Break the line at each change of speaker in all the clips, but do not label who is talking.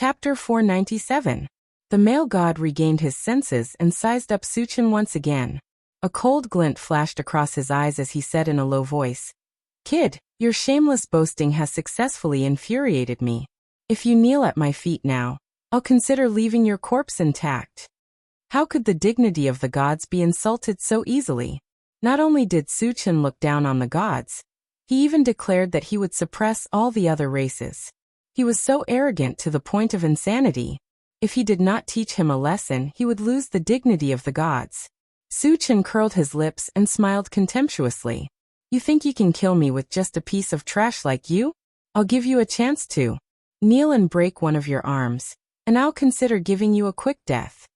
Chapter 497. The male god regained his senses and sized up Suchen once again. A cold glint flashed across his eyes as he said in a low voice, "Kid, your shameless boasting has successfully infuriated me. If you kneel at my feet now, I'll consider leaving your corpse intact." How could the dignity of the gods be insulted so easily? Not only did Suchen look down on the gods, he even declared that he would suppress all the other races. He was so arrogant to the point of insanity. If he did not teach him a lesson, he would lose the dignity of the gods. Suchen curled his lips and smiled contemptuously. "You think you can kill me with just a piece of trash like you? I'll give you a chance to. Kneel and break one of your arms, and I'll consider giving you a quick death."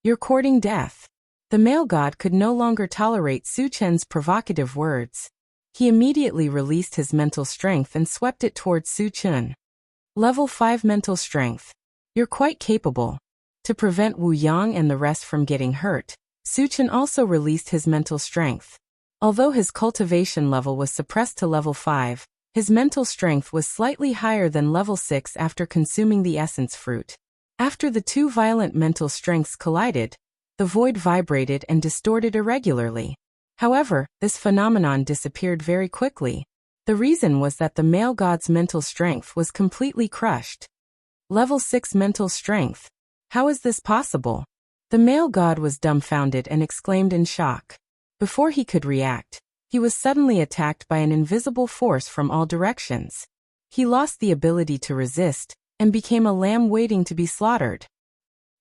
"You're courting death." The male god could no longer tolerate Suchen's provocative words. He immediately released his mental strength and swept it towards Suchen. Level 5 mental strength. "You're quite capable." To prevent Wu Yang and the rest from getting hurt, Suchen also released his mental strength. Although his cultivation level was suppressed to level 5, his mental strength was slightly higher than level 6 after consuming the essence fruit. After the two violent mental strengths collided, the void vibrated and distorted irregularly. However, this phenomenon disappeared very quickly. The reason was that the male god's mental strength was completely crushed. Level 6 mental strength. How is this possible? The male god was dumbfounded and exclaimed in shock. Before he could react, he was suddenly attacked by an invisible force from all directions. He lost the ability to resist and became a lamb waiting to be slaughtered.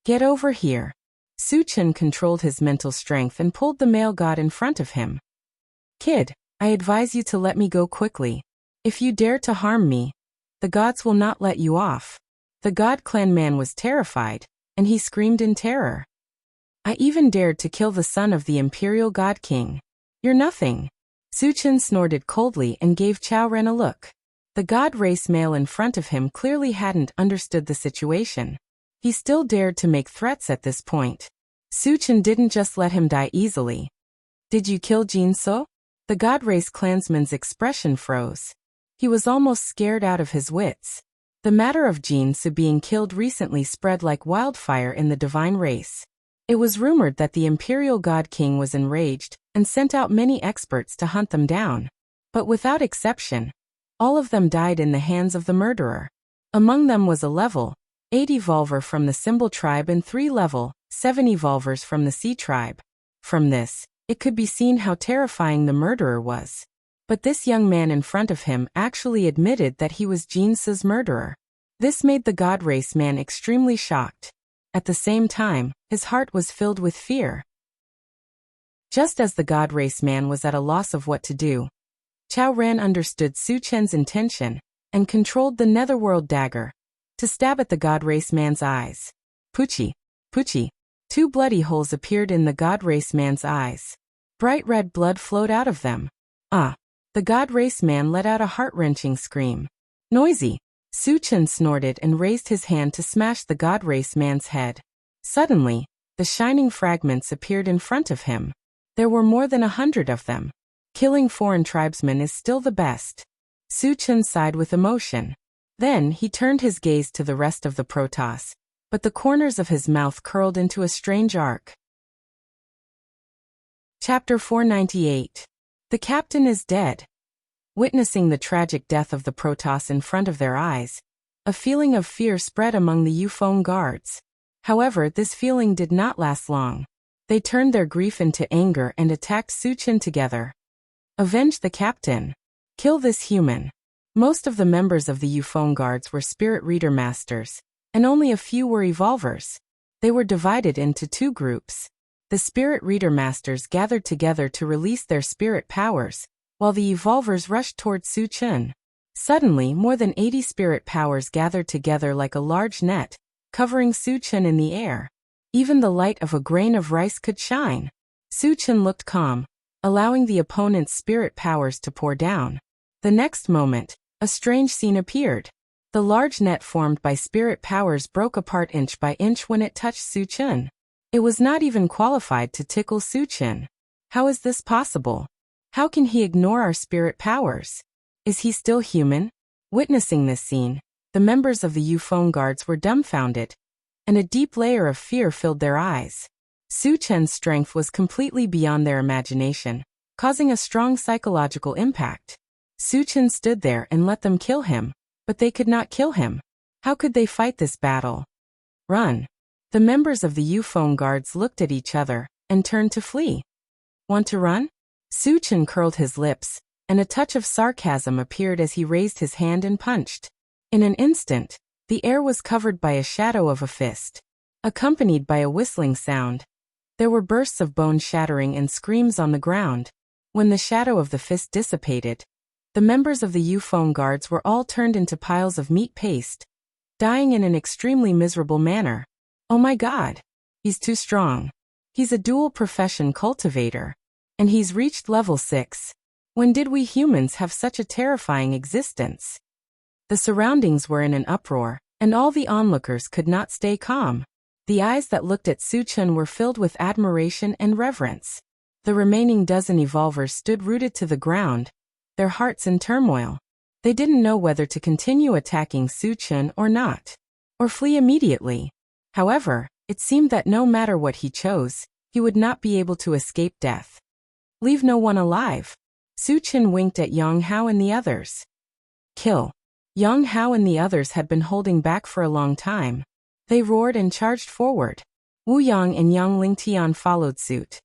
"Get over here." Suchen controlled his mental strength and pulled the male god in front of him. "Kid, I advise you to let me go quickly. If you dare to harm me, the gods will not let you off." The god clan man was terrified, and he screamed in terror. "I even dared to kill the son of the imperial god king. You're nothing." Suchen snorted coldly and gave Chao Ren a look. The god race male in front of him clearly hadn't understood the situation. He still dared to make threats at this point. Suchen didn't just let him die easily. "Did you kill Jin So?" The god race clansman's expression froze. He was almost scared out of his wits. The matter of Jin So being killed recently spread like wildfire in the divine race. It was rumored that the imperial god king was enraged and sent out many experts to hunt them down. But without exception, all of them died in the hands of the murderer. Among them was a level 8 evolver from the Symbol tribe and 3 level 7 evolvers from the Sea tribe. From this, it could be seen how terrifying the murderer was. But this young man in front of him actually admitted that he was Jin So's murderer. This made the god race man extremely shocked. At the same time, his heart was filled with fear. Just as the god race man was at a loss of what to do, Chao Ren understood Suchen's intention and controlled the netherworld dagger to stab at the god race man's eyes. Puchi, Puchi. 2 bloody holes appeared in the god race man's eyes. Bright red blood flowed out of them. "Ah!" The god race man let out a heart-wrenching scream. "Noisy!" Suchen snorted and raised his hand to smash the god race man's head. Suddenly, the shining fragments appeared in front of him. There were more than 100 of them. Killing foreign tribesmen is still the best. Suchen sighed with emotion. Then he turned his gaze to the rest of the Protoss, but the corners of his mouth curled into a strange arc. Chapter 498. The captain is dead. Witnessing the tragic death of the Protoss in front of their eyes, a feeling of fear spread among the Yufeng guards. However, this feeling did not last long. They turned their grief into anger and attacked Suchen together. Avenge the captain. Kill this human. Most of the members of the Yufeng guards were spirit reader masters, and only a few were evolvers. They were divided into 2 groups. The spirit reader masters gathered together to release their spirit powers, while the evolvers rushed towards Suchen. Suddenly, more than 80 spirit powers gathered together like a large net, covering Suchen in the air. Even the light of a grain of rice could shine. Suchen looked calm, allowing the opponent's spirit powers to pour down. The next moment, a strange scene appeared. The large net formed by spirit powers broke apart inch by inch when it touched Suchen. It was not even qualified to tickle Suchen. How is this possible? How can he ignore our spirit powers? Is he still human? Witnessing this scene, The members of the Yufeng guards were dumbfounded, and a deep layer of fear filled their eyes. Su Chen's strength was completely beyond their imagination, causing a strong psychological impact. Su Chen stood there and let them kill him, but they could not kill him. How could they fight this battle? Run! The members of the Yufeng guards looked at each other and turned to flee. Want to run? Su Chen curled his lips, and a touch of sarcasm appeared as he raised his hand and punched. In an instant, the air was covered by a shadow of a fist, accompanied by a whistling sound. There were bursts of bone shattering and screams on the ground. When the shadow of the fist dissipated, the members of the Yufeng guards were all turned into piles of meat paste, dying in an extremely miserable manner. Oh my God! He's too strong. He's a dual-profession cultivator. And he's reached level 6. When did we humans have such a terrifying existence? The surroundings were in an uproar, and all the onlookers could not stay calm. The eyes that looked at Su Chen were filled with admiration and reverence. The remaining dozen evolvers stood rooted to the ground, their hearts in turmoil. They didn't know whether to continue attacking Su Chen or not, or flee immediately. However, it seemed that no matter what he chose, he would not be able to escape death. Leave no one alive. Su Chen winked at Yang Hao and the others. Kill. Yang Hao and the others had been holding back for a long time. They roared and charged forward. Wu Yang and Yang Lingtian followed suit.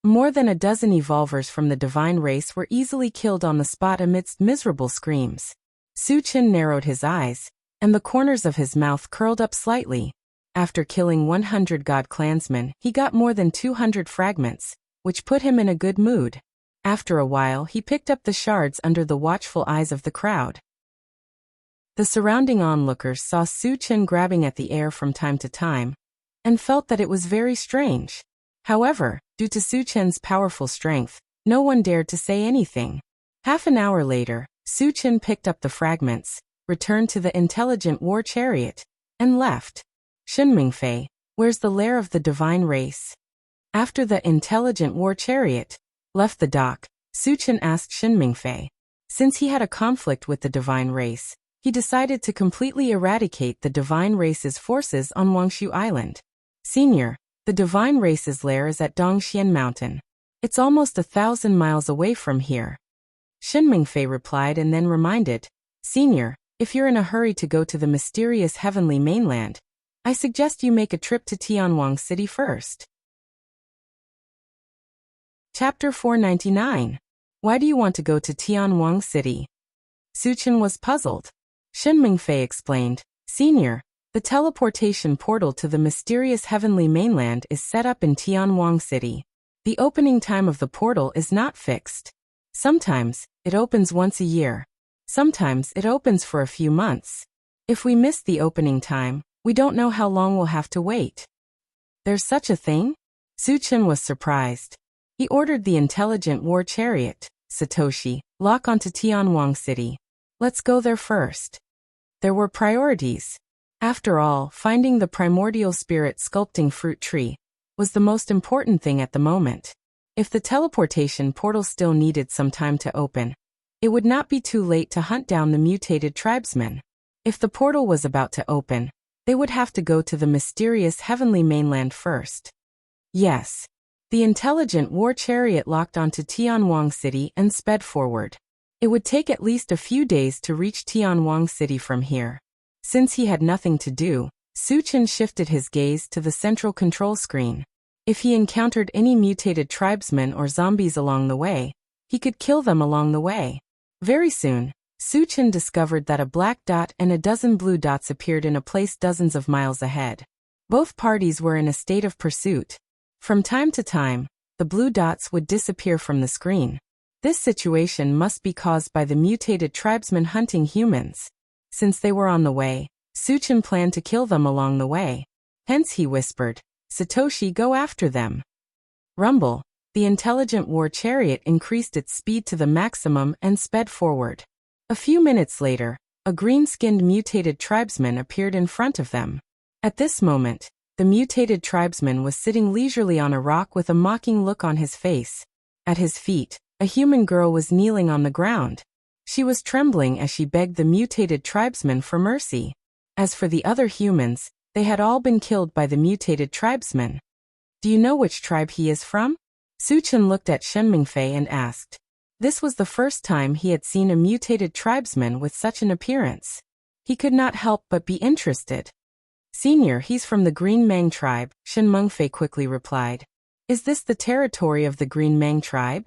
More than a dozen evolvers from the divine race were easily killed on the spot amidst miserable screams. Su Chen narrowed his eyes, and the corners of his mouth curled up slightly. After killing 100 god clansmen, he got more than 200 fragments, which put him in a good mood. After a while, he picked up the shards under the watchful eyes of the crowd. The surrounding onlookers saw Su Chen grabbing at the air from time to time, and felt that it was very strange. However, due to Su Chen's powerful strength, no one dared to say anything. Half an hour later, Su Chen picked up the fragments, returned to the intelligent war chariot, and left. Shenmingfei, where's the lair of the divine race? After the intelligent war chariot left the dock, Su Chen asked Shenmingfei. Since he had a conflict with the divine race, he decided to completely eradicate the divine race's forces on Wangshu Island. Senior, the divine race's lair is at Dongxian Mountain. It's almost 1,000 miles away from here. Shenmingfei replied and then reminded, Senior, if you're in a hurry to go to the mysterious heavenly mainland, I suggest you make a trip to Tianwang City first. Chapter 499. Why do you want to go to Tianwang City? Su Chen was puzzled. Shenmingfei explained, Senior, the teleportation portal to the mysterious heavenly mainland is set up in Tianwang City. The opening time of the portal is not fixed. Sometimes, it opens once a year. Sometimes it opens for a few months. If we miss the opening time, we don't know how long we'll have to wait. There's such a thing? Su Chen was surprised. He ordered the intelligent war chariot, Satoshi, lock onto Tianwang City. Let's go there first. There were priorities. After all, finding the primordial spirit sculpting fruit tree was the most important thing at the moment. If the teleportation portal still needed some time to open, it would not be too late to hunt down the mutated tribesmen. If the portal was about to open, they would have to go to the mysterious heavenly mainland first. Yes. The intelligent war chariot locked onto Tianwang City and sped forward. It would take at least a few days to reach Tianwang City from here. Since he had nothing to do, Su Chen shifted his gaze to the central control screen. If he encountered any mutated tribesmen or zombies along the way, he could kill them along the way. Very soon, Su Chen discovered that a black dot and a dozen blue dots appeared in a place dozens of miles ahead. Both parties were in a state of pursuit. From time to time, the blue dots would disappear from the screen. This situation must be caused by the mutated tribesmen hunting humans. Since they were on the way, Su Chen planned to kill them along the way. Hence he whispered, Satoshi, go after them. Rumble. The intelligent war chariot increased its speed to the maximum and sped forward. A few minutes later, a green-skinned mutated tribesman appeared in front of them. At this moment, the mutated tribesman was sitting leisurely on a rock with a mocking look on his face. At his feet, a human girl was kneeling on the ground. She was trembling as she begged the mutated tribesman for mercy. As for the other humans, they had all been killed by the mutated tribesman. Do you know which tribe he is from? Su Chen looked at Shen Mingfei and asked. This was the first time he had seen a mutated tribesman with such an appearance. He could not help but be interested. Senior, he's from the Green Mang tribe, Shen Mingfei quickly replied. Is this the territory of the Green Mang tribe?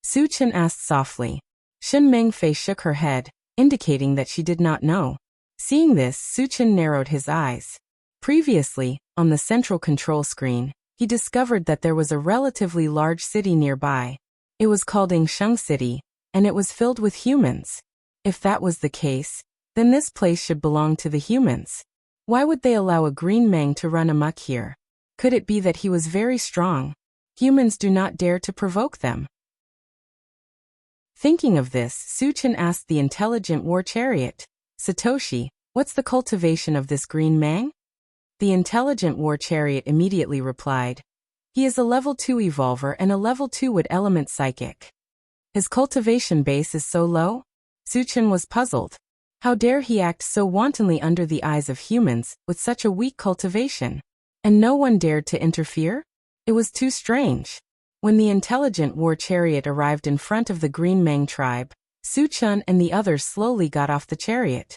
Su Chen asked softly. Shen Mingfei shook her head, indicating that she did not know. Seeing this, Su Chen narrowed his eyes. Previously, on the central control screen, he discovered that there was a relatively large city nearby. It was called Yingsheng City, and it was filled with humans. If that was the case, then this place should belong to the humans. Why would they allow a Green Mang to run amok here? Could it be that he was very strong? Humans do not dare to provoke them. Thinking of this, Su Chen asked the intelligent war chariot, Satoshi, what's the cultivation of this Green Mang? The intelligent war chariot immediately replied. He is a level 2 evolver and a level 2 wood element psychic. His cultivation base is so low? Su Chen was puzzled. How dare he act so wantonly under the eyes of humans with such a weak cultivation? And no one dared to interfere? It was too strange. When the intelligent war chariot arrived in front of the Green Mang tribe, Su Chen and the others slowly got off the chariot.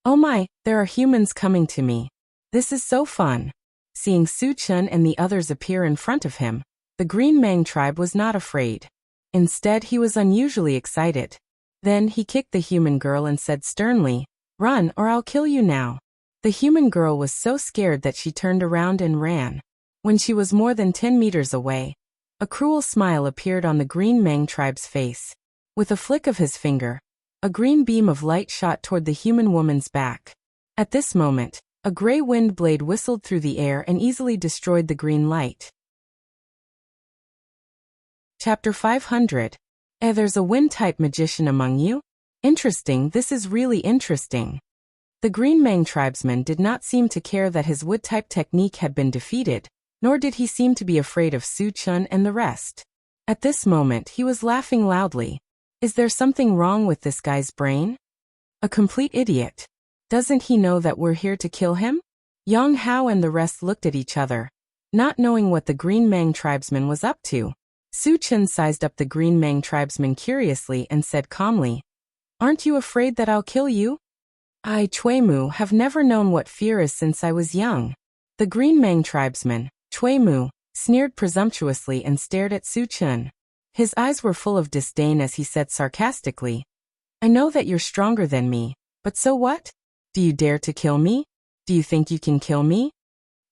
Oh my, there are humans coming to me. This is so fun. Seeing Su Chen and the others appear in front of him, the Green Mang tribe was not afraid. Instead, he was unusually excited. Then he kicked the human girl and said sternly, "Run or I'll kill you now." The human girl was so scared that she turned around and ran. When she was more than 10 meters away, a cruel smile appeared on the Green Mang tribe's face. With a flick of his finger, a green beam of light shot toward the human woman's back. At this moment, a gray wind blade whistled through the air and easily destroyed the green light. Chapter 500. There's a wind-type magician among you? Interesting, this is really interesting. The Green Mang tribesman did not seem to care that his wood-type technique had been defeated, nor did he seem to be afraid of Su Chen and the rest. At this moment, he was laughing loudly. Is there something wrong with this guy's brain? A complete idiot. Doesn't he know that we're here to kill him? Yang Hao and the rest looked at each other, not knowing what the Green Mang tribesman was up to. Su Chen sized up the Green Mang tribesman curiously and said calmly, "Aren't you afraid that I'll kill you?" "I, Cui Mu, have never known what fear is since I was young." The Green Mang tribesman, Cui Mu, sneered presumptuously and stared at Su Chen. His eyes were full of disdain as he said sarcastically, "I know that you're stronger than me, but so what? Do you dare to kill me? Do you think you can kill me?"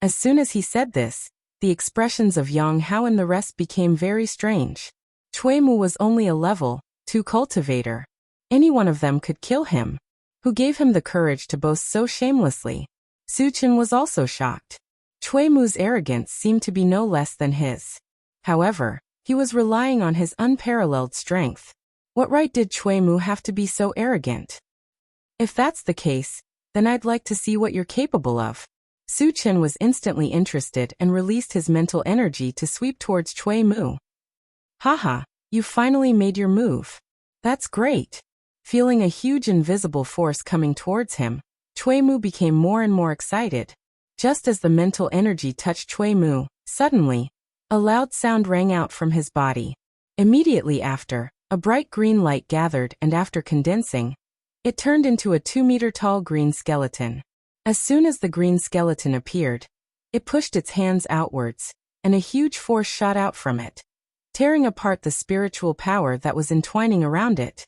As soon as he said this, the expressions of Yang Hao and the rest became very strange. Cui Mu was only a level 2 cultivator. Any one of them could kill him. Who gave him the courage to boast so shamelessly? Su Chen was also shocked. Cui Mu's arrogance seemed to be no less than his. However, he was relying on his unparalleled strength. What right did Cui Mu have to be so arrogant? If that's the case, then I'd like to see what you're capable of. Su Chen was instantly interested and released his mental energy to sweep towards Cui Mu. Haha, you finally made your move. That's great. Feeling a huge invisible force coming towards him, Cui Mu became more and more excited. Just as the mental energy touched Cui Mu, suddenly, a loud sound rang out from his body. Immediately after, a bright green light gathered and after condensing, it turned into a 2-meter-tall green skeleton. As soon as the green skeleton appeared, it pushed its hands outwards, and a huge force shot out from it, tearing apart the spiritual power that was entwining around it.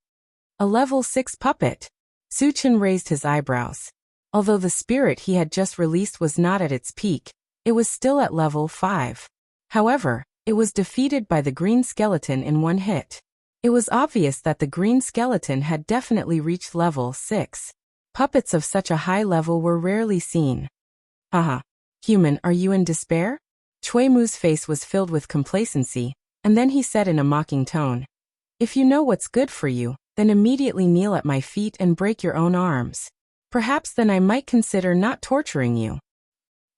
A level 6 puppet. Su Chen raised his eyebrows. Although the spirit he had just released was not at its peak, it was still at level 5. However, it was defeated by the green skeleton in one hit. It was obvious that the green skeleton had definitely reached level 6. Puppets of such a high level were rarely seen. Haha. Human, are you in despair? Cui Mu's face was filled with complacency, and then he said in a mocking tone, "If you know what's good for you, then immediately kneel at my feet and break your own arms. Perhaps then I might consider not torturing you."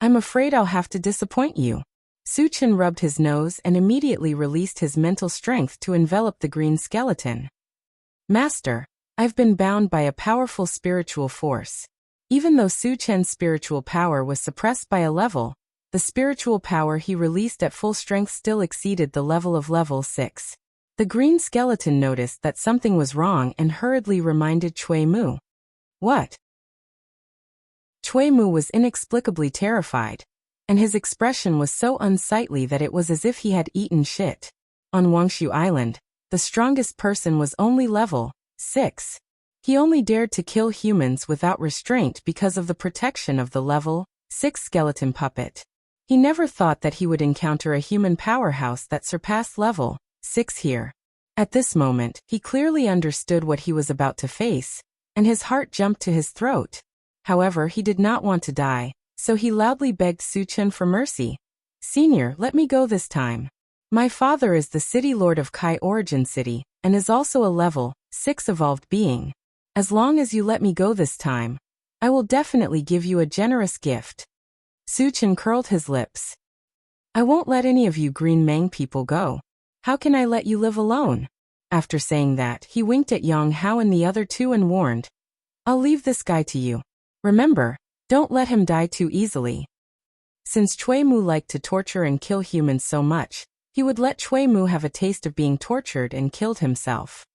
"I'm afraid I'll have to disappoint you." Su Chen rubbed his nose and immediately released his mental strength to envelop the green skeleton. "Master, I've been bound by a powerful spiritual force. Even though Su Chen's spiritual power was suppressed by a level, the spiritual power he released at full strength still exceeded the level of level 6. The green skeleton noticed that something was wrong and hurriedly reminded Cui Mu. What? Cui Mu was inexplicably terrified, and his expression was so unsightly that it was as if he had eaten shit. On Wuxia Island, the strongest person was only level 6. He only dared to kill humans without restraint because of the protection of the level 6 skeleton puppet. He never thought that he would encounter a human powerhouse that surpassed level 6 here. At this moment, he clearly understood what he was about to face, and his heart jumped to his throat. However, he did not want to die, so he loudly begged Su Chen for mercy. Senior, let me go this time. My father is the city lord of Kai Origin City, and is also a level 6 evolved being. As long as you let me go this time, I will definitely give you a generous gift. Su Chen curled his lips. I won't let any of you Green Mang people go. How can I let you live alone? After saying that, he winked at Yang Hao and the other two and warned, I'll leave this guy to you. Remember, don't let him die too easily. Since Cui Mu liked to torture and kill humans so much, he would let Cui Mu have a taste of being tortured and killed himself.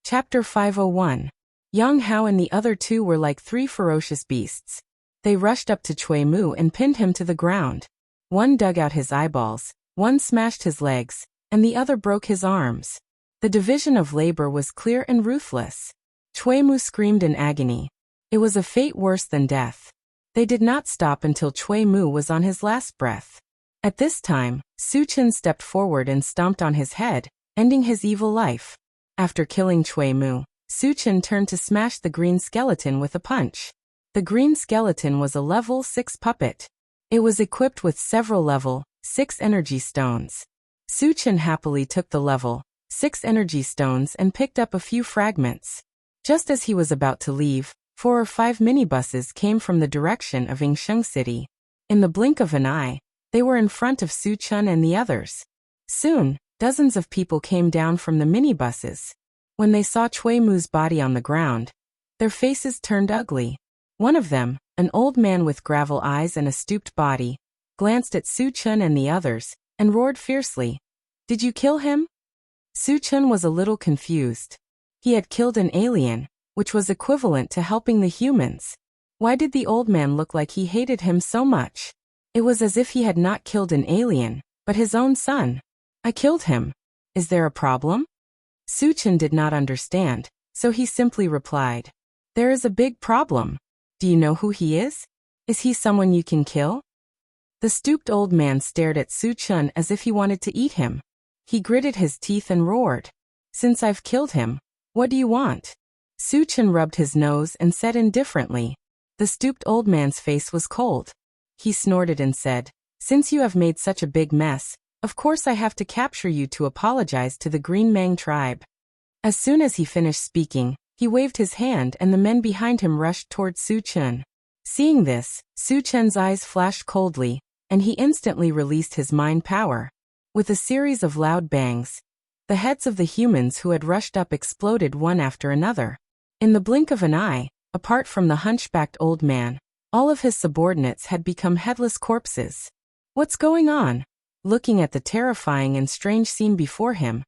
Chapter 501. Yang Hao and the other two were like three ferocious beasts. They rushed up to Cui Mu and pinned him to the ground. One dug out his eyeballs, one smashed his legs, and the other broke his arms. The division of labor was clear and ruthless. Cui Mu screamed in agony. It was a fate worse than death. They did not stop until Cui Mu was on his last breath. At this time, Su Chen stepped forward and stomped on his head, ending his evil life. After killing Cui Mu, Su Chen turned to smash the green skeleton with a punch. The green skeleton was a level 6 puppet. It was equipped with several level 6 energy stones. Su Chen happily took the level 6 energy stones and picked up a few fragments. Just as he was about to leave, 4 or 5 minibuses came from the direction of Yingsheng City. In the blink of an eye, they were in front of Su Chen and the others. Soon, dozens of people came down from the minibuses. When they saw Cui Mu's body on the ground, their faces turned ugly. One of them, an old man with gravel eyes and a stooped body, glanced at Su Chen and the others, and roared fiercely. Did you kill him? Su Chen was a little confused. He had killed an alien, which was equivalent to helping the humans. Why did the old man look like he hated him so much? It was as if he had not killed an alien, but his own son. I killed him. Is there a problem? Su Chen did not understand, so he simply replied, There is a big problem. Do you know who he is? Is he someone you can kill? The stooped old man stared at Su Chen as if he wanted to eat him. He gritted his teeth and roared. Since I've killed him, what do you want? Su Chen rubbed his nose and said indifferently. The stooped old man's face was cold. He snorted and said, Since you have made such a big mess, of course I have to capture you to apologize to the Green Mang tribe. As soon as he finished speaking, he waved his hand and the men behind him rushed toward Su Chen. Seeing this, Su Chen's eyes flashed coldly, and he instantly released his mind power. With a series of loud bangs, the heads of the humans who had rushed up exploded one after another. In the blink of an eye, apart from the hunchbacked old man, all of his subordinates had become headless corpses. What's going on? Looking at the terrifying and strange scene before him,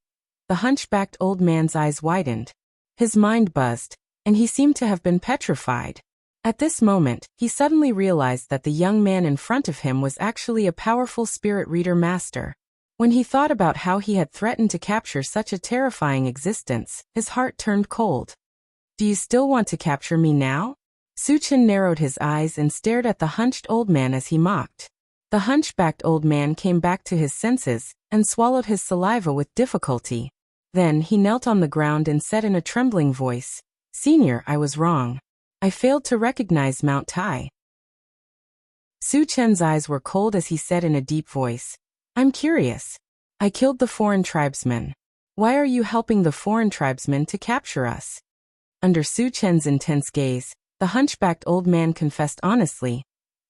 the hunchbacked old man's eyes widened. His mind buzzed, and he seemed to have been petrified. At this moment, he suddenly realized that the young man in front of him was actually a powerful spirit reader master. When he thought about how he had threatened to capture such a terrifying existence, his heart turned cold. Do you still want to capture me now? Su Chen narrowed his eyes and stared at the hunched old man as he mocked. The hunchbacked old man came back to his senses and swallowed his saliva with difficulty. Then he knelt on the ground and said in a trembling voice, Senior, I was wrong. I failed to recognize Mount Tai. Su Chen's eyes were cold as he said in a deep voice, I'm curious. I killed the foreign tribesmen. Why are you helping the foreign tribesmen to capture us? Under Su Chen's intense gaze, the hunchbacked old man confessed honestly,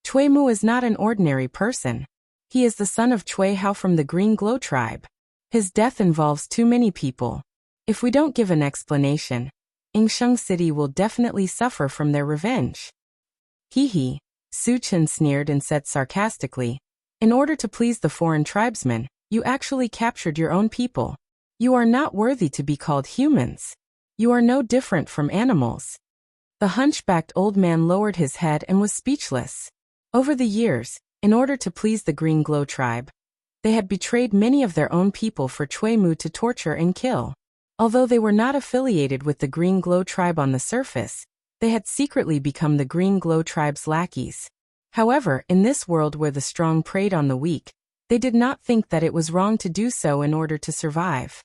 Cui Mu is not an ordinary person. He is the son of Cui Hao from the Green Glow tribe. His death involves too many people. If we don't give an explanation, Yingsheng City will definitely suffer from their revenge. Hee hee, Su Chen sneered and said sarcastically. In order to please the foreign tribesmen, you actually captured your own people. You are not worthy to be called humans. You are no different from animals. The hunchbacked old man lowered his head and was speechless. Over the years, in order to please the Green Glow tribe, they had betrayed many of their own people for Cui Mu to torture and kill. Although they were not affiliated with the Green Glow tribe on the surface, they had secretly become the Green Glow tribe's lackeys. However, in this world where the strong preyed on the weak, they did not think that it was wrong to do so in order to survive.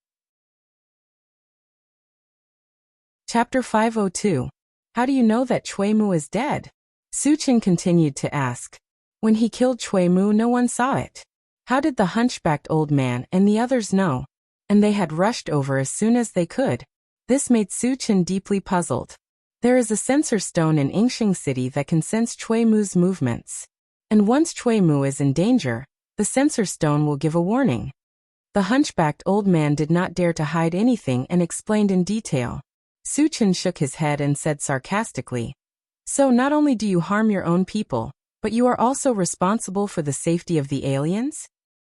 Chapter 502. How do you know that Cui Mu is dead? Su Chen continued to ask. When he killed Cui Mu, no one saw it. How did the hunchbacked old man and the others know? And they had rushed over as soon as they could. This made Su Chen deeply puzzled. There is a sensor stone in Yingsheng City that can sense Cui Mu's movements. And once Cui Mu is in danger, the sensor stone will give a warning. The hunchbacked old man did not dare to hide anything and explained in detail. Su Chen shook his head and said sarcastically, So not only do you harm your own people, but you are also responsible for the safety of the aliens?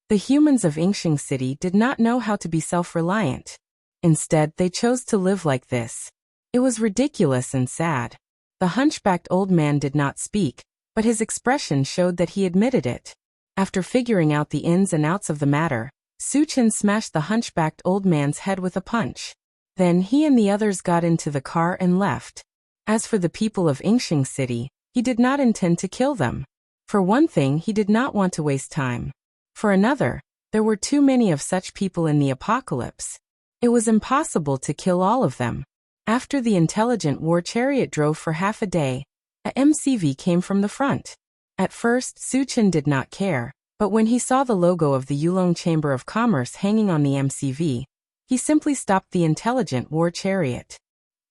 The humans of Yingsheng City did not know how to be self-reliant. Instead, they chose to live like this. It was ridiculous and sad. The hunchbacked old man did not speak, but his expression showed that he admitted it. After figuring out the ins and outs of the matter, Su Chen smashed the hunchbacked old man's head with a punch. Then he and the others got into the car and left. As for the people of Yingsheng City, he did not intend to kill them. For one thing, he did not want to waste time. For another, there were too many of such people in the apocalypse. It was impossible to kill all of them. After the intelligent war chariot drove for half a day, a MCV came from the front. At first, Su Chen did not care, but when he saw the logo of the Yulong Chamber of Commerce hanging on the MCV, he simply stopped the intelligent war chariot.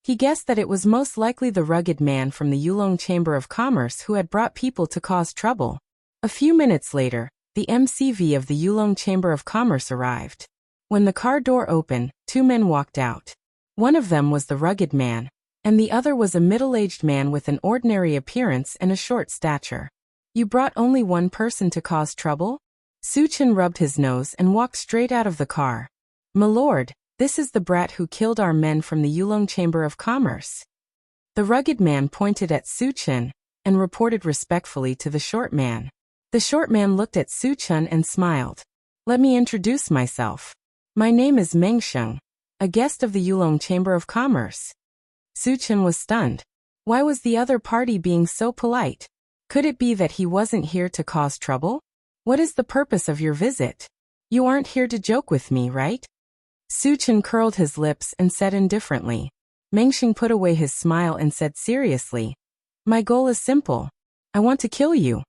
He guessed that it was most likely the rugged man from the Yulong Chamber of Commerce who had brought people to cause trouble. A few minutes later, the MCV of the Yulong Chamber of Commerce arrived. When the car door opened, two men walked out. One of them was the rugged man, and the other was a middle-aged man with an ordinary appearance and a short stature. You brought only one person to cause trouble? Su Chen rubbed his nose and walked straight out of the car. My lord, this is the brat who killed our men from the Yulong Chamber of Commerce. The rugged man pointed at Su Chen and reported respectfully to the short man. The short man looked at Su Chen and smiled. Let me introduce myself. My name is Meng Sheng, a guest of the Yulong Chamber of Commerce. Su Chen was stunned. Why was the other party being so polite? Could it be that he wasn't here to cause trouble? What is the purpose of your visit? You aren't here to joke with me, right? Su Chen curled his lips and said indifferently. Meng Sheng put away his smile and said seriously, My goal is simple. I want to kill you.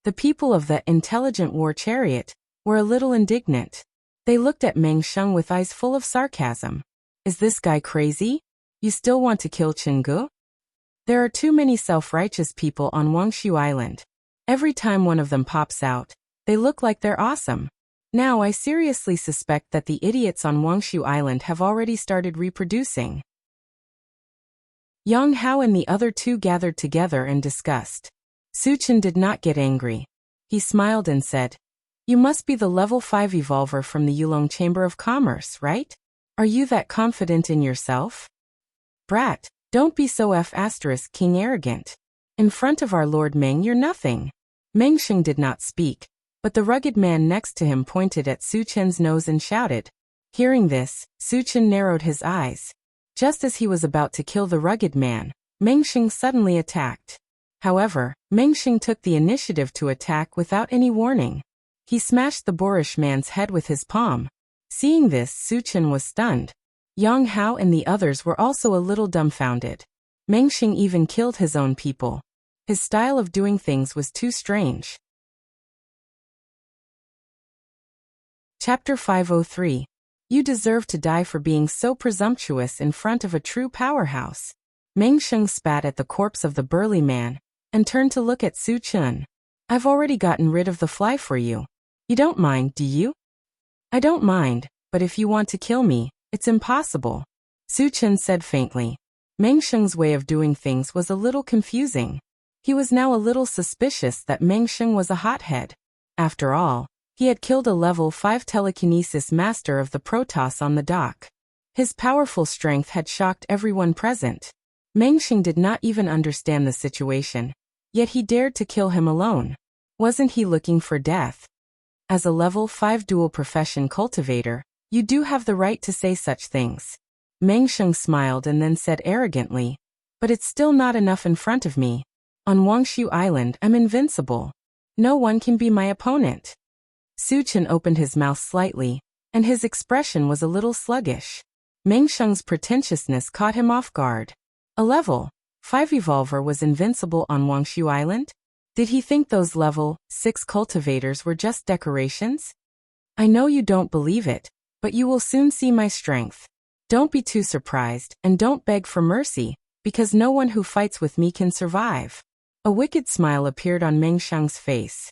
The people of the intelligent war chariot were a little indignant. They looked at Meng Sheng with eyes full of sarcasm. Is this guy crazy? You still want to kill Chingu? There are too many self-righteous people on Wuxia Island. Every time one of them pops out, they look like they're awesome. Now I seriously suspect that the idiots on Wuxia Island have already started reproducing. Yang Hao and the other two gathered together and discussed. Su Chen did not get angry. He smiled and said, You must be the level 5 evolver from the Yulong Chamber of Commerce, right? Are you that confident in yourself? Brat, don't be so King arrogant. In front of our Lord Meng, you're nothing. Meng Sheng did not speak, but the rugged man next to him pointed at Su Chen's nose and shouted. Hearing this, Su Chen narrowed his eyes. Just as he was about to kill the rugged man, Meng Sheng suddenly attacked. However, Meng Sheng took the initiative to attack without any warning. He smashed the boorish man's head with his palm. Seeing this, Su Chen was stunned. Yang Hao and the others were also a little dumbfounded. Meng Sheng even killed his own people. His style of doing things was too strange. Chapter 503. You deserve to die for being so presumptuous in front of a true powerhouse. Meng Sheng spat at the corpse of the burly man and turned to look at Su Chen. I've already gotten rid of the fly for you. You don't mind, do you? I don't mind, but if you want to kill me, It's impossible. Su Chen said faintly. Meng Sheng's way of doing things was a little confusing. He was now a little suspicious that Meng Sheng was a hothead. After all, he had killed a level 5 telekinesis master of the Protoss on the dock. His powerful strength had shocked everyone present. Meng Sheng did not even understand the situation, yet he dared to kill him alone. Wasn't he looking for death? As a level 5 dual profession cultivator, you do have the right to say such things. Meng Sheng smiled and then said arrogantly, but it's still not enough in front of me. On Wuxia Island, I'm invincible. No one can be my opponent. Su Chen opened his mouth slightly, and his expression was a little sluggish. Meng Sheng's pretentiousness caught him off guard. A level 5 evolver was invincible on Wuxia Island? Did he think those level 6 cultivators were just decorations? I know you don't believe it, but you will soon see my strength. Don't be too surprised, and don't beg for mercy, because no one who fights with me can survive. A wicked smile appeared on Meng Sheng's face.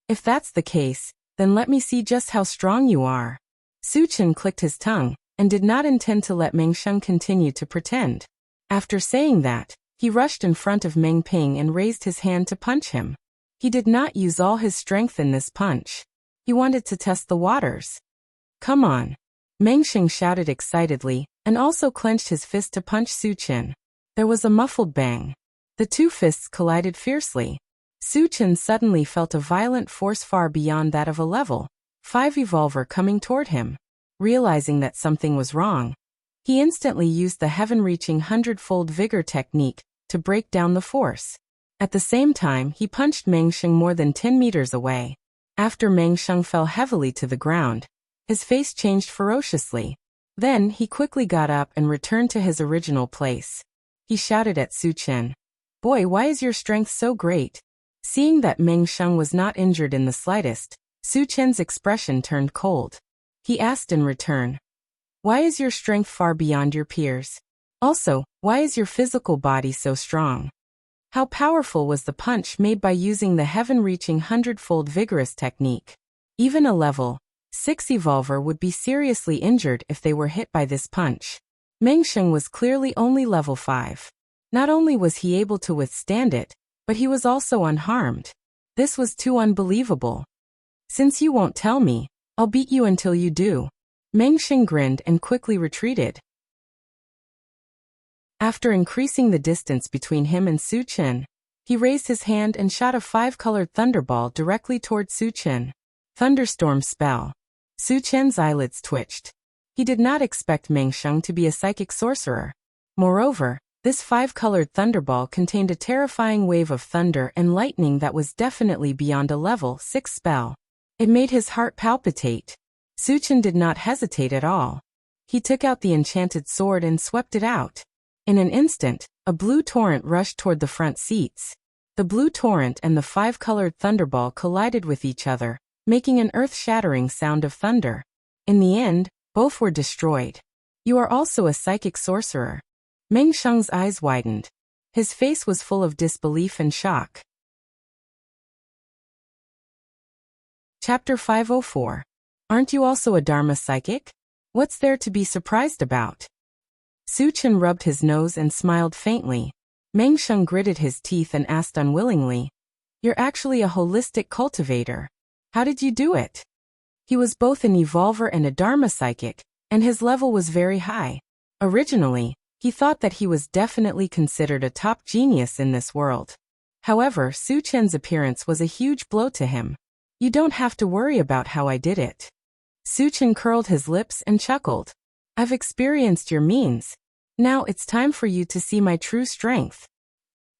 If that's the case, then let me see just how strong you are. Su Chen clicked his tongue, and did not intend to let Meng Sheng continue to pretend. After saying that, he rushed in front of Meng Ping and raised his hand to punch him. He did not use all his strength in this punch. He wanted to test the waters. Come on. Meng Sheng shouted excitedly, and also clenched his fist to punch Su Chen. There was a muffled bang. The two fists collided fiercely. Su Chen suddenly felt a violent force far beyond that of a level 5 evolver coming toward him. Realizing that something was wrong, he instantly used the heaven-reaching 100-fold vigor technique to break down the force. At the same time, he punched Meng Sheng more than 10 meters away. After Meng Sheng fell heavily to the ground, his face changed ferociously. Then, he quickly got up and returned to his original place. He shouted at Su Chen, "Boy, why is your strength so great?" Seeing that Meng Sheng was not injured in the slightest, Su Chen's expression turned cold. He asked in return, "Why is your strength far beyond your peers? Also, why is your physical body so strong?" How powerful was the punch made by using the heaven-reaching 100-fold vigorous technique? Even a level 6 evolver would be seriously injured if they were hit by this punch. Meng Sheng was clearly only level 5. Not only was he able to withstand it, but he was also unharmed. This was too unbelievable. Since you won't tell me, I'll beat you until you do. Meng Sheng grinned and quickly retreated. After increasing the distance between him and Su Chen, he raised his hand and shot a 5-colored thunderball directly toward Su Chen. Thunderstorm spell. Su Chen's eyelids twitched. He did not expect Meng Sheng to be a psychic sorcerer. Moreover, this 5-colored thunderball contained a terrifying wave of thunder and lightning that was definitely beyond a level 6 spell. It made his heart palpitate. Su Chen did not hesitate at all. He took out the enchanted sword and swept it out. In an instant, a blue torrent rushed toward the front seats. The blue torrent and the 5-colored thunderball collided with each other, making an earth-shattering sound of thunder. In the end, both were destroyed. You are also a psychic sorcerer. Meng Sheng's eyes widened. His face was full of disbelief and shock. Chapter 504. Aren't you also a Dharma psychic? What's there to be surprised about? Su Chen rubbed his nose and smiled faintly. Meng Sheng gritted his teeth and asked unwillingly, "You're actually a holistic cultivator. How did you do it?" He was both an evolver and a Dharma psychic, and his level was very high. Originally, he thought that he was definitely considered a top genius in this world. However, Su Chen's appearance was a huge blow to him. "You don't have to worry about how I did it." Su Chen curled his lips and chuckled. "I've experienced your means. Now it's time for you to see my true strength."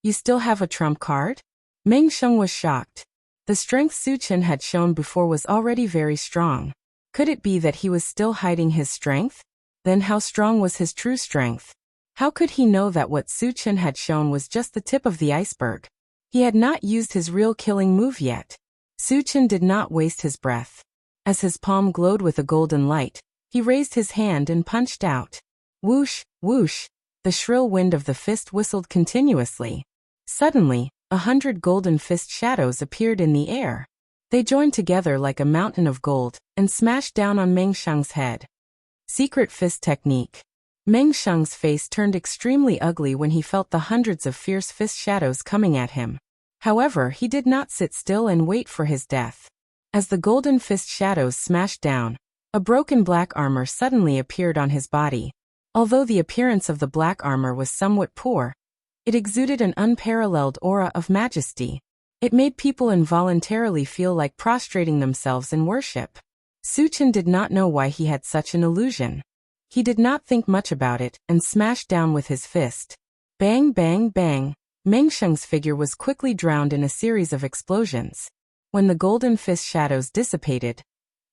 "You still have a trump card?" Meng Sheng was shocked. The strength Su Chen had shown before was already very strong. Could it be that he was still hiding his strength? Then how strong was his true strength? How could he know that what Su Chen had shown was just the tip of the iceberg? He had not used his real killing move yet. Su Chen did not waste his breath. As his palm glowed with a golden light, he raised his hand and punched out. Whoosh, whoosh, the shrill wind of the fist whistled continuously. Suddenly, 100 golden fist shadows appeared in the air. They joined together like a mountain of gold and smashed down on Meng Sheng's head. Secret fist technique. Meng Sheng's face turned extremely ugly when he felt the hundreds of fierce fist shadows coming at him. However, he did not sit still and wait for his death. As the golden fist shadows smashed down, a broken black armor suddenly appeared on his body. Although the appearance of the black armor was somewhat poor, it exuded an unparalleled aura of majesty. It made people involuntarily feel like prostrating themselves in worship. Su Chen did not know why he had such an illusion. He did not think much about it and smashed down with his fist. Bang, bang, bang. Meng Sheng's figure was quickly drowned in a series of explosions. When the golden fist shadows dissipated,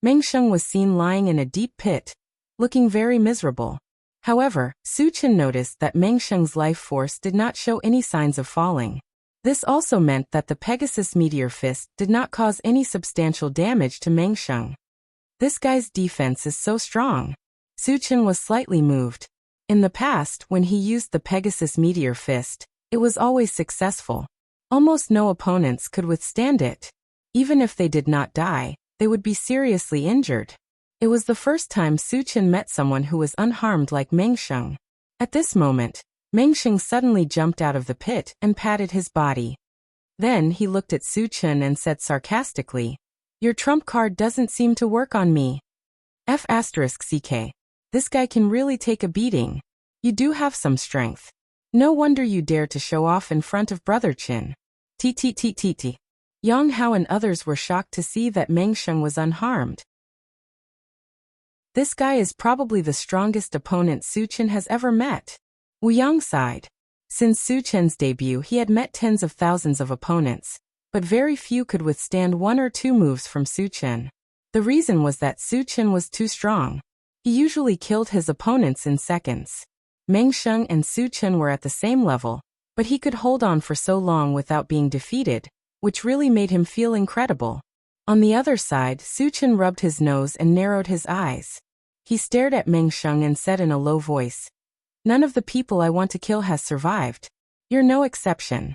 Meng Sheng was seen lying in a deep pit, looking very miserable. However, Su Chen noticed that Meng Sheng's life force did not show any signs of falling. This also meant that the Pegasus Meteor Fist did not cause any substantial damage to Meng Sheng. This guy's defense is so strong. Su Chen was slightly moved. In the past, when he used the Pegasus Meteor Fist, it was always successful. Almost no opponents could withstand it. Even if they did not die, they would be seriously injured. It was the first time Su Chen met someone who was unharmed like Meng Sheng. At this moment, Meng Sheng suddenly jumped out of the pit and patted his body. Then he looked at Su Chen and said sarcastically, "Your trump card doesn't seem to work on me. F***ck. This guy can really take a beating. You do have some strength. No wonder you dare to show off in front of Brother Qin." T. Yang Hao and others were shocked to see that Meng Sheng was unharmed. This guy is probably the strongest opponent Su Chen has ever met. Wu Yang sighed. Since Su Chen's debut, he had met tens of thousands of opponents, but very few could withstand one or two moves from Su Chen. The reason was that Su Chen was too strong. He usually killed his opponents in seconds. Meng Sheng and Su Chen were at the same level, but he could hold on for so long without being defeated, which really made him feel incredible. On the other side, Su Chen rubbed his nose and narrowed his eyes. He stared at Meng Sheng and said in a low voice, "None of the people I want to kill has survived. You're no exception."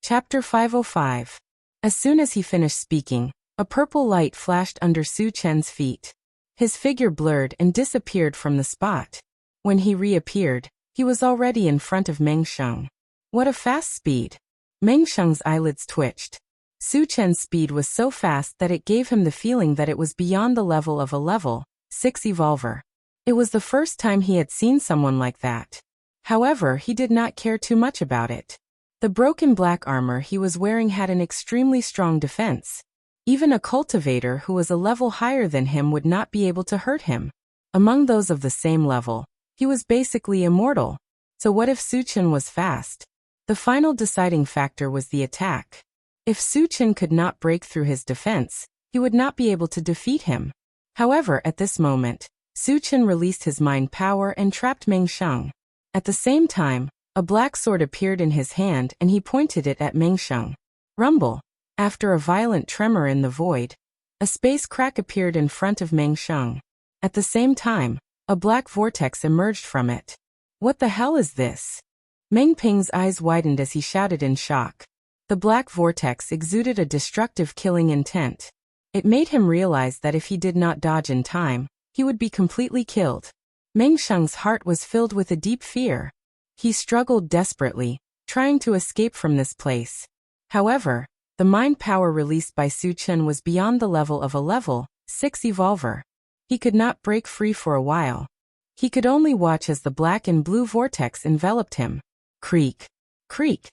Chapter 505. As soon as he finished speaking, a purple light flashed under Su Chen's feet. His figure blurred and disappeared from the spot. When he reappeared, he was already in front of Meng Sheng. What a fast speed! Meng Sheng's eyelids twitched. Su Chen's speed was so fast that it gave him the feeling that it was beyond the level of a level 6 evolver. It was the first time he had seen someone like that. However, he did not care too much about it. The broken black armor he was wearing had an extremely strong defense. Even a cultivator who was a level higher than him would not be able to hurt him. Among those of the same level, he was basically immortal. So what if Su Chen was fast? The final deciding factor was the attack. If Su Chen could not break through his defense, he would not be able to defeat him. However, at this moment, Su Chen released his mind power and trapped Meng Sheng. At the same time, a black sword appeared in his hand and he pointed it at Meng Sheng. Rumble. After a violent tremor in the void, a space crack appeared in front of Meng Sheng. At the same time, a black vortex emerged from it. What the hell is this? Meng Ping's eyes widened as he shouted in shock. The black vortex exuded a destructive killing intent. It made him realize that if he did not dodge in time, he would be completely killed. Meng Sheng's heart was filled with a deep fear. He struggled desperately, trying to escape from this place. However, the mind power released by Su Chen was beyond the level of a level 6 evolver. He could not break free for a while. He could only watch as the black and blue vortex enveloped him. Creak. Creak.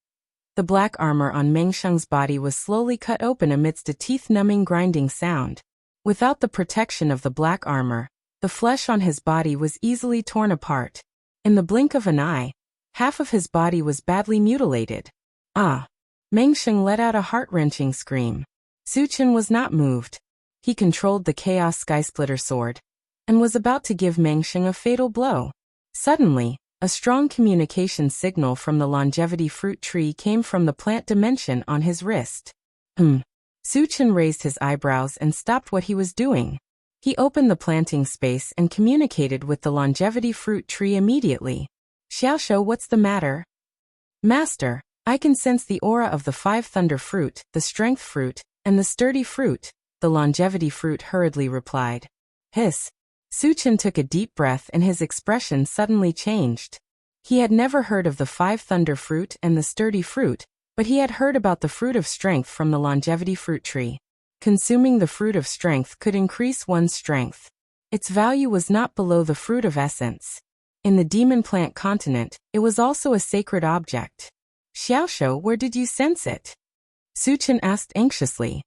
The black armor on Meng Sheng's body was slowly cut open amidst a teeth-numbing grinding sound. Without the protection of the black armor, the flesh on his body was easily torn apart. In the blink of an eye, half of his body was badly mutilated. Ah! Meng Sheng let out a heart-wrenching scream. Su Chen was not moved. He controlled the Chaos Skysplitter sword and was about to give Meng Sheng a fatal blow. Suddenly, a strong communication signal from the longevity fruit tree came from the plant dimension on his wrist. Su Chen raised his eyebrows and stopped what he was doing. He opened the planting space and communicated with the longevity fruit tree immediately. "Xiaoshu, what's the matter?" "Master, I can sense the aura of the 5 thunder fruit, the strength fruit, and the sturdy fruit. the longevity fruit hurriedly replied. Hiss. Suchin took a deep breath and his expression suddenly changed. He had never heard of the 5 thunder fruit and the sturdy fruit, but he had heard about the fruit of strength from the longevity fruit tree. Consuming the fruit of strength could increase one's strength. Its value was not below the fruit of essence. In the demon plant continent, it was also a sacred object. Xiaoshu, where did you sense it? Suchin asked anxiously.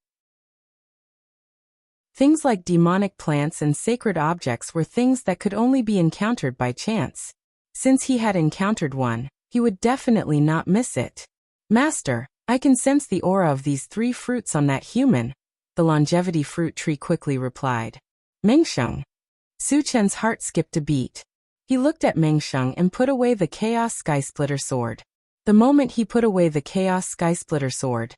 Things like demonic plants and sacred objects were things that could only be encountered by chance. Since he had encountered one, he would definitely not miss it. Master, I can sense the aura of these 3 fruits on that human, the longevity fruit tree quickly replied. Mengsheng. Suchen's heart skipped a beat. He looked at Mengsheng and put away the Chaos Skysplitter sword. The moment he put away the Chaos Skysplitter sword,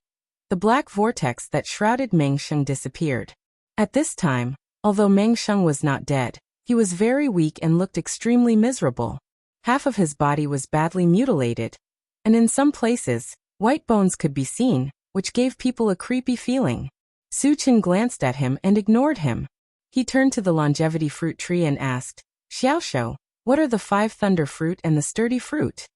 the black vortex that shrouded Mengsheng disappeared. At this time, although Mengsheng was not dead, he was very weak and looked extremely miserable. Half of his body was badly mutilated, and in some places, white bones could be seen, which gave people a creepy feeling. Suchin glanced at him and ignored him. He turned to the longevity fruit tree and asked, Xiaoshu, what are the 5 thunder fruit and the sturdy fruit?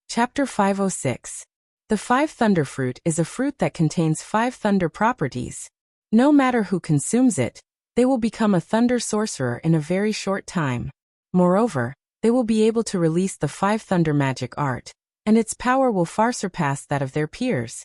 Chapter 506. The 5 thunder fruit is a fruit that contains 5 thunder properties. No matter who consumes it, they will become a thunder sorcerer in a very short time. Moreover, they will be able to release the 5 thunder magic art, and its power will far surpass that of their peers.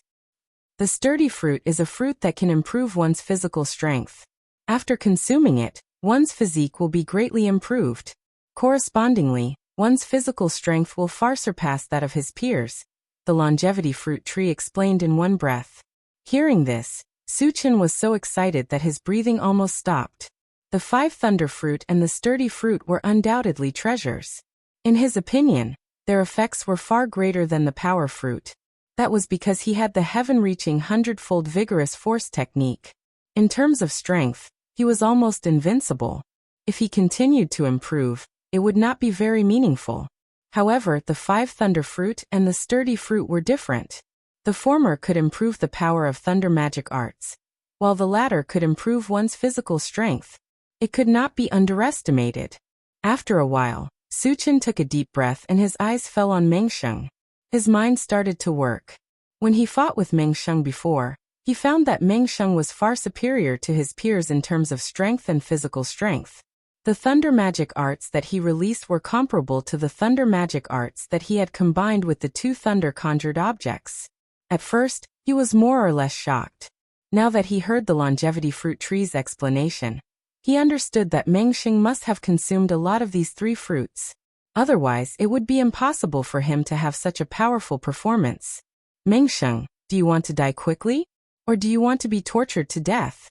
The sturdy fruit is a fruit that can improve one's physical strength. After consuming it, one's physique will be greatly improved. Correspondingly, one's physical strength will far surpass that of his peers, the longevity fruit tree explained in one breath. Hearing this, Suchin was so excited that his breathing almost stopped. The 5 thunder fruit and the sturdy fruit were undoubtedly treasures. In his opinion, their effects were far greater than the power fruit. That was because he had the heaven-reaching 100-fold vigorous force technique. In terms of strength, he was almost invincible. If he continued to improve, it would not be very meaningful. However, the 5 thunder fruit and the sturdy fruit were different. The former could improve the power of thunder magic arts, while the latter could improve one's physical strength. It could not be underestimated. After a while, Suchin took a deep breath and his eyes fell on Mengsheng. His mind started to work. When he fought with Mengsheng before, he found that Mengsheng was far superior to his peers in terms of strength and physical strength. The thunder magic arts that he released were comparable to the thunder magic arts that he had combined with the 2 thunder conjured objects. At first, he was more or less shocked. Now that he heard the longevity fruit tree's explanation, he understood that Mengsheng must have consumed a lot of these 3 fruits. Otherwise, it would be impossible for him to have such a powerful performance. Mengsheng, do you want to die quickly? Or do you want to be tortured to death?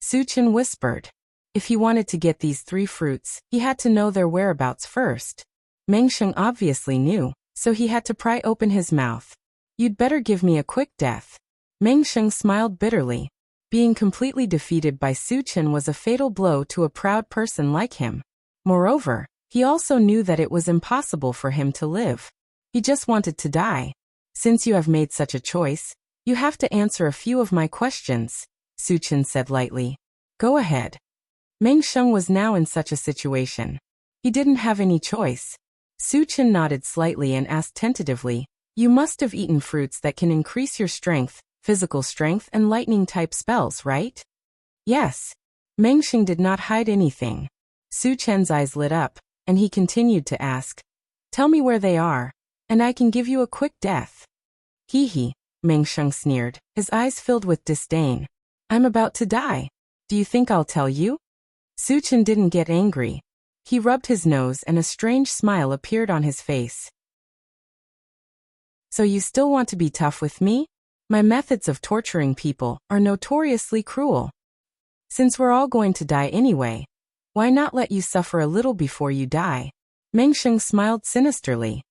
Suchin whispered. If he wanted to get these 3 fruits, he had to know their whereabouts first. Mengsheng obviously knew, so he had to pry open his mouth. You'd better give me a quick death. Mengsheng smiled bitterly. Being completely defeated by Suchin was a fatal blow to a proud person like him. Moreover, he also knew that it was impossible for him to live. He just wanted to die. Since you have made such a choice, you have to answer a few of my questions, Suchin said lightly. Go ahead. Mengsheng was now in such a situation. He didn't have any choice. Suchin nodded slightly and asked tentatively, you must have eaten fruits that can increase your strength, physical strength and lightning-type spells, right? Yes. Mengsheng did not hide anything. Suchen's eyes lit up, and he continued to ask, tell me where they are, and I can give you a quick death. Hee hee, Mengsheng sneered, his eyes filled with disdain. I'm about to die. Do you think I'll tell you? Suchin didn't get angry. He rubbed his nose and a strange smile appeared on his face. So you still want to be tough with me? My methods of torturing people are notoriously cruel. Since we're all going to die anyway, why not let you suffer a little before you die? Mengsheng smiled sinisterly.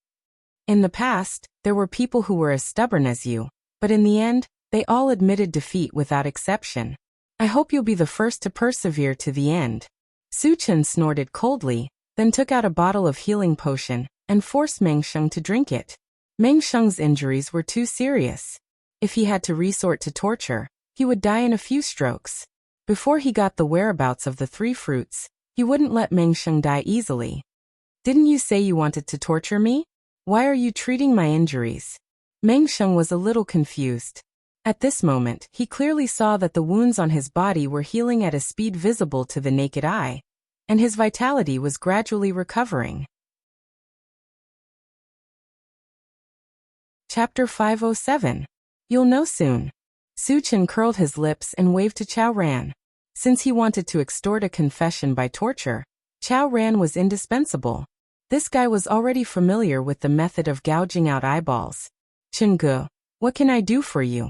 In the past, there were people who were as stubborn as you, but in the end, they all admitted defeat without exception. I hope you'll be the first to persevere to the end. Suchin snorted coldly, then took out a bottle of healing potion and forced Mengsheng to drink it. Mengsheng's injuries were too serious. If he had to resort to torture, he would die in a few strokes. Before he got the whereabouts of the three fruits, he wouldn't let Meng Sheng die easily. Didn't you say you wanted to torture me? Why are you treating my injuries? Meng Sheng was a little confused. At this moment, he clearly saw that the wounds on his body were healing at a speed visible to the naked eye, and his vitality was gradually recovering. Chapter 507. You'll know soon. Su Chen curled his lips and waved to Chao Ran. Since he wanted to extort a confession by torture, Chao Ran was indispensable. This guy was already familiar with the method of gouging out eyeballs. Chen Ge, what can I do for you?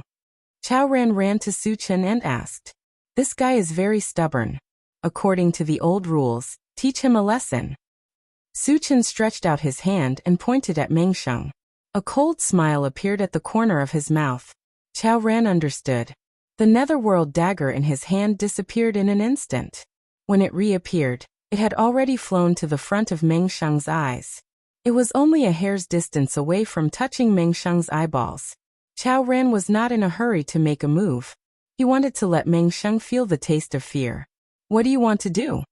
Chao Ran ran to Su Chen and asked. This guy is very stubborn. According to the old rules, teach him a lesson. Su Chen stretched out his hand and pointed at Meng Sheng. A cold smile appeared at the corner of his mouth. Chao Ran understood. The netherworld dagger in his hand disappeared in an instant. When it reappeared, it had already flown to the front of Meng Sheng's eyes. It was only a hair's distance away from touching Meng Sheng's eyeballs. Chao Ran was not in a hurry to make a move. He wanted to let Meng Sheng feel the taste of fear. What do you want to do?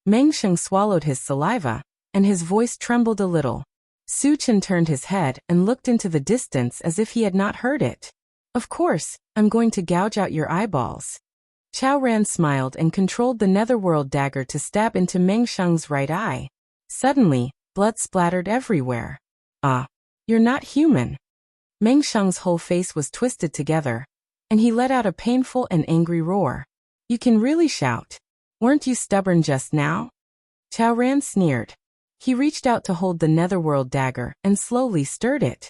Meng Sheng swallowed his saliva, and his voice trembled a little. Su Chen turned his head and looked into the distance as if he had not heard it. Of course, I'm going to gouge out your eyeballs. Chao Ran smiled and controlled the netherworld dagger to stab into Meng Sheng's right eye. Suddenly, blood splattered everywhere. Ah, you're not human. Meng Sheng's whole face was twisted together, and he let out a painful and angry roar. You can really shout. Weren't you stubborn just now? Chao Ran sneered. He reached out to hold the netherworld dagger and slowly stirred it.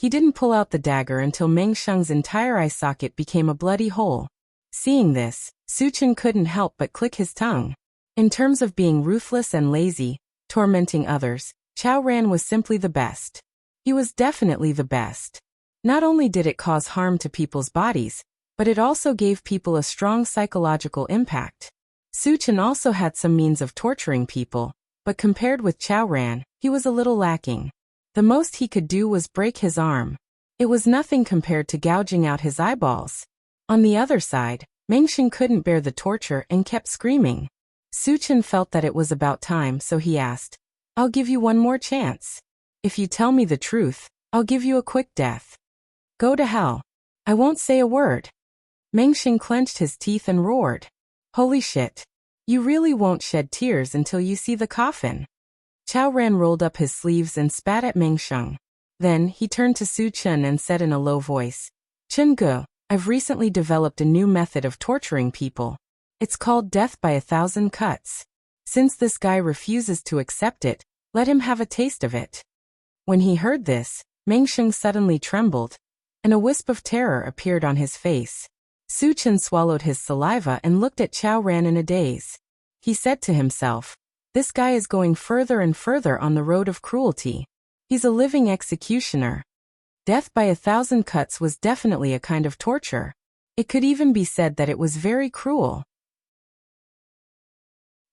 He didn't pull out the dagger until Meng Sheng's entire eye socket became a bloody hole. Seeing this, Su Chen couldn't help but click his tongue. In terms of being ruthless and lazy, tormenting others, Chao Ran was simply the best. He was definitely the best. Not only did it cause harm to people's bodies, but it also gave people a strong psychological impact. Su Chen also had some means of torturing people, but compared with Chao Ran, he was a little lacking. The most he could do was break his arm. It was nothing compared to gouging out his eyeballs. On the other side, Meng Sheng couldn't bear the torture and kept screaming. Su Chen felt that it was about time, so he asked, I'll give you one more chance. If you tell me the truth, I'll give you a quick death. Go to hell. I won't say a word. Meng Sheng clenched his teeth and roared. Holy shit. You really won't shed tears until you see the coffin. Chao Ran rolled up his sleeves and spat at Meng Sheng. Then, he turned to Su Chen and said in a low voice, Chen Ge, I've recently developed a new method of torturing people. It's called death by 1,000 cuts. Since this guy refuses to accept it, let him have a taste of it. When he heard this, Meng Sheng suddenly trembled, and a wisp of terror appeared on his face. Su Chen swallowed his saliva and looked at Chao Ran in a daze. He said to himself, this guy is going further and further on the road of cruelty. He's a living executioner. Death by 1,000 cuts was definitely a kind of torture. It could even be said that it was very cruel.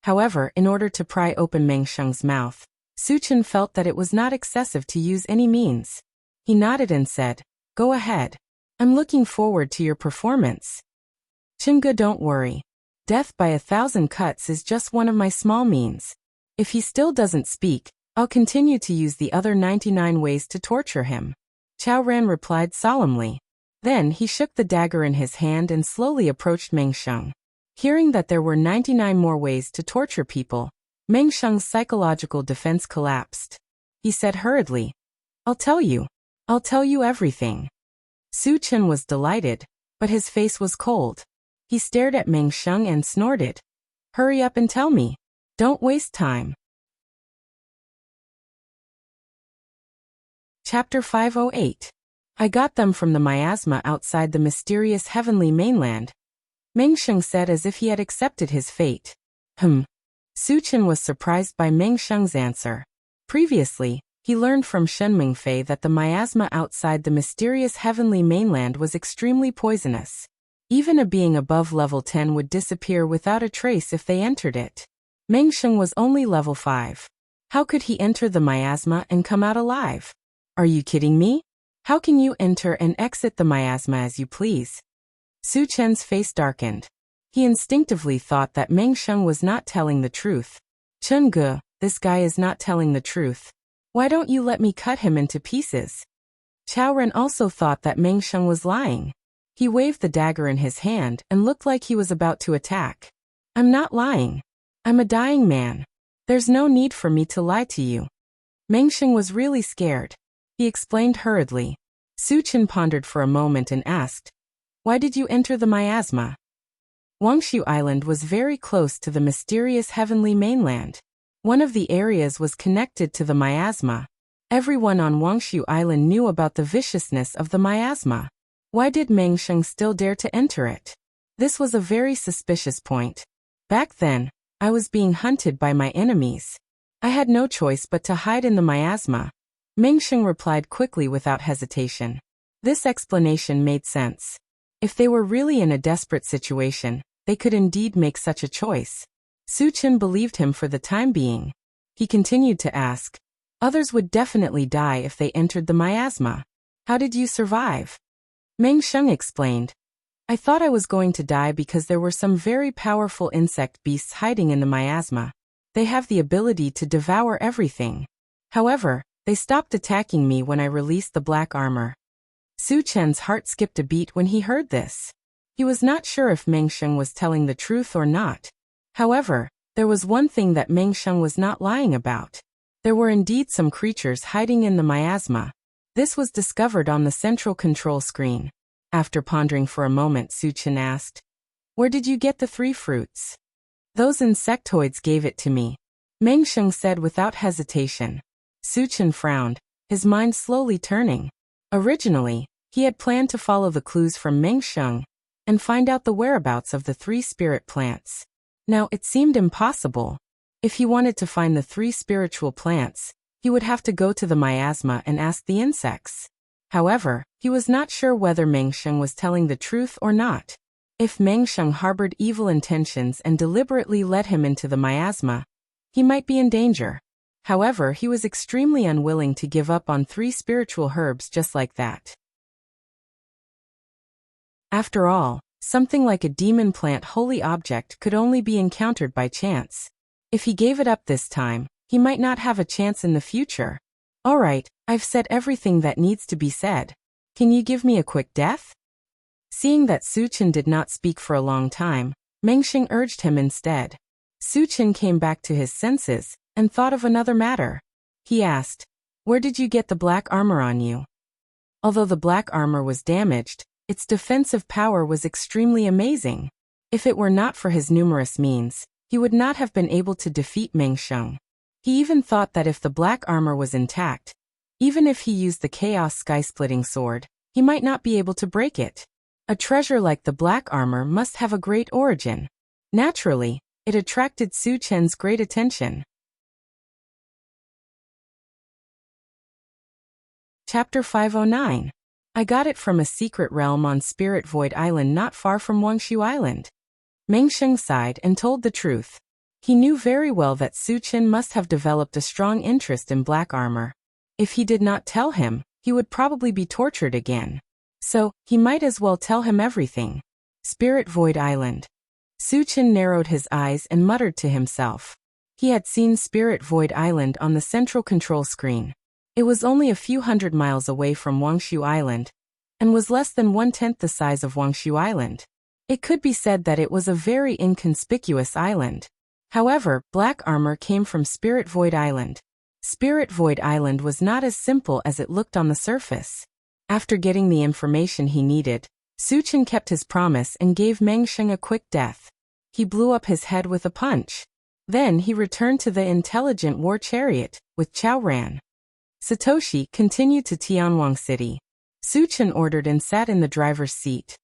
However, in order to pry open Meng Sheng's mouth, Su Chen felt that it was not excessive to use any means. He nodded and said, Go ahead. I'm looking forward to your performance. Chen Ge, don't worry. Death by 1,000 cuts is just one of my small means. If he still doesn't speak, I'll continue to use the other 99 ways to torture him. Chao Ran replied solemnly. Then he shook the dagger in his hand and slowly approached Meng Sheng. Hearing that there were 99 more ways to torture people, Meng Sheng's psychological defense collapsed. He said hurriedly, I'll tell you everything. Su Chen was delighted, but his face was cold. He stared at Meng Sheng and snorted. Hurry up and tell me. Don't waste time. Chapter 508. I got them from the miasma outside the mysterious heavenly mainland. Meng Sheng said as if he had accepted his fate. Su Chen was surprised by Meng Sheng's answer. Previously, he learned from Shen Mingfei that the miasma outside the mysterious heavenly mainland was extremely poisonous. Even a being above level 10 would disappear without a trace if they entered it. Meng Sheng was only level 5. How could he enter the miasma and come out alive? Are you kidding me? How can you enter and exit the miasma as you please? Su Chen's face darkened. He instinctively thought that Meng Sheng was not telling the truth. Chen Ge, this guy is not telling the truth. Why don't you let me cut him into pieces? Chao Ren also thought that Meng Sheng was lying. He waved the dagger in his hand and looked like he was about to attack. I'm not lying. I'm a dying man. There's no need for me to lie to you. Meng Sheng was really scared. He explained hurriedly. Su Chen pondered for a moment and asked, why did you enter the miasma? Wuxia Island was very close to the mysterious heavenly mainland. One of the areas was connected to the miasma. Everyone on Wuxia Island knew about the viciousness of the miasma. Why did Meng Sheng still dare to enter it? This was a very suspicious point. Back then, I was being hunted by my enemies. I had no choice but to hide in the miasma. Meng Sheng replied quickly without hesitation. This explanation made sense. If they were really in a desperate situation, they could indeed make such a choice. Su Chen believed him for the time being. He continued to ask, others would definitely die if they entered the miasma. How did you survive? Meng Sheng explained, I thought I was going to die because there were some very powerful insect beasts hiding in the miasma. They have the ability to devour everything. However, they stopped attacking me when I released the black armor. Su Chen's heart skipped a beat when he heard this. He was not sure if Meng Sheng was telling the truth or not. However, there was one thing that Meng Sheng was not lying about. There were indeed some creatures hiding in the miasma. This was discovered on the central control screen. After pondering for a moment, Su Chen asked, where did you get the 3 fruits? Those insectoids gave it to me. Meng Sheng said without hesitation. Su Chen frowned, his mind slowly turning. Originally, he had planned to follow the clues from Meng Sheng and find out the whereabouts of the 3 spirit plants. Now it seemed impossible. If he wanted to find the 3 spiritual plants, he would have to go to the miasma and ask the insects. However, he was not sure whether Meng Sheng was telling the truth or not. If Meng Sheng harbored evil intentions and deliberately led him into the miasma, he might be in danger. However, he was extremely unwilling to give up on 3 spiritual herbs just like that. After all, something like a demon plant holy object could only be encountered by chance. If he gave it up this time, he might not have a chance in the future. Alright, I've said everything that needs to be said. Can you give me a quick death? Seeing that Su Chen did not speak for a long time, Meng Sheng urged him instead. Su Chen came back to his senses and thought of another matter. He asked, where did you get the black armor on you? Although the black armor was damaged, its defensive power was extremely amazing. If it were not for his numerous means, he would not have been able to defeat Meng Sheng. He even thought that if the black armor was intact, even if he used the Chaos Sky-Splitting Sword, he might not be able to break it. A treasure like the black armor must have a great origin. Naturally, it attracted Su Chen's great attention. Chapter 509. I got it from a secret realm on Spirit Void Island not far from Wuxia Island. Meng Sheng sighed and told the truth. He knew very well that Su Chen must have developed a strong interest in black armor. If he did not tell him, he would probably be tortured again. So, he might as well tell him everything. Spirit Void Island. Su Chen narrowed his eyes and muttered to himself. He had seen Spirit Void Island on the central control screen. It was only a few hundred miles away from Wuxia Island, and was less than 1/10 the size of Wuxia Island. It could be said that it was a very inconspicuous island. However, black armor came from Spirit Void Island. Spirit Void Island was not as simple as it looked on the surface. After getting the information he needed, Su Chen kept his promise and gave Meng Sheng a quick death. He blew up his head with a punch. Then he returned to the intelligent war chariot, with Chao Ran. Satoshi continued to Tianwang City. Su Chen ordered and sat in the driver's seat.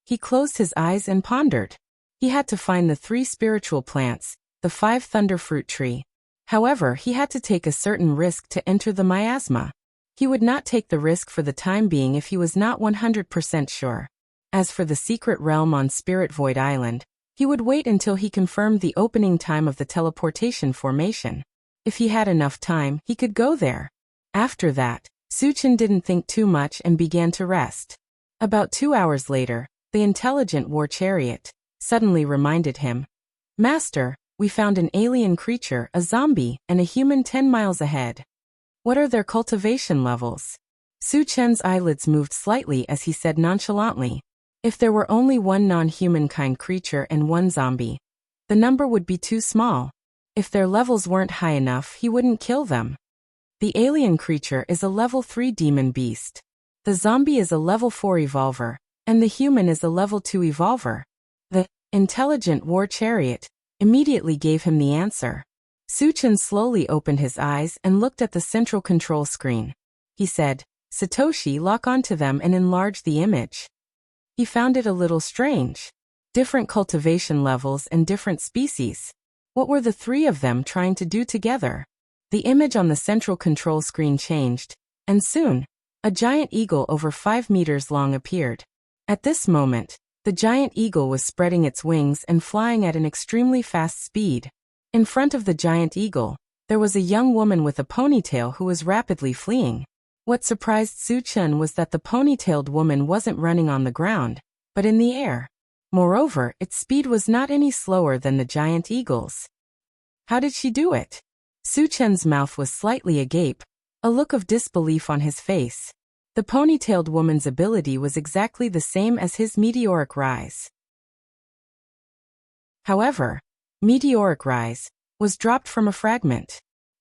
He closed his eyes and pondered. He had to find the 3 spiritual plants, the 5 thunder fruit tree. However, he had to take a certain risk to enter the miasma. He would not take the risk for the time being if he was not 100% sure. As for the secret realm on Spirit Void Island, he would wait until he confirmed the opening time of the teleportation formation. If he had enough time, he could go there. After that, Su Chen didn't think too much and began to rest. About 2 hours later, the intelligent war chariot suddenly reminded him, "Master, we found an alien creature, a zombie, and a human 10 miles ahead. What are their cultivation levels?" Su Chen's eyelids moved slightly as he said nonchalantly, "If there were only one non-humankind creature and one zombie, the number would be too small. If their levels weren't high enough, he wouldn't kill them. The alien creature is a level 3 demon beast. The zombie is a level 4 evolver, and the human is a level 2 evolver." The intelligent war chariot immediately gave him the answer. Su Chen slowly opened his eyes and looked at the central control screen. He said, "Satoshi, lock onto them and enlarge the image." He found it a little strange. Different cultivation levels and different species. What were the three of them trying to do together? The image on the central control screen changed, and soon, a giant eagle over 5 meters long appeared. At this moment, the giant eagle was spreading its wings and flying at an extremely fast speed. In front of the giant eagle, there was a young woman with a ponytail who was rapidly fleeing. What surprised Su Chen was that the ponytailed woman wasn't running on the ground, but in the air. Moreover, its speed was not any slower than the giant eagle's. How did she do it? Su Chen's mouth was slightly agape, a look of disbelief on his face. The ponytailed woman's ability was exactly the same as his meteoric rise. However, meteoric rise was dropped from a fragment.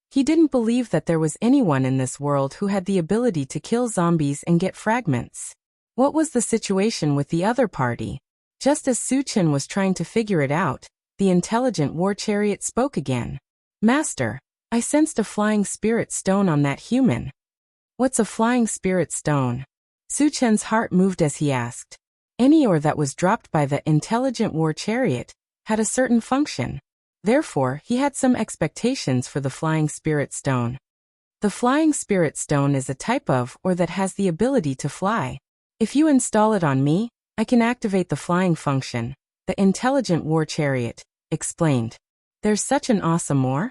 He didn't believe that there was anyone in this world who had the ability to kill zombies and get fragments. What was the situation with the other party? Just as Su Chen was trying to figure it out, the intelligent war chariot spoke again. "Master, I sensed a flying spirit stone on that human." "What's a flying spirit stone?" Su Chen's heart moved as he asked. Any ore that was dropped by the intelligent war chariot had a certain function. Therefore, he had some expectations for the flying spirit stone. The flying spirit stone is a type of ore that has the ability to fly. If you install it on me, I can activate the flying function, the intelligent war chariot explained. There's such an awesome ore?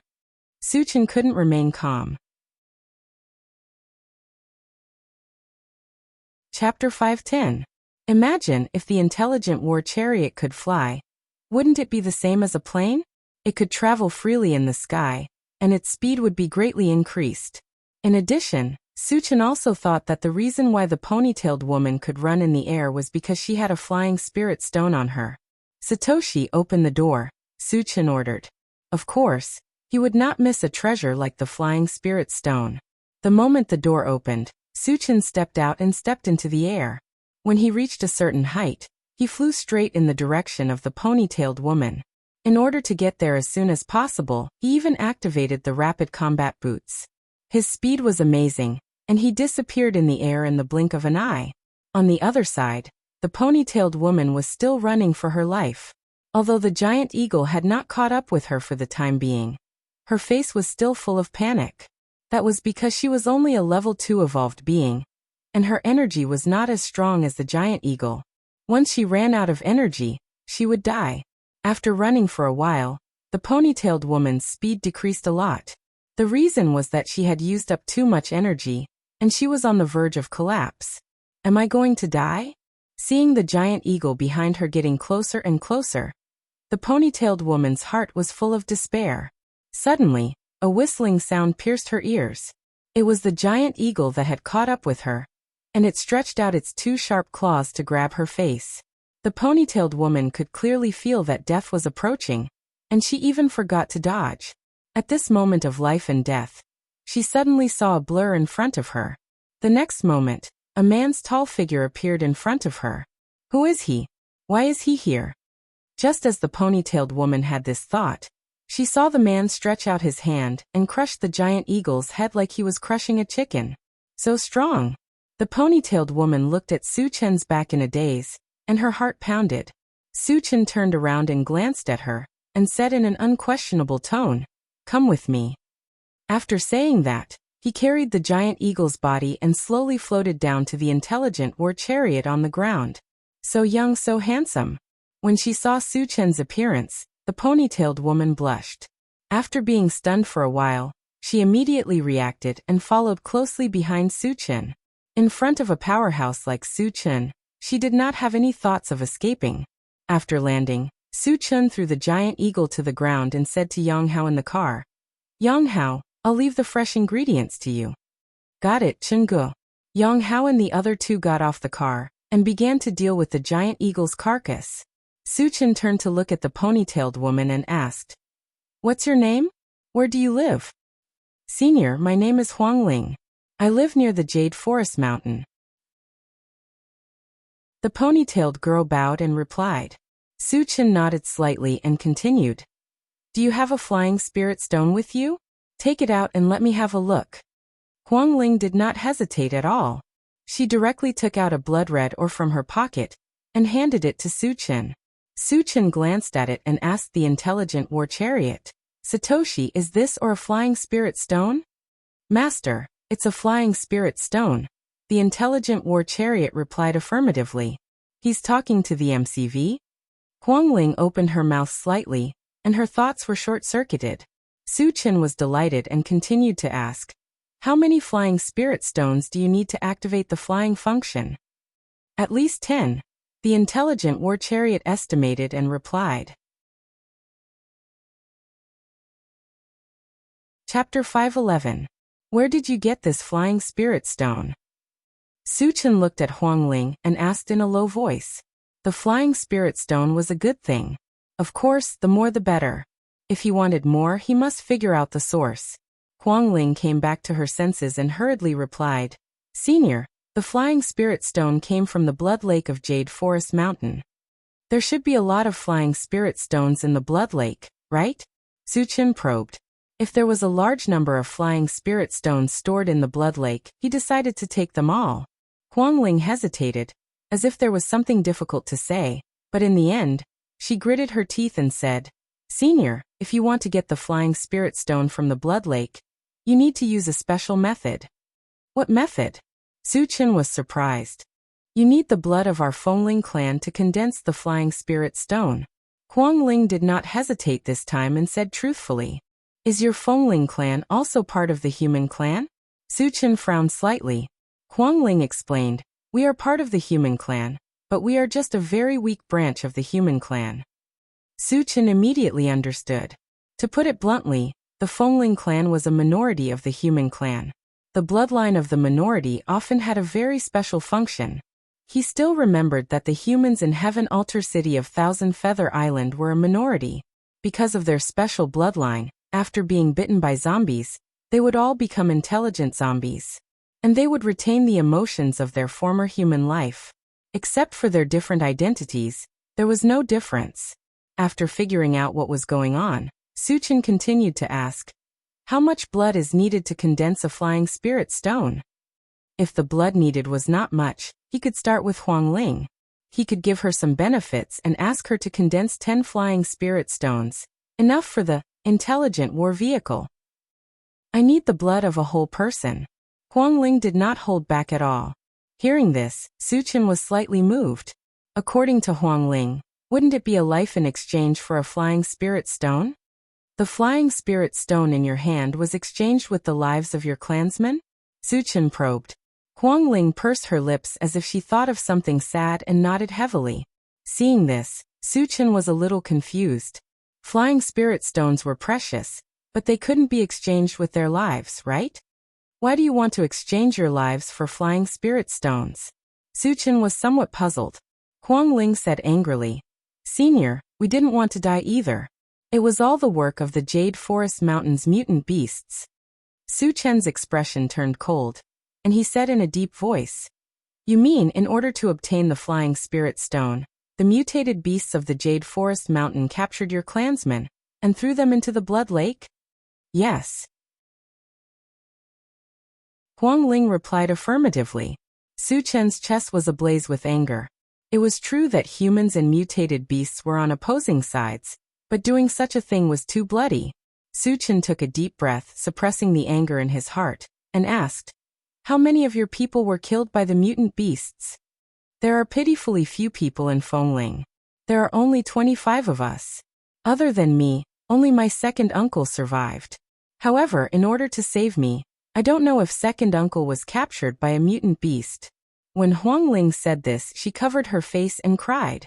Su Chen couldn't remain calm. Chapter 510. Imagine if the intelligent war chariot could fly. Wouldn't it be the same as a plane? It could travel freely in the sky, and its speed would be greatly increased. In addition, Su Chen also thought that the reason why the ponytailed woman could run in the air was because she had a flying spirit stone on her. "Satoshi, open the door," Su Chen ordered. Of course, he would not miss a treasure like the flying spirit stone. The moment the door opened, Su Chen stepped out and stepped into the air. When he reached a certain height, he flew straight in the direction of the ponytailed woman. In order to get there as soon as possible, he even activated the rapid combat boots. His speed was amazing, and he disappeared in the air in the blink of an eye. On the other side, the ponytailed woman was still running for her life. Although the giant eagle had not caught up with her for the time being, her face was still full of panic. That was because she was only a level 2 evolved being, and her energy was not as strong as the giant eagle. Once she ran out of energy, she would die. After running for a while, the ponytailed woman's speed decreased a lot. The reason was that she had used up too much energy, and she was on the verge of collapse. "Am I going to die?" Seeing the giant eagle behind her getting closer and closer, the ponytailed woman's heart was full of despair. Suddenly, a whistling sound pierced her ears. It was the giant eagle that had caught up with her, and it stretched out its 2 sharp claws to grab her face. The ponytailed woman could clearly feel that death was approaching, and she even forgot to dodge. At this moment of life and death, she suddenly saw a blur in front of her. The next moment, a man's tall figure appeared in front of her. Who is he? Why is he here? Just as the ponytailed woman had this thought, she saw the man stretch out his hand and crush the giant eagle's head like he was crushing a chicken. So strong. The ponytailed woman looked at Su Chen's back in a daze, and her heart pounded. Su Chen turned around and glanced at her, and said in an unquestionable tone, "Come with me." After saying that, he carried the giant eagle's body and slowly floated down to the intelligent war chariot on the ground. So young, so handsome. When she saw Su Chen's appearance, the ponytailed woman blushed. After being stunned for a while, She immediately reacted and followed closely behind Suchen. In front of a powerhouse like Suchen, she did not have any thoughts of escaping. After landing, Suchen threw the giant eagle to the ground and said to Yang Hao in the car, "Yang Hao, I'll leave the fresh ingredients to you." "Got it, Chungu." Yang Hao and the other two got off the car and began to deal with the giant eagle's carcass. Suchen turned to look at the ponytailed woman and asked, "What's your name? Where do you live?" "Senior, my name is Huang Ling. I live near the Jade Forest Mountain." The ponytailed girl bowed and replied. Suchen nodded slightly and continued, "Do you have a flying spirit stone with you? Take it out and let me have a look." Huang Ling did not hesitate at all. She directly took out a blood red ore from her pocket and handed it to Suchen. Suchen glanced at it and asked the intelligent war chariot, "Satoshi, is this or a flying spirit stone?" "Master, it's a flying spirit stone." The intelligent war chariot replied affirmatively. "He's talking to the MCV?" Huang Ling opened her mouth slightly, and her thoughts were short-circuited. Suchen was delighted and continued to ask, "How many flying spirit stones do you need to activate the flying function?" "At least 10, the intelligent war chariot estimated and replied. Chapter 511. Where did you get this flying spirit stone? Suchen looked at Huang Ling and asked in a low voice. The flying spirit stone was a good thing. Of course, the more the better. If he wanted more, he must figure out the source. Huang Ling came back to her senses and hurriedly replied, "Senior, the flying spirit stone came from the Blood Lake of Jade Forest Mountain." "There should be a lot of flying spirit stones in the Blood Lake, right?" Suchen probed. If there was a large number of flying spirit stones stored in the Blood Lake, he decided to take them all. Huang Ling hesitated, as if there was something difficult to say, but in the end, she gritted her teeth and said, "Senior, if you want to get the flying spirit stone from the Blood Lake, you need to use a special method." "What method?" Suchen was surprised. "You need the blood of our Fengling clan to condense the flying spirit stone." Huang Ling did not hesitate this time and said truthfully, "Is your Fengling clan also part of the human clan?" Suchen frowned slightly. Huang Ling explained, "We are part of the human clan, but we are just a very weak branch of the human clan." Suchen immediately understood. To put it bluntly, the Fengling clan was a minority of the human clan. The bloodline of the minority often had a very special function. He still remembered that the humans in Heaven Altar City of Thousand Feather Island were a minority. Because of their special bloodline, after being bitten by zombies, they would all become intelligent zombies. And they would retain the emotions of their former human life. Except for their different identities, there was no difference. After figuring out what was going on, Suchen continued to ask, "How much blood is needed to condense a flying spirit stone?" If the blood needed was not much, he could start with Huang Ling. He could give her some benefits and ask her to condense 10 flying spirit stones, enough for the intelligent war vehicle. "I need the blood of a whole person." Huang Ling did not hold back at all. Hearing this, Suchen was slightly moved. According to Huang Ling, wouldn't it be a life in exchange for a flying spirit stone? The flying spirit stone in your hand was exchanged with the lives of your clansmen? Suchen probed. Huang Ling pursed her lips as if she thought of something sad and nodded heavily. Seeing this, Suchen was a little confused. Flying spirit stones were precious, but they couldn't be exchanged with their lives, right? Why do you want to exchange your lives for flying spirit stones? Suchen was somewhat puzzled. Huang Ling said angrily, "Senior, we didn't want to die either. It was all the work of the Jade Forest Mountain's mutant beasts." Suchen's expression turned cold, and he said in a deep voice, "You mean in order to obtain the flying spirit stone, the mutated beasts of the Jade Forest Mountain captured your clansmen and threw them into the Blood Lake?" "Yes." Huang Ling replied affirmatively. Suchen's chest was ablaze with anger. It was true that humans and mutated beasts were on opposing sides, but doing such a thing was too bloody. Suchen took a deep breath, suppressing the anger in his heart, and asked, "How many of your people were killed by the mutant beasts?" "There are pitifully few people in Fengling. There are only 25 of us. Other than me, only my second uncle survived." However, in order to save me, I don't know if second uncle was captured by a mutant beast. When Huang Ling said this, she covered her face and cried.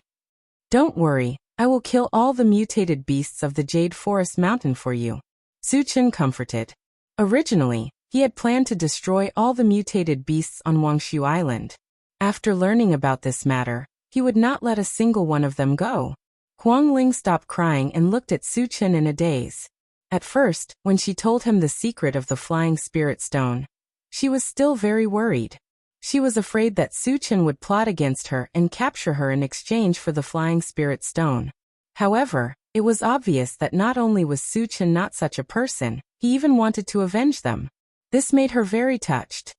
Don't worry, I will kill all the mutated beasts of the Jade Forest Mountain for you. Su Chen comforted. Originally, he had planned to destroy all the mutated beasts on Wuxia Island. After learning about this matter, he would not let a single one of them go. Huang Ling stopped crying and looked at Su Chen in a daze. At first, when she told him the secret of the flying spirit stone, she was still very worried. She was afraid that Su Chen would plot against her and capture her in exchange for the flying spirit stone. However, it was obvious that not only was Su Chen not such a person, he even wanted to avenge them. This made her very touched.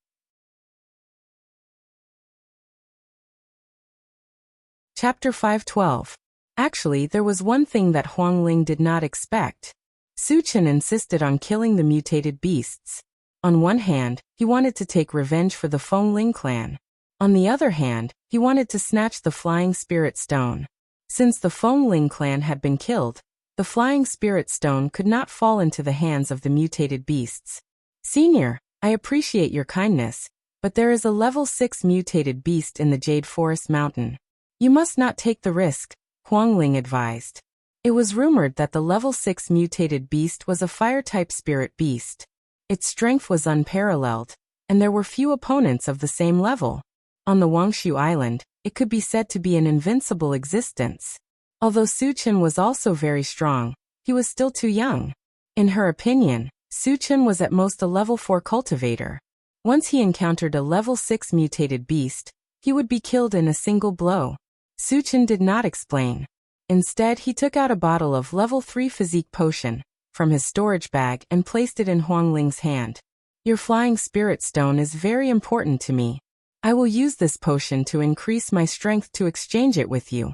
Chapter 512. Actually, there was one thing that Huang Ling did not expect. Su Chen insisted on killing the mutated beasts. On one hand, he wanted to take revenge for the Feng Ling clan. On the other hand, he wanted to snatch the flying spirit stone. Since the Feng Ling clan had been killed, the flying spirit stone could not fall into the hands of the mutated beasts. Senior, I appreciate your kindness, but there is a level 6 mutated beast in the Jade Forest Mountain. You must not take the risk, Huang Ling advised. It was rumored that the level 6 mutated beast was a fire-type spirit beast. Its strength was unparalleled, and there were few opponents of the same level. On the Wuxia Island, it could be said to be an invincible existence. Although Su Chen was also very strong, he was still too young. In her opinion, Su Chen was at most a level 4 cultivator. Once he encountered a level 6 mutated beast, he would be killed in a single blow. Su Chen did not explain. Instead, he took out a bottle of level 3 physique potion from his storage bag and placed it in Huang Ling's hand. Your flying spirit stone is very important to me. I will use this potion to increase my strength to exchange it with you.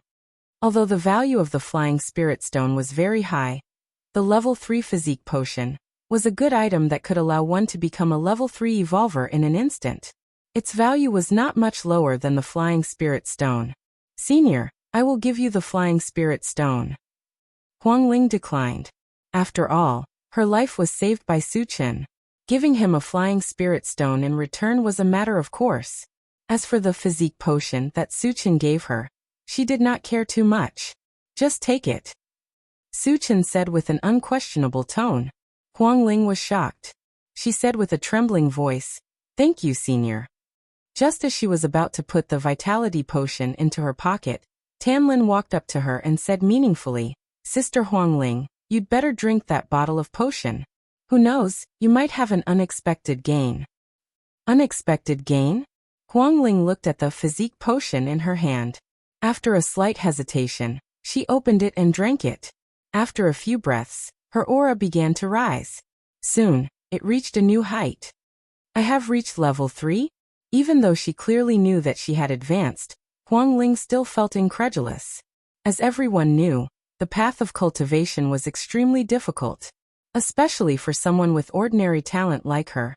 Although the value of the flying spirit stone was very high, the level 3 physique potion was a good item that could allow one to become a level 3 evolver in an instant. Its value was not much lower than the flying spirit stone. Senior, I will give you the flying spirit stone. Huang Ling declined. After all, her life was saved by Su Chen. Giving him a flying spirit stone in return was a matter of course. As for the physique potion that Su Chen gave her, she did not care too much. Just take it, Su Chen said with an unquestionable tone. Huang Ling was shocked. She said with a trembling voice, "Thank you, senior." Just as she was about to put the vitality potion into her pocket, Tanlin walked up to her and said meaningfully, "Sister Huang Ling, you'd better drink that bottle of potion. Who knows, you might have an unexpected gain." Unexpected gain? Huang Ling looked at the physique potion in her hand. After a slight hesitation, she opened it and drank it. After a few breaths, her aura began to rise. Soon, it reached a new height. I have reached level 3? Even though she clearly knew that she had advanced, Huang Ling still felt incredulous. As everyone knew, the path of cultivation was extremely difficult, especially for someone with ordinary talent like her.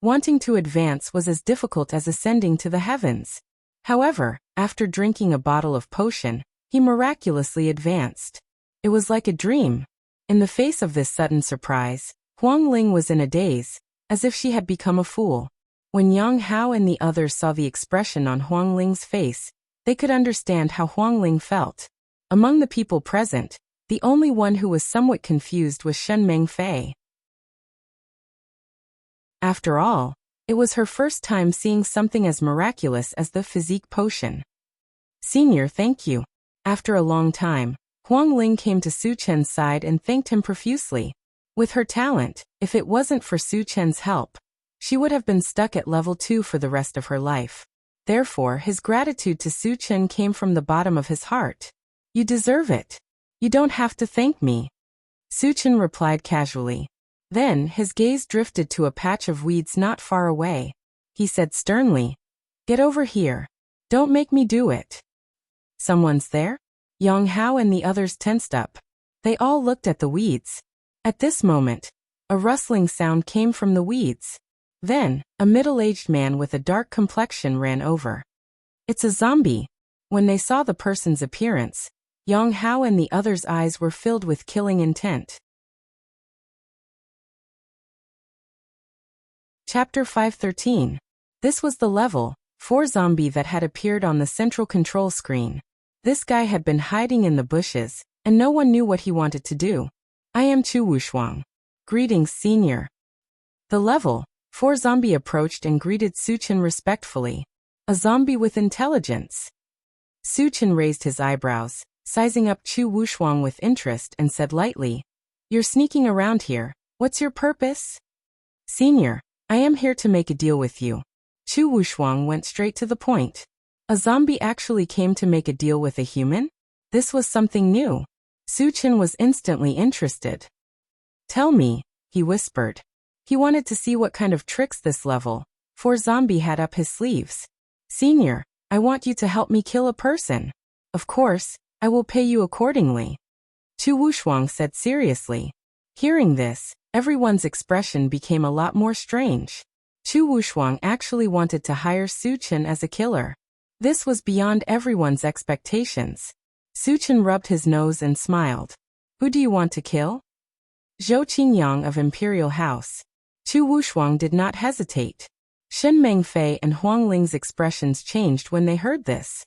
Wanting to advance was as difficult as ascending to the heavens. However, after drinking a bottle of potion, he miraculously advanced. It was like a dream. In the face of this sudden surprise, Huang Ling was in a daze, as if she had become a fool. When Yang Hao and the others saw the expression on Huang Ling's face, they could understand how Huang Ling felt. Among the people present, the only one who was somewhat confused was Shen Mengfei. After all, it was her first time seeing something as miraculous as the physique potion. "Senior, thank you." After a long time, Huang Ling came to Su Chen's side and thanked him profusely. With her talent, if it wasn't for Su Chen's help, she would have been stuck at level 2 for the rest of her life. Therefore, his gratitude to Su Chen came from the bottom of his heart. "You deserve it. You don't have to thank me," Su Chen replied casually. Then, his gaze drifted to a patch of weeds not far away. He said sternly, "Get over here. Don't make me do it." "Someone's there?" Yang Hao and the others tensed up. They all looked at the weeds. At this moment, a rustling sound came from the weeds. Then, a middle-aged man with a dark complexion ran over. "It's a zombie." When they saw the person's appearance, Yang Hao and the others' eyes were filled with killing intent. Chapter 513. This was the level 4 zombie that had appeared on the central control screen. This guy had been hiding in the bushes, and no one knew what he wanted to do. I am Chu Wushuang. Greetings, senior. The level 4 zombie approached and greeted Suchen respectfully. A zombie with intelligence. Suchen raised his eyebrows, sizing up Chu Wushuang with interest, and said lightly, "You're sneaking around here. What's your purpose?" "Senior, I am here to make a deal with you." Chu Wushuang went straight to the point. A zombie actually came to make a deal with a human? This was something new. Suchen was instantly interested. "Tell me," he whispered. He wanted to see what kind of tricks this level 4 zombie had up his sleeves. "Senior, I want you to help me kill a person. Of course, I will pay you accordingly," Chu Wushuang said seriously. Hearing this, everyone's expression became a lot more strange. Chu Wushuang actually wanted to hire Suchen as a killer. This was beyond everyone's expectations. Suchen rubbed his nose and smiled. "Who do you want to kill?" "Zhou Qingyang of Imperial House." Chu Wushuang did not hesitate. Shen Mengfei and Huang Ling's expressions changed when they heard this.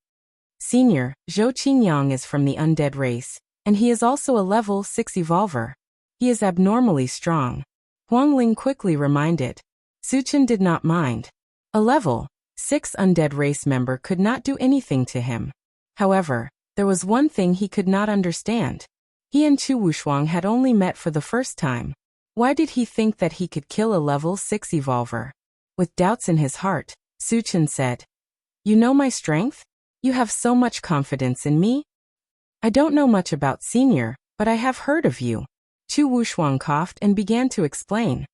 "Senior, Zhou Qingyang is from the undead race, and he is also a level 6 evolver. He is abnormally strong," Huang Ling quickly reminded. Suchen did not mind. A level 6 undead race member could not do anything to him. However, there was one thing he could not understand. He and Chu Wushuang had only met for the first time. Why did he think that he could kill a level 6 evolver? With doubts in his heart, Suchen said, "You know my strength? You have so much confidence in me?" "I don't know much about senior, but I have heard of you." Chu Wushuang coughed and began to explain.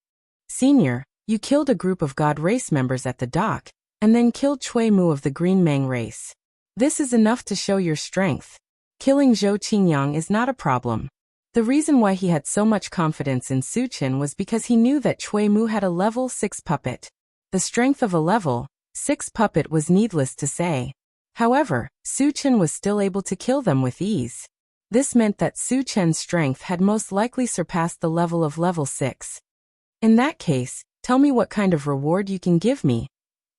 "Senior, you killed a group of God race members at the dock, and then killed Cui Mu of the Green Mang race. This is enough to show your strength. Killing Zhou Qingyang is not a problem." The reason why he had so much confidence in Suchen was because he knew that Cui Mu had a level 6 puppet. The strength of a level 6 puppet was needless to say. However, Suchen was still able to kill them with ease. This meant that Suchen's strength had most likely surpassed the level of level 6. "In that case, tell me what kind of reward you can give me,"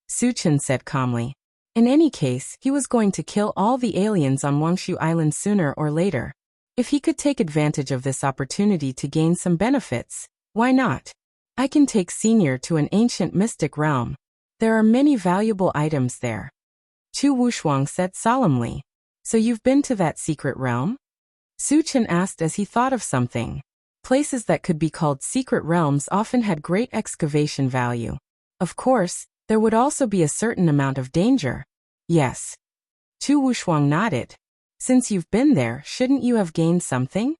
Suchen said calmly. In any case, he was going to kill all the aliens on Wangshu Island sooner or later. If he could take advantage of this opportunity to gain some benefits, why not? "I can take senior to an ancient mystic realm. There are many valuable items there," Chu Wushuang said solemnly. "So you've been to that secret realm?" Suchen asked as he thought of something. Places that could be called secret realms often had great excavation value. Of course, there would also be a certain amount of danger. "Yes." Chu Wushuang nodded. "Since you've been there, shouldn't you have gained something?"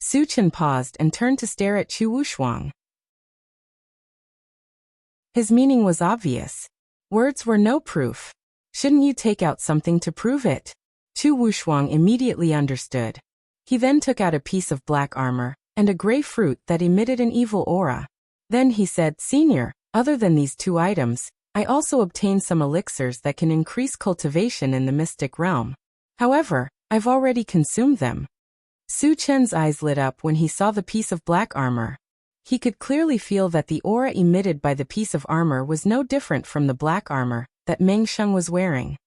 Suchen paused and turned to stare at Chu Wushuang. His meaning was obvious. Words were no proof. Shouldn't you take out something to prove it? Chu Wushuang immediately understood. He then took out a piece of black armor and a gray fruit that emitted an evil aura. Then he said, "Senior, other than these 2 items, I also obtained some elixirs that can increase cultivation in the mystic realm. However, I've already consumed them." Suchen's eyes lit up when he saw the piece of black armor. He could clearly feel that the aura emitted by the piece of armor was no different from the black armor that Meng Sheng was wearing.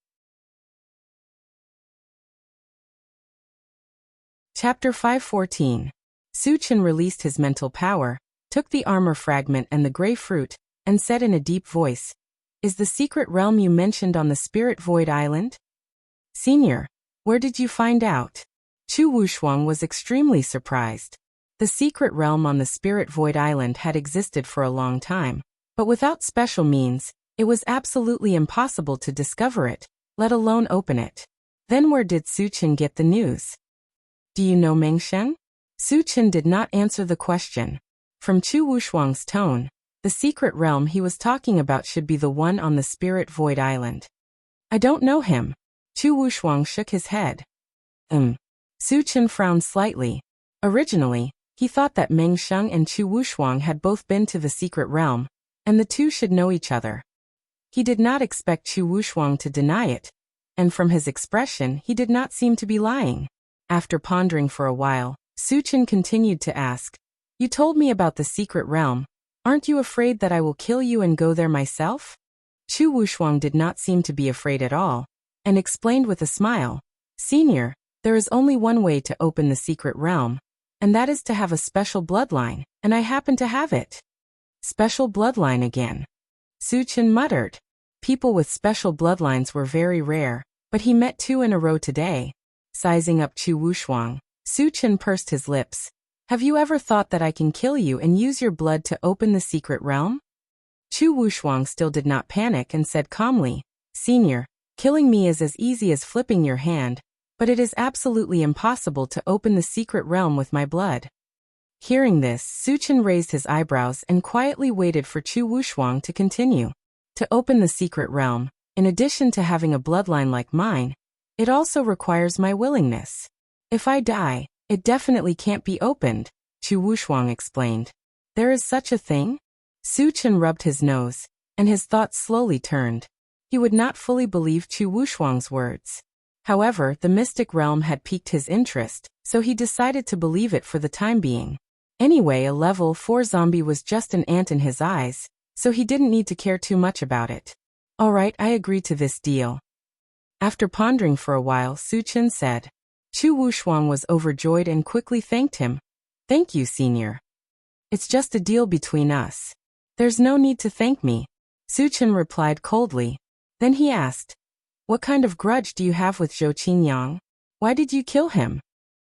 Chapter 514. Suchen released his mental power, took the armor fragment and the gray fruit, and said in a deep voice, "Is the secret realm you mentioned on the Spirit Void Island?" "Senior, where did you find out?" Chu Wushuang was extremely surprised. The secret realm on the Spirit Void Island had existed for a long time, but without special means, it was absolutely impossible to discover it, let alone open it. Then where did Suchen get the news? "Do you know Meng Sheng?" Suchen did not answer the question. From Chu Wushuang's tone, the secret realm he was talking about should be the one on the Spirit Void Island. "I don't know him." Chu Wushuang shook his head. Suchen frowned slightly. Originally, he thought that Meng Sheng and Chu Wushuang had both been to the secret realm, and the two should know each other. He did not expect Chu Wushuang to deny it, and from his expression he did not seem to be lying. After pondering for a while, Suchen continued to ask, "You told me about the secret realm, Aren't you afraid that I will kill you and go there myself? Chu Wushuang did not seem to be afraid at all, and explained with a smile, Senior, there is only one way to open the secret realm, and that is to have a special bloodline, and I happen to have it. Special bloodline again. Su Chen muttered. People with special bloodlines were very rare, but he met 2 in a row today. Sizing up Chu Wushuang, Su Chen pursed his lips. Have you ever thought that I can kill you and use your blood to open the secret realm? Chu Wushuang still did not panic and said calmly, Senior, killing me is as easy as flipping your hand, but it is absolutely impossible to open the secret realm with my blood. Hearing this, Su Chen raised his eyebrows and quietly waited for Chu Wushuang to continue. To open the secret realm, in addition to having a bloodline like mine, it also requires my willingness. If I die, it definitely can't be opened, Chu Wushuang explained. There is such a thing? Su Chen rubbed his nose, and his thoughts slowly turned. He would not fully believe Chu Wushuang's words. However, the mystic realm had piqued his interest, so he decided to believe it for the time being. Anyway, a level 4 zombie was just an ant in his eyes, so he didn't need to care too much about it. Alright, I agree to this deal. After pondering for a while, Su Chen said. Chu Wushuang was overjoyed and quickly thanked him. Thank you, Senior. It's just a deal between us. There's no need to thank me, Su Chen replied coldly. Then he asked, What kind of grudge do you have with Zhou Qingyang? Why did you kill him?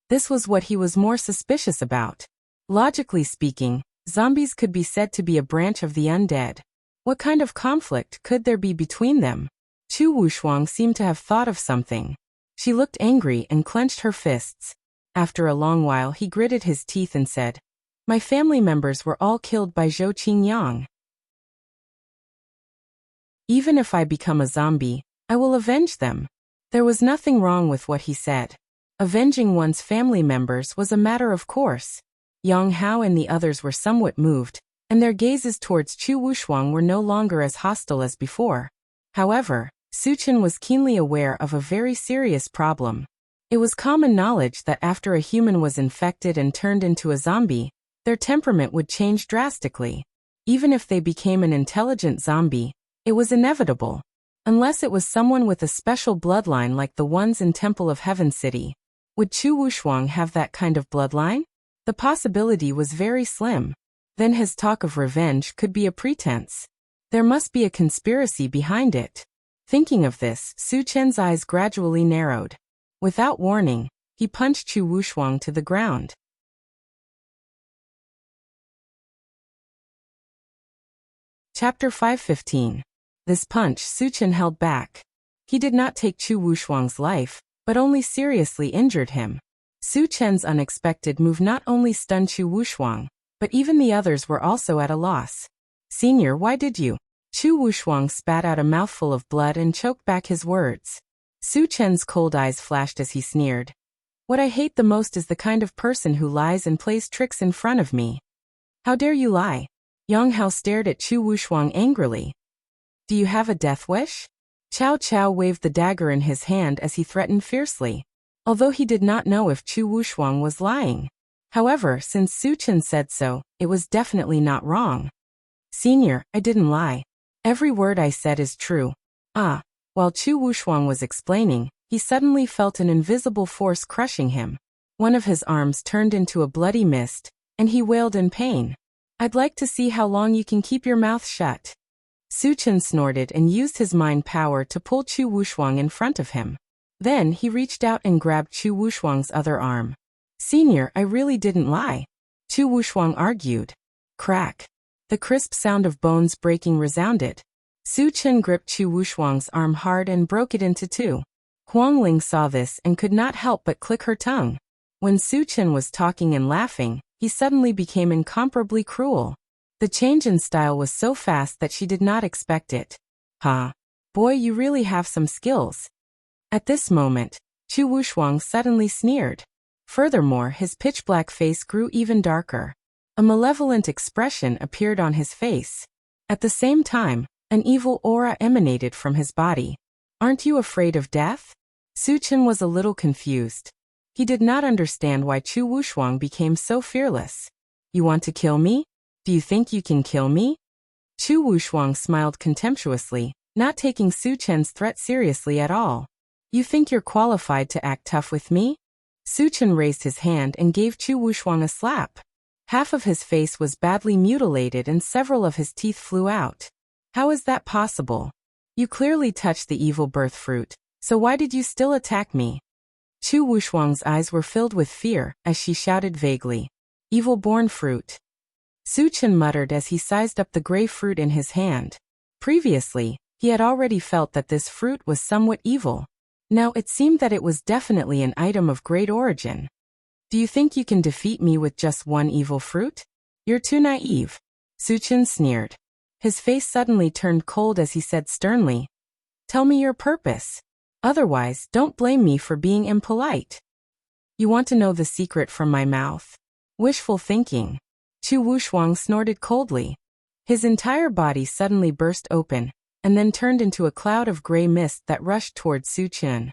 This was what he was more suspicious about. Logically speaking, zombies could be said to be a branch of the undead. What kind of conflict could there be between them? Chu Wushuang seemed to have thought of something. She looked angry and clenched her fists. After a long while he gritted his teeth and said, My family members were all killed by Zhou Qingyang. Even if I become a zombie, I will avenge them. There was nothing wrong with what he said. Avenging one's family members was a matter of course. Yang Hao and the others were somewhat moved, and their gazes towards Chu Wushuang were no longer as hostile as before. However, Su Chen was keenly aware of a very serious problem. It was common knowledge that after a human was infected and turned into a zombie, their temperament would change drastically. Even if they became an intelligent zombie, it was inevitable. Unless it was someone with a special bloodline like the ones in Temple of Heaven City. Would Chu Wushuang have that kind of bloodline? The possibility was very slim. Then his talk of revenge could be a pretense. There must be a conspiracy behind it. Thinking of this, Su Chen's eyes gradually narrowed. Without warning, he punched Chu Wushuang to the ground. Chapter 515. This punch Su Chen held back. He did not take Chu Wushuang's life, but only seriously injured him. Su Chen's unexpected move not only stunned Chu Wushuang, but even the others were also at a loss. Senior, why did you? Chu Wushuang spat out a mouthful of blood and choked back his words. Su Chen's cold eyes flashed as he sneered. What I hate the most is the kind of person who lies and plays tricks in front of me. How dare you lie? Yang Hao stared at Chu Wushuang angrily. Do you have a death wish? Cao Cao waved the dagger in his hand as he threatened fiercely, although he did not know if Chu Wushuang was lying. However, since Su Chen said so, it was definitely not wrong. Senior, I didn't lie. Every word I said is true. While Chu Wushuang was explaining, he suddenly felt an invisible force crushing him. One of his arms turned into a bloody mist, and he wailed in pain. I'd like to see how long you can keep your mouth shut. Su Chen snorted and used his mind power to pull Chu Wushuang in front of him. Then he reached out and grabbed Chu Wushuang's other arm. Senior, I really didn't lie. Chu Wushuang argued. Crack. The crisp sound of bones breaking resounded. Su Chen gripped Chu Wushuang's arm hard and broke it into two. Huang Ling saw this and could not help but click her tongue. When Su Chen was talking and laughing, he suddenly became incomparably cruel. The change in style was so fast that she did not expect it. Boy, you really have some skills. At this moment, Chu Wushuang suddenly sneered. Furthermore, his pitch-black face grew even darker. A malevolent expression appeared on his face. At the same time, an evil aura emanated from his body. Aren't you afraid of death? Su Chen was a little confused. He did not understand why Chu Wushuang became so fearless. You want to kill me? Do you think you can kill me? Chu Wushuang smiled contemptuously, not taking Su Chen's threat seriously at all. You think you're qualified to act tough with me? Su Chen raised his hand and gave Chu Wushuang a slap. Half of his face was badly mutilated and several of his teeth flew out. How is that possible? You clearly touched the evil birth fruit, so why did you still attack me? Chu Wushuang's eyes were filled with fear as she shouted vaguely, "Evil-born fruit." Su Chen muttered as he sized up the gray fruit in his hand. Previously, he had already felt that this fruit was somewhat evil. Now it seemed that it was definitely an item of great origin. Do you think you can defeat me with just one evil fruit? You're too naive. Su Chen sneered. His face suddenly turned cold as he said sternly, "Tell me your purpose. Otherwise, don't blame me for being impolite." You want to know the secret from my mouth? Wishful thinking. Chu Wushuang snorted coldly. His entire body suddenly burst open, and then turned into a cloud of gray mist that rushed toward Su Chen.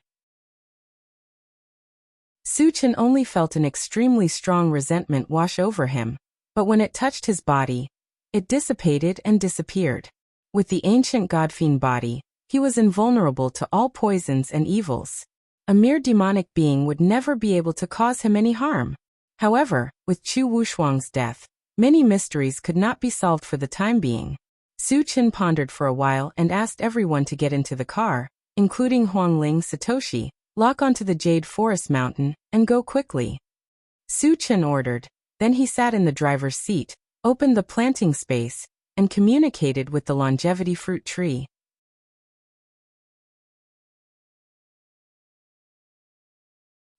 Su Chen only felt an extremely strong resentment wash over him, but when it touched his body, it dissipated and disappeared. With the ancient godfiend body, he was invulnerable to all poisons and evils. A mere demonic being would never be able to cause him any harm. However, with Chu Wushuang's death, many mysteries could not be solved for the time being. Su Chen pondered for a while and asked everyone to get into the car, including Huangling Satoshi, lock onto the Jade Forest Mountain, and go quickly. Su Chen ordered. Then he sat in the driver's seat, opened the planting space, and communicated with the longevity fruit tree.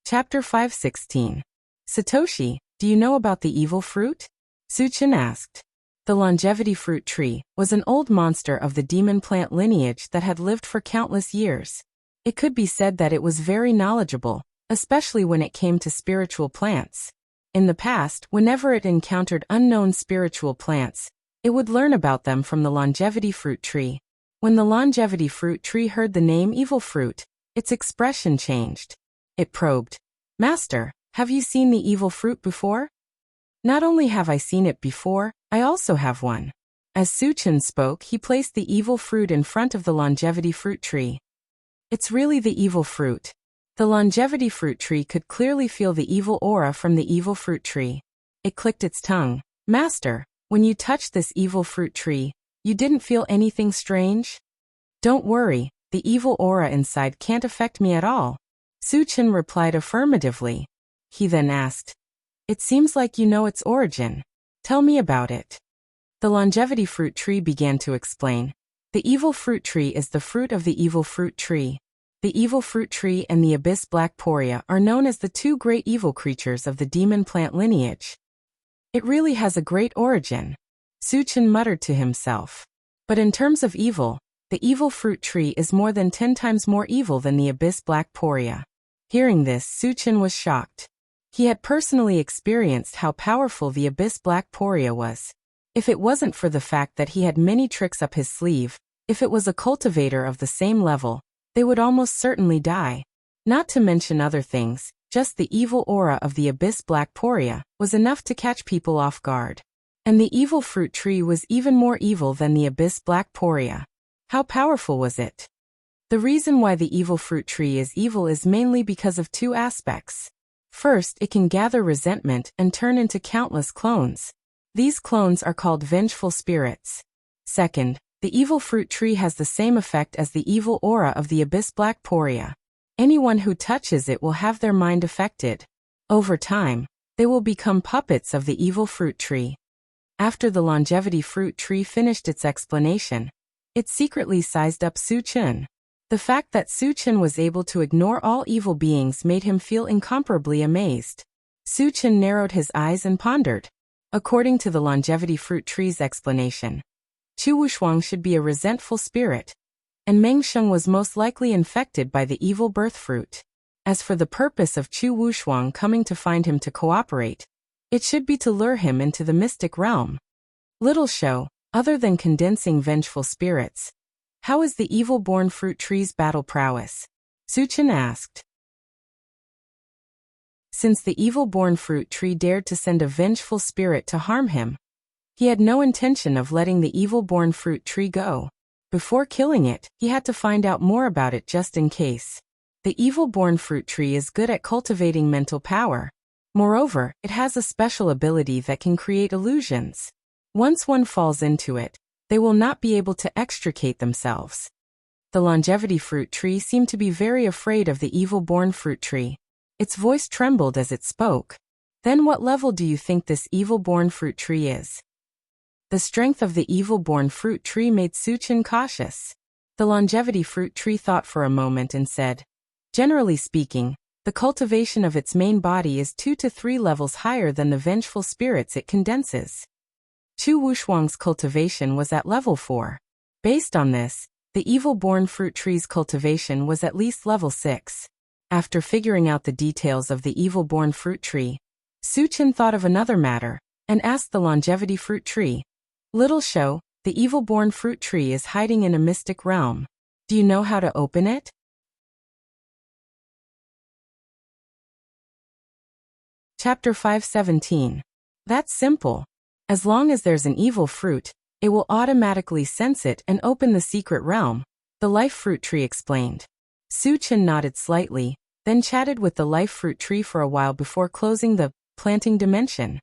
Chapter 516. Satoshi, do you know about the evil fruit? Su Chen asked. The longevity fruit tree was an old monster of the demon plant lineage that had lived for countless years. It could be said that it was very knowledgeable, especially when it came to spiritual plants. In the past, whenever it encountered unknown spiritual plants, it would learn about them from the longevity fruit tree. When the longevity fruit tree heard the name evil fruit, its expression changed. It probed, "Master, have you seen the evil fruit before?" "Not only have I seen it before, I also have one." As Su Chen spoke, he placed the evil fruit in front of the longevity fruit tree. It's really the evil fruit. The longevity fruit tree could clearly feel the evil aura from the evil fruit tree. It clicked its tongue. "Master, when you touched this evil fruit tree, you didn't feel anything strange?" "Don't worry, the evil aura inside can't affect me at all." Su Chen replied affirmatively. He then asked, "It seems like you know its origin. Tell me about it." The longevity fruit tree began to explain. The evil fruit tree is the fruit of the evil fruit tree. The evil fruit tree and the abyss black poria are known as the two great evil creatures of the demon plant lineage. It really has a great origin. Su Chen muttered to himself. But in terms of evil, the evil fruit tree is more than 10 times more evil than the abyss black poria. Hearing this, Su Chen was shocked. He had personally experienced how powerful the abyss black poria was. If it wasn't for the fact that he had many tricks up his sleeve, if it was a cultivator of the same level, they would almost certainly die. Not to mention other things, just the evil aura of the abyss black poria was enough to catch people off guard. And the evil fruit tree was even more evil than the abyss black poria. How powerful was it? The reason why the evil fruit tree is evil is mainly because of two aspects. First, it can gather resentment and turn into countless clones. These clones are called vengeful spirits. Second, the evil fruit tree has the same effect as the evil aura of the abyss black poria. Anyone who touches it will have their mind affected. Over time, they will become puppets of the evil fruit tree. After the longevity fruit tree finished its explanation, it secretly sized up Su Chen. The fact that Su Chen was able to ignore all evil beings made him feel incomparably amazed. Su Chen narrowed his eyes and pondered. According to the longevity fruit tree's explanation, Chu Wushuang should be a resentful spirit, and Meng Sheng was most likely infected by the evil birth fruit. As for the purpose of Chu Wushuang coming to find him to cooperate, it should be to lure him into the mystic realm. Little show, other than condensing vengeful spirits. How is the evil-born fruit tree's battle prowess? Su Chen asked. Since the evil-born fruit tree dared to send a vengeful spirit to harm him, He had no intention of letting the evil-born fruit tree go. Before killing it, he had to find out more about it just in case. The evil-born fruit tree is good at cultivating mental power. Moreover, it has a special ability that can create illusions. Once one falls into it, they will not be able to extricate themselves. The longevity fruit tree seemed to be very afraid of the evil-born fruit tree. Its voice trembled as it spoke. Then what level do you think this evil-born fruit tree is? The strength of the evil-born fruit tree made Suchen cautious. The longevity fruit tree thought for a moment and said, generally speaking, the cultivation of its main body is 2 to 3 levels higher than the vengeful spirits it condenses. Chu Wushuang's cultivation was at level 4. Based on this, the evil-born fruit tree's cultivation was at least level 6. After figuring out the details of the evil-born fruit tree, Suchen thought of another matter, and asked the longevity fruit tree, Little Shou, the evil-born fruit tree is hiding in a mystic realm. Do you know how to open it? Chapter 517. That's simple. As long as there's an evil fruit, it will automatically sense it and open the secret realm, the life fruit tree explained. Suchen nodded slightly, then chatted with the life fruit tree for a while before closing the planting dimension.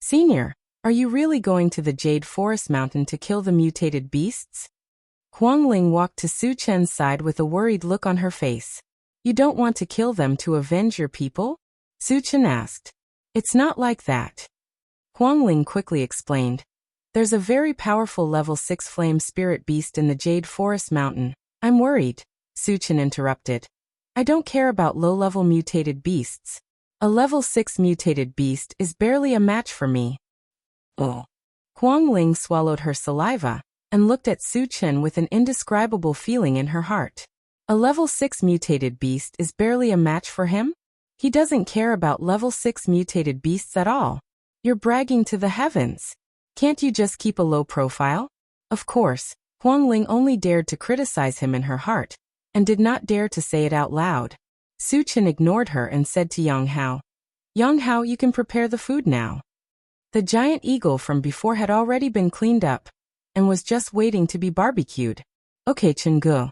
Senior, are you really going to the Jade Forest Mountain to kill the mutated beasts? Huangling walked to Suchen's side with a worried look on her face. You don't want to kill them to avenge your people? Suchen asked. It's not like that. Huangling quickly explained. There's a very powerful level 6 flame spirit beast in the Jade Forest Mountain. I'm worried, Suchen interrupted. I don't care about low-level mutated beasts. A level 6 mutated beast is barely a match for me. Oh. Huangling swallowed her saliva and looked at Suchen with an indescribable feeling in her heart. A level 6 mutated beast is barely a match for him? He doesn't care about level 6 mutated beasts at all. You're bragging to the heavens. Can't you just keep a low profile? Of course, Huangling only dared to criticize him in her heart, and did not dare to say it out loud. Suchen ignored her and said to Yang Hao, Yang Hao, you can prepare the food now. The giant eagle from before had already been cleaned up, and was just waiting to be barbecued. Okay, Chenggu.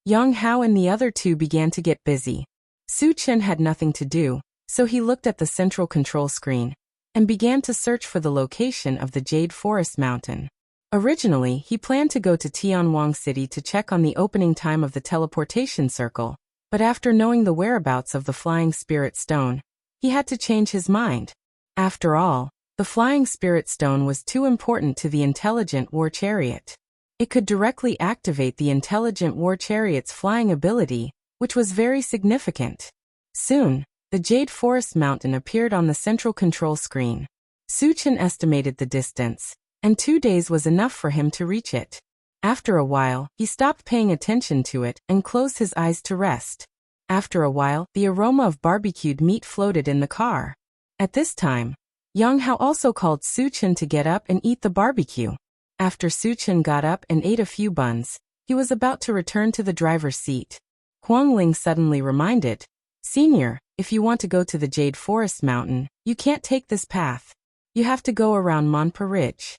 Yang Hao and the other two began to get busy. Suchen had nothing to do, so he looked at the central control screen, and began to search for the location of the Jade Forest Mountain. Originally, he planned to go to Tianwang City to check on the opening time of the teleportation circle, but after knowing the whereabouts of the Flying Spirit Stone, he had to change his mind. After all, the Flying Spirit Stone was too important to the Intelligent War Chariot. It could directly activate the Intelligent War Chariot's flying ability, which was very significant. Soon, the Jade Forest Mountain appeared on the central control screen. Suchen estimated the distance, and 2 days was enough for him to reach it. After a while, he stopped paying attention to it and closed his eyes to rest. After a while, the aroma of barbecued meat floated in the car. At this time, Yang Hao also called Suchen to get up and eat the barbecue. After Suchen got up and ate a few buns, he was about to return to the driver's seat. Huangling suddenly reminded, Senior, if you want to go to the Jade Forest Mountain, you can't take this path. You have to go around Monpa Ridge.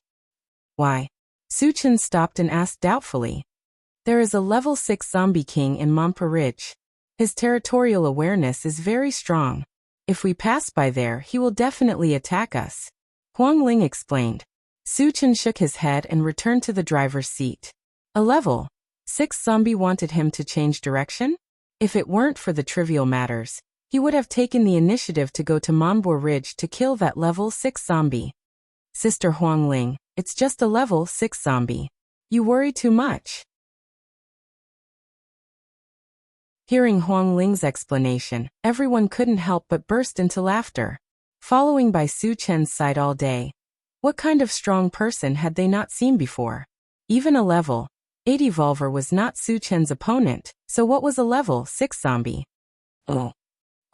Why? Suchen stopped and asked doubtfully. There is a level 6 zombie king in Monpa Ridge. His territorial awareness is very strong. If we pass by there, he will definitely attack us. Huangling explained. Suchen shook his head and returned to the driver's seat. A level 6 zombie wanted him to change direction? If it weren't for the trivial matters, he would have taken the initiative to go to Monbo Ridge to kill that level 6 zombie. Sister Huangling, it's just a level 6 zombie. You worry too much. Hearing Huangling's explanation, everyone couldn't help but burst into laughter. Following by Suchen's side all day, what kind of strong person had they not seen before? Even a level 8 evolver was not Suchen's opponent, so what was a level 6 zombie? Oh.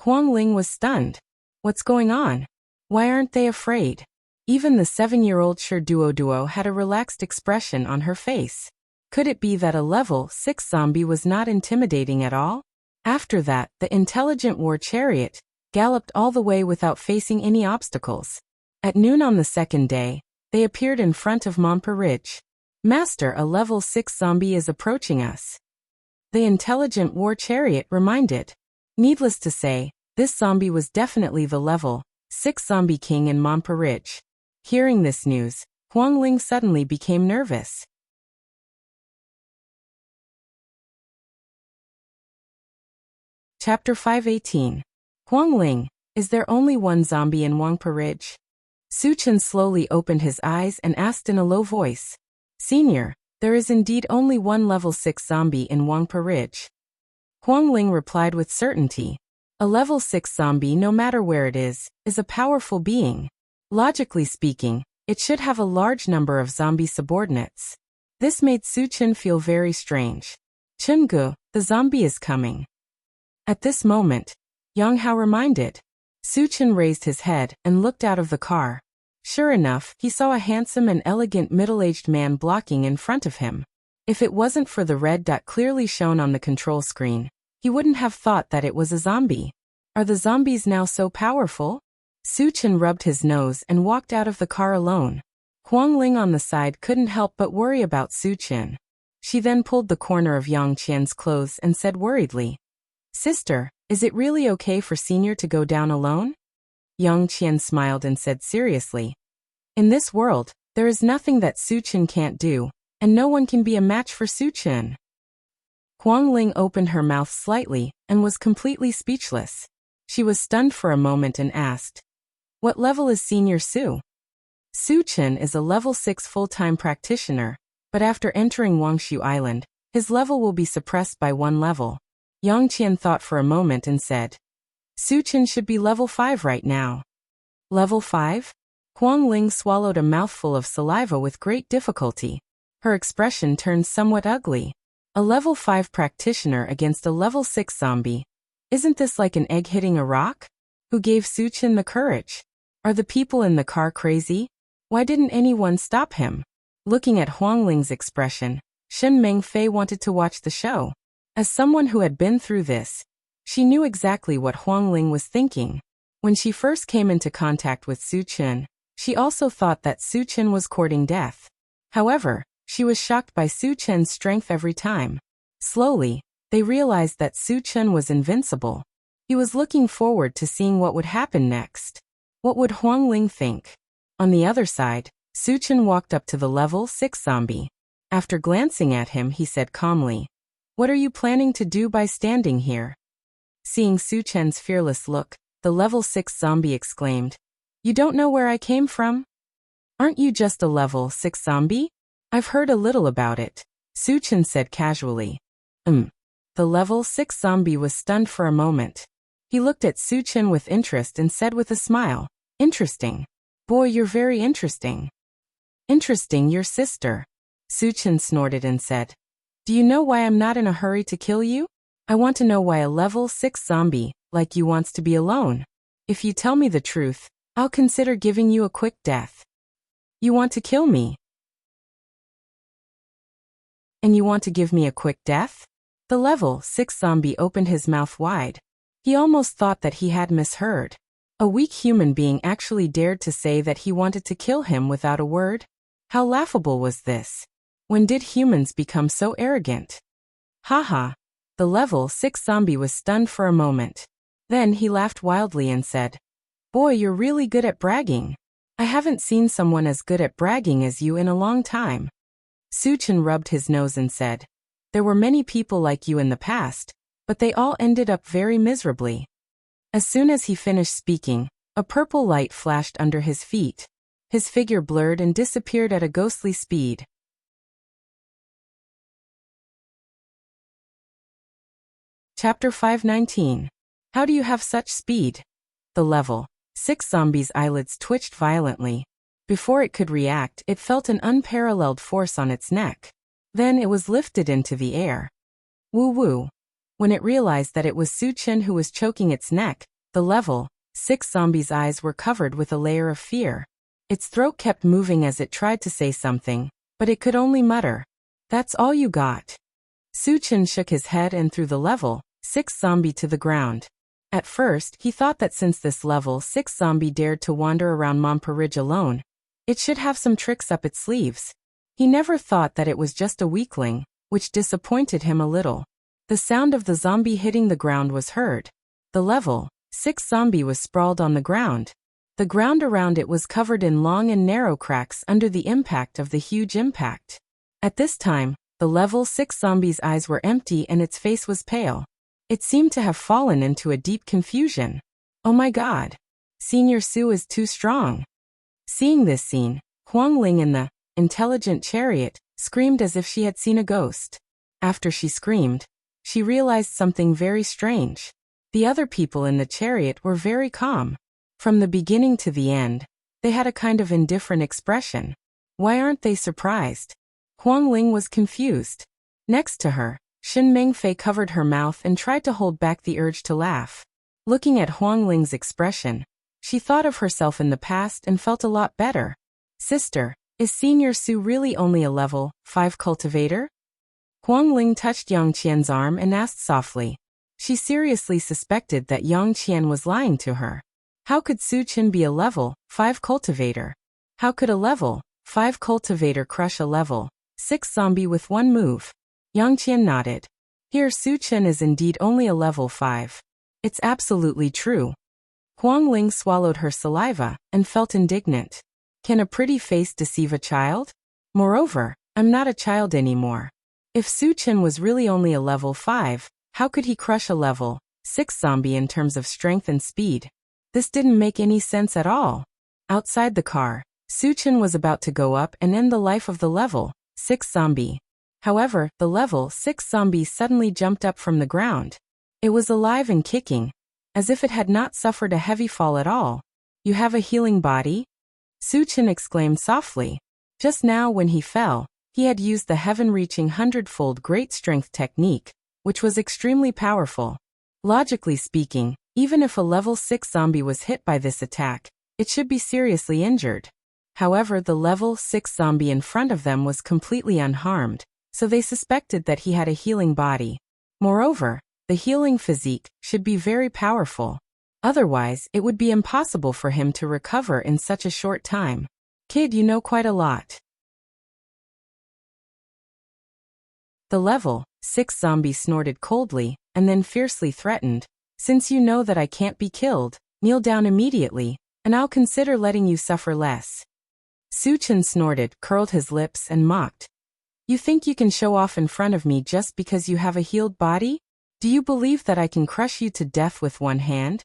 Huangling was stunned. What's going on? Why aren't they afraid? Even the 7-year-old Duo had a relaxed expression on her face. Could it be that a level 6 zombie was not intimidating at all? After that, the Intelligent War Chariot galloped all the way without facing any obstacles. At noon on the second day, They appeared in front of Montparnasse. Master, a level 6 zombie is approaching us. The intelligent war chariot reminded. Needless to say, this zombie was definitely the level 6 zombie king in Montparnasse. Hearing this news, Huang Ling suddenly became nervous. Chapter 518. Huang Ling, is there only one zombie in Montparnasse? Su Chen slowly opened his eyes and asked in a low voice. Senior, there is indeed only one level 6 zombie in Montparnasse. Huang Ling replied with certainty. A level 6 zombie, no matter where it is a powerful being. Logically speaking, it should have a large number of zombie subordinates. This made Su Chen feel very strange. Chungu, the zombie is coming. At this moment, Yang Hao reminded. Su Chen raised his head and looked out of the car. Sure enough, he saw a handsome and elegant middle-aged man blocking in front of him. If it wasn't for the red dot clearly shown on the control screen, he wouldn't have thought that it was a zombie. Are the zombies now so powerful? Su Chen rubbed his nose and walked out of the car alone. Huang Ling on the side couldn't help but worry about Su Chen. She then pulled the corner of Yang Qian's clothes and said worriedly, Sister, is it really okay for Senior to go down alone? Yang Qian smiled and said seriously, in this world, there is nothing that Su Chen can't do, and no one can be a match for Su Chen. Huang Ling opened her mouth slightly and was completely speechless. She was stunned for a moment and asked, what level is Senior Su? Su Chen is a level 6 full-time practitioner, but after entering Wangshu Island, his level will be suppressed by 1 level. Yang Qian thought for a moment and said, Su Chen should be level 5 right now. Level 5? Huang Ling swallowed a mouthful of saliva with great difficulty. Her expression turned somewhat ugly. A level 5 practitioner against a level 6 zombie. Isn't this like an egg hitting a rock? Who gave Su Chen the courage? Are the people in the car crazy? Why didn't anyone stop him? Looking at Huang Ling's expression, Shen Mengfei wanted to watch the show. As someone who had been through this, she knew exactly what Huang Ling was thinking. When she first came into contact with Su Chen, she also thought that Su Chen was courting death. However, she was shocked by Su Chen's strength every time. Slowly, they realized that Su Chen was invincible. He was looking forward to seeing what would happen next. What would Huang Ling think? On the other side, Su Chen walked up to the level 6 zombie. After glancing at him, he said calmly, what are you planning to do by standing here? Seeing Su Chen's fearless look, the level 6 zombie exclaimed, you don't know where I came from? Aren't you just a level 6 zombie? I've heard a little about it, Su Chen said casually. The level 6 zombie was stunned for a moment. He looked at Su Chen with interest and said with a smile, interesting. Boy, you're very interesting. Interesting, your sister. Su Chen snorted and said, do you know why I'm not in a hurry to kill you? I want to know why a level 6 zombie, like you, wants to be alone. If you tell me the truth, I'll consider giving you a quick death. You want to kill me? And you want to give me a quick death? The level 6 zombie opened his mouth wide. He almost thought that he had misheard. A weak human being actually dared to say that he wanted to kill him without a word? How laughable was this? When did humans become so arrogant? Haha. The level 6 zombie was stunned for a moment. Then he laughed wildly and said, boy, you're really good at bragging. I haven't seen someone as good at bragging as you in a long time. Su Chen rubbed his nose and said, there were many people like you in the past, but they all ended up very miserably. As soon as he finished speaking, a purple light flashed under his feet. His figure blurred and disappeared at a ghostly speed. Chapter 519. How do you have such speed? The level 6 zombie's eyelids twitched violently. Before it could react, it felt an unparalleled force on its neck. Then it was lifted into the air. Woo-woo. When it realized that it was Su Chen who was choking its neck, the level 6 zombie's eyes were covered with a layer of fear. Its throat kept moving as it tried to say something, but it could only mutter, that's all you got. Su Chen shook his head and threw the level 6 zombie to the ground. At first, he thought that since this level 6 zombie dared to wander around Montparnasse alone, It should have some tricks up its sleeves. He never thought that it was just a weakling, which disappointed him a little. The sound of the zombie hitting the ground was heard. The level 6 zombie was sprawled on the ground. The ground around it was covered in long and narrow cracks under the impact of the huge impact. At this time, the level 6 zombie's eyes were empty and its face was pale. It seemed to have fallen into a deep confusion. Oh my God! Senior Su is too strong. Seeing this scene, Huang Ling in the intelligent chariot screamed as if she had seen a ghost. After she screamed, she realized something very strange. The other people in the chariot were very calm. From the beginning to the end, they had a kind of indifferent expression. Why aren't they surprised? Huang Ling was confused. Next to her, Shin Mengfei covered her mouth and tried to hold back the urge to laugh. Looking at Huang Ling's expression, she thought of herself in the past and felt a lot better. Sister, is Senior Su really only a level 5 cultivator? Huang Ling touched Yang Qian's arm and asked softly. She seriously suspected that Yang Qian was lying to her. How could Su Qin be a level 5 cultivator? How could a level 5 cultivator crush a level 6 zombie with one move? Yang Qian nodded. Here Su Qin is indeed only a level 5. It's absolutely true. Huang Ling swallowed her saliva and felt indignant. Can a pretty face deceive a child? Moreover, I'm not a child anymore. If Su Qin was really only a level 5, how could he crush a level 6 zombie in terms of strength and speed? This didn't make any sense at all. Outside the car, Su Qin was about to go up and end the life of the level 6 zombie. However, the level 6 zombie suddenly jumped up from the ground. It was alive and kicking, as if it had not suffered a heavy fall at all. You have a healing body? Su Qin exclaimed softly. Just now when he fell, he had used the heaven-reaching 100-fold great strength technique, which was extremely powerful. Logically speaking, even if a level 6 zombie was hit by this attack, it should be seriously injured. However, the level 6 zombie in front of them was completely unharmed, so they suspected that he had a healing body. Moreover, the healing physique should be very powerful. Otherwise, it would be impossible for him to recover in such a short time. Kid, you know quite a lot. The level 6 zombie snorted coldly, and then fiercely threatened. Since you know that I can't be killed, kneel down immediately, and I'll consider letting you suffer less. Su Qin snorted, curled his lips, and mocked. You think you can show off in front of me just because you have a healed body? Do you believe that I can crush you to death with one hand?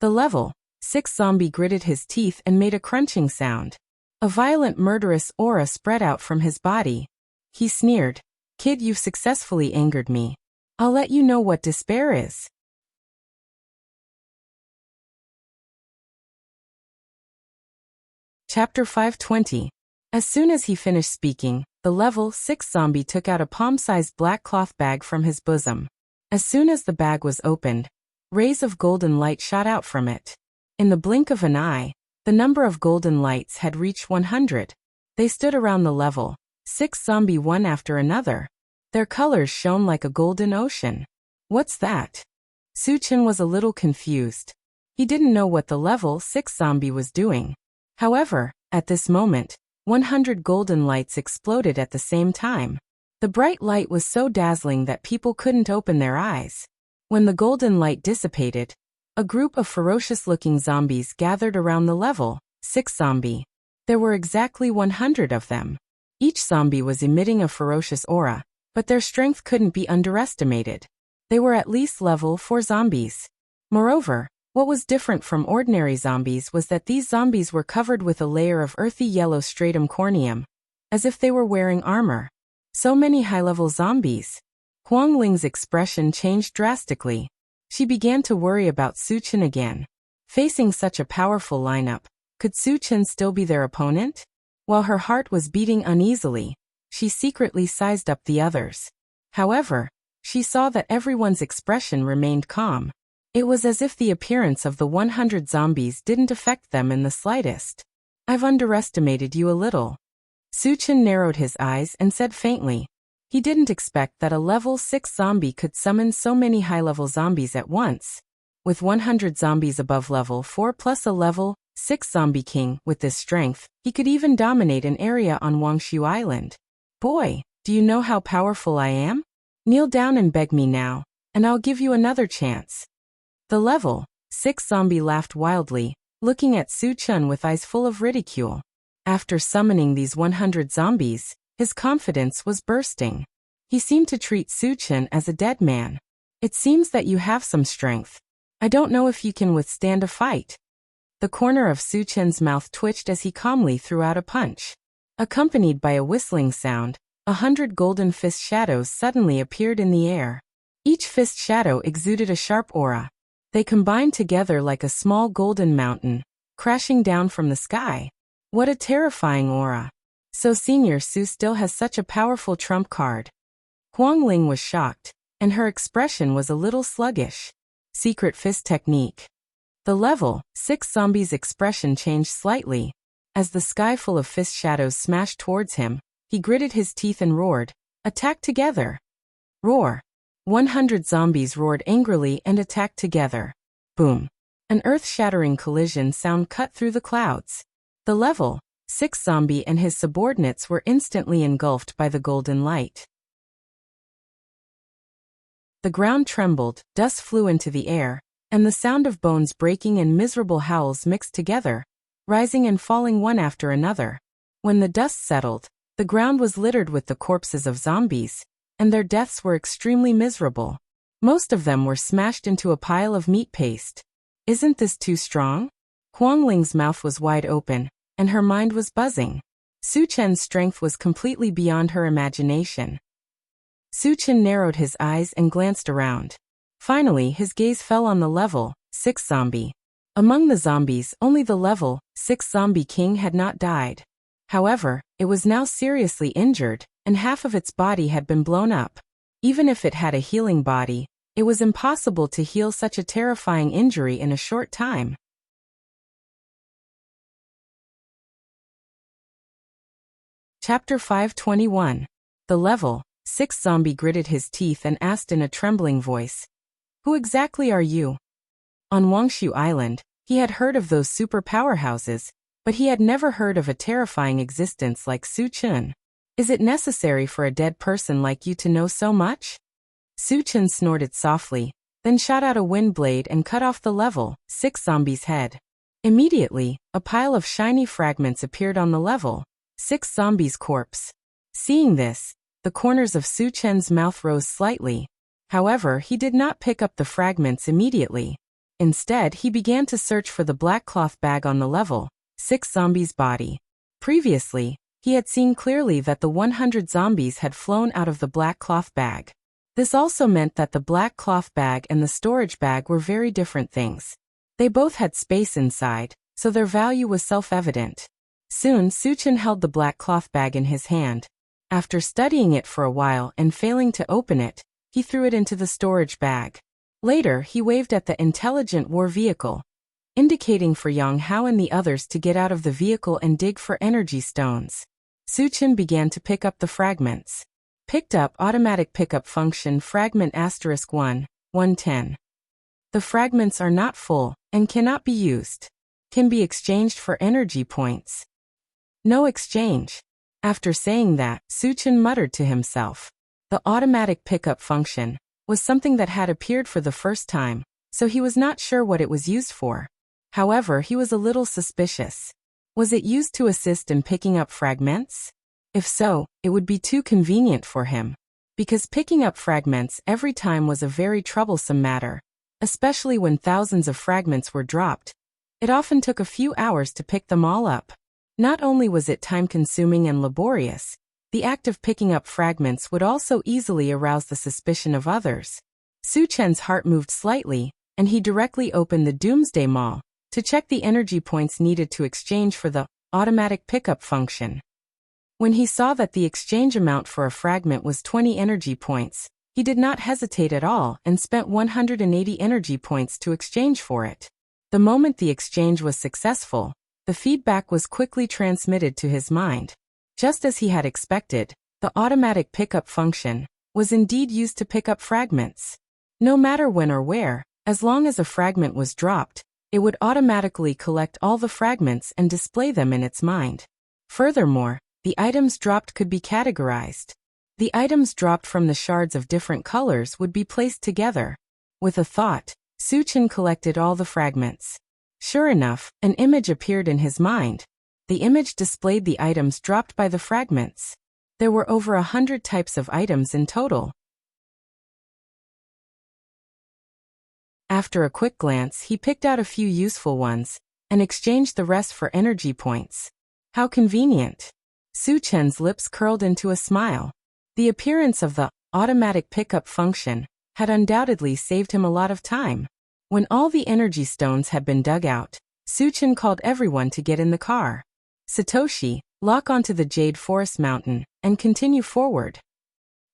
The level 6 zombie gritted his teeth and made a crunching sound. A violent murderous aura spread out from his body. He sneered. Kid, you've successfully angered me. I'll let you know what despair is. Chapter 520. As soon as he finished speaking, the level 6 zombie took out a palm-sized black cloth bag from his bosom. As soon as the bag was opened, rays of golden light shot out from it. In the blink of an eye, the number of golden lights had reached 100. They stood around the level 6 zombie one after another. Their colors shone like a golden ocean. What's that? Su Qin was a little confused. He didn't know what the level 6 zombie was doing. However, at this moment, 100 golden lights exploded at the same time. The bright light was so dazzling that people couldn't open their eyes. When the golden light dissipated, a group of ferocious-looking zombies gathered around the level 6 zombie. There were exactly 100 of them. Each zombie was emitting a ferocious aura, but their strength couldn't be underestimated. They were at least level 4 zombies. Moreover, what was different from ordinary zombies was that these zombies were covered with a layer of earthy yellow stratum corneum, as if they were wearing armor. So many high-level zombies. Huang Ling's expression changed drastically. She began to worry about Su Qin again. Facing such a powerful lineup, could Su Qin still be their opponent? While her heart was beating uneasily, she secretly sized up the others. However, she saw that everyone's expression remained calm. It was as if the appearance of the 100 zombies didn't affect them in the slightest. I've underestimated you a little. Su Qin narrowed his eyes and said faintly. He didn't expect that a level 6 zombie could summon so many high-level zombies at once. With 100 zombies above level 4 plus a level 6 Zombie King. With this strength, he could even dominate an area on Wuxia Island. Boy, do you know how powerful I am? Kneel down and beg me now, and I'll give you another chance. The level 6 zombie laughed wildly, looking at Su Chun with eyes full of ridicule. After summoning these 100 zombies, his confidence was bursting. He seemed to treat Su Chun as a dead man. It seems that you have some strength. I don't know if you can withstand a fight. The corner of Su Chun's mouth twitched as he calmly threw out a punch. Accompanied by a whistling sound, 100 golden fist shadows suddenly appeared in the air. Each fist shadow exuded a sharp aura. They combined together like a small golden mountain, crashing down from the sky. What a terrifying aura. So Senior Su still has such a powerful trump card. Huang Ling was shocked, and her expression was a little sluggish. Secret fist technique. The level 6 zombie's expression changed slightly. As the sky full of fist shadows smashed towards him, he gritted his teeth and roared, "Attack together!" Roar. 100 zombies roared angrily and attacked together. Boom. An earth-shattering collision sound cut through the clouds. The level 6 zombie and his subordinates were instantly engulfed by the golden light. The ground trembled, dust flew into the air, and the sound of bones breaking and miserable howls mixed together, rising and falling one after another. When the dust settled, the ground was littered with the corpses of zombies, and their deaths were extremely miserable. Most of them were smashed into a pile of meat paste. Isn't this too strong? Huang Ling's mouth was wide open, and her mind was buzzing. Su Chen's strength was completely beyond her imagination. Su Chen narrowed his eyes and glanced around. Finally, his gaze fell on the level 6 zombie. Among the zombies, only the level 6 zombie king had not died. However, it was now seriously injured, and half of its body had been blown up. Even if it had a healing body, it was impossible to heal such a terrifying injury in a short time. Chapter 521. The level 6 zombie gritted his teeth and asked in a trembling voice, "Who exactly are you?" On Wuxia Island, he had heard of those super powerhouses, but he had never heard of a terrifying existence like Su Chun. Is it necessary for a dead person like you to know so much? Su Chun snorted softly, then shot out a wind blade and cut off the level 6 zombie's head. Immediately, a pile of shiny fragments appeared on the level 6 zombie's corpse. Seeing this, the corners of Su Chen's mouth rose slightly. However, he did not pick up the fragments immediately. Instead, he began to search for the black cloth bag on the level 6 zombie's body. Previously, he had seen clearly that the 100 zombies had flown out of the black cloth bag. This also meant that the black cloth bag and the storage bag were very different things. They both had space inside, so their value was self-evident. Soon, Su Chen held the black cloth bag in his hand. After studying it for a while and failing to open it, he threw it into the storage bag. Later, he waved at the intelligent war vehicle, indicating for Yang Hao and the others to get out of the vehicle and dig for energy stones. Su Chen began to pick up the fragments. Picked up automatic pickup function fragment *1, 110. The fragments are not full and cannot be used. Can be exchanged for energy points. No exchange. After saying that, Su Chen muttered to himself. The automatic pickup function was something that had appeared for the first time, so he was not sure what it was used for. However, he was a little suspicious. Was it used to assist in picking up fragments? If so, it would be too convenient for him. Because picking up fragments every time was a very troublesome matter, especially when thousands of fragments were dropped. It often took a few hours to pick them all up. Not only was it time-consuming and laborious, the act of picking up fragments would also easily arouse the suspicion of others. Su Chen's heart moved slightly, and he directly opened the Doomsday Mall to check the energy points needed to exchange for the automatic pickup function. When he saw that the exchange amount for a fragment was 20 energy points, he did not hesitate at all and spent 180 energy points to exchange for it. The moment the exchange was successful, the feedback was quickly transmitted to his mind. Just as he had expected, the automatic pickup function was indeed used to pick up fragments. No matter when or where, as long as a fragment was dropped, It would automatically collect all the fragments and display them in its mind. Furthermore, the items dropped could be categorized. The items dropped from the shards of different colors would be placed together. With a thought, Suchin collected all the fragments. Sure enough, an image appeared in his mind. The image displayed the items dropped by the fragments. There were over 100 types of items in total. After a quick glance, he picked out a few useful ones and exchanged the rest for energy points. How convenient. Suchen's lips curled into a smile. The appearance of the automatic pickup function had undoubtedly saved him a lot of time. When all the energy stones had been dug out, Suchen called everyone to get in the car. Satoshi, lock onto the Jade Forest Mountain and continue forward.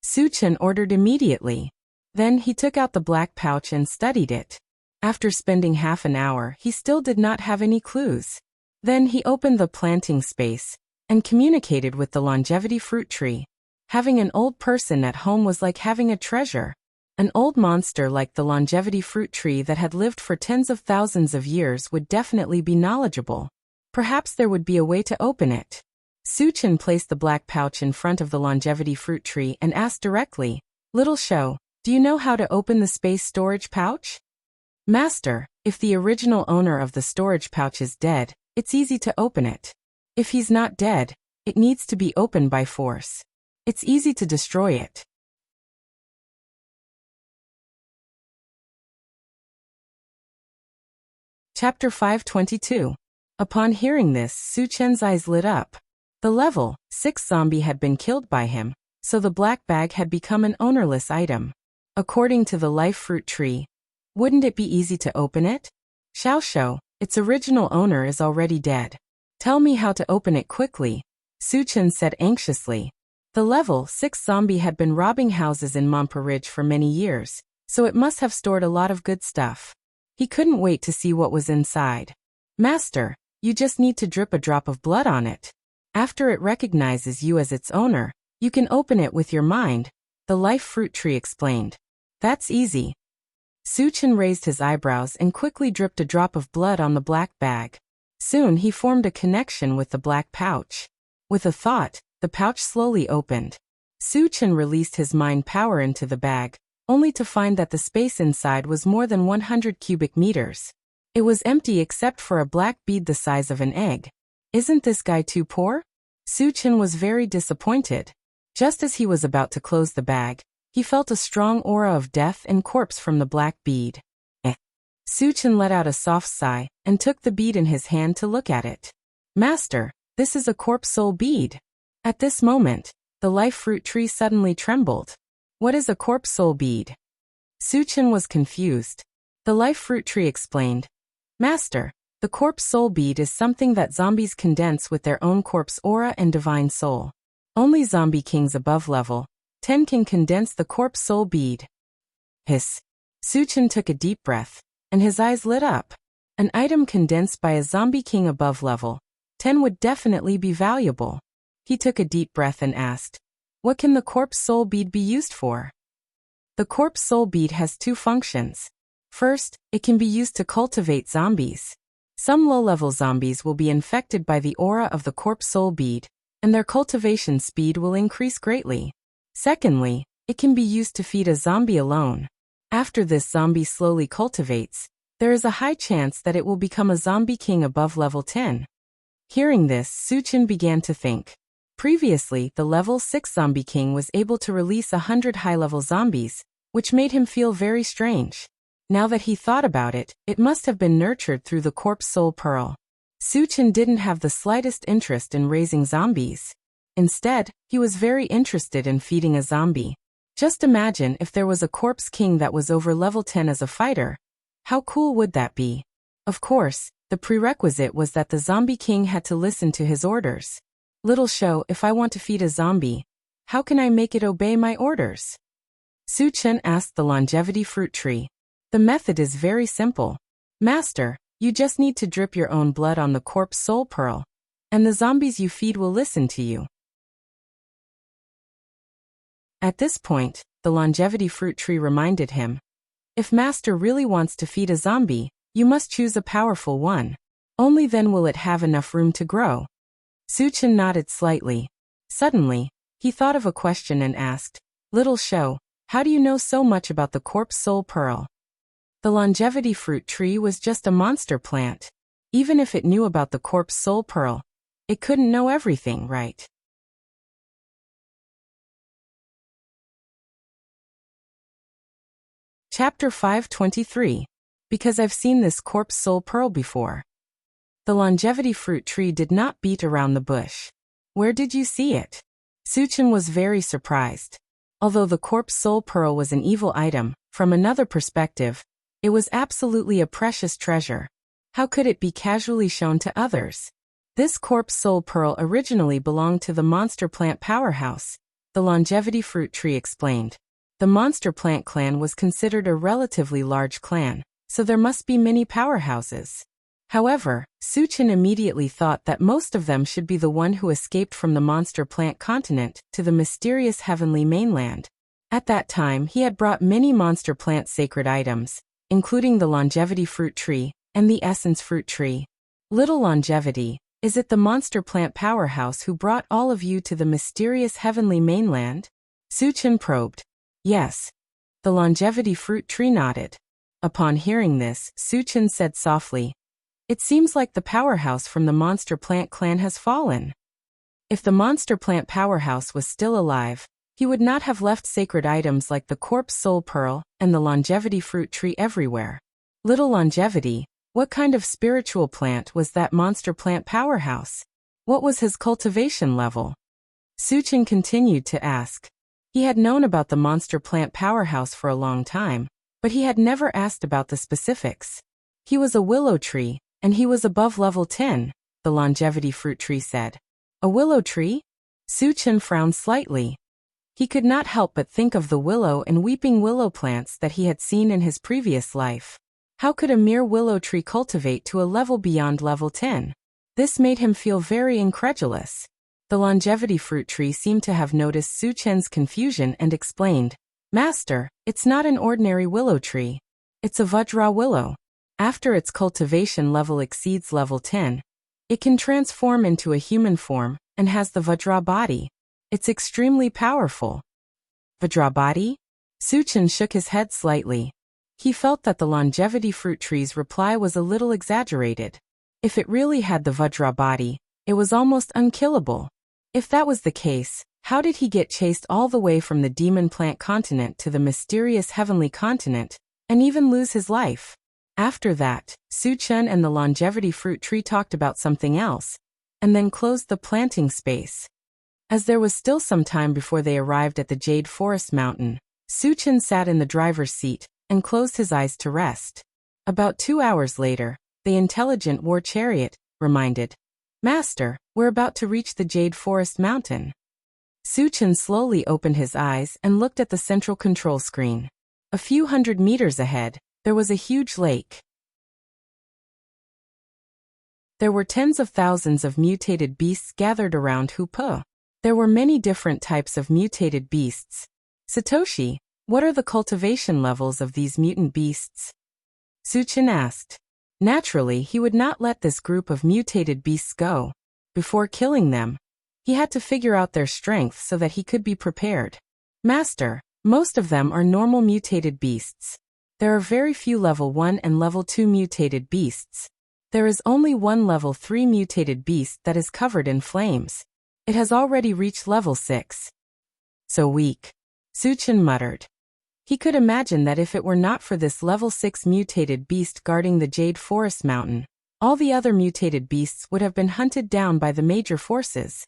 Suchen ordered immediately. Then he took out the black pouch and studied it. After spending half an hour, he still did not have any clues. Then he opened the planting space and communicated with the longevity fruit tree. Having an old person at home was like having a treasure. An old monster like the longevity fruit tree that had lived for tens of thousands of years would definitely be knowledgeable. Perhaps there would be a way to open it. Suchen placed the black pouch in front of the longevity fruit tree and asked directly, "Little Shou, do you know how to open the space storage pouch?" "Master, if the original owner of the storage pouch is dead, it's easy to open it. If he's not dead, it needs to be opened by force. It's easy to destroy it." Chapter 522. Upon hearing this, Suchen's eyes lit up. The level 6 zombie had been killed by him, so the black bag had become an ownerless item. According to the life fruit tree, wouldn't it be easy to open it? Xiaoshou, its original owner is already dead. Tell me how to open it quickly, Suchen said anxiously. The level 6 zombie had been robbing houses in Montparnasse for many years, so it must have stored a lot of good stuff. He couldn't wait to see what was inside. "Master, you just need to drip a drop of blood on it. After it recognizes you as its owner, you can open it with your mind," the life fruit tree explained. "That's easy." Suchen raised his eyebrows and quickly dripped a drop of blood on the black bag. Soon he formed a connection with the black pouch. With a thought, the pouch slowly opened. Suchen released his mind power into the bag, only to find that the space inside was more than 100 cubic meters. It was empty except for a black bead the size of an egg. Isn't this guy too poor? Suchen was very disappointed. Just as he was about to close the bag, he felt a strong aura of death and corpse from the black bead. Suchen let out a soft sigh and took the bead in his hand to look at it. "Master, this is a corpse soul bead." At this moment, the life fruit tree suddenly trembled. "What is a corpse soul bead?" Suchen was confused. The life fruit tree explained, "Master, the corpse soul bead is something that zombies condense with their own corpse aura and divine soul. Only zombie kings above level 10 can condense the corpse soul bead." Hiss. Suchen took a deep breath, and his eyes lit up. An item condensed by a zombie king above level 10 would definitely be valuable. He took a deep breath and asked, "What can the corpse soul bead be used for?" The corpse soul bead has two functions. First, it can be used to cultivate zombies. Some low-level zombies will be infected by the aura of the corpse soul bead, and their cultivation speed will increase greatly. Secondly, it can be used to feed a zombie alone. After this zombie slowly cultivates, there is a high chance that it will become a zombie king above level 10. Hearing this, Suchen began to think. Previously, the level 6 zombie king was able to release 100 high-level zombies, which made him feel very strange. Now that he thought about it, it must have been nurtured through the corpse soul pearl. Suchen didn't have the slightest interest in raising zombies. Instead, he was very interested in feeding a zombie. Just imagine if there was a corpse king that was over level 10 as a fighter. How cool would that be? Of course, the prerequisite was that the zombie king had to listen to his orders. "Little Shou, if I want to feed a zombie, how can I make it obey my orders?" Suchen asked the longevity fruit tree. "The method is very simple. Master, you just need to drip your own blood on the corpse soul pearl, and the zombies you feed will listen to you." At this point, the longevity fruit tree reminded him, "If Master really wants to feed a zombie, You must choose a powerful one. Only then will it have enough room to grow. Suchin nodded slightly. Suddenly, he thought of a question and asked, Little Shou, how do you know so much about the corpse soul pearl? The longevity fruit tree was just a monster plant. Even if it knew about the corpse soul pearl, it couldn't know everything, right? Chapter 523. Because I've seen this corpse soul pearl before. The longevity fruit tree did not beat around the bush. Where did you see it? Suchin was very surprised. Although the corpse soul pearl was an evil item, from another perspective, it was absolutely a precious treasure. How could it be casually shown to others? This corpse soul pearl originally belonged to the monster plant powerhouse, the longevity fruit tree explained. The monster plant clan was considered a relatively large clan, so there must be many powerhouses. However, Suchin immediately thought that most of them should be the one who escaped from the monster plant continent to the mysterious heavenly mainland. At that time he had brought many monster plant sacred items, including the longevity fruit tree and the essence fruit tree. Little Longevity, is it the monster plant powerhouse who brought all of you to the mysterious heavenly mainland? Suchin probed. Yes. The longevity fruit tree nodded. Upon hearing this, Suchin said softly, It seems like the powerhouse from the monster plant clan has fallen. If the monster plant powerhouse was still alive, he would not have left sacred items like the corpse soul pearl and the longevity fruit tree everywhere. Little Longevity, what kind of spiritual plant was that monster plant powerhouse? What was his cultivation level? Suchin continued to ask. He had known about the monster plant powerhouse for a long time, but he had never asked about the specifics. He was a willow tree, and he was above level 10, the longevity fruit tree said. A willow tree? Suchin frowned slightly. He could not help but think of the willow and weeping willow plants that he had seen in his previous life. How could a mere willow tree cultivate to a level beyond level 10? This made him feel very incredulous. The longevity fruit tree seemed to have noticed Suchin's confusion and explained, Master, it's not an ordinary willow tree. It's a Vajra willow. After its cultivation level exceeds level 10, it can transform into a human form and has the Vajra body. It's extremely powerful. Vajra body? Suchin shook his head slightly. He felt that the longevity fruit tree's reply was a little exaggerated. If it really had the Vajra body, it was almost unkillable. If that was the case, how did he get chased all the way from the demon plant continent to the mysterious heavenly continent, and even lose his life? After that, Suchin and the longevity fruit tree talked about something else, and then closed the planting space. As there was still some time before they arrived at the Jade Forest Mountain, Suchin sat in the driver's seat and closed his eyes to rest. About 2 hours later, the intelligent war chariot reminded, Master, we're about to reach the Jade Forest Mountain. Suchin slowly opened his eyes and looked at the central control screen. A few hundred meters ahead, there was a huge lake. There were tens of thousands of mutated beasts gathered around Hupu. There were many different types of mutated beasts. Satoshi, what are the cultivation levels of these mutant beasts? Suchin asked. Naturally, he would not let this group of mutated beasts go. Before killing them, he had to figure out their strength so that he could be prepared. Master, most of them are normal mutated beasts. There are very few level 1 and level 2 mutated beasts. There is only one level 3 mutated beast that is covered in flames. It has already reached level 6. So weak. Suchin muttered. He could imagine that if it were not for this level 6 mutated beast guarding the Jade Forest Mountain, all the other mutated beasts would have been hunted down by the major forces.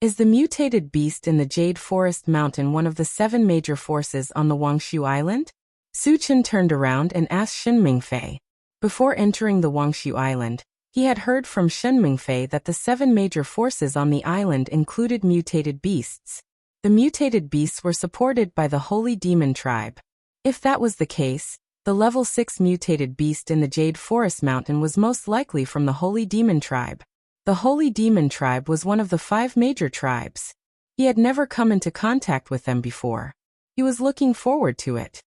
Is the mutated beast in the Jade Forest Mountain one of the 7 major forces on the Wuxia Island? Suchin turned around and asked Shen Mingfei. Before entering the Wuxia Island, he had heard from Shen Mingfei that the 7 major forces on the island included mutated beasts. The mutated beasts were supported by the Holy Demon Tribe. If that was the case, the level 6 mutated beast in the Jade Forest Mountain was most likely from the Holy Demon Tribe. The Holy Demon Tribe was one of the 5 major tribes. He had never come into contact with them before. He was looking forward to it.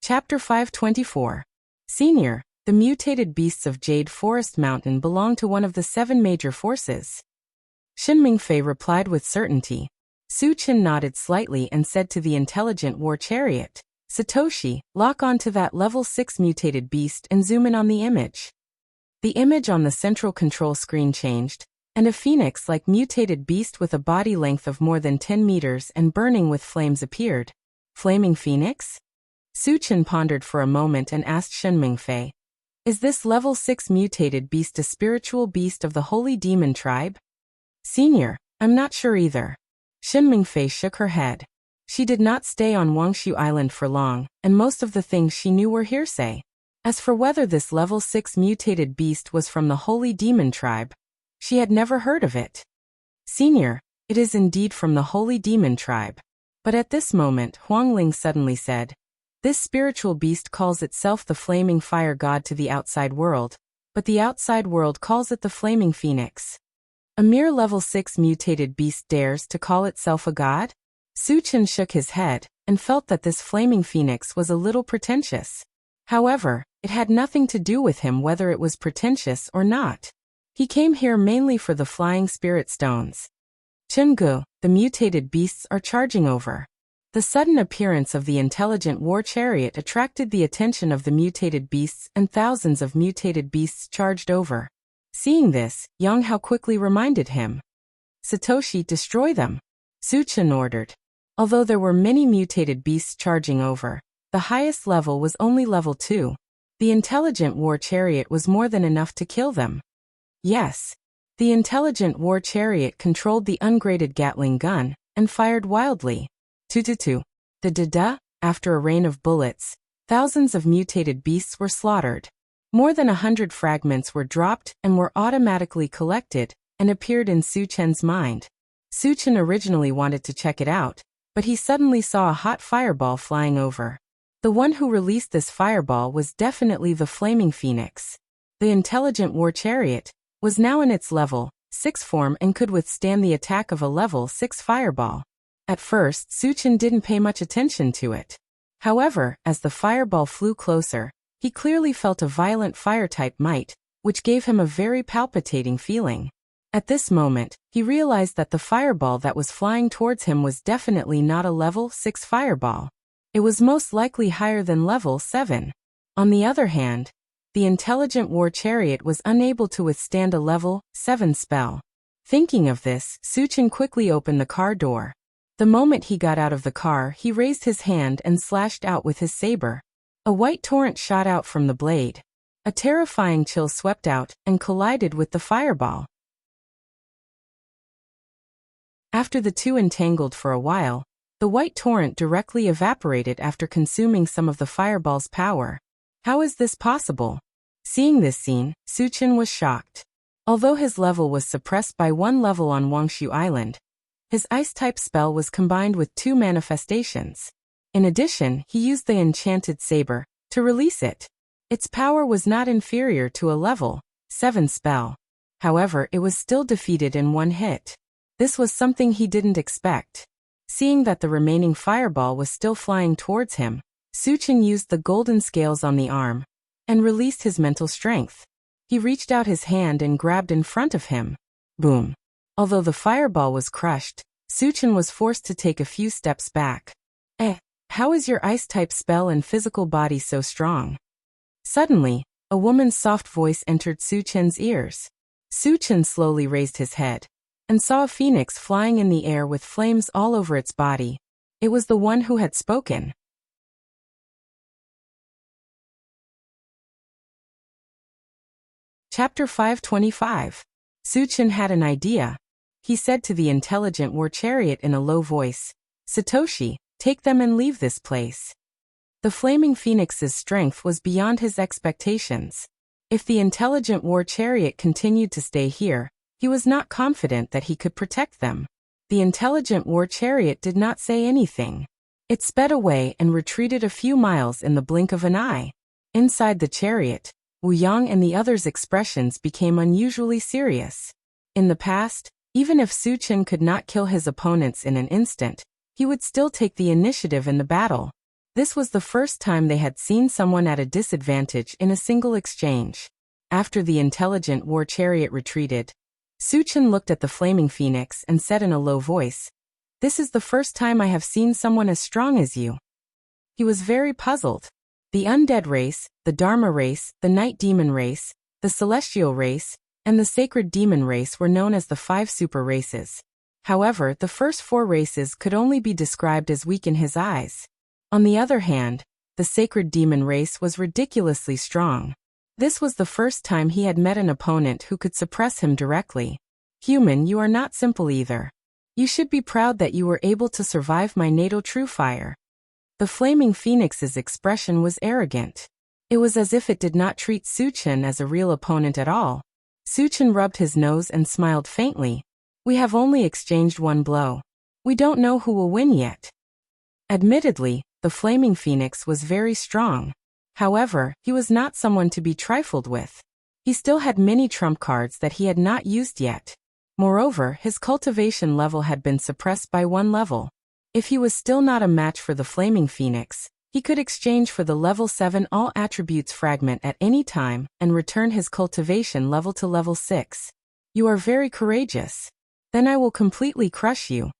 Chapter 524. Senior, the mutated beasts of Jade Forest Mountain belong to one of the 7 major forces. Shin Mingfei replied with certainty. Su Chen nodded slightly and said to the intelligent war chariot, Satoshi, lock onto that level 6 mutated beast and zoom in on the image. The image on the central control screen changed, and a phoenix-like mutated beast with a body length of more than 10 meters and burning with flames appeared. Flaming phoenix? Su Chen pondered for a moment and asked Shin Mingfei, is this level 6 mutated beast a spiritual beast of the holy demon tribe? Senior, I'm not sure either. Shin Mingfei shook her head. She did not stay on Wuxia Island for long, and most of the things she knew were hearsay. As for whether this level 6 mutated beast was from the holy demon tribe, she had never heard of it. Senior, it is indeed from the holy demon tribe. But at this moment, Huang Ling suddenly said, this spiritual beast calls itself the flaming fire god to the outside world, but the outside world calls it the flaming phoenix. A mere level 6 mutated beast dares to call itself a god? Su Chen shook his head, and felt that this flaming phoenix was a little pretentious. However, it had nothing to do with him whether it was pretentious or not. He came here mainly for the flying spirit stones. Chenggu, the mutated beasts are charging over. The sudden appearance of the intelligent war chariot attracted the attention of the mutated beasts, and thousands of mutated beasts charged over. Seeing this, Yang Hao quickly reminded him. Satoshi, destroy them. Su Chen ordered. Although there were many mutated beasts charging over, the highest level was only level 2. The intelligent war chariot was more than enough to kill them. Yes. The intelligent war chariot controlled the ungraded Gatling gun, and fired wildly. Tututu. Da-da-da, after a rain of bullets, thousands of mutated beasts were slaughtered. More than 100 fragments were dropped and were automatically collected, and appeared in Su Chen's mind. Su Chen originally wanted to check it out, but he suddenly saw a hot fireball flying over. The one who released this fireball was definitely the flaming phoenix. The intelligent war chariot was now in its level 6 form and could withstand the attack of a level 6 fireball. At first, Su Chen didn't pay much attention to it. However, as the fireball flew closer, he clearly felt a violent fire-type might, which gave him a very palpitating feeling. At this moment, he realized that the fireball that was flying towards him was definitely not a level 6 fireball. It was most likely higher than level 7. On the other hand, the intelligent war chariot was unable to withstand a level 7 spell. Thinking of this, Su Chen quickly opened the car door. The moment he got out of the car, he raised his hand and slashed out with his saber. A white torrent shot out from the blade. A terrifying chill swept out and collided with the fireball. After the two entangled for a while, the white torrent directly evaporated after consuming some of the fireball's power. How is this possible? Seeing this scene, Su Chen was shocked. Although his level was suppressed by 1 level on Wuxia Island, his ice-type spell was combined with 2 manifestations. In addition, he used the enchanted saber to release it. Its power was not inferior to a level 7 spell. However, it was still defeated in 1 hit. This was something he didn't expect. Seeing that the remaining fireball was still flying towards him, Su Chen used the golden scales on the arm and released his mental strength. He reached out his hand and grabbed in front of him. Boom. Although the fireball was crushed, Su Chen was forced to take a few steps back. How is your ice-type spell and physical body so strong? Suddenly, a woman's soft voice entered Su Chen's ears. Su Chen slowly raised his head and saw a phoenix flying in the air with flames all over its body. It was the one who had spoken. Chapter 525. Su Chen had an idea. He said to the intelligent war chariot in a low voice, Satoshi, take them and leave this place. The flaming phoenix's strength was beyond his expectations. If the intelligent war chariot continued to stay here, he was not confident that he could protect them. The intelligent war chariot did not say anything. It sped away and retreated a few miles in the blink of an eye. Inside the chariot, Wu Yang and the others' expressions became unusually serious. In the past, even if Su Chen could not kill his opponents in an instant, he would still take the initiative in the battle. This was the first time they had seen someone at a disadvantage in a single exchange. After the intelligent war chariot retreated, Suchen looked at the flaming phoenix and said in a low voice, "This is the first time I have seen someone as strong as you." He was very puzzled. The undead race, the Dharma race, the night demon race, the celestial race, and the sacred demon race were known as the 5 super races. However, the first 4 races could only be described as weak in his eyes. On the other hand, the sacred demon race was ridiculously strong. This was the first time he had met an opponent who could suppress him directly. "Human, you are not simple either. You should be proud that you were able to survive my natal true fire." The flaming phoenix's expression was arrogant. It was as if it did not treat Suchen as a real opponent at all. Suchen rubbed his nose and smiled faintly. "We have only exchanged one blow. We don't know who will win yet." Admittedly, the flaming phoenix was very strong. However, he was not someone to be trifled with. He still had many trump cards that he had not used yet. Moreover, his cultivation level had been suppressed by 1 level. If he was still not a match for the flaming phoenix, he could exchange for the level 7 all attributes fragment at any time and return his cultivation level to level 6. "You are very courageous. Then I will completely crush you."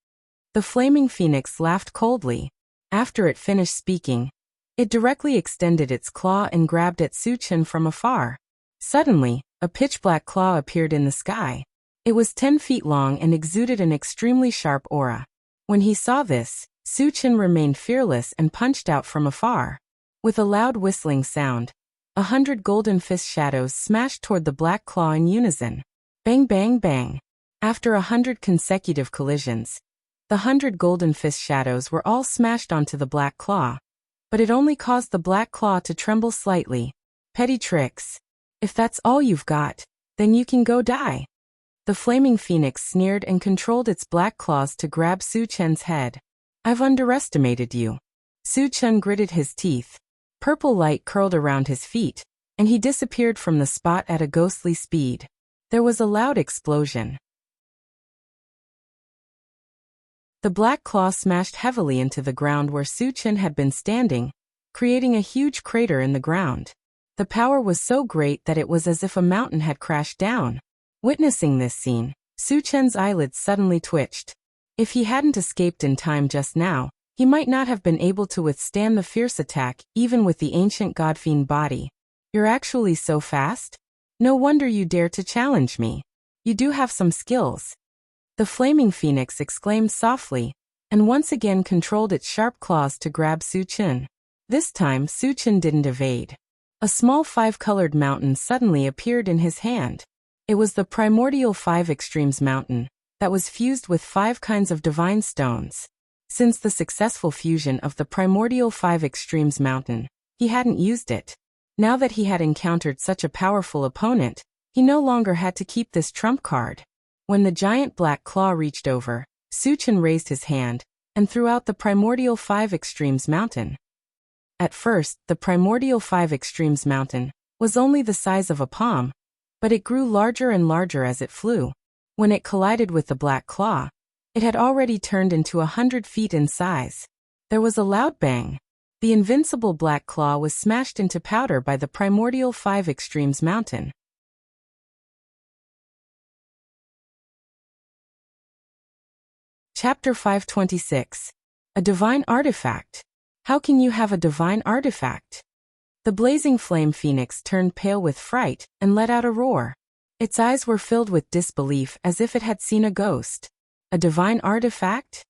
The flaming phoenix laughed coldly. After it finished speaking, it directly extended its claw and grabbed at Suchen from afar. Suddenly, a pitch-black claw appeared in the sky. It was 10 feet long and exuded an extremely sharp aura. When he saw this, Suchen remained fearless and punched out from afar. With a loud whistling sound, 100 golden fist shadows smashed toward the black claw in unison. Bang bang bang. After 100 consecutive collisions, the 100 golden fist shadows were all smashed onto the black claw. But it only caused the black claw to tremble slightly. "Petty tricks. If that's all you've got, then you can go die." The flaming phoenix sneered and controlled its black claws to grab Suchen's head. "I've underestimated you." Suchen gritted his teeth. Purple light curled around his feet, and he disappeared from the spot at a ghostly speed. There was a loud explosion. The black claw smashed heavily into the ground where Suchen had been standing, creating a huge crater in the ground. The power was so great that it was as if a mountain had crashed down. Witnessing this scene, Suchen's eyelids suddenly twitched. If he hadn't escaped in time just now, he might not have been able to withstand the fierce attack even with the ancient godfiend body. "You're actually so fast? No wonder you dare to challenge me. You do have some skills." The flaming phoenix exclaimed softly, and once again controlled its sharp claws to grab Suchen. This time Suchen didn't evade. A small 5-colored mountain suddenly appeared in his hand. It was the primordial 5 extremes mountain that was fused with 5 kinds of divine stones. Since the successful fusion of the primordial 5 extremes mountain, he hadn't used it. Now that he had encountered such a powerful opponent, he no longer had to keep this trump card. When the giant black claw reached over, Suchen raised his hand and threw out the primordial 5 extremes mountain. At first, the primordial 5 extremes mountain was only the size of a palm, but it grew larger and larger as it flew. When it collided with the black claw, it had already turned into 100 feet in size. There was a loud bang. The invincible black claw was smashed into powder by the primordial 5 extremes mountain. Chapter 526. A divine artifact. How can you have a divine artifact? The blazing flame phoenix turned pale with fright and let out a roar. Its eyes were filled with disbelief as if it had seen a ghost. A divine artifact?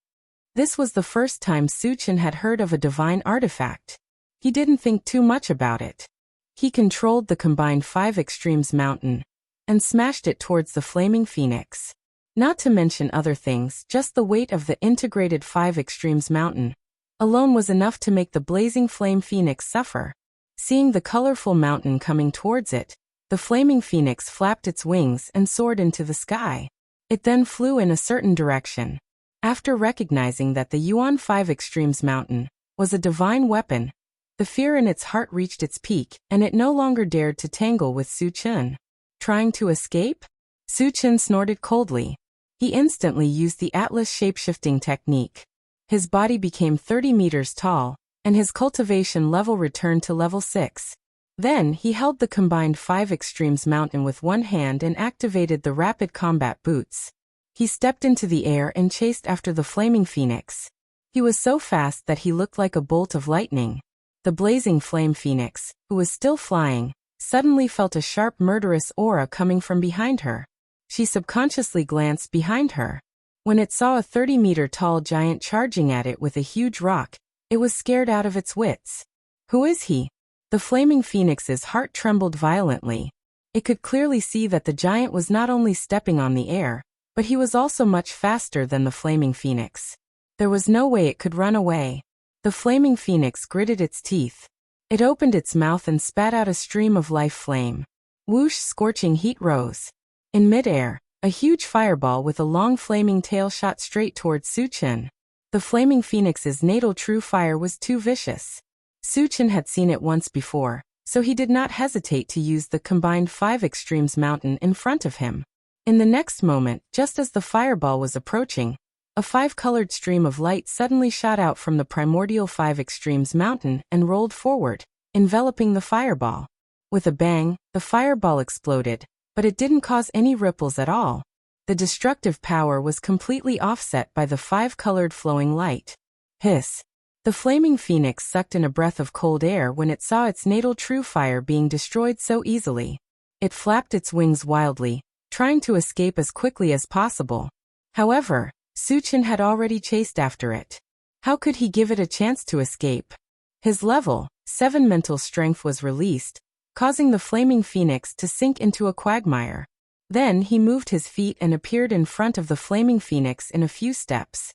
This was the first time Suchen had heard of a divine artifact. He didn't think too much about it. He controlled the combined 5 extremes mountain and smashed it towards the flaming phoenix. Not to mention other things, just the weight of the integrated 5 extremes mountain alone was enough to make the blazing flame phoenix suffer. Seeing the colorful mountain coming towards it, the flaming phoenix flapped its wings and soared into the sky. It then flew in a certain direction. After recognizing that the Yuan 5 Extremes Mountain was a divine weapon, the fear in its heart reached its peak, and it no longer dared to tangle with Suchen. Trying to escape? Suchen snorted coldly. He instantly used the Atlas shape-shifting technique. His body became 30 meters tall, and his cultivation level returned to level 6. Then, he held the combined 5 extremes mountain with one hand and activated the rapid combat boots. He stepped into the air and chased after the flaming phoenix. He was so fast that he looked like a bolt of lightning. The blazing flame phoenix, who was still flying, suddenly felt a sharp murderous aura coming from behind her. She subconsciously glanced behind her. When it saw a 30-meter-tall giant charging at it with a huge rock, it was scared out of its wits. Who is he? The flaming phoenix's heart trembled violently. It could clearly see that the giant was not only stepping on the air, but he was also much faster than the flaming phoenix. There was no way it could run away. The flaming phoenix gritted its teeth. It opened its mouth and spat out a stream of life flame. Whoosh! Scorching heat rose. In midair, a huge fireball with a long flaming tail shot straight towards Suchen. The flaming phoenix's natal true fire was too vicious. Suchen had seen it once before, so he did not hesitate to use the combined 5 extremes mountain in front of him. In the next moment, just as the fireball was approaching, a 5-colored stream of light suddenly shot out from the primordial 5 extremes mountain and rolled forward, enveloping the fireball. With a bang, the fireball exploded, but it didn't cause any ripples at all. The destructive power was completely offset by the 5-colored flowing light. Hiss! The flaming phoenix sucked in a breath of cold air when it saw its natal true fire being destroyed so easily. It flapped its wings wildly, trying to escape as quickly as possible. However, Suchen had already chased after it. How could he give it a chance to escape? His level 7 mental strength was released, causing the flaming phoenix to sink into a quagmire. Then he moved his feet and appeared in front of the flaming phoenix in a few steps.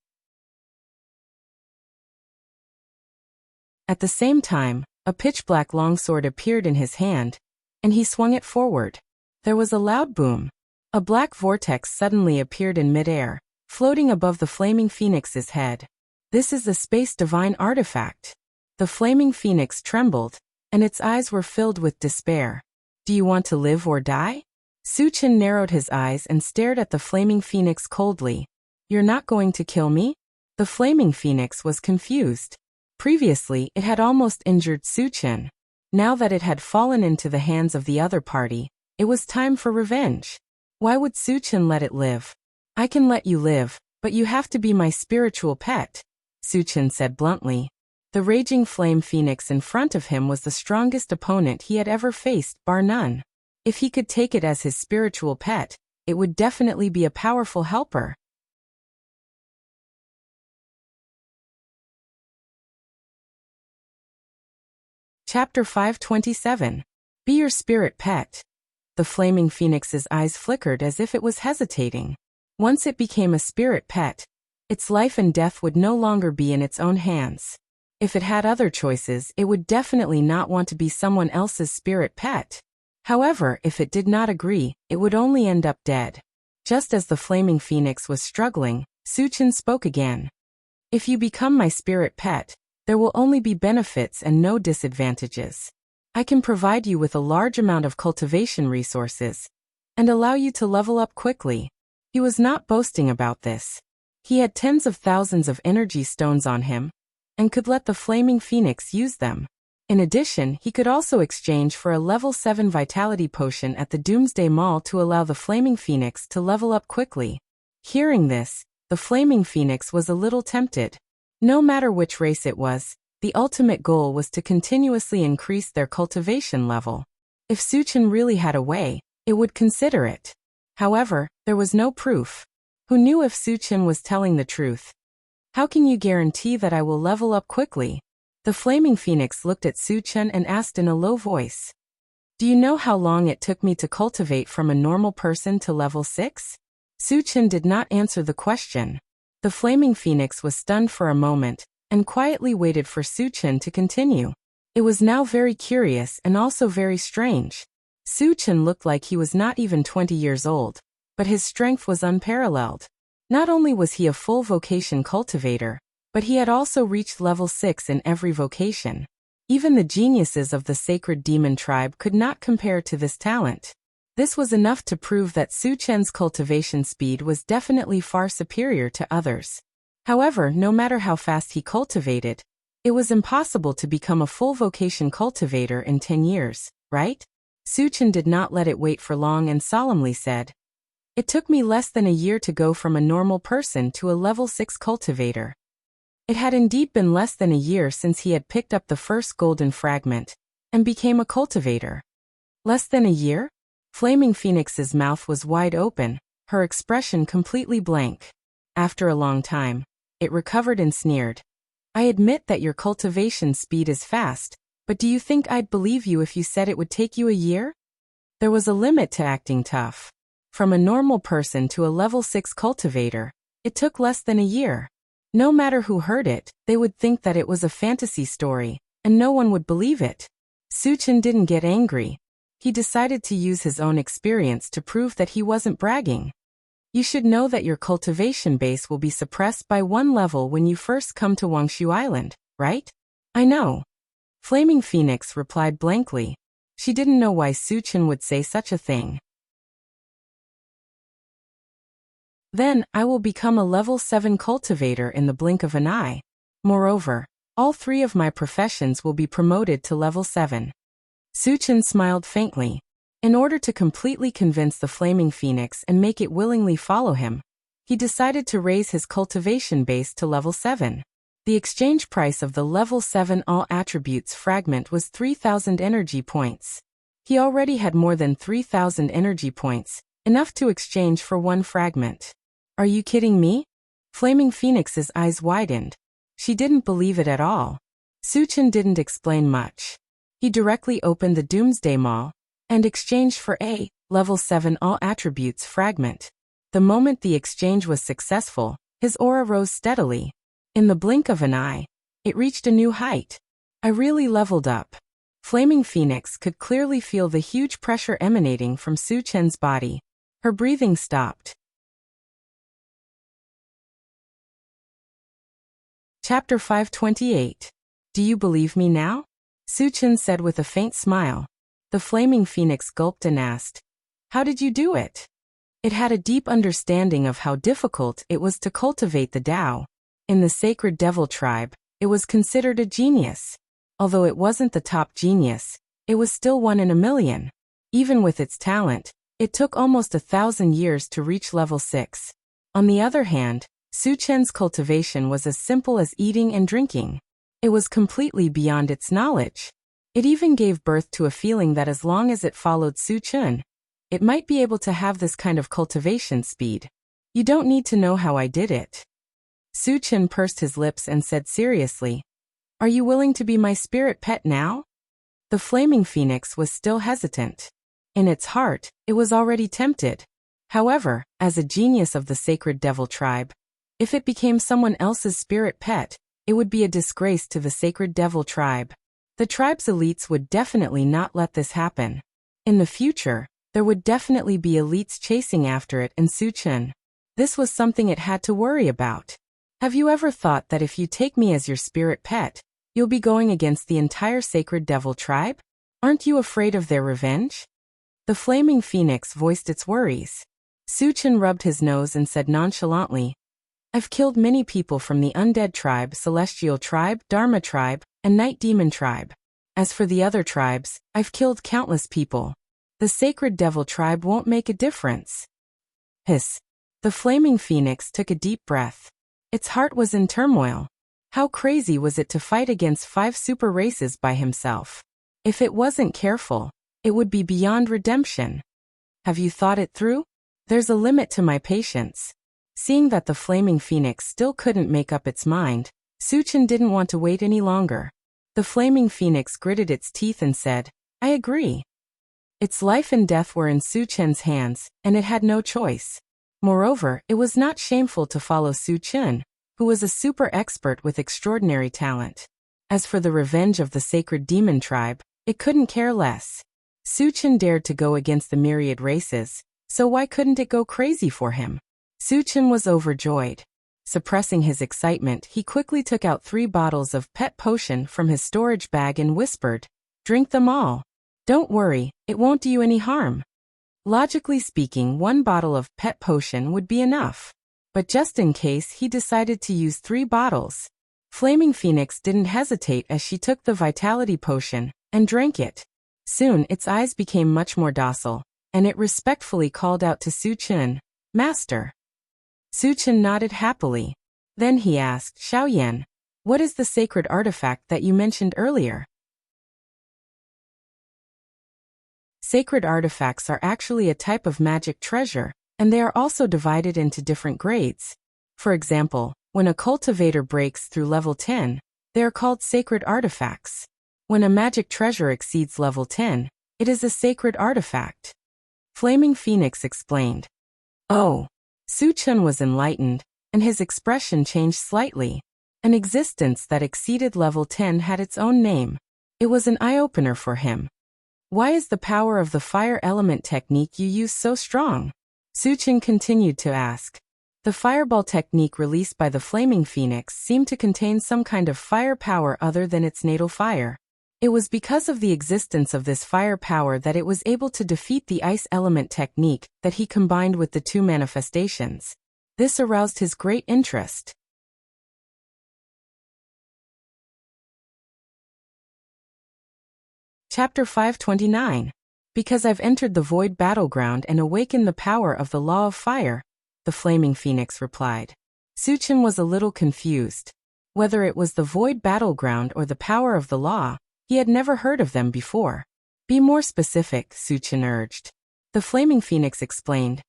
At the same time, a pitch-black longsword appeared in his hand, and he swung it forward. There was a loud boom. A black vortex suddenly appeared in midair, floating above the flaming phoenix's head. This is the Space Divine artifact. The flaming phoenix trembled, and its eyes were filled with despair. Do you want to live or die? Suchen narrowed his eyes and stared at the flaming phoenix coldly. You're not going to kill me? The flaming phoenix was confused. Previously, it had almost injured Suchen. Now that it had fallen into the hands of the other party, it was time for revenge. Why would Suchen let it live? I can let you live, but you have to be my spiritual pet, Suchen said bluntly. The raging flame phoenix in front of him was the strongest opponent he had ever faced, bar none. If he could take it as his spiritual pet, it would definitely be a powerful helper. Chapter 527. Be your spirit pet. The flaming phoenix's eyes flickered as if it was hesitating. Once it became a spirit pet, its life and death would no longer be in its own hands. If it had other choices, it would definitely not want to be someone else's spirit pet. However, if it did not agree, it would only end up dead. Just as the flaming phoenix was struggling, Suchen spoke again. If you become my spirit pet, there will only be benefits and no disadvantages. I can provide you with a large amount of cultivation resources and allow you to level up quickly. He was not boasting about this. He had tens of thousands of energy stones on him and could let the flaming phoenix use them. In addition, he could also exchange for a level 7 vitality potion at the Doomsday Mall to allow the flaming phoenix to level up quickly. Hearing this, the flaming phoenix was a little tempted. No matter which race it was, the ultimate goal was to continuously increase their cultivation level. If Suchen really had a way, it would consider it. However, there was no proof. Who knew if Suchen was telling the truth? How can you guarantee that I will level up quickly? The flaming phoenix looked at Suchen and asked in a low voice. Do you know how long it took me to cultivate from a normal person to level 6? Suchen did not answer the question. The flaming phoenix was stunned for a moment, and quietly waited for Suchen to continue. It was now very curious and also very strange. Suchen looked like he was not even 20 years old, but his strength was unparalleled. Not only was he a full vocation cultivator, but he had also reached level 6 in every vocation. Even the geniuses of the sacred demon tribe could not compare to this talent. This was enough to prove that Suchen's cultivation speed was definitely far superior to others. However, no matter how fast he cultivated, It was impossible to become a full vocation cultivator in 10 years, right? Suchin did not let it wait for long and solemnly said, "It took me less than a year to go from a normal person to a level 6 cultivator." It had indeed been less than a year since he had picked up the first golden fragment and became a cultivator. Less than a year? Flaming Phoenix's mouth was wide open, her expression completely blank. After a long time, it recovered and sneered. "I admit that your cultivation speed is fast, but do you think I'd believe you if you said it would take you a year?" There was a limit to acting tough. From a normal person to a level 6 cultivator, it took less than a year. No matter who heard it, they would think that it was a fantasy story, and no one would believe it. Suchin didn't get angry. He decided to use his own experience to prove that he wasn't bragging. "You should know that your cultivation base will be suppressed by 1 level when you first come to Wuxia Island, right?" "I know." Flaming Phoenix replied blankly. She didn't know why Suchin would say such a thing. "Then, I will become a level 7 cultivator in the blink of an eye. Moreover, all 3 of my professions will be promoted to level 7. Suchin smiled faintly. In order to completely convince the Flaming Phoenix and make it willingly follow him, he decided to raise his cultivation base to level 7. The exchange price of the level 7 all attributes fragment was 3,000 energy points. He already had more than 3,000 energy points, enough to exchange for 1 fragment. "Are you kidding me?" Flaming Phoenix's eyes widened. She didn't believe it at all. Suchin didn't explain much. He directly opened the Doomsday Mall and exchanged for a level 7 all attributes fragment. The moment the exchange was successful, his aura rose steadily. In the blink of an eye, it reached a new height. "I really leveled up." Flaming Phoenix could clearly feel the huge pressure emanating from Suchin's body. Her breathing stopped. Chapter 528. "Do you believe me now?" Suchin said with a faint smile. The Flaming Phoenix gulped and asked, "How did you do it?" It had a deep understanding of how difficult it was to cultivate the Tao. In the Sacred Devil tribe, it was considered a genius. Although it wasn't the top genius, it was still 1 in a million. Even with its talent, it took almost 1,000 years to reach level 6. On the other hand, Suchin's cultivation was as simple as eating and drinking. It was completely beyond its knowledge. It even gave birth to a feeling that as long as it followed Suchin, it might be able to have this kind of cultivation speed. "You don't need to know how I did it." Suchin pursed his lips and said seriously, "Are you willing to be my spirit pet now?" The Flaming Phoenix was still hesitant. In its heart, it was already tempted. However, as a genius of the Sacred Devil tribe, if it became someone else's spirit pet, it would be a disgrace to the Sacred Devil tribe. The tribe's elites would definitely not let this happen. In the future, there would definitely be elites chasing after it and Suchin. This was something it had to worry about. "Have you ever thought that if you take me as your spirit pet, you'll be going against the entire Sacred Devil tribe? Aren't you afraid of their revenge?" The Flaming Phoenix voiced its worries. Suchin rubbed his nose and said nonchalantly, "I've killed many people from the Undead tribe, Celestial tribe, Dharma tribe, and Night Demon tribe. As for the other tribes, I've killed countless people. The Sacred Devil tribe won't make a difference." Hiss. The Flaming Phoenix took a deep breath. Its heart was in turmoil. How crazy was it to fight against 5 super races by himself? If it wasn't careful, it would be beyond redemption. "Have you thought it through?" "There's a limit to my patience." Seeing that the Flaming Phoenix still couldn't make up its mind, Suchin didn't want to wait any longer. The Flaming Phoenix gritted its teeth and said, "I agree." Its life and death were in Suchin's hands, and it had no choice. Moreover, it was not shameful to follow Suchin, who was a super expert with extraordinary talent. As for the revenge of the Sacred Demon tribe, it couldn't care less. Suchin dared to go against the myriad races, so why couldn't it go crazy for him? Suchin was overjoyed. Suppressing his excitement, he quickly took out 3 bottles of pet potion from his storage bag and whispered, "Drink them all. Don't worry, it won't do you any harm." Logically speaking, 1 bottle of pet potion would be enough. But just in case, he decided to use 3 bottles. Flaming Phoenix didn't hesitate as she took the vitality potion and drank it. Soon its eyes became much more docile, and it respectfully called out to Su Chen, "Master." Su Chen nodded happily. Then he asked, "Xiaoyan, what is the sacred artifact that you mentioned earlier?" Sacred artifacts are actually a type of magic treasure, and they are also divided into different grades. For example, when a cultivator breaks through level 10, they are called sacred artifacts. When a magic treasure exceeds level 10, it is a sacred artifact. Flaming Phoenix explained. Oh. Su Chen was enlightened, and his expression changed slightly. An existence that exceeded level 10 had its own name. It was an eye-opener for him. Why is the power of the fire element technique you use so strong? Su Chen continued to ask. The fireball technique released by the Flaming Phoenix seemed to contain some kind of fire power other than its natal fire. It was because of the existence of this fire power that it was able to defeat the ice element technique that he combined with the two manifestations. This aroused his great interest. Chapter 529. Because I've entered the void battleground and awakened the power of the law of fire, the Flaming Phoenix replied. Su Chen was a little confused. Whether it was the void battleground or the power of the law, he had never heard of them before. Be more specific, Su Chen urged. The Flaming Phoenix explained.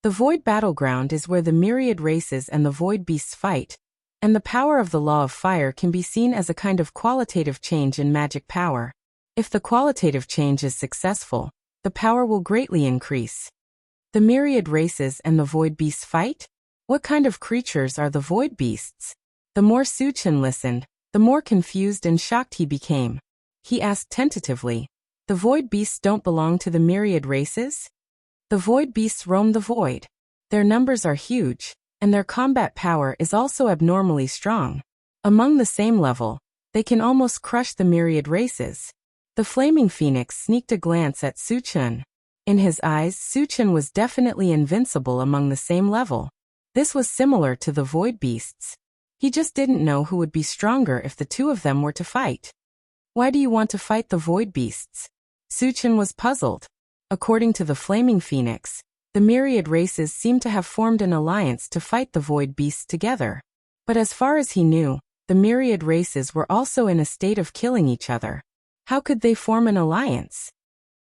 The void battleground is where the myriad races and the void beasts fight, and the power of the law of fire can be seen as a kind of qualitative change in magic power. If the qualitative change is successful, the power will greatly increase. The myriad races and the void beasts fight? What kind of creatures are the void beasts? The more Su Chen listened, the more confused and shocked he became. He asked tentatively, "The void beasts don't belong to the myriad races?" The void beasts roam the void. Their numbers are huge, and their combat power is also abnormally strong. Among the same level, they can almost crush the myriad races. The Flaming Phoenix sneaked a glance at Su Chen. In his eyes, Su Chen was definitely invincible among the same level. This was similar to the void beasts. He just didn't know who would be stronger if the two of them were to fight. Why do you want to fight the void beasts? Su Chen was puzzled. According to the Flaming Phoenix, the myriad races seemed to have formed an alliance to fight the void beasts together. But as far as he knew, the myriad races were also in a state of killing each other. How could they form an alliance?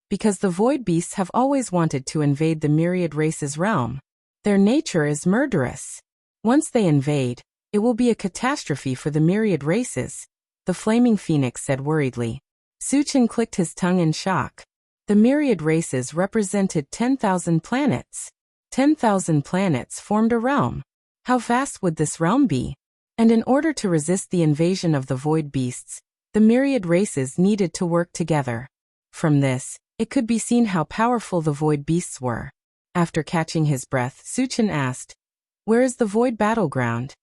Because the void beasts have always wanted to invade the myriad races' realm. Their nature is murderous. Once they invade, it will be a catastrophe for the myriad races, the Flaming Phoenix said worriedly. Su Chen clicked his tongue in shock. The myriad races represented 10,000 planets. 10,000 planets formed a realm. How vast would this realm be? And in order to resist the invasion of the void beasts, the myriad races needed to work together. From this, it could be seen how powerful the void beasts were. After catching his breath, Su Chen asked, "Where is the void battleground?"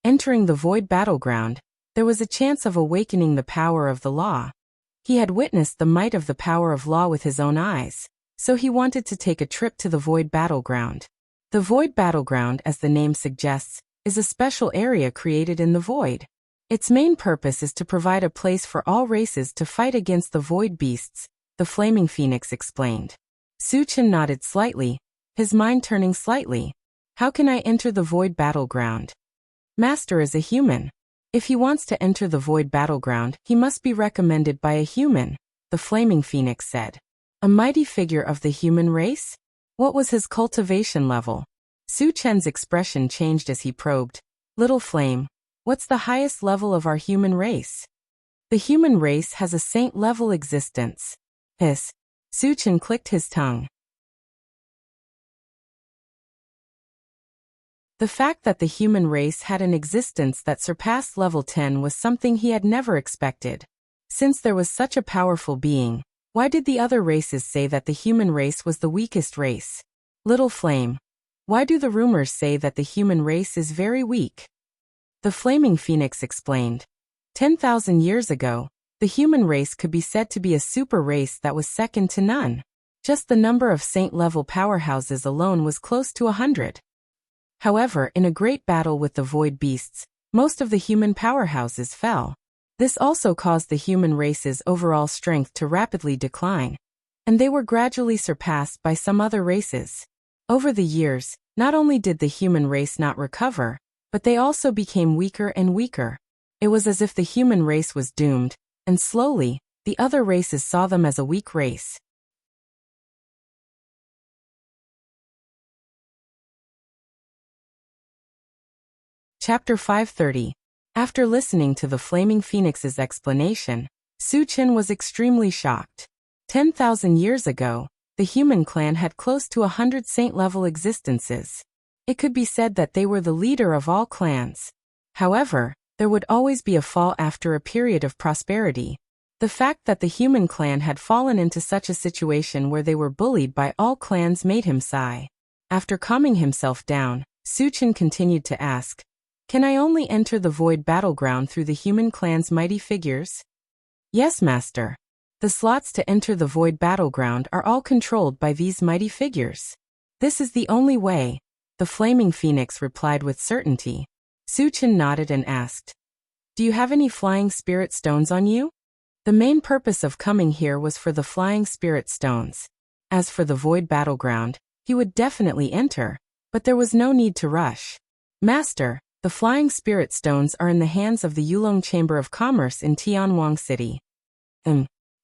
Entering the void battleground, there was a chance of awakening the power of the law. He had witnessed the might of the power of law with his own eyes, so he wanted to take a trip to the void battleground. The void battleground, as the name suggests, is a special area created in the void. Its main purpose is to provide a place for all races to fight against the void beasts, the Flaming Phoenix explained. Su Chen nodded slightly, his mind turning slightly. How can I enter the void battleground? Master is a human. If he wants to enter the void battleground, he must be recommended by a human, the Flaming Phoenix said. A mighty figure of the human race? What was his cultivation level? Su Chen's expression changed as he probed. Little Flame, what's the highest level of our human race? The human race has a saint-level existence. Hiss. Su Chen clicked his tongue. The fact that the human race had an existence that surpassed level 10 was something he had never expected. Since there was such a powerful being, why did the other races say that the human race was the weakest race? Little Flame, why do the rumors say that the human race is very weak? The Flaming Phoenix explained. 10,000 years ago, the human race could be said to be a super race that was second to none. Just the number of saint-level powerhouses alone was close to 100. However, in a great battle with the void beasts, most of the human powerhouses fell. This also caused the human race's overall strength to rapidly decline, and they were gradually surpassed by some other races. Over the years, not only did the human race not recover, but they also became weaker and weaker. It was as if the human race was doomed, and slowly, the other races saw them as a weak race. Chapter 530. After listening to the Flaming Phoenix's explanation, Su Chen was extremely shocked. 10,000 years ago, the human clan had close to 100 saint-level existences. It could be said that they were the leader of all clans. However, there would always be a fall after a period of prosperity. The fact that the human clan had fallen into such a situation where they were bullied by all clans made him sigh. After calming himself down, Su Chen continued to ask, "Can I only enter the void battleground through the human clan's mighty figures?" "Yes, master. The slots to enter the void battleground are all controlled by these mighty figures. This is the only way," the Flaming Phoenix replied with certainty. Su Chen nodded and asked, "Do you have any flying spirit stones on you?" The main purpose of coming here was for the flying spirit stones. As for the void battleground, he would definitely enter, but there was no need to rush. "Master, the flying spirit stones are in the hands of the Yulong Chamber of Commerce in Tianwang City."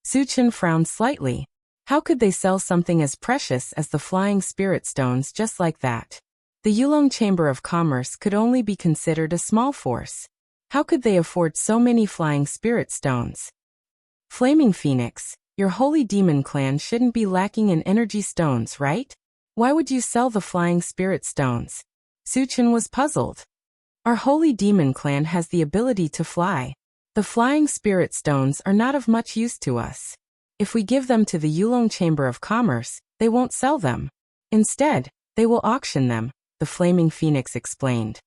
Su Chen frowned slightly. How could they sell something as precious as the flying spirit stones just like that? The Yulong Chamber of Commerce could only be considered a small force. How could they afford so many flying spirit stones? "Flaming Phoenix, your holy demon clan shouldn't be lacking in energy stones, right? Why would you sell the flying spirit stones?" Su Chen was puzzled. "Our holy demon clan has the ability to fly. The flying spirit stones are not of much use to us. If we give them to the Yulong Chamber of Commerce, they won't sell them. Instead, they will auction them," the Flaming Phoenix explained.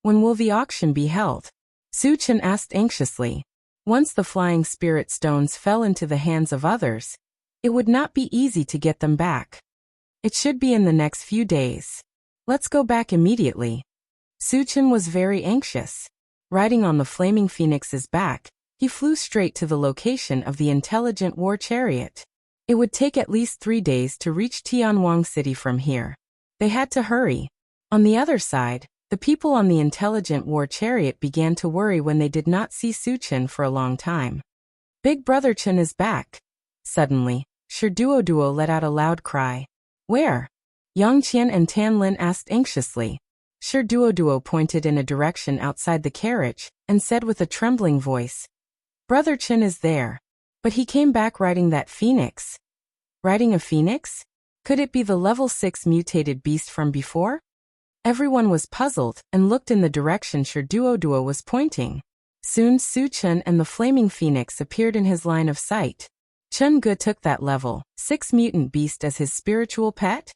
"When will the auction be held?" Su Chen asked anxiously. Once the flying spirit stones fell into the hands of others, it would not be easy to get them back. "It should be in the next few days. Let's go back immediately." Su Chen was very anxious. Riding on the Flaming Phoenix's back, he flew straight to the location of the intelligent war chariot. It would take at least 3 days to reach Tianwang City from here. They had to hurry. On the other side, the people on the intelligent war chariot began to worry when they did not see Su Chen for a long time. "Big Brother Chen is back." Suddenly, Duo let out a loud cry. "Where?" Yang Qian and Tan Lin asked anxiously. Duo pointed in a direction outside the carriage and said with a trembling voice, "Brother Chen is there. But he came back riding that phoenix." Riding a phoenix? Could it be the level 6 mutated beast from before? Everyone was puzzled and looked in the direction Duo was pointing. Soon Su Chen and the Flaming Phoenix appeared in his line of sight. Chen Ge took that level 6 mutant beast as his spiritual pet?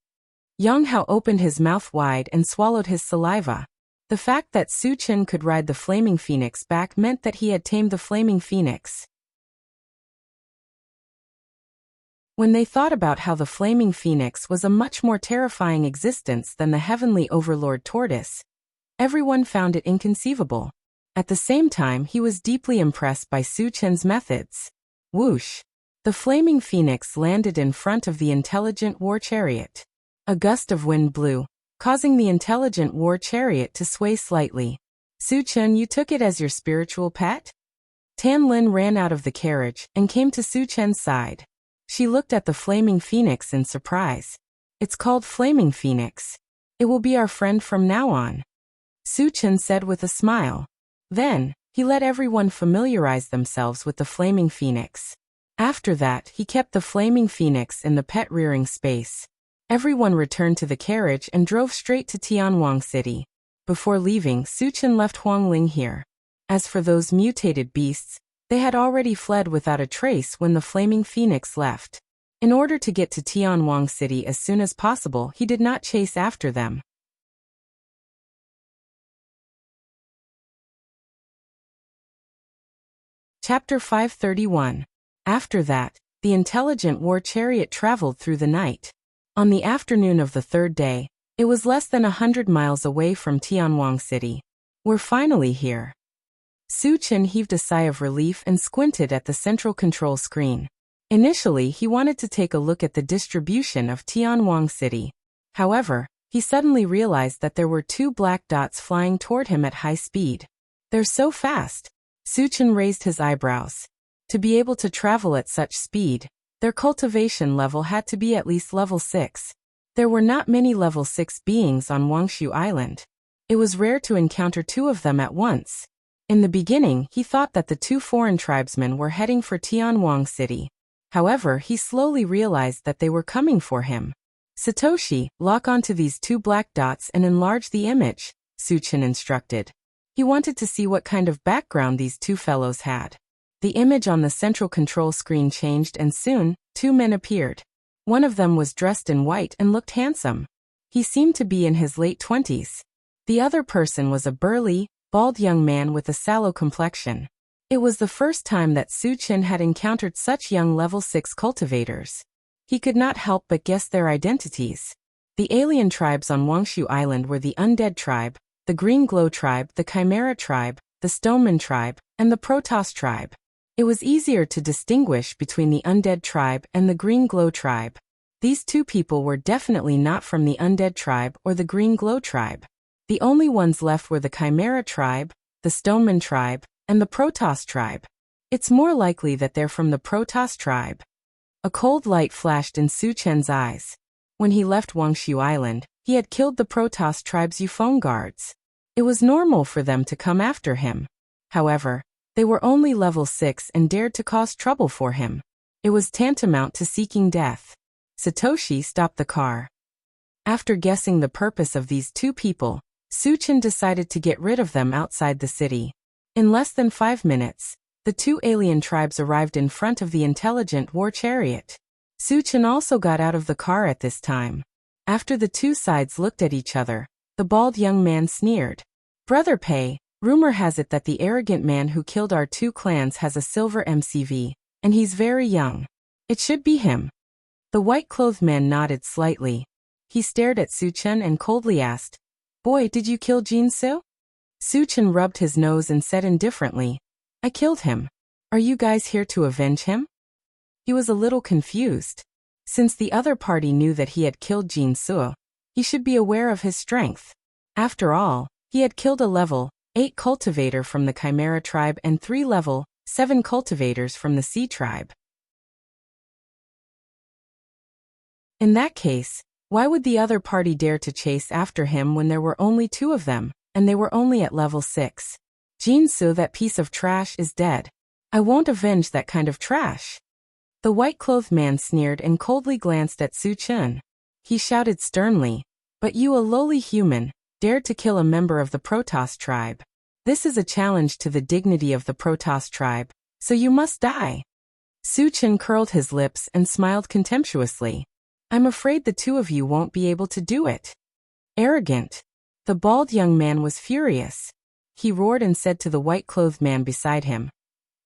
Yang Hao opened his mouth wide and swallowed his saliva. The fact that Su Chen could ride the Flaming Phoenix back meant that he had tamed the Flaming Phoenix. When they thought about how the Flaming Phoenix was a much more terrifying existence than the heavenly overlord tortoise, everyone found it inconceivable. At the same time, he was deeply impressed by Su Chen's methods. Whoosh! The Flaming Phoenix landed in front of the intelligent war chariot. A gust of wind blew, causing the intelligent war chariot to sway slightly. "Su Chen, you took it as your spiritual pet?" Tan Lin ran out of the carriage and came to Su Chen's side. She looked at the Flaming Phoenix in surprise. "It's called Flaming Phoenix. It will be our friend from now on," Su Chen said with a smile. Then, he let everyone familiarize themselves with the Flaming Phoenix. After that, he kept the Flaming Phoenix in the pet rearing space. Everyone returned to the carriage and drove straight to Tianwang City. Before leaving, Su Chen left Huangling here. As for those mutated beasts, they had already fled without a trace when the Flaming Phoenix left. In order to get to Tianwang City as soon as possible, he did not chase after them. Chapter 531. After that, the intelligent war chariot traveled through the night. On the afternoon of the third day, it was less than 100 miles away from Tianwang City. We're finally here. Su Chen heaved a sigh of relief and squinted at the central control screen. Initially, he wanted to take a look at the distribution of Tianwang City. However, he suddenly realized that there were 2 black dots flying toward him at high speed. They're so fast. Su Chen raised his eyebrows. To be able to travel at such speed, their cultivation level had to be at least level 6. There were not many level 6 beings on Wuxia Island. It was rare to encounter 2 of them at once. In the beginning, he thought that the 2 foreign tribesmen were heading for Tianwang City. However, he slowly realized that they were coming for him. Satoshi, lock onto these 2 black dots and enlarge the image, Su Chen instructed. He wanted to see what kind of background these 2 fellows had. The image on the central control screen changed and soon, 2 men appeared. One of them was dressed in white and looked handsome. He seemed to be in his late 20s. The other person was a burly, bald young man with a sallow complexion. It was the first time that Su Chen had encountered such young level 6 cultivators. He could not help but guess their identities. The alien tribes on Wuxia Island were the Undead tribe, the Green Glow tribe, the Chimera tribe, the Stoneman tribe, and the Protoss tribe. It was easier to distinguish between the Undead tribe and the Green Glow tribe. These 2 people were definitely not from the Undead tribe or the Green Glow tribe. The only ones left were the Chimera tribe, the Stoneman tribe, and the Protoss tribe. It's more likely that they're from the Protoss tribe. A cold light flashed in Su Chen's eyes. When he left Wuxia Island, he had killed the Protoss tribe's euphone guards. It was normal for them to come after him. However, they were only level 6 and dared to cause trouble for him. It was tantamount to seeking death. Satoshi stopped the car. After guessing the purpose of these 2 people, Su Chen decided to get rid of them outside the city. In less than 5 minutes, the 2 alien tribes arrived in front of the intelligent war chariot. Su Chen also got out of the car at this time. After the 2 sides looked at each other, the bald young man sneered. Brother Pei, rumor has it that the arrogant man who killed our 2 clans has a silver MCV, and he's very young. It should be him. The white-clothed man nodded slightly. He stared at Su Chen and coldly asked, Boy, did you kill Jinsu? Su Chen rubbed his nose and said indifferently, I killed him. Are you guys here to avenge him? He was a little confused. Since the other party knew that he had killed Jinsu, he should be aware of his strength. After all, he had killed a level 8 cultivator from the Chimera tribe and 3 level 7 cultivators from the Sea tribe. In that case, why would the other party dare to chase after him when there were only 2 of them, and they were only at level 6? Jinsu, that piece of trash, is dead. I won't avenge that kind of trash. The white-clothed man sneered and coldly glanced at Su Chen. He shouted sternly, But you, a lowly human, dared to kill a member of the Protoss tribe. This is a challenge to the dignity of the Protoss tribe, so you must die. Su Chen curled his lips and smiled contemptuously. I'm afraid the 2 of you won't be able to do it. Arrogant. The bald young man was furious. He roared and said to the white-clothed man beside him,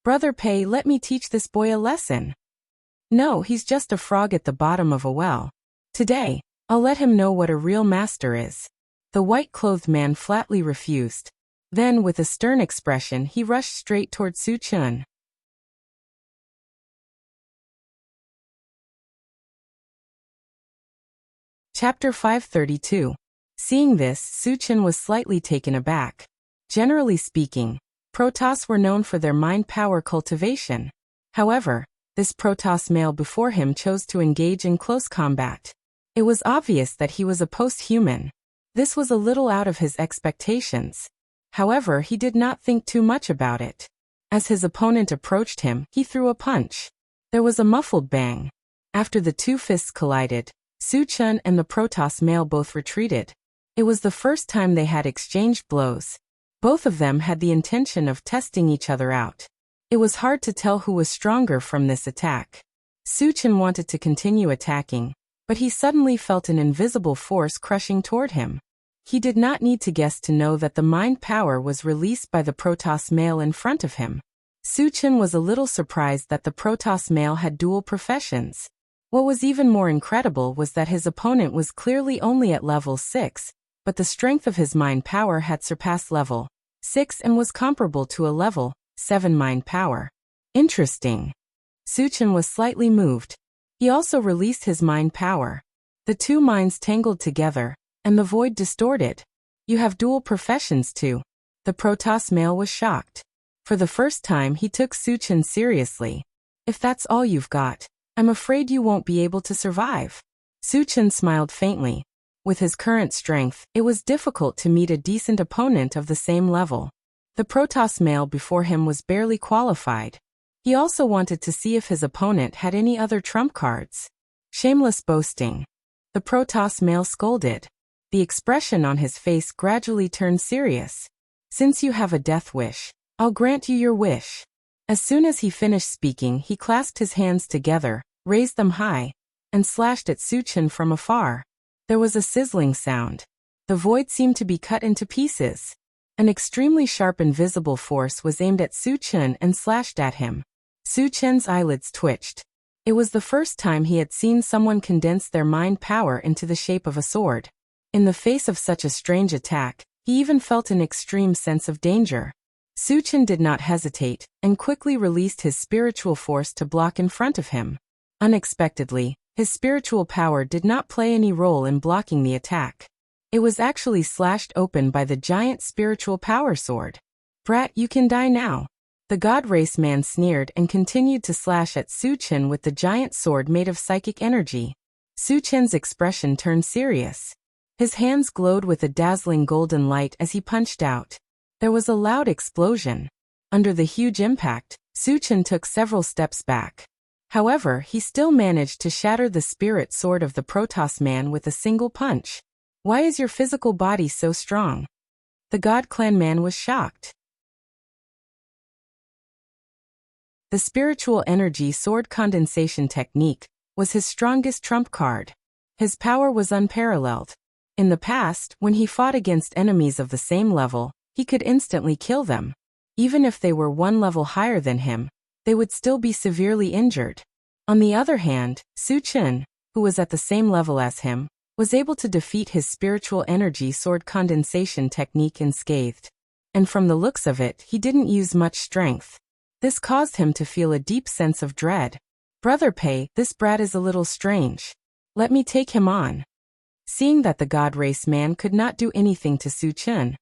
Brother Pei, let me teach this boy a lesson. No, he's just a frog at the bottom of a well. Today, I'll let him know what a real master is. The white-clothed man flatly refused. Then, with a stern expression, he rushed straight toward Su Chen. Chapter 532. Seeing this, Su Chen was slightly taken aback. Generally speaking, Protoss were known for their mind power cultivation. However, this Protoss male before him chose to engage in close combat. It was obvious that he was a post-human. This was a little out of his expectations. However, he did not think too much about it. As his opponent approached him, he threw a punch. There was a muffled bang. After the 2 fists collided, Su Chen and the Protoss male both retreated. It was the first time they had exchanged blows. Both of them had the intention of testing each other out. It was hard to tell who was stronger from this attack. Su Chen wanted to continue attacking, but he suddenly felt an invisible force crushing toward him. He did not need to guess to know that the mind power was released by the Protoss male in front of him. Su Chen was a little surprised that the Protoss male had dual professions. What was even more incredible was that his opponent was clearly only at level 6, but the strength of his mind power had surpassed level 6 and was comparable to a level 7 mind power. Interesting. Suchen was slightly moved. He also released his mind power. The two minds tangled together, and the void distorted. You have dual professions too. The Protoss male was shocked. For the first time he took Suchen seriously. If that's all you've got, I'm afraid you won't be able to survive. Suchen smiled faintly. With his current strength, it was difficult to meet a decent opponent of the same level. The Protoss male before him was barely qualified. He also wanted to see if his opponent had any other trump cards. Shameless boasting. The Protoss male scolded. The expression on his face gradually turned serious. Since you have a death wish, I'll grant you your wish. As soon as he finished speaking, he clasped his hands together, raised them high, and slashed at Suchen from afar. There was a sizzling sound. The void seemed to be cut into pieces. An extremely sharp invisible force was aimed at Suchen and slashed at him. Suchen's eyelids twitched. It was the first time he had seen someone condense their mind power into the shape of a sword. In the face of such a strange attack, he even felt an extreme sense of danger. Suchen did not hesitate, and quickly released his spiritual force to block in front of him. Unexpectedly, his spiritual power did not play any role in blocking the attack. It was actually slashed open by the giant spiritual power sword. Brat, you can die now. The God Race man sneered and continued to slash at Suchen with the giant sword made of psychic energy. Suchen's expression turned serious. His hands glowed with a dazzling golden light as he punched out. There was a loud explosion. Under the huge impact, Suchen took several steps back. However, he still managed to shatter the spirit sword of the Protoss man with a single punch. Why is your physical body so strong? The God Clan man was shocked. The spiritual energy sword condensation technique was his strongest trump card. His power was unparalleled. In the past, when he fought against enemies of the same level, he could instantly kill them. Even if they were one level higher than him, they would still be severely injured. On the other hand, Suchen, who was at the same level as him, was able to defeat his spiritual energy sword condensation technique unscathed. And from the looks of it, he didn't use much strength. This caused him to feel a deep sense of dread. Brother Pei, this brat is a little strange. Let me take him on. Seeing that the God Race man could not do anything to Suchen,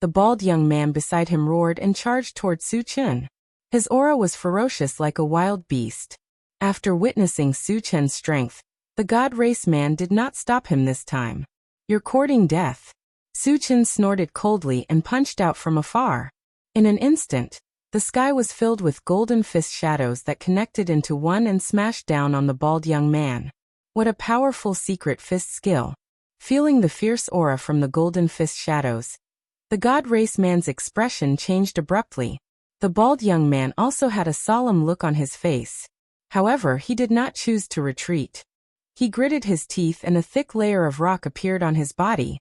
the bald young man beside him roared and charged toward Suchen. His aura was ferocious like a wild beast. After witnessing Suchen's strength, the God Race man did not stop him this time. You're courting death. Suchen snorted coldly and punched out from afar. In an instant, the sky was filled with golden fist shadows that connected into one and smashed down on the bald young man. What a powerful secret fist skill. Feeling the fierce aura from the golden fist shadows, the God Race man's expression changed abruptly. The bald young man also had a solemn look on his face. However, he did not choose to retreat. He gritted his teeth and a thick layer of rock appeared on his body.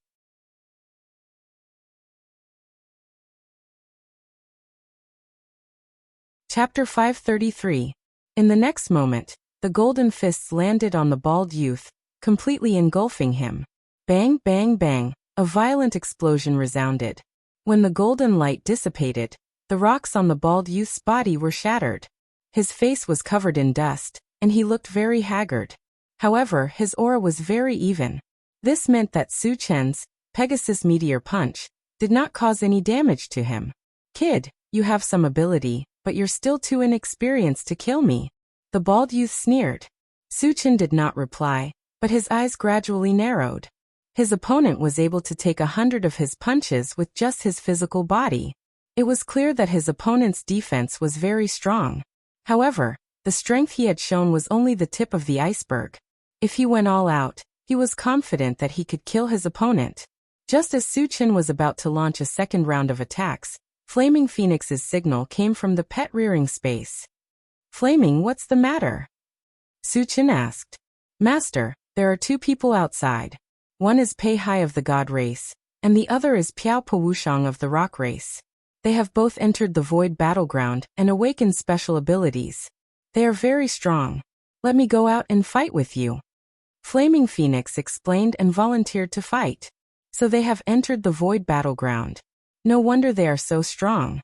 Chapter 533. In the next moment, the golden fists landed on the bald youth, completely engulfing him. Bang, bang, bang, a violent explosion resounded. When the golden light dissipated, the rocks on the bald youth's body were shattered. His face was covered in dust, and he looked very haggard. However, his aura was very even. This meant that Suchen's Pegasus Meteor Punch did not cause any damage to him. Kid, you have some ability, but you're still too inexperienced to kill me. The bald youth sneered. Suchen did not reply, but his eyes gradually narrowed. His opponent was able to take 100 of his punches with just his physical body. It was clear that his opponent's defense was very strong. However, the strength he had shown was only the tip of the iceberg. If he went all out, he was confident that he could kill his opponent. Just as Suchen was about to launch a second round of attacks, Flaming Phoenix's signal came from the pet rearing space. Flaming, what's the matter? Suchen asked. Master, there are two people outside. One is Pei Hai of the God Race, and the other is Piao Powushang of the Rock Race. They have both entered the Void Battleground and awakened special abilities. They are very strong. Let me go out and fight with you. Flaming Phoenix explained and volunteered to fight. So they have entered the Void Battleground. No wonder they are so strong.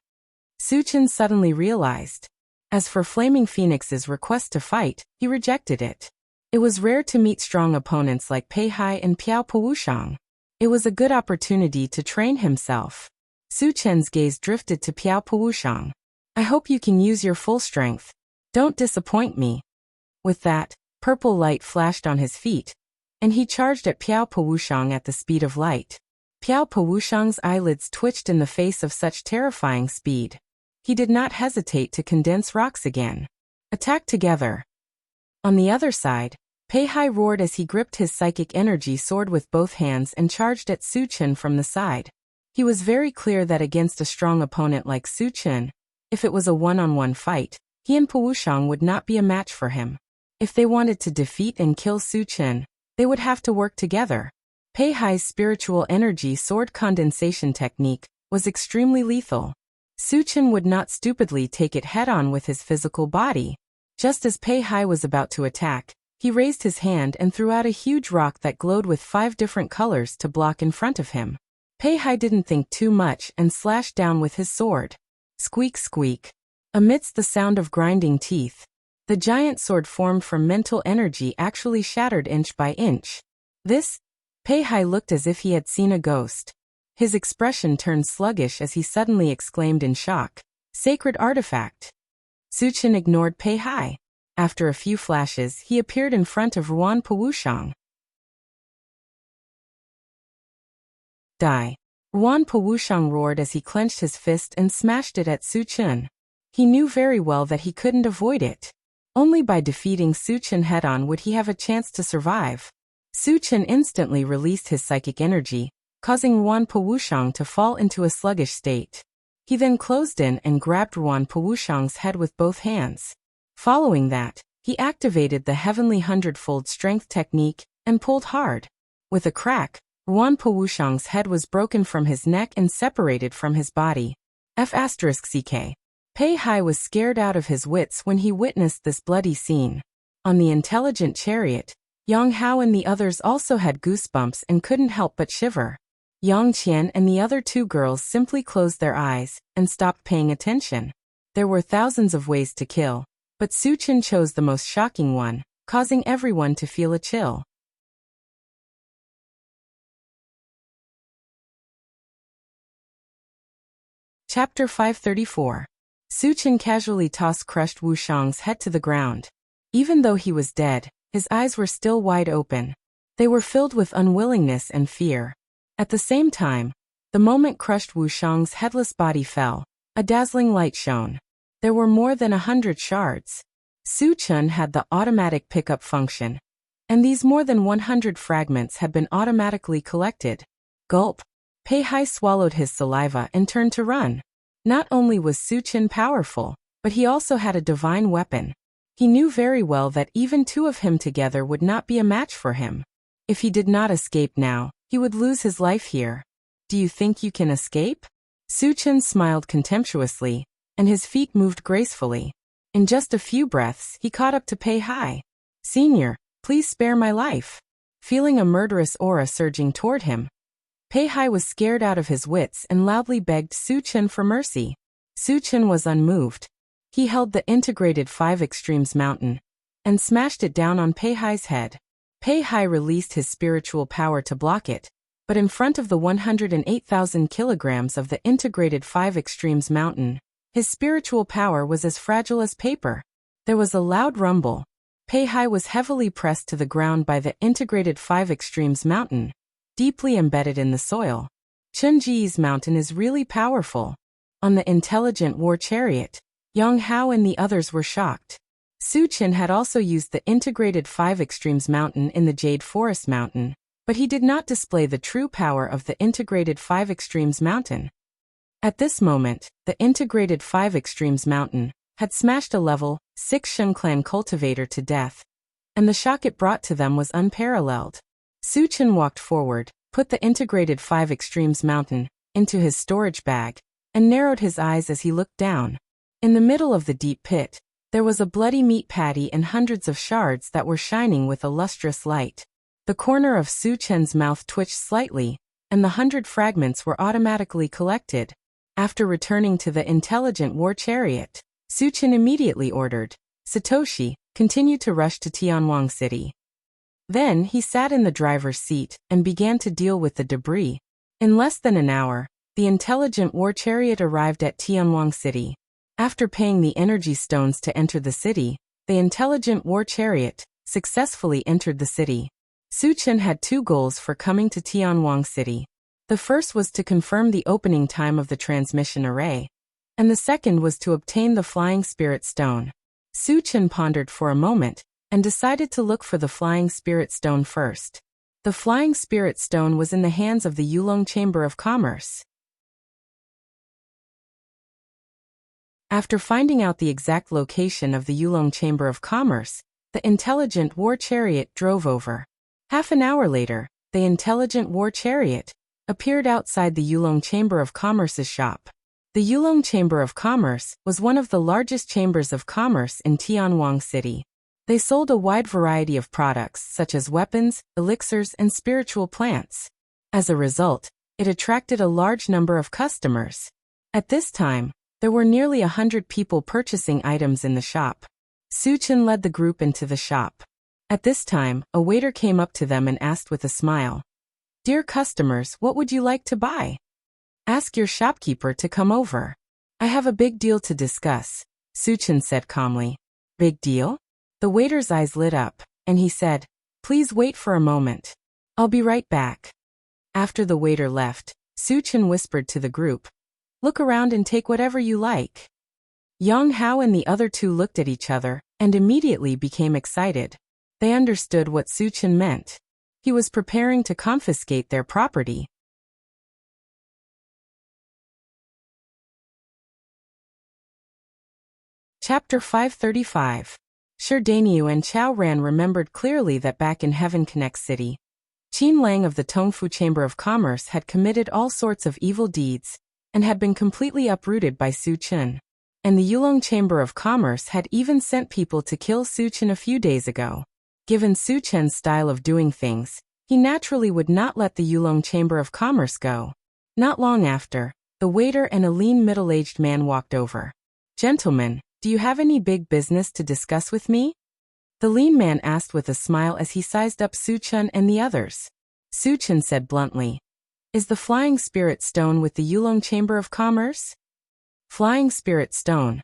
Su Chen suddenly realized. As for Flaming Phoenix's request to fight, he rejected it. It was rare to meet strong opponents like Pei Hai and Piao Powushang. It was a good opportunity to train himself. Su Chen's gaze drifted to Piao Powushang. I hope you can use your full strength. Don't disappoint me. With that, purple light flashed on his feet, and he charged at Piao Powushang at the speed of light. Piao Powushang's eyelids twitched in the face of such terrifying speed. He did not hesitate to condense rocks again. Attack together. On the other side, Pei Hai roared as he gripped his psychic energy sword with both hands and charged at Su Chen from the side. He was very clear that against a strong opponent like Su Chen, if it was a one-on-one fight, he and Powushang would not be a match for him. If they wanted to defeat and kill Su Chen, they would have to work together. Pei Hai's spiritual energy sword condensation technique was extremely lethal. Su Chen would not stupidly take it head-on with his physical body. Just as Pei Hai was about to attack, he raised his hand and threw out a huge rock that glowed with 5 different colors to block in front of him. Pei Hai didn't think too much and slashed down with his sword. Squeak squeak. Amidst the sound of grinding teeth, the giant sword formed from mental energy actually shattered inch by inch. Pei Hai looked as if he had seen a ghost. His expression turned sluggish as he suddenly exclaimed in shock, "Sacred artifact!" Su Chen ignored Pei Hai. After a few flashes, he appeared in front of Ruan Powushang. Die! Ruan Powushang roared as he clenched his fist and smashed it at Su Chen. He knew very well that he couldn't avoid it. Only by defeating Su Chen head-on would he have a chance to survive. Su Chen instantly released his psychic energy, causing Ruan Powushang to fall into a sluggish state. He then closed in and grabbed Ruan Powushang's head with both hands. Following that, he activated the Heavenly Hundredfold Strength technique and pulled hard. With a crack, Ruan Powushang's head was broken from his neck and separated from his body. F***ck. Pei Hai was scared out of his wits when he witnessed this bloody scene. On the intelligent chariot, Yang Hao and the others also had goosebumps and couldn't help but shiver. Yang Qian and the other 2 girls simply closed their eyes and stopped paying attention. There were thousands of ways to kill, but Su Chen chose the most shocking one, causing everyone to feel a chill. Chapter 534. Su Chen casually tossed crushed Wu Shang's head to the ground. Even though he was dead, his eyes were still wide open. They were filled with unwillingness and fear. At the same time, the moment crushed Wu Shang's headless body fell, a dazzling light shone. There were more than 100 shards. Su Chen had the automatic pickup function, and these more than 100 fragments had been automatically collected. Gulp. Pei Hai swallowed his saliva and turned to run. Not only was Su Chen powerful, but he also had a divine weapon. He knew very well that even 2 of him together would not be a match for him. If he did not escape now, he would lose his life here. Do you think you can escape? Su Chen smiled contemptuously, and his feet moved gracefully. In just a few breaths, he caught up to Pei Hai. "Senior, please spare my life." Feeling a murderous aura surging toward him, Pei Hai was scared out of his wits and loudly begged Su Chen for mercy. Su Chen was unmoved. He held the integrated 5 Extremes mountain and smashed it down on Pei Hai's head. Pei Hai released his spiritual power to block it, but in front of the 108,000 kilograms of the integrated 5 Extremes mountain, his spiritual power was as fragile as paper. There was a loud rumble. Pei Hai was heavily pressed to the ground by the integrated 5 Extremes mountain, deeply embedded in the soil. Chunji's mountain is really powerful. On the intelligent war chariot, Yang Hao and the others were shocked. Su Chen had also used the integrated 5 Extremes mountain in the Jade Forest mountain, but he did not display the true power of the integrated 5 Extremes mountain. At this moment, the integrated 5 Extremes mountain had smashed a level 6 Shun clan cultivator to death, and the shock it brought to them was unparalleled. Su Chen walked forward, put the integrated 5 Extremes mountain into his storage bag, and narrowed his eyes as he looked down. In the middle of the deep pit, there was a bloody meat patty and hundreds of shards that were shining with a lustrous light. The corner of Su Chen's mouth twitched slightly, and the 100 fragments were automatically collected. After returning to the intelligent war chariot, Suchin immediately ordered Satoshi, continue to rush to Tianwang City. Then he sat in the driver's seat and began to deal with the debris. In less than an hour, the intelligent war chariot arrived at Tianwang City. After paying the energy stones to enter the city, the intelligent war chariot successfully entered the city. Suchin had two goals for coming to Tianwang City. The first was to confirm the opening time of the transmission array, and the second was to obtain the Flying Spirit Stone. Suchin pondered for a moment and decided to look for the Flying Spirit Stone first. The Flying Spirit Stone was in the hands of the Yulong Chamber of Commerce. After finding out the exact location of the Yulong Chamber of Commerce, the intelligent war chariot drove over. Half an hour later, the intelligent war chariot appeared outside the Yulong Chamber of Commerce's shop. The Yulong Chamber of Commerce was one of the largest chambers of commerce in Tianwang City. They sold a wide variety of products such as weapons, elixirs, and spiritual plants. As a result, it attracted a large number of customers. At this time, there were nearly 100 people purchasing items in the shop. Suchin led the group into the shop. At this time, a waiter came up to them and asked with a smile, "Dear customers, what would you like to buy? Ask your shopkeeper to come over. I have a big deal to discuss," Suchin said calmly. "Big deal?" The waiter's eyes lit up, and he said, "Please wait for a moment. I'll be right back." After the waiter left, Suchin whispered to the group, "Look around and take whatever you like." Yang Hao and the other two looked at each other and immediately became excited. They understood what Suchin meant. He was preparing to confiscate their property. Chapter 535. Sherdaniu and Chao Ran remembered clearly that back in Heaven Connect City, Qin Lang of the Tongfu Chamber of Commerce had committed all sorts of evil deeds and had been completely uprooted by Suchin. And the Yulong Chamber of Commerce had even sent people to kill Suchin a few days ago. Given Suchin's style of doing things, he naturally would not let the Yulong Chamber of Commerce go. Not long after, the waiter and a lean middle-aged man walked over. "Gentlemen, do you have any big business to discuss with me?" The lean man asked with a smile as he sized up Suchin and the others. Suchin said bluntly, "Is the Flying Spirit Stone with the Yulong Chamber of Commerce?" Flying Spirit Stone.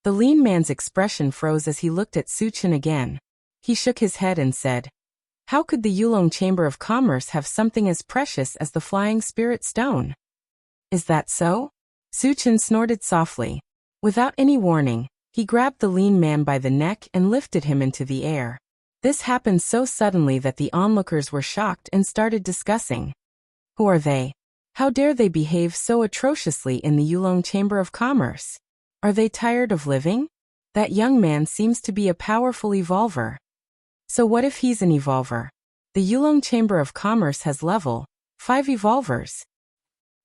The lean man's expression froze as he looked at Suchin again. He shook his head and said, "How could the Yulong Chamber of Commerce have something as precious as the Flying Spirit Stone?" "Is that so?" Suchin snorted softly. Without any warning, he grabbed the lean man by the neck and lifted him into the air. This happened so suddenly that the onlookers were shocked and started discussing. Who are they? How dare they behave so atrociously in the Yulong Chamber of Commerce? Are they tired of living? That young man seems to be a powerful evolver. So what if he's an evolver? The Yulong Chamber of Commerce has level 5 evolvers.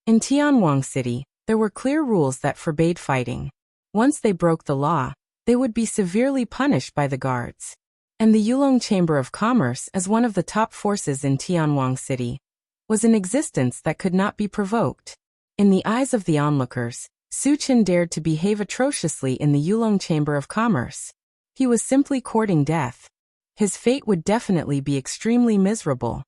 In Tianwang City, there were clear rules that forbade fighting. Once they broke the law, they would be severely punished by the guards. And the Yulong Chamber of Commerce, as one of the top forces in Tianwang City, was in existence that could not be provoked. In the eyes of the onlookers, Suchin dared to behave atrociously in the Yulong Chamber of Commerce. He was simply courting death. His fate would definitely be extremely miserable.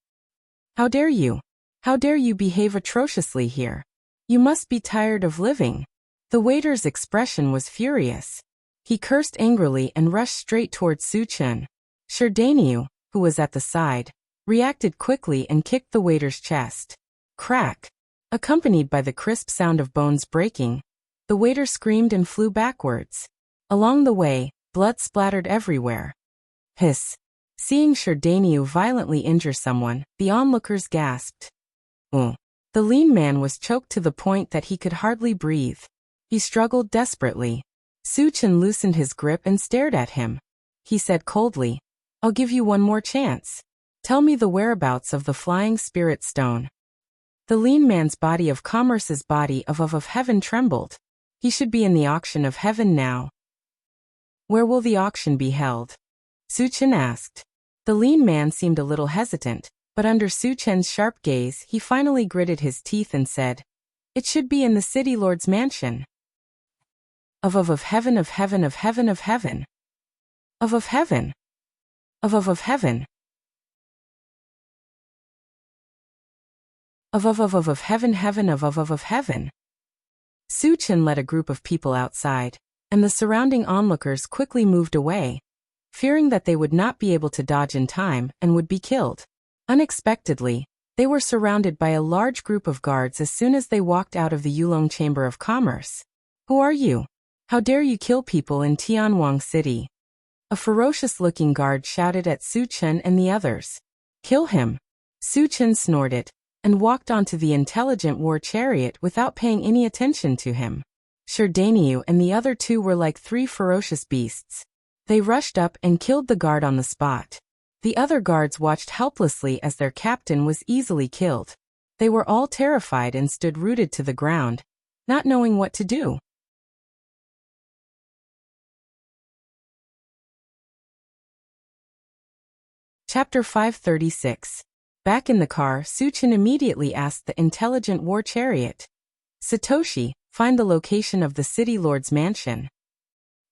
How dare you? How dare you behave atrociously here? You must be tired of living. The waiter's expression was furious. He cursed angrily and rushed straight towards Suchin. Sherdaniu, who was at the side, reacted quickly and kicked the waiter's chest. Crack! Accompanied by the crisp sound of bones breaking, the waiter screamed and flew backwards. Along the way, blood splattered everywhere. Hiss! Seeing Sherdaniu violently injure someone, the onlookers gasped. The lean man was choked to the point that he could hardly breathe. He struggled desperately. Suchin loosened his grip and stared at him. He said coldly, "I'll give you one more chance. Tell me the whereabouts of the Flying Spirit Stone." The lean man's body of commerce's body of heaven trembled. He should be in the auction of heaven now. "Where will the auction be held?" Suchin asked. The lean man seemed a little hesitant, But under Su Chen's sharp gaze, he finally gritted his teeth and said, "It should be in the city lord's mansion. Of heaven, of heaven, of heaven, of heaven. Of heaven. Of heaven. Of heaven, heaven, of heaven." Su Chen led a group of people outside, and the surrounding onlookers quickly moved away, fearing that they would not be able to dodge in time and would be killed. Unexpectedly, they were surrounded by a large group of guards as soon as they walked out of the Yulong Chamber of Commerce. "Who are you? How dare you kill people in Tianwang City?" A ferocious-looking guard shouted at Su Chen and the others. "Kill him!" Su Chen snorted and walked onto the intelligent war chariot without paying any attention to him. Sherdaniu and the other two were like three ferocious beasts. They rushed up and killed the guard on the spot. The other guards watched helplessly as their captain was easily killed. They were all terrified and stood rooted to the ground, not knowing what to do. Chapter 536. Back in the car, Su Chen immediately asked the intelligent war chariot, "Satoshi, find the location of the city lord's mansion."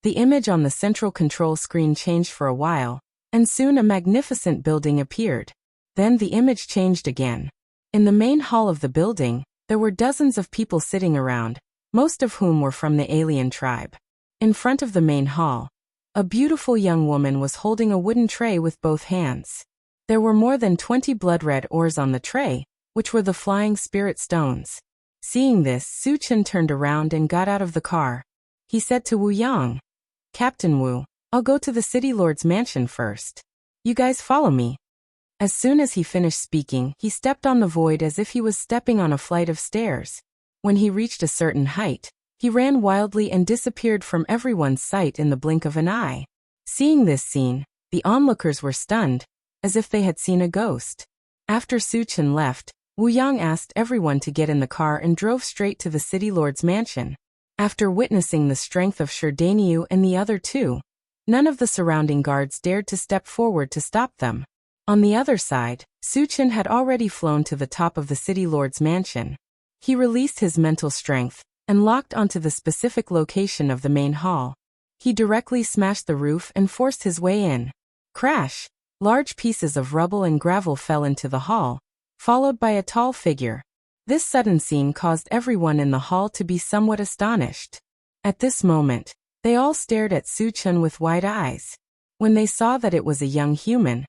The image on the central control screen changed for a while, and soon a magnificent building appeared. Then the image changed again. In the main hall of the building, there were dozens of people sitting around, most of whom were from the alien tribe. In front of the main hall, a beautiful young woman was holding a wooden tray with both hands. There were more than 20 blood-red ores on the tray, which were the flying spirit stones. Seeing this, Su Chen turned around and got out of the car. He said to Wu Yang, "Captain Wu, I'll go to the city lord's mansion first. You guys follow me." As soon as he finished speaking, he stepped on the void as if he was stepping on a flight of stairs. When he reached a certain height, he ran wildly and disappeared from everyone's sight in the blink of an eye. Seeing this scene, the onlookers were stunned, as if they had seen a ghost. After Su Chen left, Wu Yang asked everyone to get in the car and drove straight to the city lord's mansion. After witnessing the strength of Sherdaniu and the other two, none of the surrounding guards dared to step forward to stop them. On the other side, Su Chen had already flown to the top of the city lord's mansion. He released his mental strength and locked onto the specific location of the main hall. He directly smashed the roof and forced his way in. Crash! Large pieces of rubble and gravel fell into the hall, followed by a tall figure. This sudden scene caused everyone in the hall to be somewhat astonished. At this moment, they all stared at Su Chen with wide eyes. When they saw that it was a young human,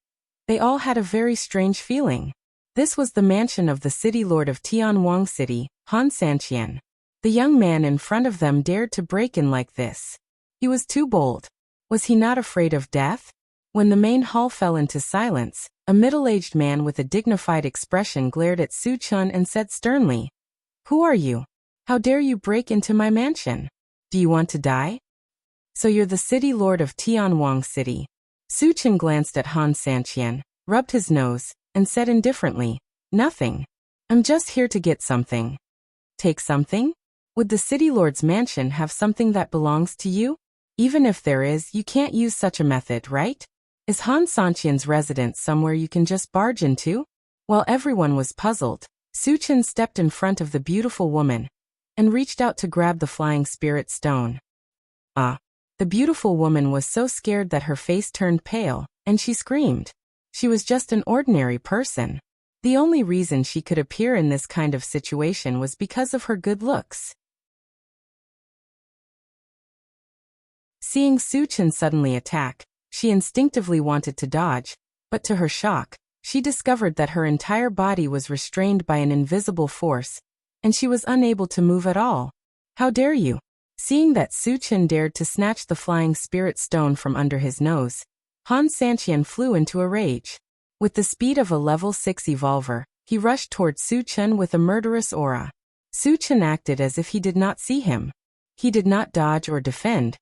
they all had a very strange feeling. This was the mansion of the city lord of Tianwang City, Han Sanqian. The young man in front of them dared to break in like this. He was too bold. Was he not afraid of death? When the main hall fell into silence, a middle-aged man with a dignified expression glared at Su Chen and said sternly, "Who are you? How dare you break into my mansion? Do you want to die? So you're the city lord of Tianwang City." Su Chen glanced at Han Sanqian, rubbed his nose, and said indifferently, "Nothing. I'm just here to get something." "Take something? Would the city lord's mansion have something that belongs to you? Even if there is, you can't use such a method, right? Is Han Sanqian's residence somewhere you can just barge into?" While everyone was puzzled, Su Chen stepped in front of the beautiful woman and reached out to grab the flying spirit stone. The beautiful woman was so scared that her face turned pale, and she screamed. She was just an ordinary person. The only reason she could appear in this kind of situation was because of her good looks. Seeing Su Chen suddenly attack, she instinctively wanted to dodge, but to her shock, she discovered that her entire body was restrained by an invisible force, and she was unable to move at all. "How dare you?" Seeing that Su Chen dared to snatch the flying spirit stone from under his nose, Han Sanqian flew into a rage. With the speed of a level 6 evolver, he rushed toward Su Chen with a murderous aura. Su Chen acted as if he did not see him. He did not dodge or defend,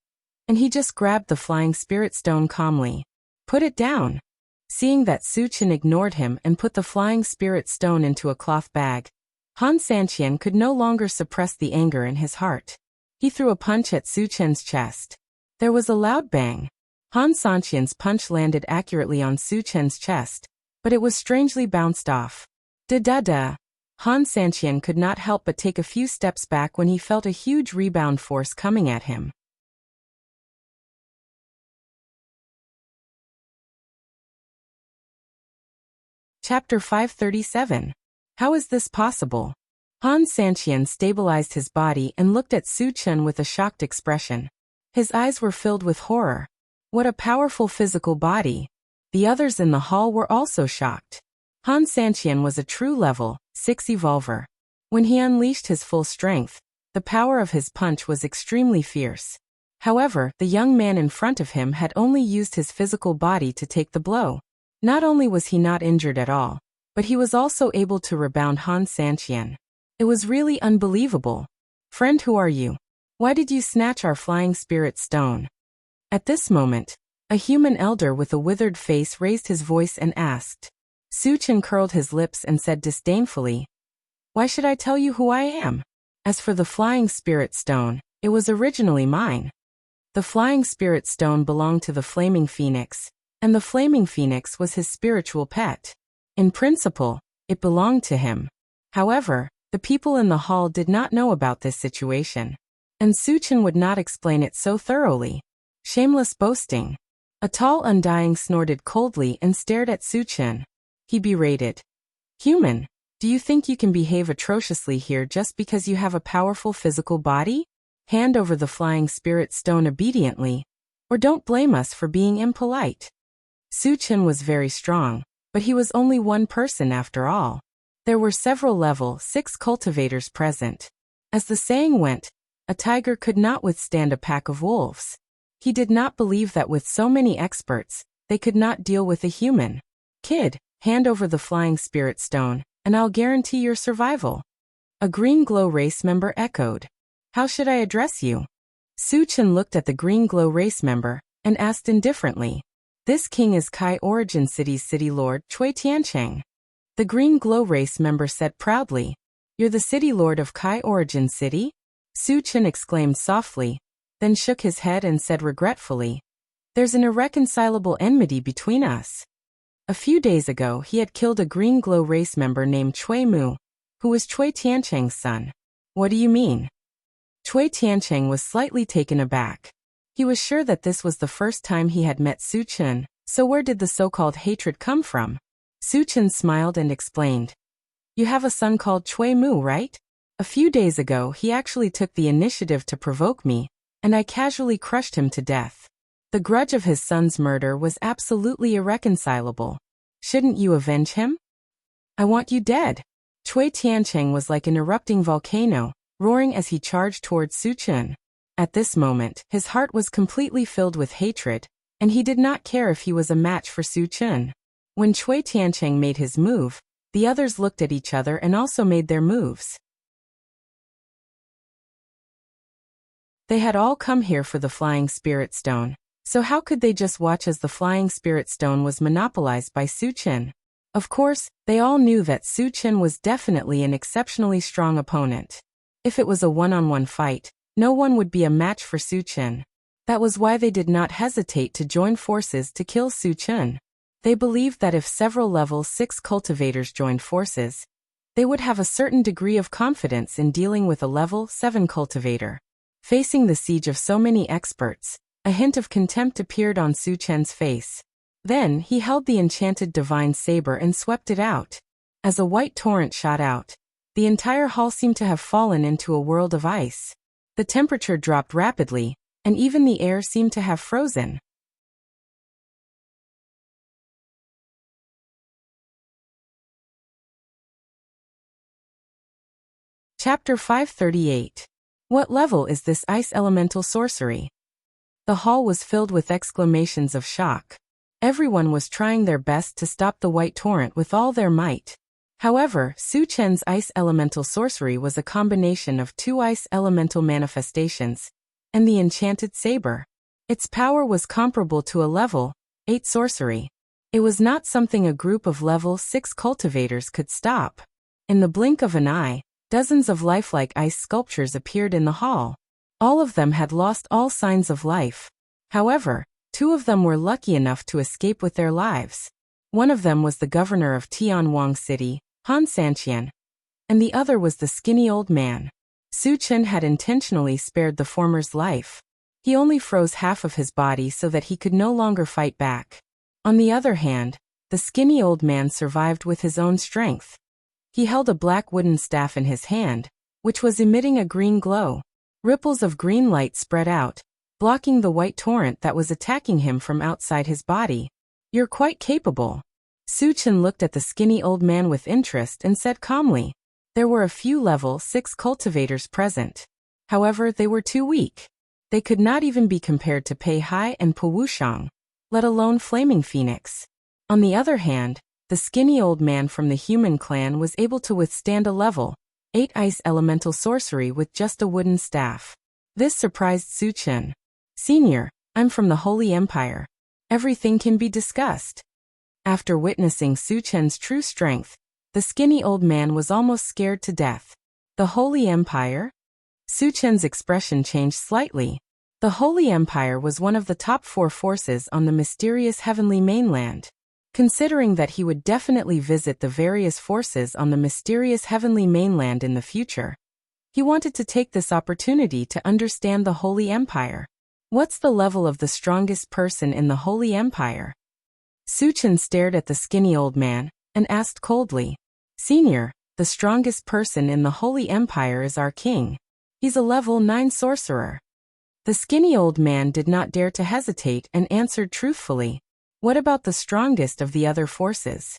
and he just grabbed the flying spirit stone calmly. "Put it down." Seeing that Su Chen ignored him and put the flying spirit stone into a cloth bag, Han Sanqian could no longer suppress the anger in his heart. He threw a punch at Su Chen's chest. There was a loud bang. Han Sanqian's punch landed accurately on Su Chen's chest, but it was strangely bounced off. Da-da-da. Han Santian could not help but take a few steps back when he felt a huge rebound force coming at him. Chapter 537. How is this possible? Han Santian stabilized his body and looked at Su Chen with a shocked expression. His eyes were filled with horror. What a powerful physical body. The others in the hall were also shocked. Han Santian was a true level 6 evolver. When he unleashed his full strength, the power of his punch was extremely fierce. However, the young man in front of him had only used his physical body to take the blow. Not only was he not injured at all, but he was also able to rebound Han Santian. It was really unbelievable. Friend, who are you? Why did you snatch our flying spirit stone? At this moment, a human elder with a withered face raised his voice and asked. Su Chen curled his lips and said disdainfully, "Why should I tell you who I am? As for the flying spirit stone, it was originally mine." The flying spirit stone belonged to the flaming phoenix, and the flaming phoenix was his spiritual pet. In principle, it belonged to him. However, the people in the hall did not know about this situation, and Su Chen would not explain it so thoroughly. Shameless boasting. A tall undying snorted coldly and stared at Su Chen. He berated. Human, do you think you can behave atrociously here just because you have a powerful physical body? Hand over the flying spirit stone obediently, or don't blame us for being impolite. Su Chen was very strong, but he was only one person after all. There were several level 6 cultivators present. As the saying went, a tiger could not withstand a pack of wolves. He did not believe that with so many experts, they could not deal with a human. Kid, hand over the flying spirit stone, and I'll guarantee your survival. A Green Glow race member echoed. How should I address you? Su Chen looked at the Green Glow race member and asked indifferently. This king is Kai Origin City's city lord, Chui Tiancheng. The Green Glow race member said proudly. You're the city lord of Kai Origin City? Su Chen exclaimed softly, then shook his head and said regretfully. There's an irreconcilable enmity between us. A few days ago he had killed a Green Glow race member named Chui Mu, who was Chui Tiancheng's son. What do you mean? Chui Tiancheng was slightly taken aback. He was sure that this was the first time he had met Su Chen, so where did the so-called hatred come from? Su Chen smiled and explained. You have a son called Chui Mu, right? A few days ago he actually took the initiative to provoke me, and I casually crushed him to death. The grudge of his son's murder was absolutely irreconcilable. Shouldn't you avenge him? I want you dead. Chui Tiancheng was like an erupting volcano, roaring as he charged towards Su Chen. At this moment, his heart was completely filled with hatred, and he did not care if he was a match for Su Chen. When Chui Tiancheng made his move, the others looked at each other and also made their moves. They had all come here for the Flying Spirit Stone, so how could they just watch as the Flying Spirit Stone was monopolized by Su Chen? Of course, they all knew that Su Chen was definitely an exceptionally strong opponent. If it was a one-on-one fight, no one would be a match for Su Chen. That was why they did not hesitate to join forces to kill Su Chen. They believed that if several level 6 cultivators joined forces, they would have a certain degree of confidence in dealing with a level 7 cultivator. Facing the siege of so many experts, a hint of contempt appeared on Su Chen's face. Then, he held the enchanted divine saber and swept it out. As a white torrent shot out, the entire hall seemed to have fallen into a world of ice. The temperature dropped rapidly, and even the air seemed to have frozen. Chapter 538. What level is this ice elemental sorcery? The hall was filled with exclamations of shock. Everyone was trying their best to stop the white torrent with all their might. However, Su Chen's ice elemental sorcery was a combination of 2 ice elemental manifestations and the enchanted saber. Its power was comparable to a level 8 sorcery. It was not something a group of level 6 cultivators could stop. In the blink of an eye, dozens of lifelike ice sculptures appeared in the hall. All of them had lost all signs of life. However, 2 of them were lucky enough to escape with their lives. One of them was the governor of Tianwang City, Han Sanqian, and the other was the skinny old man. Su Chen had intentionally spared the former's life. He only froze half of his body so that he could no longer fight back. On the other hand, the skinny old man survived with his own strength. He held a black wooden staff in his hand, which was emitting a green glow. Ripples of green light spread out, blocking the white torrent that was attacking him from outside his body. "You're quite capable." Su Chen looked at the skinny old man with interest and said calmly. There were a few level 6 cultivators present. However, they were too weak. They could not even be compared to Pei Hai and Po Wuxiang, let alone Flaming Phoenix. On the other hand, the skinny old man from the human clan was able to withstand a level 8 ice elemental sorcery with just a wooden staff. This surprised Su Chen. "Senior, I'm from the Holy Empire. Everything can be discussed." After witnessing Su Chen's true strength, the skinny old man was almost scared to death. The Holy Empire? Su Chen's expression changed slightly. The Holy Empire was one of the top 4 forces on the mysterious heavenly mainland. Considering that he would definitely visit the various forces on the mysterious heavenly mainland in the future, he wanted to take this opportunity to understand the Holy Empire. What's the level of the strongest person in the Holy Empire? Su Chen stared at the skinny old man and asked coldly. "Senior, the strongest person in the Holy Empire is our king. He's a level 9 sorcerer." The skinny old man did not dare to hesitate and answered truthfully. "What about the strongest of the other forces?"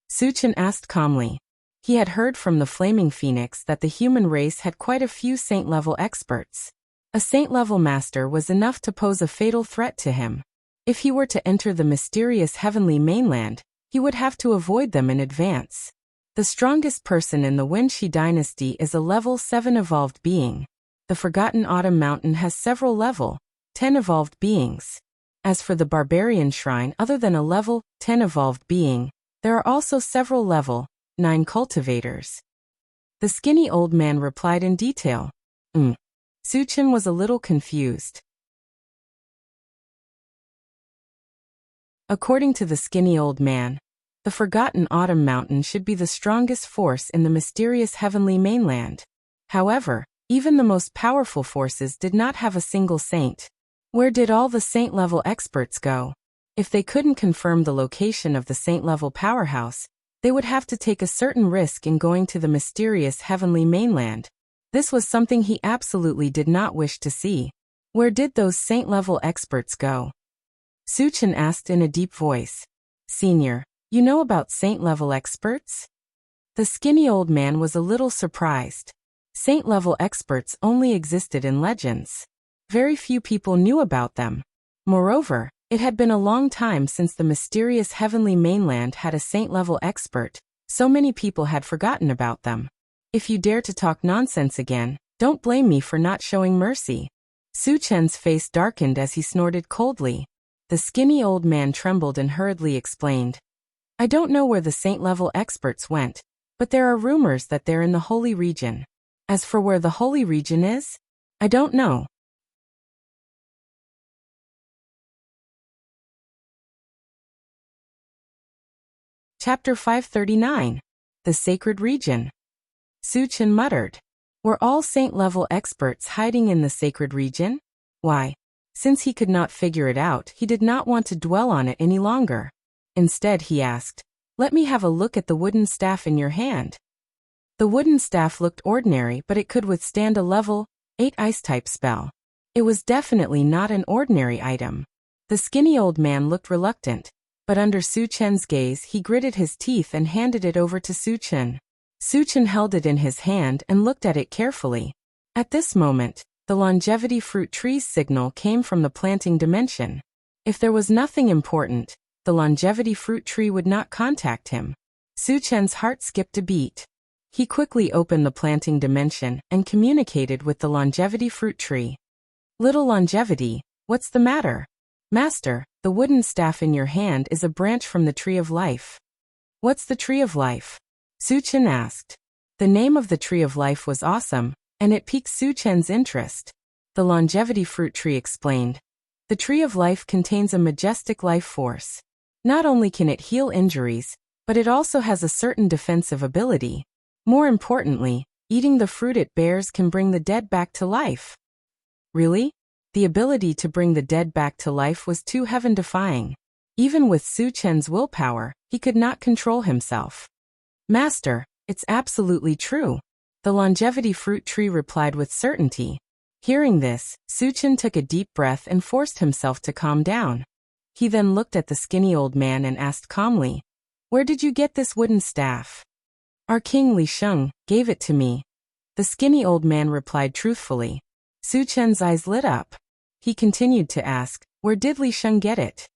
Su Chen asked calmly. He had heard from the Flaming Phoenix that the human race had quite a few saint-level experts. A saint-level master was enough to pose a fatal threat to him. If he were to enter the mysterious heavenly mainland, he would have to avoid them in advance. The strongest person in the Wenxi dynasty is a level 7 evolved being. The Forgotten Autumn Mountain has several level 10 evolved beings. As for the Barbarian Shrine, other than a level 10 evolved being, there are also several level 9 cultivators. The skinny old man replied in detail. Su Chen was a little confused. According to the skinny old man, the Forgotten Autumn Mountain should be the strongest force in the mysterious heavenly mainland. However, even the most powerful forces did not have a single saint. Where did all the saint-level experts go? If they couldn't confirm the location of the saint-level powerhouse, they would have to take a certain risk in going to the mysterious heavenly mainland. This was something he absolutely did not wish to see. Where did those saint-level experts go? Su Chen asked in a deep voice. "Senior, you know about saint-level experts?" The skinny old man was a little surprised. Saint-level experts only existed in legends. Very few people knew about them. Moreover, it had been a long time since the mysterious heavenly mainland had a saint-level expert, so many people had forgotten about them. "If you dare to talk nonsense again, don't blame me for not showing mercy." Su Chen's face darkened as he snorted coldly. The skinny old man trembled and hurriedly explained. "I don't know where the saint-level experts went, but there are rumors that they're in the Holy Region. As for where the Holy Region is, I don't know." Chapter 539. The Sacred Region. Su Chen muttered. Were all saint-level experts hiding in the sacred region? Why? Since he could not figure it out, he did not want to dwell on it any longer. Instead, he asked, "Let me have a look at the wooden staff in your hand." The wooden staff looked ordinary, but it could withstand a level 8 ice-type spell. It was definitely not an ordinary item. The skinny old man looked reluctant, but under Su Chen's gaze he gritted his teeth and handed it over to Su Chen. Su Chen held it in his hand and looked at it carefully. At this moment, the longevity fruit tree's signal came from the planting dimension. If there was nothing important, the longevity fruit tree would not contact him. Su Chen's heart skipped a beat. He quickly opened the planting dimension and communicated with the longevity fruit tree. "Little longevity, what's the matter?" "Master, the wooden staff in your hand is a branch from the tree of life." "What's the tree of life?" Su Chen asked. The name of the tree of life was awesome, and it piqued Su Chen's interest. The longevity fruit tree explained. The tree of life contains a majestic life force. Not only can it heal injuries, but it also has a certain defensive ability. More importantly, eating the fruit it bears can bring the dead back to life. Really? The ability to bring the dead back to life was too heaven-defying. Even with Su Chen's willpower, he could not control himself. Master, it's absolutely true. The longevity fruit tree replied with certainty. Hearing this, Su Chen took a deep breath and forced himself to calm down. He then looked at the skinny old man and asked calmly, "Where did you get this wooden staff?" "Our king Li Sheng gave it to me." The skinny old man replied truthfully. Su Chen's eyes lit up. He continued to ask, "Where did Li Sheng get it?"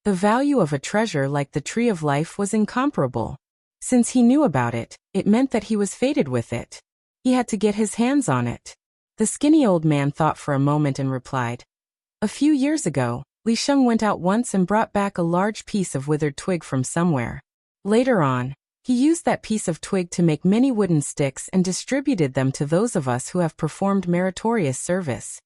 The value of a treasure like the Tree of Life was incomparable. Since he knew about it, it meant that he was fated with it. He had to get his hands on it. The skinny old man thought for a moment and replied, "A few years ago, Li Sheng went out once and brought back a large piece of withered twig from somewhere. Later on, he used that piece of twig to make many wooden sticks and distributed them to those of us who have performed meritorious service."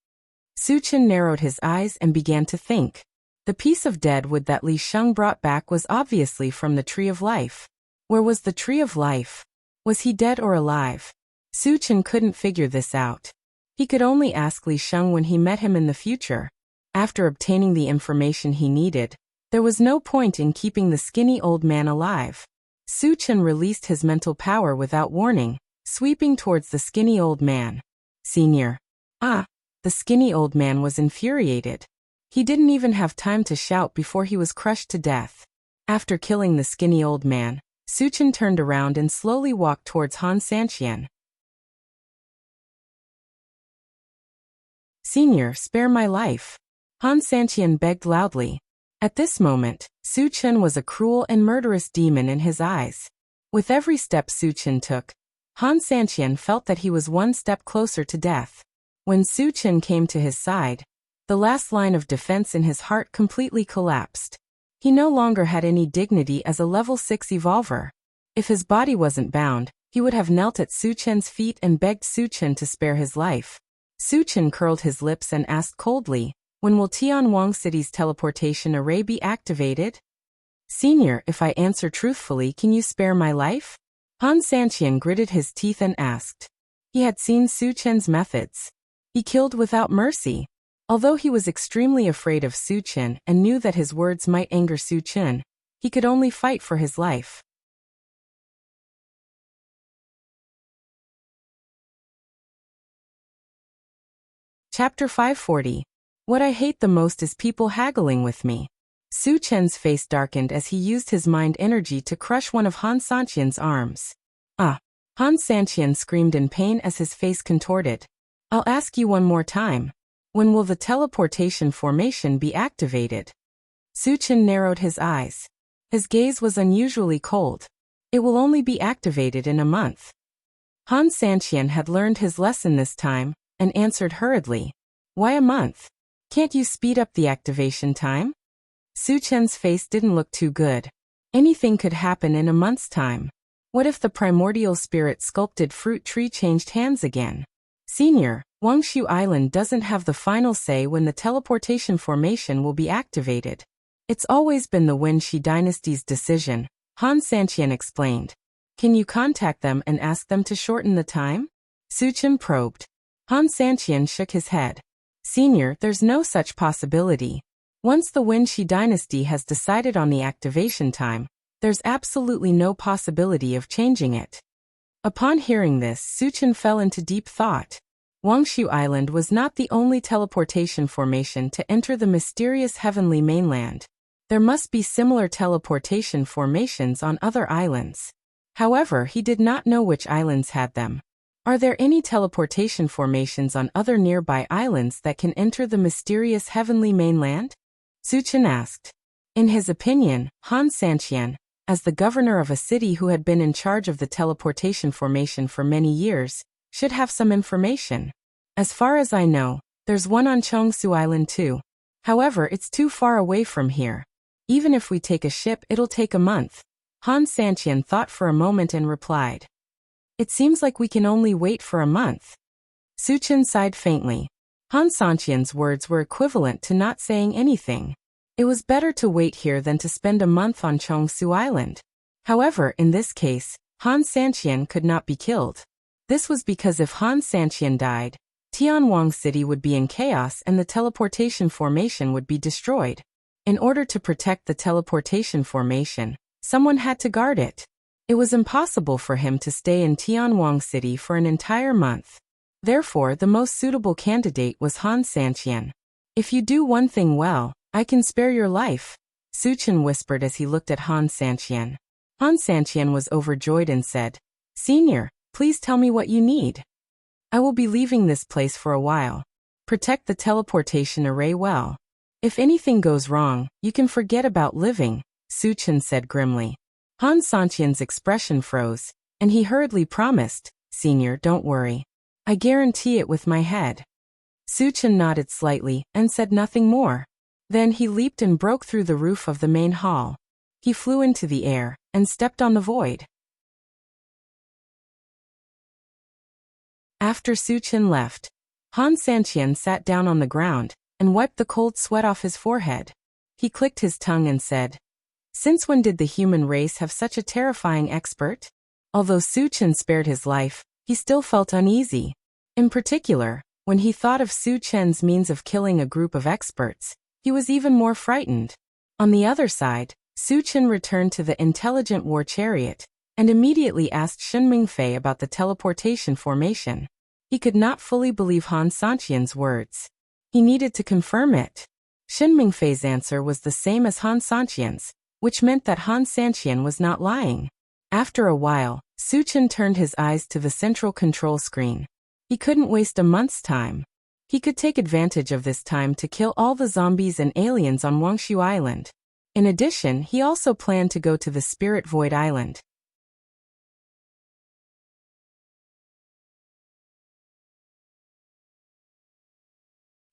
Su Chen narrowed his eyes and began to think. The piece of dead wood that Li Sheng brought back was obviously from the Tree of Life. Where was the Tree of Life? Was he dead or alive? Su Chen couldn't figure this out. He could only ask Li Sheng when he met him in the future. After obtaining the information he needed, there was no point in keeping the skinny old man alive. Su Chen released his mental power without warning, sweeping towards the skinny old man. "Senior." "Ah!" The skinny old man was infuriated. He didn't even have time to shout before he was crushed to death. After killing the skinny old man, Su Chen turned around and slowly walked towards Han Sanqian. "Senior, spare my life." Han Sanqian begged loudly. At this moment, Su Chen was a cruel and murderous demon in his eyes. With every step Su Chen took, Han Sanqian felt that he was one step closer to death. When Su Chen came to his side, the last line of defense in his heart completely collapsed. He no longer had any dignity as a level 6 evolver. If his body wasn't bound, he would have knelt at Su Chen's feet and begged Su Chen to spare his life. Su Chen curled his lips and asked coldly, "When will Tianwang City's teleportation array be activated?" "Senior, if I answer truthfully, can you spare my life?" Han Sanqian gritted his teeth and asked. He had seen Su Chen's methods. He killed without mercy. Although he was extremely afraid of Su Chen and knew that his words might anger Su Chen, he could only fight for his life. Chapter 540. What I hate the most is people haggling with me. Su Chen's face darkened as he used his mind energy to crush one of Han Sanqian's arms. "Ah!" Han Sanqian screamed in pain as his face contorted. "I'll ask you one more time. When will the teleportation formation be activated?" Su Chen narrowed his eyes. His gaze was unusually cold. "It will only be activated in a month." Han Sanqian had learned his lesson this time, and answered hurriedly. "Why a month? Can't you speed up the activation time?" Su Chen's face didn't look too good. Anything could happen in a month's time. What if the primordial spirit sculpted fruit tree changed hands again? "Senior, Wangshu Island doesn't have the final say when the teleportation formation will be activated. It's always been the Wenshi dynasty's decision," Han Sanqian explained. "Can you contact them and ask them to shorten the time?" Su Chen probed. Han Sanqian shook his head. "Senior, there's no such possibility. Once the Wenshi dynasty has decided on the activation time, there's absolutely no possibility of changing it." Upon hearing this, Su Chen fell into deep thought. Wangshu Island was not the only teleportation formation to enter the mysterious heavenly mainland. There must be similar teleportation formations on other islands. However, he did not know which islands had them. Are there any teleportation formations on other nearby islands that can enter the mysterious heavenly mainland? Su Chen asked. In his opinion, Han Sanqian, as the governor of a city who had been in charge of the teleportation formation for many years, should have some information. As far as I know, there's one on Chongsu Island too. However, it's too far away from here. Even if we take a ship, it'll take a month. Han Sanqian thought for a moment and replied. It seems like we can only wait for a month. Su Chen sighed faintly. Han Sanqian's words were equivalent to not saying anything. It was better to wait here than to spend a month on Chongsu Island. However, in this case, Han Santian could not be killed. This was because if Han Santian died, Tianwang City would be in chaos and the teleportation formation would be destroyed. In order to protect the teleportation formation, someone had to guard it. It was impossible for him to stay in Tianwang City for an entire month. Therefore, the most suitable candidate was Han Santian. If you do one thing well, I can spare your life, Su Chen whispered as he looked at Han Santian. Han Santian was overjoyed and said, Senior, please tell me what you need. I will be leaving this place for a while. Protect the teleportation array well. If anything goes wrong, you can forget about living, Su Chen said grimly. Han Santian's expression froze, and he hurriedly promised, Senior, don't worry. I guarantee it with my head. Su Chen nodded slightly and said nothing more. Then he leaped and broke through the roof of the main hall. He flew into the air and stepped on the void. After Su Chen left, Han Santian sat down on the ground and wiped the cold sweat off his forehead. He clicked his tongue and said, Since when did the human race have such a terrifying expert? Although Su Chen spared his life, he still felt uneasy. In particular, when he thought of Su Chen's means of killing a group of experts, he was even more frightened. On the other side, Su Chen returned to the intelligent war chariot and immediately asked Shen Mingfei about the teleportation formation. He could not fully believe Han Santian's words. He needed to confirm it. Shen Mingfei's answer was the same as Han Santian's, which meant that Han Santian was not lying. After a while, Su Chen turned his eyes to the central control screen. He couldn't waste a month's time. He could take advantage of this time to kill all the zombies and aliens on Wuxia Island. In addition, he also planned to go to the Spirit Void Island.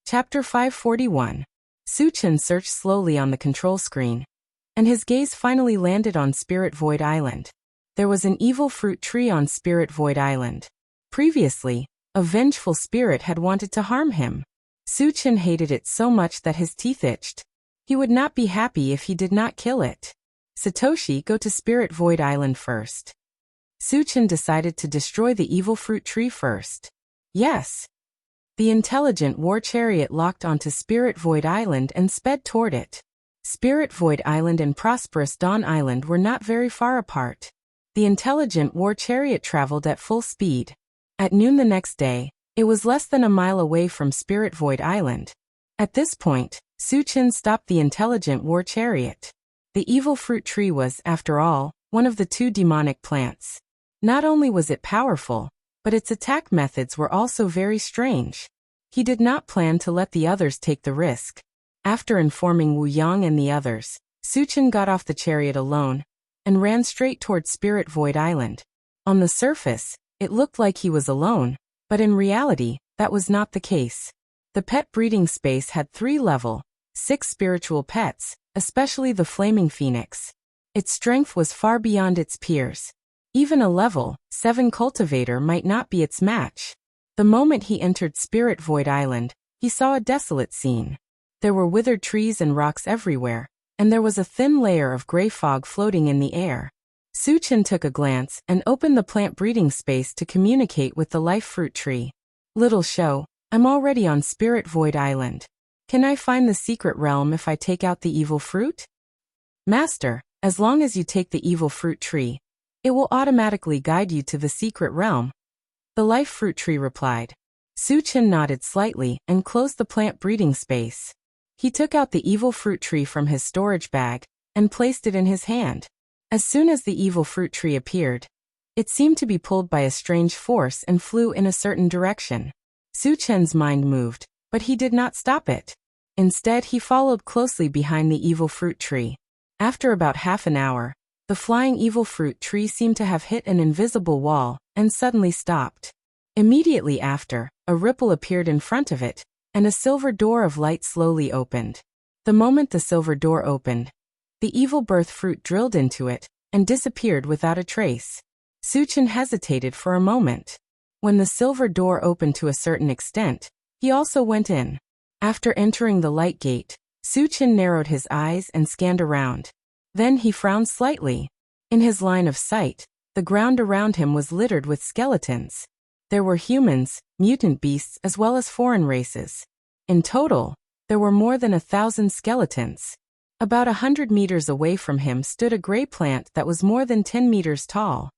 Chapter 541. Su Chen searched slowly on the control screen, and his gaze finally landed on Spirit Void Island. There was an evil fruit tree on Spirit Void Island. Previously, a vengeful spirit had wanted to harm him. Su Chen hated it so much that his teeth itched. He would not be happy if he did not kill it. Satoshi, go to Spirit Void Island first. Su Chen decided to destroy the evil fruit tree first. Yes. The intelligent war chariot locked onto Spirit Void Island and sped toward it. Spirit Void Island and Prosperous Dawn Island were not very far apart. The intelligent war chariot traveled at full speed. At noon the next day, it was less than a mile away from Spirit Void Island. At this point, Su Chen stopped the intelligent war chariot. The evil fruit tree was, after all, one of the two demonic plants. Not only was it powerful, but its attack methods were also very strange. He did not plan to let the others take the risk. After informing Wu Yang and the others, Su Chen got off the chariot alone and ran straight toward Spirit Void Island. On the surface, it looked like he was alone, but in reality, that was not the case. The pet breeding space had 3 level 6 spiritual pets, especially the flaming phoenix. Its strength was far beyond its peers. Even a level 7 cultivator might not be its match. The moment he entered Spirit Void Island, he saw a desolate scene. There were withered trees and rocks everywhere, and there was a thin layer of gray fog floating in the air. Su Chen took a glance and opened the plant breeding space to communicate with the life fruit tree. Little show, I'm already on Spirit Void Island. Can I find the secret realm if I take out the evil fruit? Master, as long as you take the evil fruit tree, it will automatically guide you to the secret realm. The life fruit tree replied. Su Chen nodded slightly and closed the plant breeding space. He took out the evil fruit tree from his storage bag and placed it in his hand. As soon as the evil fruit tree appeared, it seemed to be pulled by a strange force and flew in a certain direction. Su Chen's mind moved, but he did not stop it. Instead, he followed closely behind the evil fruit tree. After about half an hour, the flying evil fruit tree seemed to have hit an invisible wall and suddenly stopped. Immediately after, a ripple appeared in front of it, and a silver door of light slowly opened. The moment the silver door opened, the evil birth fruit drilled into it and disappeared without a trace. Su Chen hesitated for a moment. When the silver door opened to a certain extent, he also went in. After entering the light gate, Su Chen narrowed his eyes and scanned around. Then he frowned slightly. In his line of sight, the ground around him was littered with skeletons. There were humans, mutant beasts as well as foreign races. In total, there were more than 1,000 skeletons. About 100 meters away from him stood a gray plant that was more than 10 meters tall.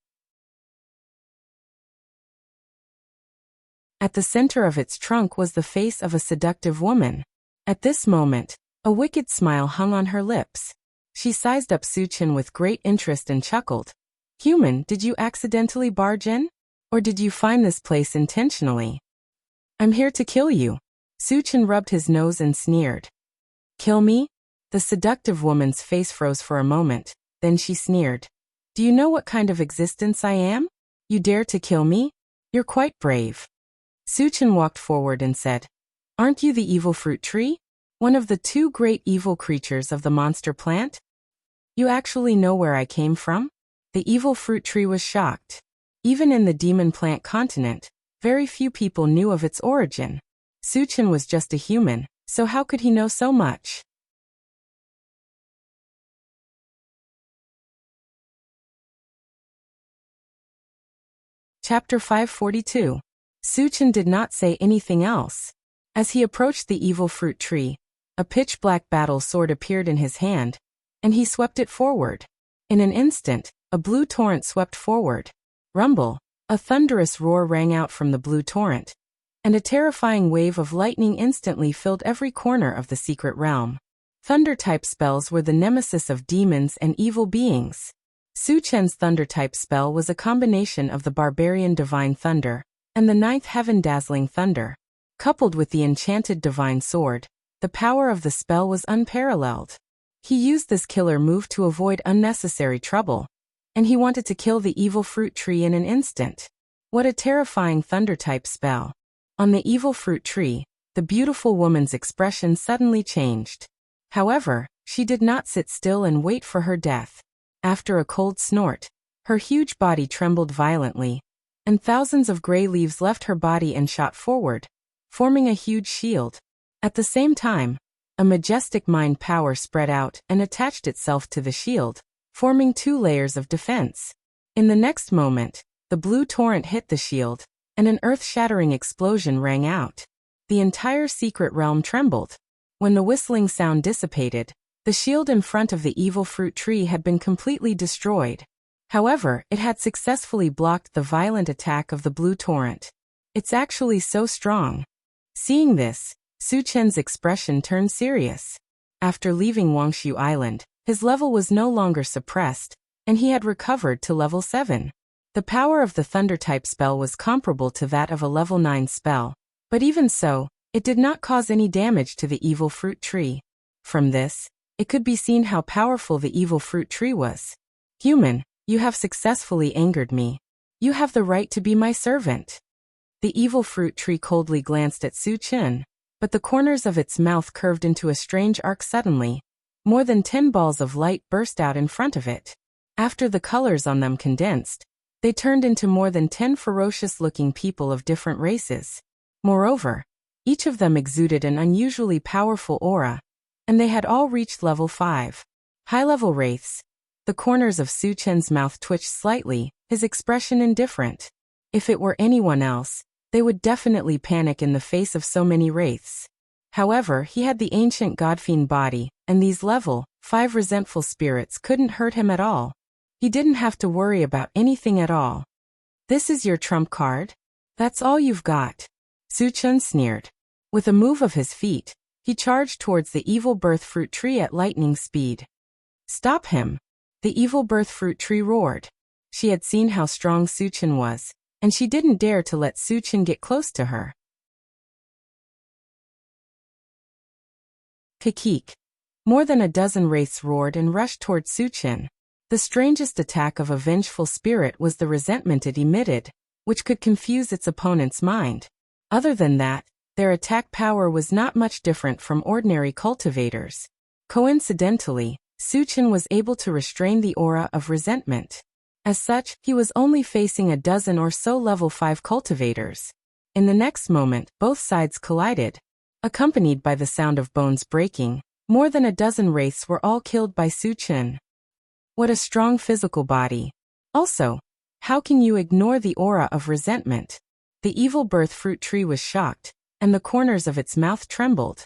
At the center of its trunk was the face of a seductive woman. At this moment, a wicked smile hung on her lips. She sized up Su Chen with great interest and chuckled. "Human, did you accidentally barge in? Or did you find this place intentionally?" "I'm here to kill you." Su Chen rubbed his nose and sneered. "Kill me?" The seductive woman's face froze for a moment, then she sneered. "Do you know what kind of existence I am? You dare to kill me? You're quite brave." Su Chen walked forward and said, "Aren't you the evil fruit tree? One of the two great evil creatures of the monster plant? You actually know where I came from?" The evil fruit tree was shocked. Even in the demon plant continent, very few people knew of its origin. Su Chen was just a human, so how could he know so much? Chapter 542. Su Chen did not say anything else. As he approached the evil fruit tree, a pitch-black battle sword appeared in his hand, and he swept it forward. In an instant, a blue torrent swept forward. Rumble! A thunderous roar rang out from the blue torrent, and a terrifying wave of lightning instantly filled every corner of the secret realm. Thunder-type spells were the nemesis of demons and evil beings. Su Chen's thunder-type spell was a combination of the barbarian divine thunder and the ninth heaven dazzling thunder. Coupled with the enchanted divine sword, the power of the spell was unparalleled. He used this killer move to avoid unnecessary trouble, and he wanted to kill the evil fruit tree in an instant. What a terrifying thunder-type spell. On the evil fruit tree, the beautiful woman's expression suddenly changed. However, she did not sit still and wait for her death. After a cold snort, her huge body trembled violently, and thousands of gray leaves left her body and shot forward, forming a huge shield. At the same time, a majestic mind power spread out and attached itself to the shield, forming two layers of defense. In the next moment, the blue torrent hit the shield, and an earth-shattering explosion rang out. The entire secret realm trembled. When the whistling sound dissipated, the shield in front of the evil fruit tree had been completely destroyed. However, it had successfully blocked the violent attack of the blue torrent. "It's actually so strong." Seeing this, Su Chen's expression turned serious. After leaving Wuxia Island, his level was no longer suppressed, and he had recovered to level 7. The power of the thunder-type spell was comparable to that of a level 9 spell, but even so, it did not cause any damage to the evil fruit tree. From this, it could be seen how powerful the evil fruit tree was. "Human, you have successfully angered me. You have the right to be my servant." The evil fruit tree coldly glanced at Su Chen, but the corners of its mouth curved into a strange arc suddenly. More than 10 balls of light burst out in front of it. After the colors on them condensed, they turned into more than 10 ferocious-looking people of different races. Moreover, each of them exuded an unusually powerful aura, and they had all reached level 5. High-level wraiths. The corners of Su Chen's mouth twitched slightly, his expression indifferent. If it were anyone else, they would definitely panic in the face of so many wraiths. However, he had the ancient godfiend body, and these level 5 resentful spirits couldn't hurt him at all. He didn't have to worry about anything at all. "This is your trump card? That's all you've got?" Su Chen sneered. With a move of his feet, he charged towards the evil birth fruit tree at lightning speed. "Stop him!" The evil birth fruit tree roared. She had seen how strong Su Chen was, and she didn't dare to let Su Chen get close to her. Kikik. More than a dozen wraiths roared and rushed toward Su Chen. The strangest attack of a vengeful spirit was the resentment it emitted, which could confuse its opponent's mind. Other than that, their attack power was not much different from ordinary cultivators. Coincidentally, Su Chen was able to restrain the aura of resentment. As such, he was only facing a dozen or so level 5 cultivators. In the next moment, both sides collided. Accompanied by the sound of bones breaking, More than a dozen wraiths were all killed by Su Chen. What a strong physical body. Also, how can you ignore the aura of resentment? The evil birth fruit tree was shocked, and the corners of its mouth trembled.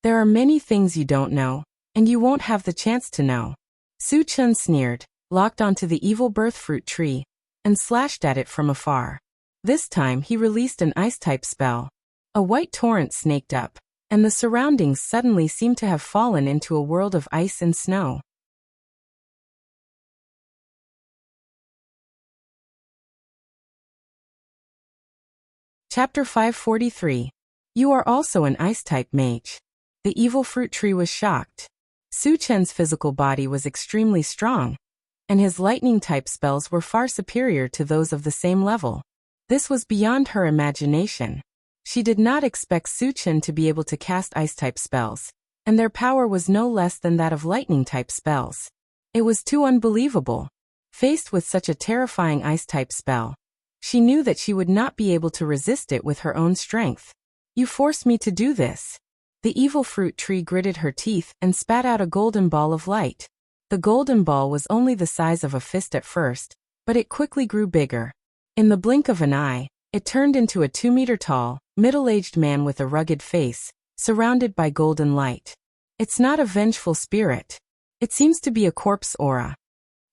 There are many things you don't know, and you won't have the chance to know. Su Chen sneered, locked onto the evil birth fruit tree, and slashed at it from afar. This time he released an ice-type spell. A white torrent snaked up, and the surroundings suddenly seemed to have fallen into a world of ice and snow. Chapter 543. You are also an ice-type mage. The evil fruit tree was shocked. Su Chen's physical body was extremely strong, and his lightning-type spells were far superior to those of the same level. This was beyond her imagination. She did not expect Su Chen to be able to cast ice-type spells, and their power was no less than that of lightning-type spells. It was too unbelievable. Faced with such a terrifying ice-type spell, she knew that she would not be able to resist it with her own strength. You forced me to do this. The evil fruit tree gritted her teeth and spat out a golden ball of light. The golden ball was only the size of a fist at first, but it quickly grew bigger. In the blink of an eye, it turned into a 2-meter-tall, middle-aged man with a rugged face, surrounded by golden light. It's not a vengeful spirit. It seems to be a corpse aura.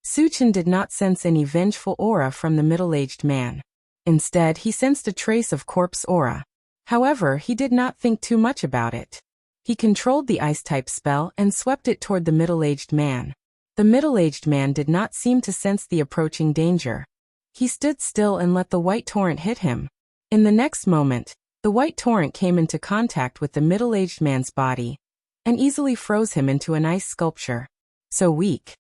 Su Chen did not sense any vengeful aura from the middle-aged man. Instead, he sensed a trace of corpse aura. However, he did not think too much about it. He controlled the ice-type spell and swept it toward the middle-aged man. The middle-aged man did not seem to sense the approaching danger. He stood still and let the white torrent hit him. In the next moment, the white torrent came into contact with the middle-aged man's body and easily froze him into an ice sculpture. So weak.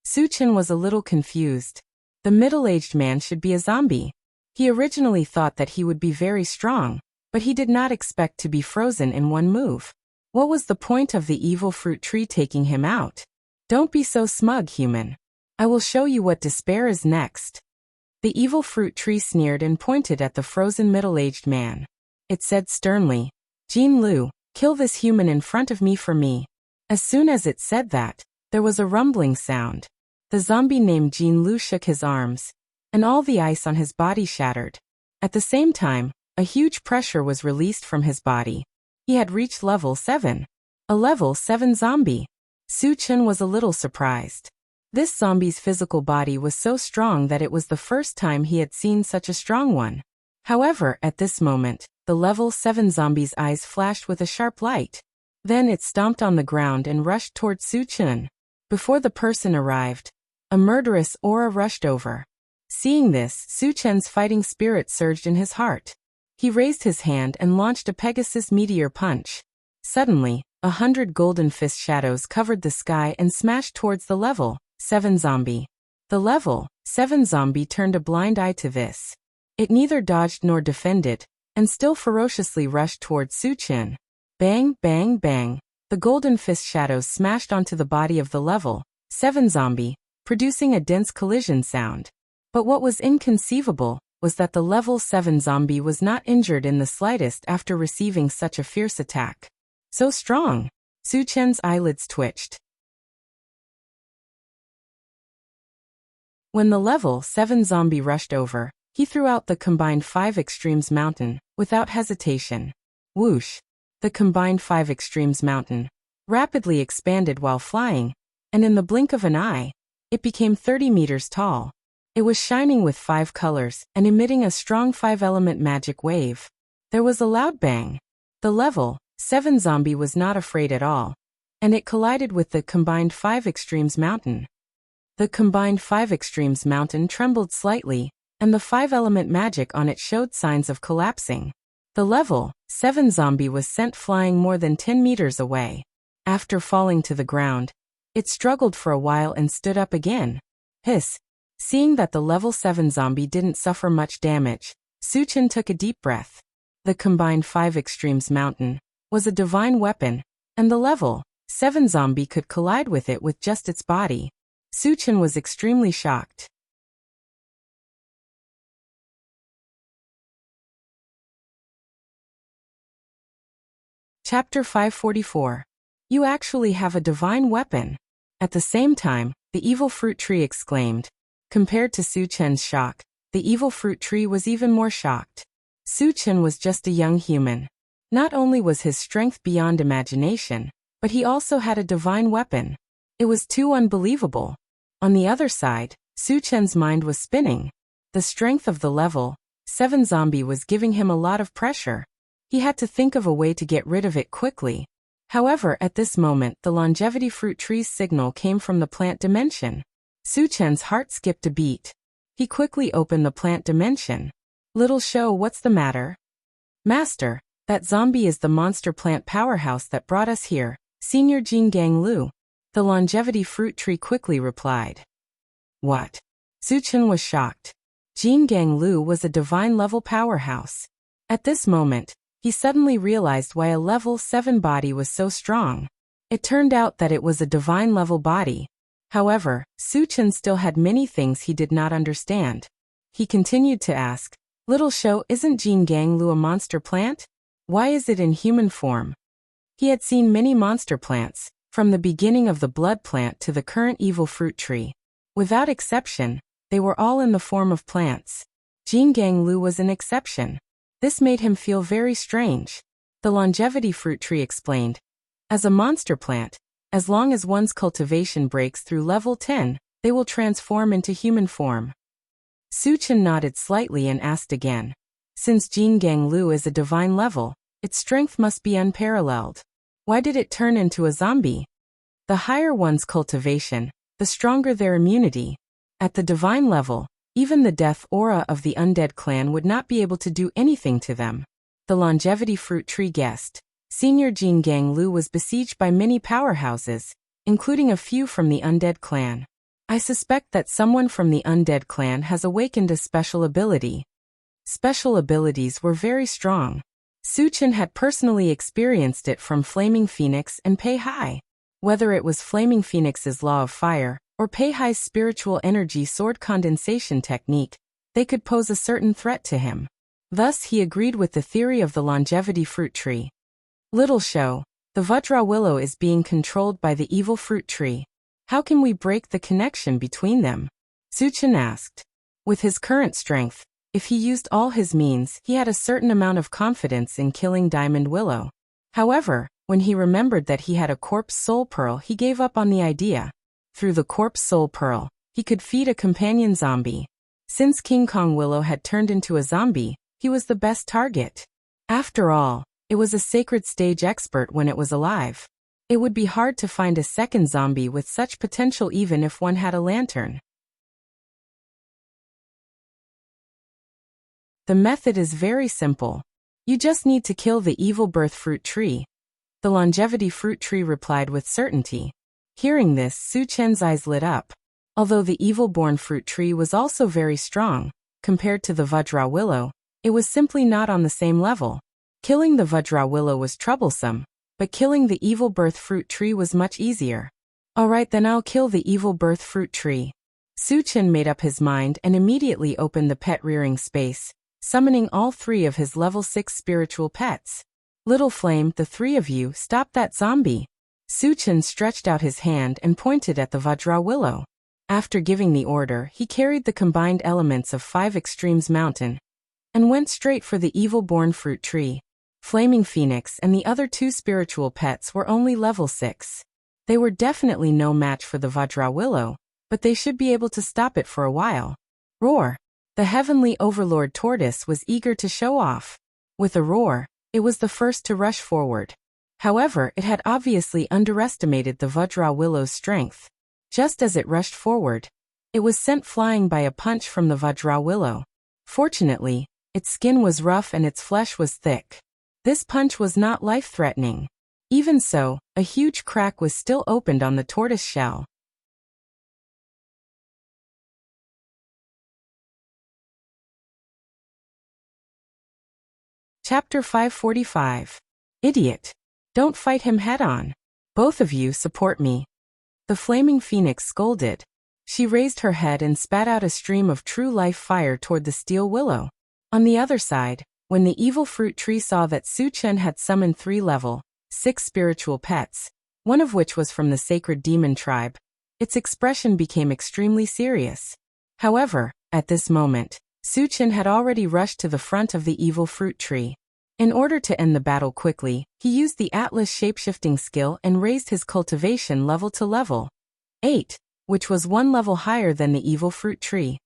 Su Chen was a little confused. The middle-aged man should be a zombie. He originally thought that he would be very strong, but he did not expect to be frozen in one move. What was the point of the evil fruit tree taking him out? Don't be so smug, human. I will show you what despair is next. The evil fruit tree sneered and pointed at the frozen middle-aged man. It said sternly, "Jin Lu, kill this human in front of me for me." As soon as it said that, there was a rumbling sound. The zombie named Jin Lu shook his arms, and all the ice on his body shattered. At the same time, a huge pressure was released from his body. He had reached level 7. A level 7 zombie. Su Chen was a little surprised. This zombie's physical body was so strong that it was the first time he had seen such a strong one. However, at this moment, the level 7 zombie's eyes flashed with a sharp light. Then it stomped on the ground and rushed toward Su Chen. Before the person arrived, a murderous aura rushed over. Seeing this, Su Chen's fighting spirit surged in his heart. He raised his hand and launched a Pegasus meteor punch. Suddenly, 100 golden fist shadows covered the sky and smashed towards the level 7 zombie. The level 7 zombie turned a blind eye to this. It neither dodged nor defended, and still ferociously rushed towards Su Chen. Bang, bang, bang. The golden fist shadows smashed onto the body of the level 7 zombie, producing a dense collision sound. But what was inconceivable was that the level 7 zombie was not injured in the slightest after receiving such a fierce attack. So strong! Su Chen's eyelids twitched. When the level 7 zombie rushed over, he threw out the combined 5 extremes mountain, without hesitation. Whoosh! The combined 5 extremes mountain rapidly expanded while flying, and in the blink of an eye, it became 30 meters tall. It was shining with 5 colors and emitting a strong 5-element magic wave. There was a loud bang. The level 7 zombie was not afraid at all, and it collided with the combined 5 extremes mountain. The combined 5 extremes mountain trembled slightly, and the 5-element magic on it showed signs of collapsing. The level 7 zombie was sent flying more than 10 meters away. After falling to the ground, it struggled for a while and stood up again. Hiss! Seeing that the level 7 zombie didn't suffer much damage, Su Chen took a deep breath. The combined 5 extremes mountain was a divine weapon, and the level 7 zombie could collide with it with just its body. Su Chen was extremely shocked. Chapter 544. You actually have a divine weapon." At the same time, the evil fruit tree exclaimed. Compared to Su Chen's shock, the evil fruit tree was even more shocked. Su Chen was just a young human. Not only was his strength beyond imagination, but he also had a divine weapon. It was too unbelievable. On the other side, Su Chen's mind was spinning. The strength of the level 7 zombie was giving him a lot of pressure. He had to think of a way to get rid of it quickly. However, at this moment, the longevity fruit tree's signal came from the plant dimension. Su Chen's heart skipped a beat. He quickly opened the plant dimension. "Little Shou, what's the matter?" "Master, that zombie is the monster plant powerhouse that brought us here, Senior Jin Gang Lu," the longevity fruit tree quickly replied. "What?" Su Chen was shocked. Jin Gang Lu was a divine-level powerhouse. At this moment, he suddenly realized why a level 7 body was so strong. It turned out that it was a divine-level body. However, Su Chen still had many things he did not understand. He continued to ask, "Little Shou, isn't Jin Gang Lu a monster plant? Why is it in human form?" He had seen many monster plants, from the beginning of the blood plant to the current evil fruit tree. Without exception, they were all in the form of plants. Jin Gang Lu was an exception. This made him feel very strange. The longevity fruit tree explained, "As a monster plant, as long as one's cultivation breaks through level 10, they will transform into human form." Su Chen nodded slightly and asked again. Since Jin Gang Lu is a divine level, its strength must be unparalleled. Why did it turn into a zombie? The higher one's cultivation, the stronger their immunity. At the divine level, even the death aura of the undead clan would not be able to do anything to them. The longevity fruit tree guessed. Senior Jin Gang Lu was besieged by many powerhouses, including a few from the undead clan. I suspect that someone from the undead clan has awakened a special ability. Special abilities were very strong. Su Chen had personally experienced it from Flaming Phoenix and Pei Hai. Whether it was Flaming Phoenix's law of fire, or Pei Hai's spiritual energy sword condensation technique, they could pose a certain threat to him. Thus he agreed with the theory of the longevity fruit tree. "Little Shou, the Vajra willow is being controlled by the evil fruit tree. How can we break the connection between them?" Su Chen asked. With his current strength, if he used all his means, he had a certain amount of confidence in killing Diamond Willow. However, when he remembered that he had a corpse soul pearl, he gave up on the idea. Through the corpse soul pearl, he could feed a companion zombie. Since King Kong Willow had turned into a zombie, he was the best target. After all, it was a sacred stage expert when it was alive. It would be hard to find a second zombie with such potential even if one had a lantern. The method is very simple. You just need to kill the evil birth fruit tree. The longevity fruit tree replied with certainty. Hearing this, Su Chen's eyes lit up. Although the evil-born fruit tree was also very strong, compared to the Vajra willow, it was simply not on the same level. Killing the Vajra willow was troublesome, but killing the evil birth fruit tree was much easier. Alright, then I'll kill the evil birth fruit tree. Su Chen made up his mind and immediately opened the pet rearing space, summoning all 3 of his level 6 spiritual pets. Little Flame, the 3 of you, stop that zombie. Su Chen stretched out his hand and pointed at the Vajra willow. After giving the order, he carried the combined elements of 5 extremes mountain and went straight for the evil-born fruit tree. Flaming Phoenix and the other 2 spiritual pets were only level 6. They were definitely no match for the Vajra willow, but they should be able to stop it for a while. Roar! The heavenly overlord tortoise was eager to show off. With a roar, it was the first to rush forward. However, it had obviously underestimated the Vajra willow's strength. Just as it rushed forward, it was sent flying by a punch from the Vajra willow. Fortunately, its skin was rough and its flesh was thick. This punch was not life-threatening. Even so, a huge crack was still opened on the tortoise shell. Chapter 545. Idiot. Don't fight him head-on. Both of you support me. The Flaming Phoenix scolded. She raised her head and spat out a stream of true life fire toward the steel willow. On the other side, when the evil fruit tree saw that Su Chen had summoned 3 level 6 spiritual pets, one of which was from the sacred demon tribe. Its expression became extremely serious. However, at this moment, Suchin had already rushed to the front of the evil fruit tree. In order to end the battle quickly, he used the Atlas shapeshifting skill and raised his cultivation level to level 8, which was one level higher than the evil fruit tree.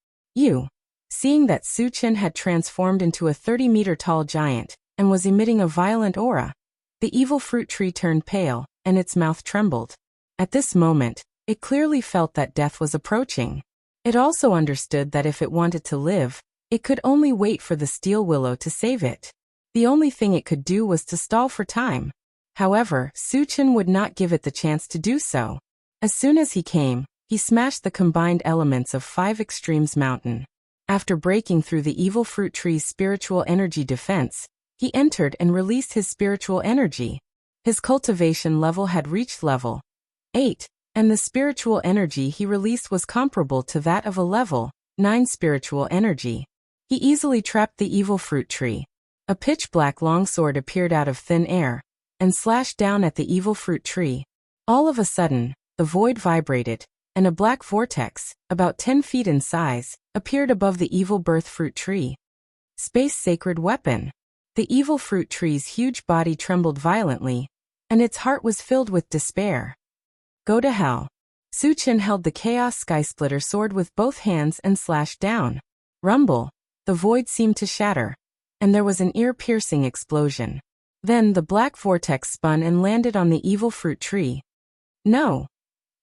Seeing that Suchin had transformed into a 30-meter-tall giant and was emitting a violent aura, the evil fruit tree turned pale, and its mouth trembled. At this moment, it clearly felt that death was approaching. It also understood that if it wanted to live, it could only wait for the steel willow to save it. The only thing it could do was to stall for time. However, Suchin would not give it the chance to do so. As soon as he came, he smashed the combined elements of 5 extremes mountain. After breaking through the evil fruit tree's spiritual energy defense, he entered and released his spiritual energy. His cultivation level had reached level 8, and the spiritual energy he released was comparable to that of a level 9 spiritual energy. He easily trapped the evil fruit tree. A pitch-black longsword appeared out of thin air and slashed down at the evil fruit tree. All of a sudden, the void vibrated, and a black vortex, about 10 feet in size, appeared above the evil birth fruit tree. Space sacred weapon. The evil fruit tree's huge body trembled violently, and its heart was filled with despair. Go to hell. Suchin held the Chaos Skysplitter sword with both hands and slashed down. Rumble. The void seemed to shatter, and there was an ear-piercing explosion. Then the black vortex spun and landed on the evil fruit tree. No.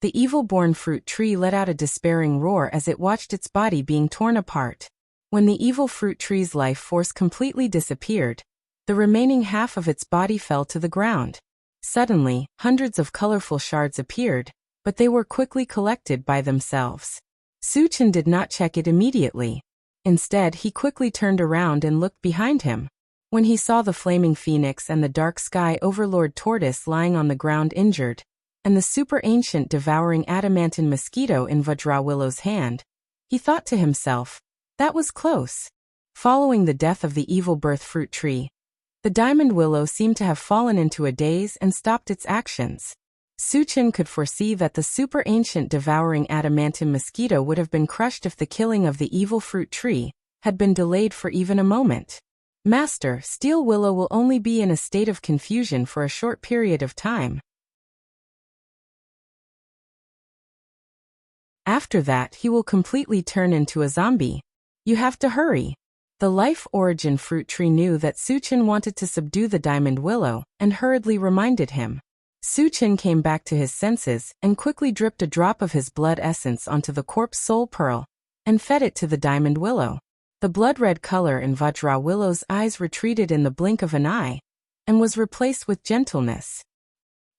The evil-born fruit tree let out a despairing roar as it watched its body being torn apart. When the evil fruit tree's life force completely disappeared, the remaining half of its body fell to the ground. Suddenly, hundreds of colorful shards appeared, but they were quickly collected by themselves. Suchin did not check it immediately. Instead, he quickly turned around and looked behind him. When he saw the flaming phoenix and the dark sky overlord tortoise lying on the ground injured, and the super-ancient devouring adamantine mosquito in Vajrawillow's hand, he thought to himself, that was close. Following the death of the evil birth fruit tree, the diamond willow seemed to have fallen into a daze and stopped its actions. Suchin could foresee that the super-ancient devouring adamantine mosquito would have been crushed if the killing of the evil fruit tree had been delayed for even a moment. Master, Steel Willow will only be in a state of confusion for a short period of time. After that, he will completely turn into a zombie. You have to hurry. The life origin fruit tree knew that Suchin wanted to subdue the diamond willow and hurriedly reminded him. Suchin came back to his senses and quickly dripped a drop of his blood essence onto the corpse soul pearl and fed it to the diamond willow. The blood-red color in Vajrawillow's eyes retreated in the blink of an eye and was replaced with gentleness.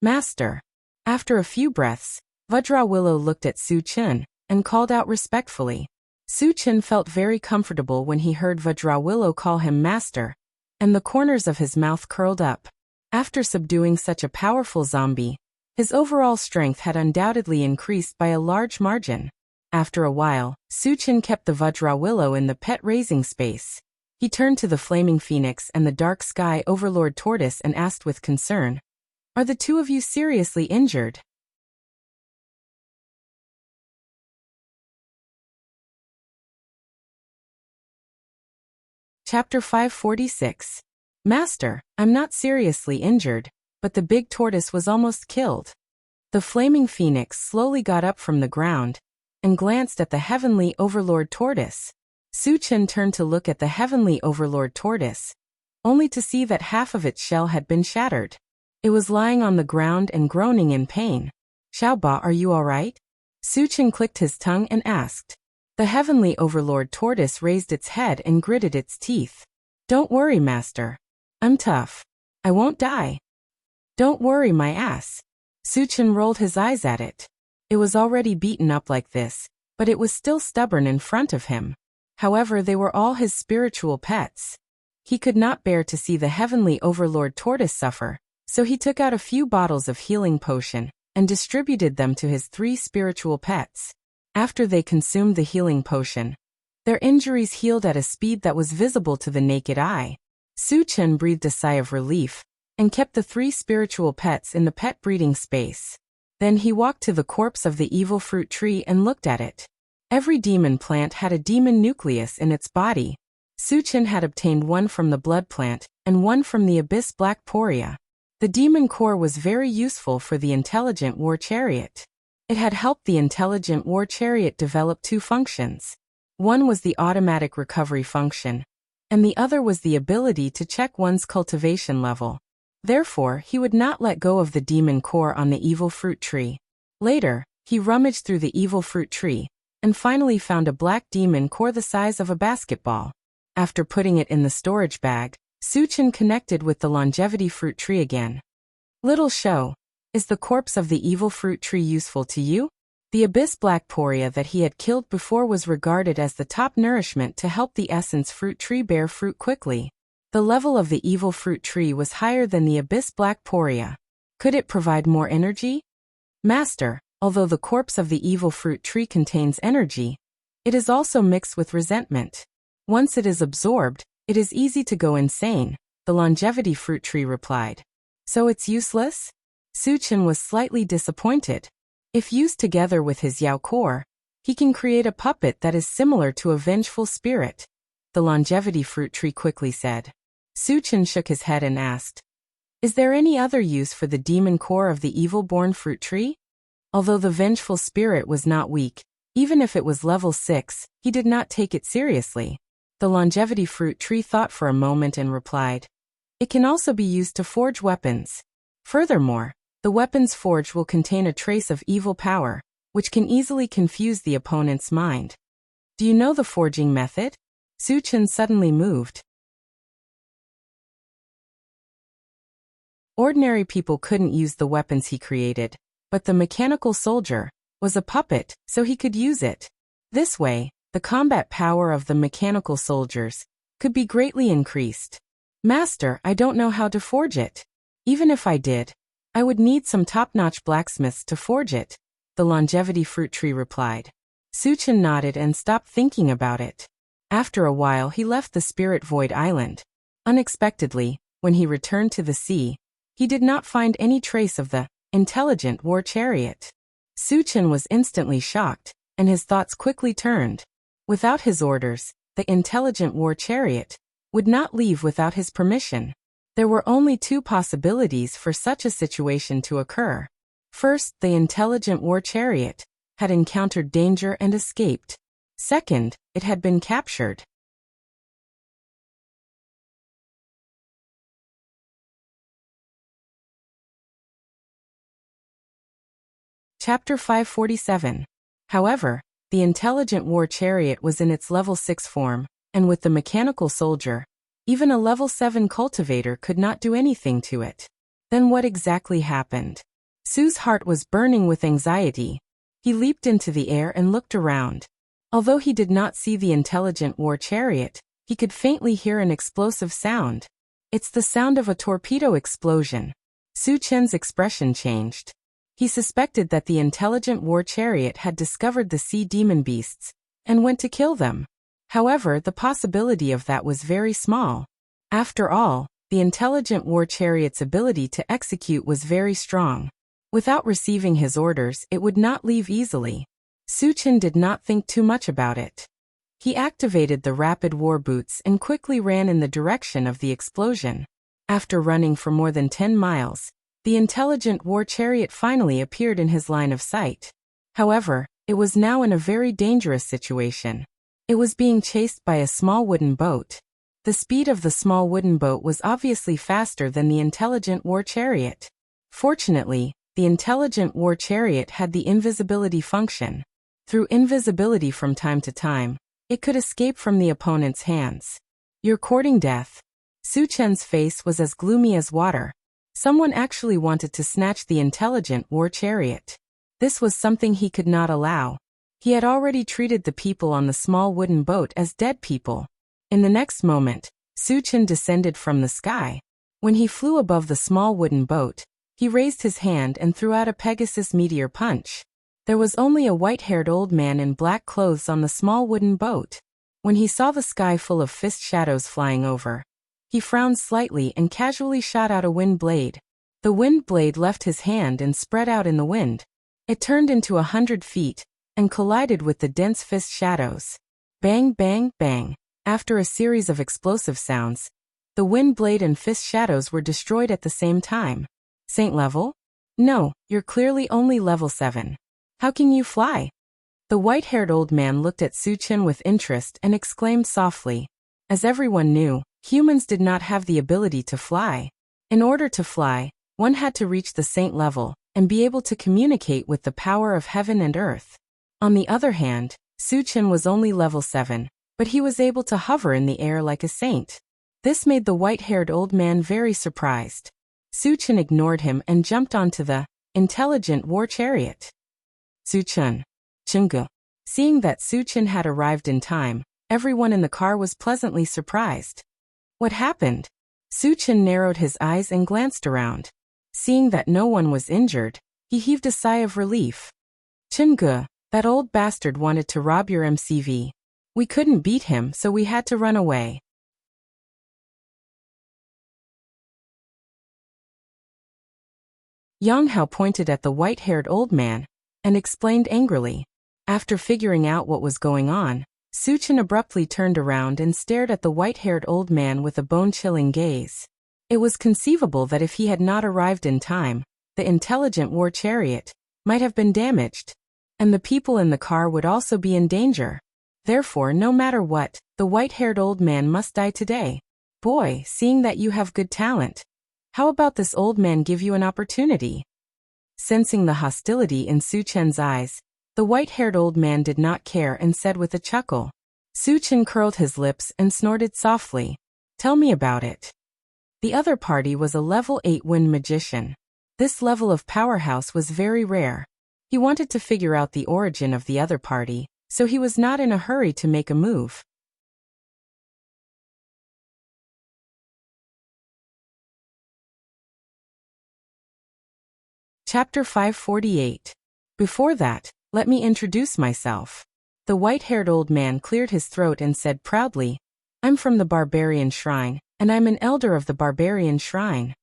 Master. After a few breaths, Vajrawillow looked at Suchin and called out respectfully. Suchin felt very comfortable when he heard Vajrawillow call him master, and the corners of his mouth curled up. After subduing such a powerful zombie, his overall strength had undoubtedly increased by a large margin. After a while, Suchin kept the Vajrawillow in the pet raising space. He turned to the flaming phoenix and the dark sky overlord tortoise and asked with concern, "Are the two of you seriously injured?" Chapter 546. Master, I'm not seriously injured, but the big tortoise was almost killed. The flaming phoenix slowly got up from the ground and glanced at the heavenly overlord tortoise. Suchin turned to look at the heavenly overlord tortoise, only to see that half of its shell had been shattered. It was lying on the ground and groaning in pain. Xiaoba, are you all right? Suchin clicked his tongue and asked. The heavenly overlord tortoise raised its head and gritted its teeth. Don't worry, master. I'm tough. I won't die. Don't worry my ass. Suchin rolled his eyes at it. It was already beaten up like this, but it was still stubborn in front of him. However, they were all his spiritual pets. He could not bear to see the heavenly overlord tortoise suffer, so he took out a few bottles of healing potion and distributed them to his 3 spiritual pets. After they consumed the healing potion, their injuries healed at a speed that was visible to the naked eye. Suchin breathed a sigh of relief and kept the 3 spiritual pets in the pet breeding space. Then he walked to the corpse of the evil fruit tree and looked at it. Every demon plant had a demon nucleus in its body. Suchin had obtained one from the blood plant, and one from the abyss black poria. The demon core was very useful for the intelligent war chariot. It had helped the intelligent war chariot develop 2 functions. One was the automatic recovery function, and the other was the ability to check one's cultivation level. Therefore, he would not let go of the demon core on the evil fruit tree. Later, he rummaged through the evil fruit tree, and finally found a black demon core the size of a basketball. After putting it in the storage bag, Suchin connected with the longevity fruit tree again. Little show, is the corpse of the evil fruit tree useful to you? The abyss black poria that he had killed before was regarded as the top nourishment to help the essence fruit tree bear fruit quickly. The level of the evil fruit tree was higher than the abyss black poria. Could it provide more energy? Master, although the corpse of the evil fruit tree contains energy, it is also mixed with resentment. Once it is absorbed, it is easy to go insane, the longevity fruit tree replied. So it's useless? Suchin was slightly disappointed. If used together with his Yao core, he can create a puppet that is similar to a vengeful spirit, the longevity fruit tree quickly said. Suchin shook his head and asked, is there any other use for the demon core of the evil-born fruit tree? Although the vengeful spirit was not weak, even if it was level 6, he did not take it seriously. The longevity fruit tree thought for a moment and replied, it can also be used to forge weapons. Furthermore, the weapons forged will contain a trace of evil power, which can easily confuse the opponent's mind. Do you know the forging method? Suchin suddenly moved. Ordinary people couldn't use the weapons he created, but the mechanical soldier was a puppet, so he could use it. This way, the combat power of the mechanical soldiers could be greatly increased. Master, I don't know how to forge it. Even if I did, I would need some top-notch blacksmiths to forge it, the longevity fruit tree replied. Suchin nodded and stopped thinking about it. After a while he left the Spirit Void Island. Unexpectedly, when he returned to the sea, he did not find any trace of the intelligent war chariot. Suchin was instantly shocked, and his thoughts quickly turned. Without his orders, the intelligent war chariot would not leave without his permission. There were only 2 possibilities for such a situation to occur. First, the intelligent war chariot had encountered danger and escaped. Second, it had been captured. Chapter 547. However, the intelligent war chariot was in its level 6 form, and with the mechanical soldier, even a level 7 cultivator could not do anything to it. Then what exactly happened? Su's heart was burning with anxiety. He leaped into the air and looked around. Although he did not see the intelligent war chariot, he could faintly hear an explosive sound. It's the sound of a torpedo explosion. Suchin's expression changed. He suspected that the intelligent war chariot had discovered the sea demon beasts and went to kill them. However, the possibility of that was very small. After all, the intelligent war chariot's ability to execute was very strong. Without receiving his orders, it would not leave easily. Suchin did not think too much about it. He activated the rapid war boots and quickly ran in the direction of the explosion. After running for more than 10 miles, the intelligent war chariot finally appeared in his line of sight. However, it was now in a very dangerous situation. It was being chased by a small wooden boat. The speed of the small wooden boat was obviously faster than the intelligent war chariot. Fortunately, the intelligent war chariot had the invisibility function. Through invisibility from time to time, it could escape from the opponent's hands. You're courting death. Suchin's face was as gloomy as water. Someone actually wanted to snatch the intelligent war chariot. This was something he could not allow. He had already treated the people on the small wooden boat as dead people. In the next moment, Suchin descended from the sky. When he flew above the small wooden boat, he raised his hand and threw out a Pegasus meteor punch. There was only a white-haired old man in black clothes on the small wooden boat. When he saw the sky full of fist shadows flying over, He frowned slightly and casually shot out a wind blade. The wind blade left his hand and spread out in the wind. It turned into 100 feet and collided with the dense fist shadows. Bang, bang, bang. After a series of explosive sounds, the wind blade and fist shadows were destroyed at the same time. Saint level? No, you're clearly only level 7. How can you fly? The white-haired old man looked at Suchen with interest and exclaimed softly. As everyone knew, humans did not have the ability to fly. In order to fly, one had to reach the saint level and be able to communicate with the power of heaven and earth. On the other hand, Suchen was only level 7, but he was able to hover in the air like a saint. This made the white-haired old man very surprised. Suchen ignored him and jumped onto the intelligent war chariot. Suchen. Chungu. Seeing that Suchen had arrived in time, everyone in the car was pleasantly surprised. What happened? Suchen narrowed his eyes and glanced around. Seeing that no one was injured, he heaved a sigh of relief. Chungu, that old bastard wanted to rob your MCV. We couldn't beat him, so we had to run away. Yang Hao pointed at the white-haired old man and explained angrily. After figuring out what was going on, Suchen abruptly turned around and stared at the white-haired old man with a bone-chilling gaze. It was conceivable that if he had not arrived in time, the intelligent war chariot might have been damaged, and the people in the car would also be in danger. Therefore, no matter what, the white-haired old man must die today. Boy, seeing that you have good talent, how about this old man give you an opportunity? Sensing the hostility in Suchen's eyes, the white-haired old man did not care and said with a chuckle. Suchen curled his lips and snorted softly. Tell me about it. The other party was a level 8 wind magician. This level of powerhouse was very rare. He wanted to figure out the origin of the other party, so he was not in a hurry to make a move. Chapter 548. Before that, let me introduce myself. The white-haired old man cleared his throat and said proudly, I'm from the Barbarian Shrine, and I'm an elder of the Barbarian Shrine.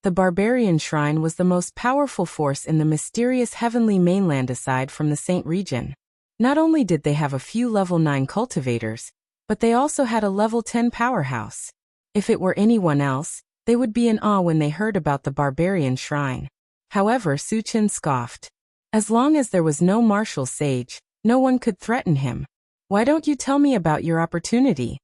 The Barbarian Shrine was the most powerful force in the mysterious heavenly mainland aside from the Saint region. Not only did they have a few level 9 cultivators, but they also had a level 10 powerhouse. If it were anyone else, they would be in awe when they heard about the Barbarian Shrine. However, Suchen scoffed. As long as there was no martial sage, no one could threaten him. Why don't you tell me about your opportunity?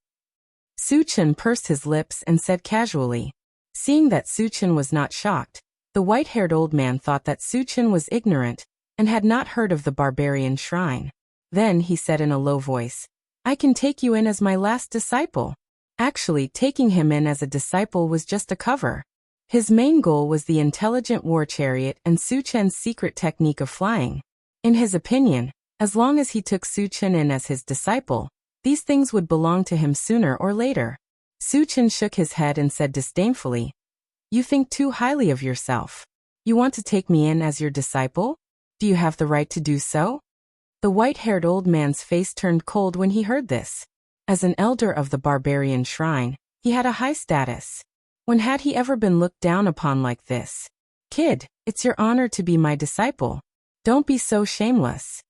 Suchen pursed his lips and said casually. Seeing that Suchen was not shocked, the white-haired old man thought that Suchen was ignorant and had not heard of the Barbarian Shrine. Then he said in a low voice, I can take you in as my last disciple. Actually, taking him in as a disciple was just a cover. His main goal was the intelligent war chariot and Suchen's secret technique of flying. In his opinion, as long as he took Suchen in as his disciple, these things would belong to him sooner or later. Suchen shook his head and said disdainfully, You think too highly of yourself. You want to take me in as your disciple? Do you have the right to do so? The white-haired old man's face turned cold when he heard this. As an elder of the Barbarian Shrine, he had a high status. When had he ever been looked down upon like this? Kid, it's your honor to be my disciple. Don't be so shameless.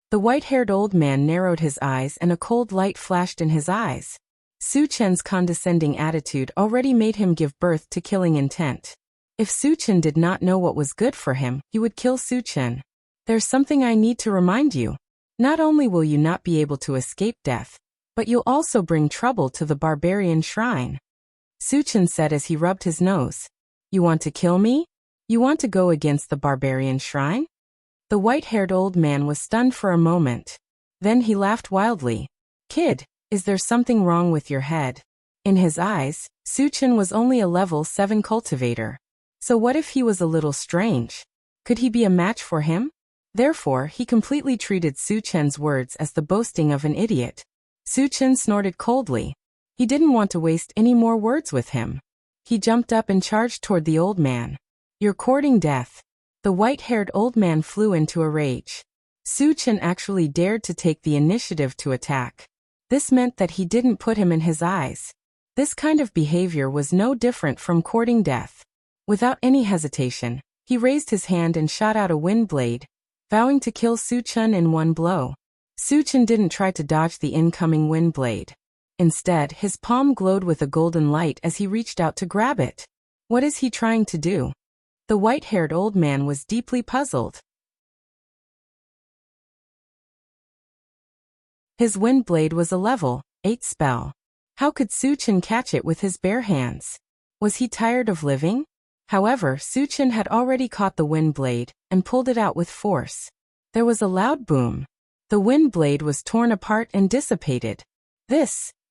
The white-haired old man narrowed his eyes and a cold light flashed in his eyes. Suchen's condescending attitude already made him give birth to killing intent. If Suchen did not know what was good for him, he would kill Suchen. There's something I need to remind you. Not only will you not be able to escape death, but you'll also bring trouble to the Barbarian Shrine. Suchen said as he rubbed his nose. You want to kill me? You want to go against the Barbarian Shrine? The white-haired old man was stunned for a moment. Then he laughed wildly. Kid, is there something wrong with your head? In his eyes, Suchen was only a level 7 cultivator. So what if he was a little strange? Could he be a match for him? Therefore, he completely treated Suchen's words as the boasting of an idiot. Suchen snorted coldly. He didn't want to waste any more words with him. He jumped up and charged toward the old man. You're courting death. The white-haired old man flew into a rage. Suchen actually dared to take the initiative to attack. This meant that he didn't put him in his eyes. This kind of behavior was no different from courting death. Without any hesitation, he raised his hand and shot out a wind blade, vowing to kill Su Chen in one blow. Su Chen didn't try to dodge the incoming wind blade. Instead, his palm glowed with a golden light as he reached out to grab it. What is he trying to do? The white-haired old man was deeply puzzled. His wind blade was a level 8 spell. How could Su Chen catch it with his bare hands? Was he tired of living? However, Su Chen had already caught the wind blade and pulled it out with force. There was a loud boom. The wind blade was torn apart and dissipated.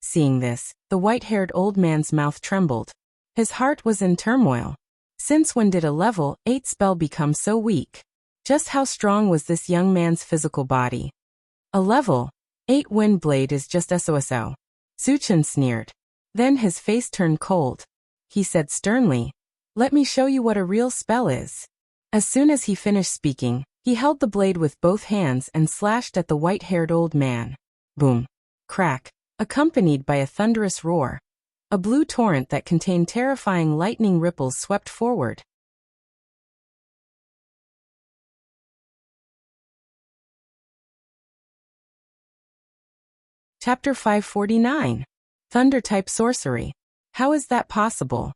Seeing this, the white-haired old man's mouth trembled. His heart was in turmoil. Since when did a level 8 spell become so weak? Just how strong was this young man's physical body? A level 8 wind blade is just SOSO. Su Chen sneered. Then his face turned cold. He said sternly, "Let me show you what a real spell is." As soon as he finished speaking, he held the blade with both hands and slashed at the white-haired old man. Boom. Crack. Accompanied by a thunderous roar. A blue torrent that contained terrifying lightning ripples swept forward. Chapter 549. Thunder-type sorcery. How is that possible?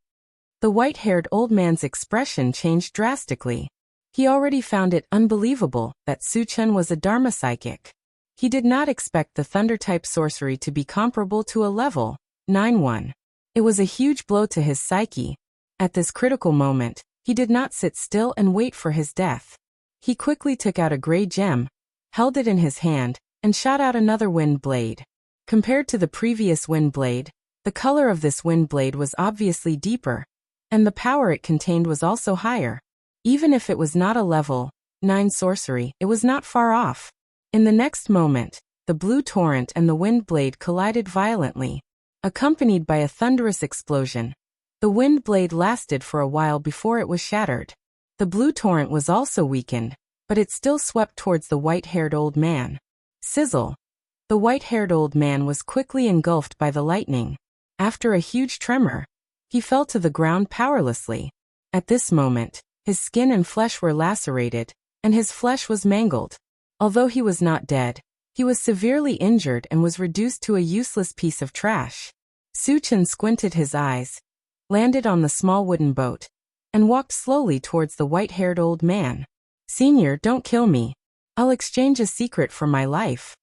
The white-haired old man's expression changed drastically. He already found it unbelievable that Su Chen was a Dharma psychic. He did not expect the thunder-type sorcery to be comparable to a level 9 one. It was a huge blow to his psyche. At this critical moment, he did not sit still and wait for his death. He quickly took out a gray gem, held it in his hand, and shot out another wind blade. Compared to the previous wind blade, the color of this wind blade was obviously deeper, and the power it contained was also higher. Even if it was not a level 9 sorcery, it was not far off. In the next moment, the blue torrent and the wind blade collided violently, accompanied by a thunderous explosion. The wind blade lasted for a while before it was shattered. The blue torrent was also weakened, but it still swept towards the white-haired old man. Sizzle. The white-haired old man was quickly engulfed by the lightning. After a huge tremor, he fell to the ground powerlessly. At this moment, his skin and flesh were lacerated, and his flesh was mangled. Although he was not dead, he was severely injured and was reduced to a useless piece of trash. Su Chen squinted his eyes, landed on the small wooden boat, and walked slowly towards the white-haired old man. "Senior, don't kill me. I'll exchange a secret for my life."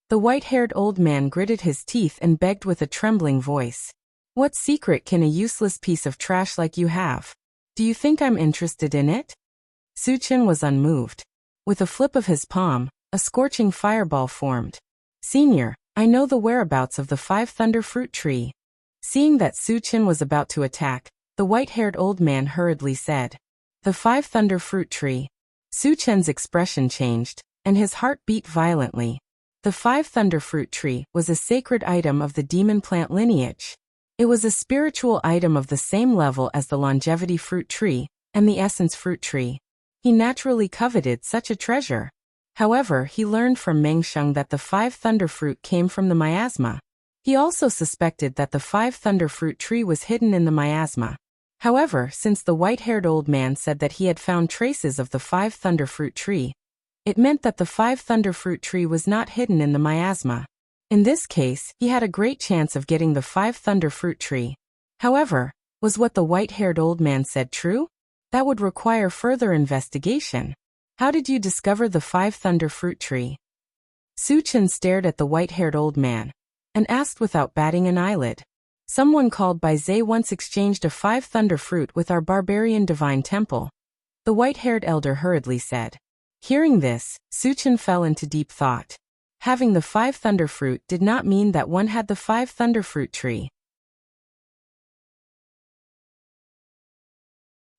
The white-haired old man gritted his teeth and begged with a trembling voice. "What secret can a useless piece of trash like you have? Do you think I'm interested in it?" Su Chen was unmoved. With a flip of his palm, a scorching fireball formed. "Senior, I know the whereabouts of the 5 thunder fruit tree." Seeing that Su Chen was about to attack, the white-haired old man hurriedly said, "The 5 thunder fruit tree." Su Chen's expression changed, and his heart beat violently. The 5 thunder fruit tree was a sacred item of the demon plant lineage. It was a spiritual item of the same level as the longevity fruit tree and the essence fruit tree. He naturally coveted such a treasure. However, he learned from Meng Sheng that the 5 thunder fruit came from the miasma. He also suspected that the 5 thunder fruit tree was hidden in the miasma. However, since the white-haired old man said that he had found traces of the 5 thunder fruit tree, it meant that the 5 thunder fruit tree was not hidden in the miasma. In this case, he had a great chance of getting the 5 thunder fruit tree. However, was what the white-haired old man said true? That would require further investigation. How did you discover the 5 thunder fruit tree? Su Chen stared at the white-haired old man and asked without batting an eyelid. Someone called Bai Zhe once exchanged a 5 thunder fruit with our barbarian divine temple. The white-haired elder hurriedly said. Hearing this, Su Chen fell into deep thought. Having the 5 thunder fruit did not mean that one had the 5 thunder fruit tree.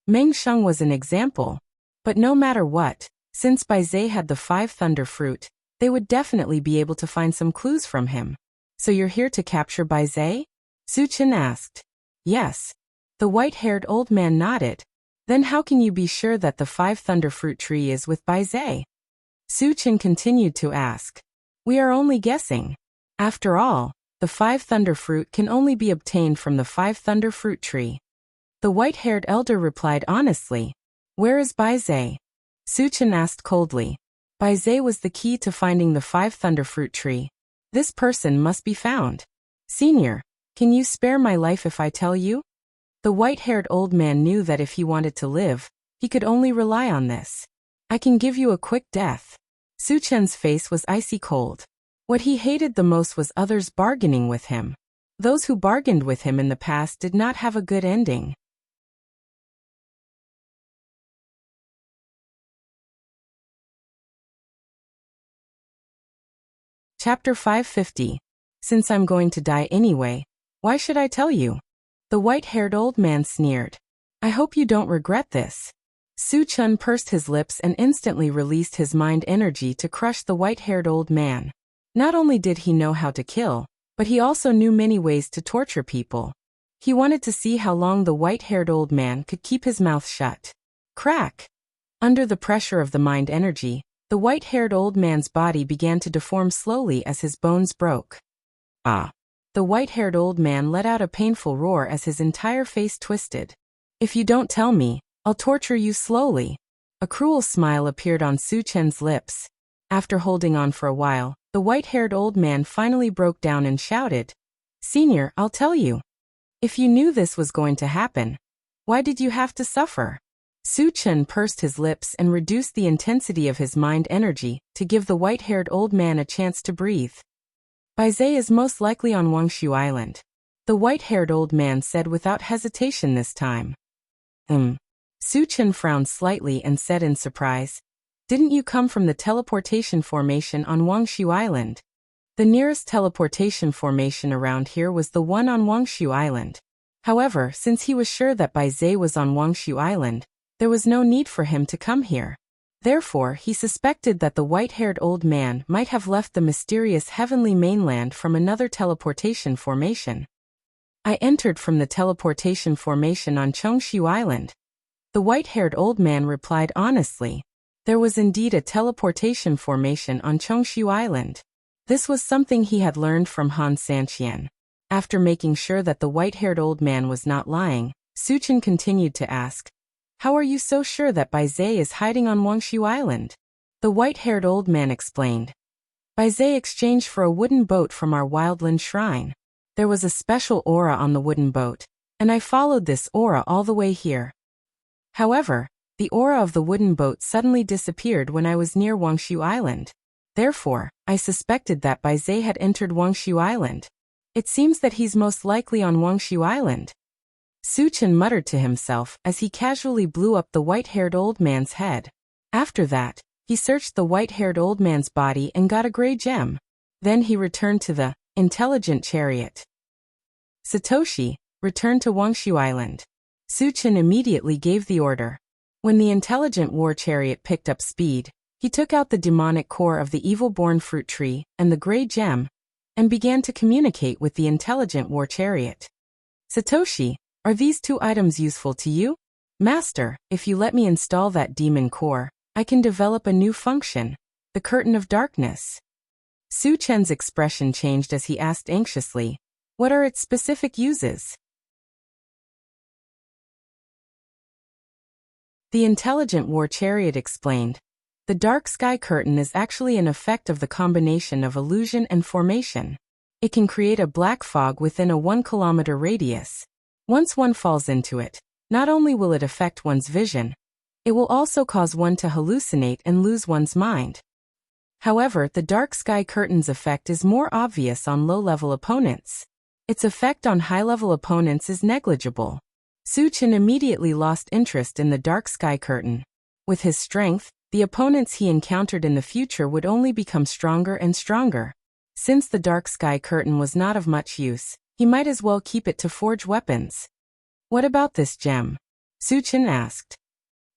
Meng Sheng was an example. But no matter what, since Bai Zhe had the 5 thunder fruit, they would definitely be able to find some clues from him. So you're here to capture Bai Zhe? Su Chen asked. Yes. The white-haired old man nodded. Then how can you be sure that the 5 thunder fruit tree is with Bai Zhe? Su Chen continued to ask. We are only guessing. After all, The 5 thunder fruit can only be obtained from the 5 thunder fruit tree. The white-haired elder replied honestly. Where is Baizhe? Suchen asked coldly. Baizhe was the key to finding the 5 thunder fruit tree. This person must be found. Senior, can you spare my life if I tell you? The white-haired old man knew that if he wanted to live, he could only rely on this. I can give you a quick death. Suchen's face was icy cold. What he hated the most was others bargaining with him. Those who bargained with him in the past did not have a good ending. Chapter 550. Since I'm going to die anyway, why should I tell you? The white-haired old man sneered. I hope you don't regret this. Su Chun pursed his lips and instantly released his mind energy to crush the white-haired old man. Not only did he know how to kill, but he also knew many ways to torture people. He wanted to see how long the white-haired old man could keep his mouth shut. Crack! Under the pressure of the mind energy, the white-haired old man's body began to deform slowly as his bones broke. Ah! The white-haired old man let out a painful roar as his entire face twisted. If you don't tell me, I'll torture you slowly. A cruel smile appeared on Su Chen's lips. After holding on for a while, the white-haired old man finally broke down and shouted, Senior, I'll tell you. If you knew this was going to happen, why did you have to suffer? Su Chen pursed his lips and reduced the intensity of his mind energy to give the white-haired old man a chance to breathe. Baizhe is most likely on Wuxia Island. The white-haired old man said without hesitation this time. Su Chen frowned slightly and said in surprise, Didn't you come from the teleportation formation on Wuxia Island? The nearest teleportation formation around here was the one on Wuxia Island. However, since he was sure that Baizhe was on Wuxia Island, there was no need for him to come here. Therefore, he suspected that the white-haired old man might have left the mysterious heavenly mainland from another teleportation formation. I entered from the teleportation formation on Wuxia Island. The white-haired old man replied honestly. There was indeed a teleportation formation on Wuxia Island. This was something he had learned from Han Sanqian. After making sure that the white-haired old man was not lying, Su Chen continued to ask, How are you so sure that Baizhe is hiding on Wuxia Island? The white-haired old man explained. Baizhe exchanged for a wooden boat from our wildland shrine. There was a special aura on the wooden boat, and I followed this aura all the way here. However, the aura of the wooden boat suddenly disappeared when I was near Wuxia Island. Therefore, I suspected that Baizhe had entered Wuxia Island. It seems that he's most likely on Wuxia Island. Su Chen muttered to himself as he casually blew up the white-haired old man's head. After that, he searched the white-haired old man's body and got a gray gem. Then he returned to the intelligent chariot. Satoshi, return to Wuxia Island. Su Chen immediately gave the order. When the intelligent war chariot picked up speed, he took out the demonic core of the evil-born fruit tree and the gray gem, and began to communicate with the intelligent war chariot. Satoshi, are these 2 items useful to you? Master, if you let me install that demon core, I can develop a new function, the curtain of darkness. Su Chen's expression changed as he asked anxiously, What are its specific uses? The intelligent war chariot explained, The dark sky curtain is actually an effect of the combination of illusion and formation. It can create a black fog within a 1-kilometer radius. Once one falls into it, not only will it affect one's vision, it will also cause one to hallucinate and lose one's mind. However, the dark sky curtain's effect is more obvious on low-level opponents. Its effect on high-level opponents is negligible. Su Chen immediately lost interest in the dark sky curtain. With his strength, the opponents he encountered in the future would only become stronger and stronger. Since the dark sky curtain was not of much use, he might as well keep it to forge weapons. What about this gem? Su Chen asked.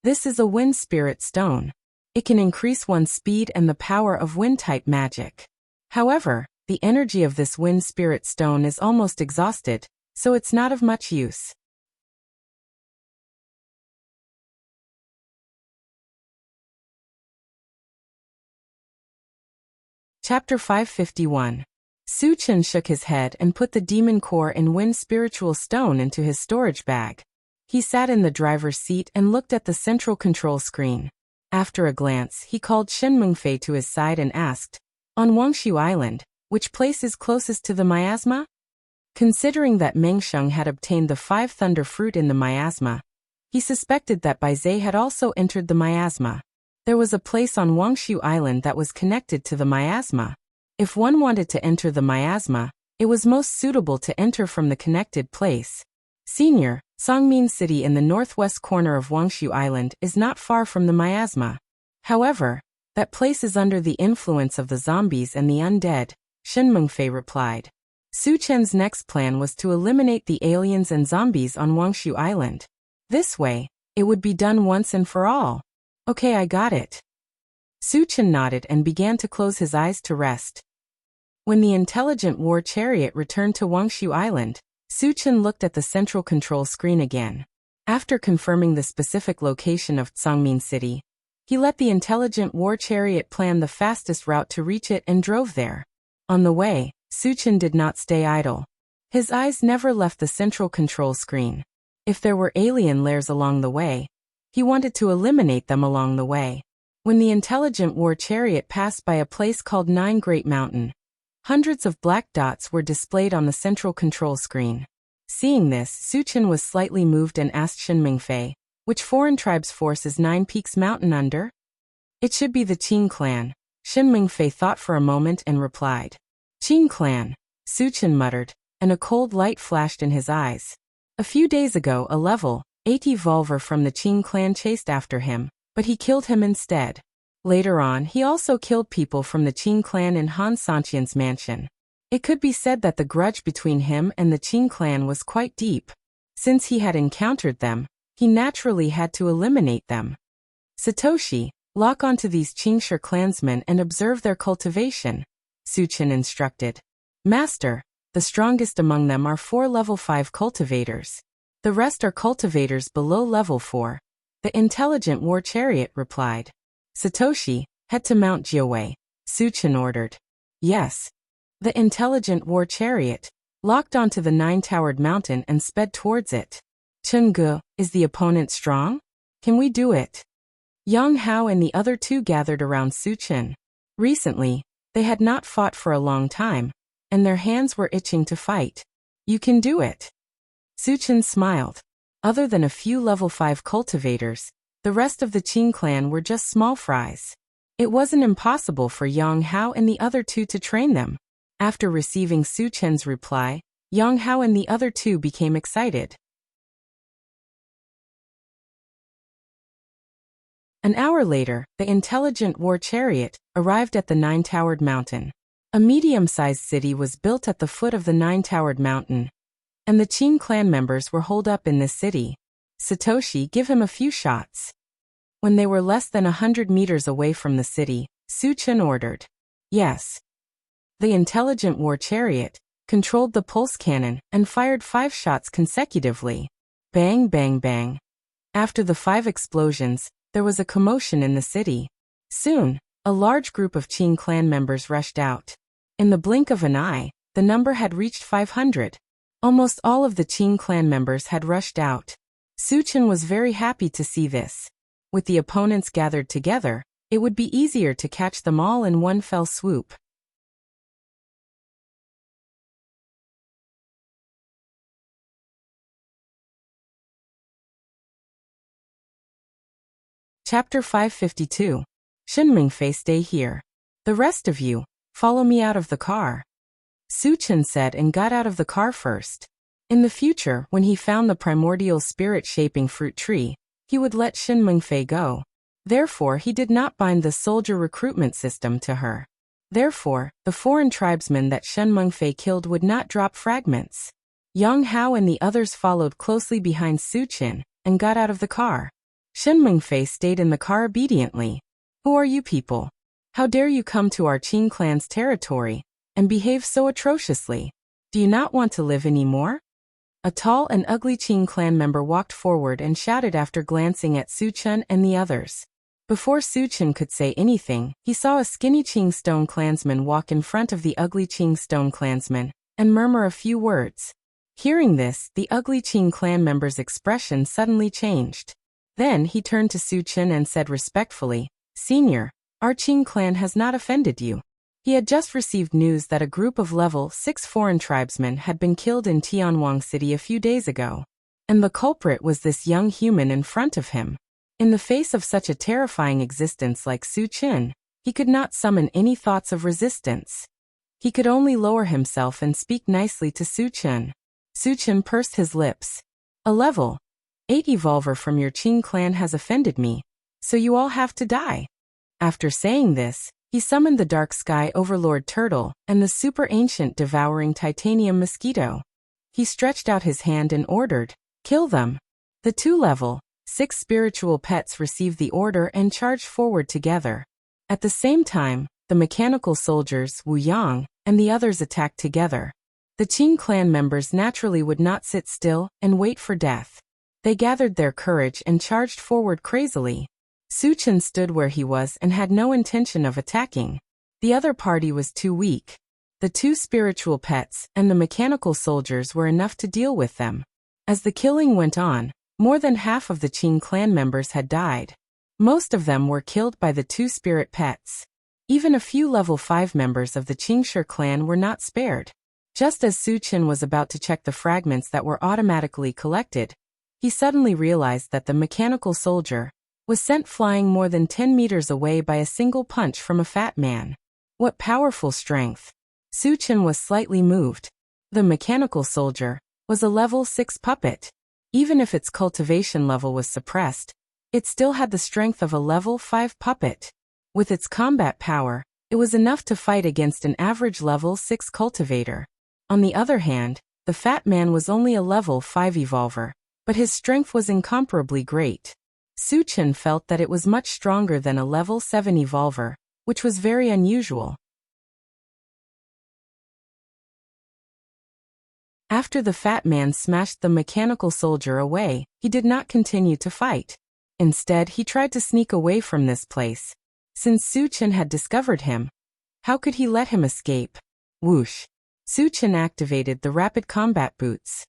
This is a wind spirit stone. It can increase one's speed and the power of wind-type magic. However, the energy of this wind spirit stone is almost exhausted, so it's not of much use. Chapter 551. Su Chen shook his head and put the demon core and wind spiritual stone into his storage bag. He sat in the driver's seat and looked at the central control screen. After a glance, he called Shen Mengfei to his side and asked, "On Wuxia Island, which place is closest to the miasma?" Considering that Meng Sheng had obtained the 5 thunder fruit in the miasma, he suspected that Bai Zhe had also entered the miasma. There was a place on Wuxia Island that was connected to the miasma. If one wanted to enter the miasma, it was most suitable to enter from the connected place. Senior, Songmin City in the northwest corner of Wuxia Island is not far from the miasma. However, that place is under the influence of the zombies and the undead, Shen Mengfei replied. Su Chen's next plan was to eliminate the aliens and zombies on Wuxia Island. This way, it would be done once and for all. Okay, I got it. Su Chen nodded and began to close his eyes to rest. When the intelligent war chariot returned to Wuxia Island, Su Chen looked at the central control screen again. After confirming the specific location of Songmin City, he let the intelligent war chariot plan the fastest route to reach it and drove there. On the way, Su Chen did not stay idle. His eyes never left the central control screen. If there were alien lairs along the way, he wanted to eliminate them along the way. When the intelligent war chariot passed by a place called Nine Great Mountain, hundreds of black dots were displayed on the central control screen. Seeing this, Su Chen was slightly moved and asked Shen Mengfei, "Which foreign tribe's force is Nine Peaks Mountain under?" "It should be the Qing clan." Shen Mengfei thought for a moment and replied. "Qing clan," Su Chen muttered, and a cold light flashed in his eyes. A few days ago, a level 80 Volver from the Qing clan chased after him, but he killed him instead. Later on, he also killed people from the Qing clan in Han Sanqian's mansion. It could be said that the grudge between him and the Qing clan was quite deep. Since he had encountered them, he naturally had to eliminate them. "Satoshi, lock onto these Qingshi clansmen and observe their cultivation," Su Chen instructed. "Master, the strongest among them are 4 level 5 cultivators. The rest are cultivators below level 4. The intelligent war chariot replied. "Satoshi, head to Mount Jiawei," Su Chen ordered. "Yes." The intelligent war chariot locked onto the 9-towered mountain and sped towards it. "Chengge, is the opponent strong? Can we do it?" Yang Hao and the other 2 gathered around Su Chen. Recently, they had not fought for a long time, and their hands were itching to fight. "You can do it." Su Chen smiled. Other than a few level 5 cultivators, the rest of the Qing clan were just small fries. It wasn't impossible for Yang Hao and the other 2 to train them. After receiving Su Chen's reply, Yang Hao and the other 2 became excited. An hour later, the intelligent war chariot arrived at the 9-towered mountain. A medium-sized city was built at the foot of the 9-towered mountain, and the Qing clan members were holed up in this city. "Satoshi, give him a few shots." When they were less than 100 meters away from the city, Su Chen ordered. "Yes." The intelligent war chariot controlled the pulse cannon and fired 5 shots consecutively. Bang, bang, bang. After the 5 explosions, there was a commotion in the city. Soon, a large group of Qing clan members rushed out. In the blink of an eye, the number had reached 500. Almost all of the Qing clan members had rushed out. Su Chen was very happy to see this. With the opponents gathered together, it would be easier to catch them all in one fell swoop. Chapter 552. Shen Mengfei, stay here. The rest of you, follow me out of the car. Su Chen said and got out of the car first. In the future, when he found the primordial spirit-shaping fruit tree, he would let Shen Mengfei go. Therefore, he did not bind the soldier recruitment system to her. Therefore, the foreign tribesmen that Shen Mengfei killed would not drop fragments. Yang Hao and the others followed closely behind Su Chen and got out of the car. Shen Mengfei stayed in the car obediently. "Who are you people? How dare you come to our Qing clan's territory and behave so atrociously? Do you not want to live anymore?" A tall and ugly Qing clan member walked forward and shouted after glancing at Su Chen and the others. Before Su Chen could say anything, he saw a skinny Qing Stone clansman walk in front of the ugly Qing Stone clansman and murmur a few words. Hearing this, the ugly Qing clan member's expression suddenly changed. Then he turned to Su Chen and said respectfully, "Senior, our Qing clan has not offended you." He had just received news that a group of level 6 foreign tribesmen had been killed in Tianwang City a few days ago. And the culprit was this young human in front of him. In the face of such a terrifying existence like Su Chen, he could not summon any thoughts of resistance. He could only lower himself and speak nicely to Su Chen. Su Chen pursed his lips. "A level 8 evolver from your Qing clan has offended me, so you all have to die." After saying this, he summoned the Dark Sky Overlord Turtle and the super ancient devouring titanium mosquito. He stretched out his hand and ordered, "Kill them." The 2 level 6 spiritual pets received the order and charged forward together. At the same time, the mechanical soldiers, Wu Yang, and the others attacked together. The Qing clan members naturally would not sit still and wait for death. They gathered their courage and charged forward crazily. Su Chen stood where he was and had no intention of attacking. The other party was too weak. The 2 spiritual pets and the mechanical soldiers were enough to deal with them. As the killing went on, more than half of the Qing clan members had died. Most of them were killed by the 2 spirit pets. Even a few level 5 members of the Qingshi clan were not spared. Just as Su Chen was about to check the fragments that were automatically collected, he suddenly realized that the mechanical soldier was sent flying more than 10 meters away by a single punch from a fat man. What powerful strength! Su Chen was slightly moved. The mechanical soldier was a level 6 puppet. Even if its cultivation level was suppressed, it still had the strength of a level 5 puppet. With its combat power, it was enough to fight against an average level 6 cultivator. On the other hand, the fat man was only a level 5 evolver, but his strength was incomparably great. Su Chen felt that it was much stronger than a level 7 evolver, which was very unusual. After the fat man smashed the mechanical soldier away, he did not continue to fight. Instead, he tried to sneak away from this place. Since Su Chen had discovered him, how could he let him escape? Whoosh! Su Chen activated the rapid combat boots.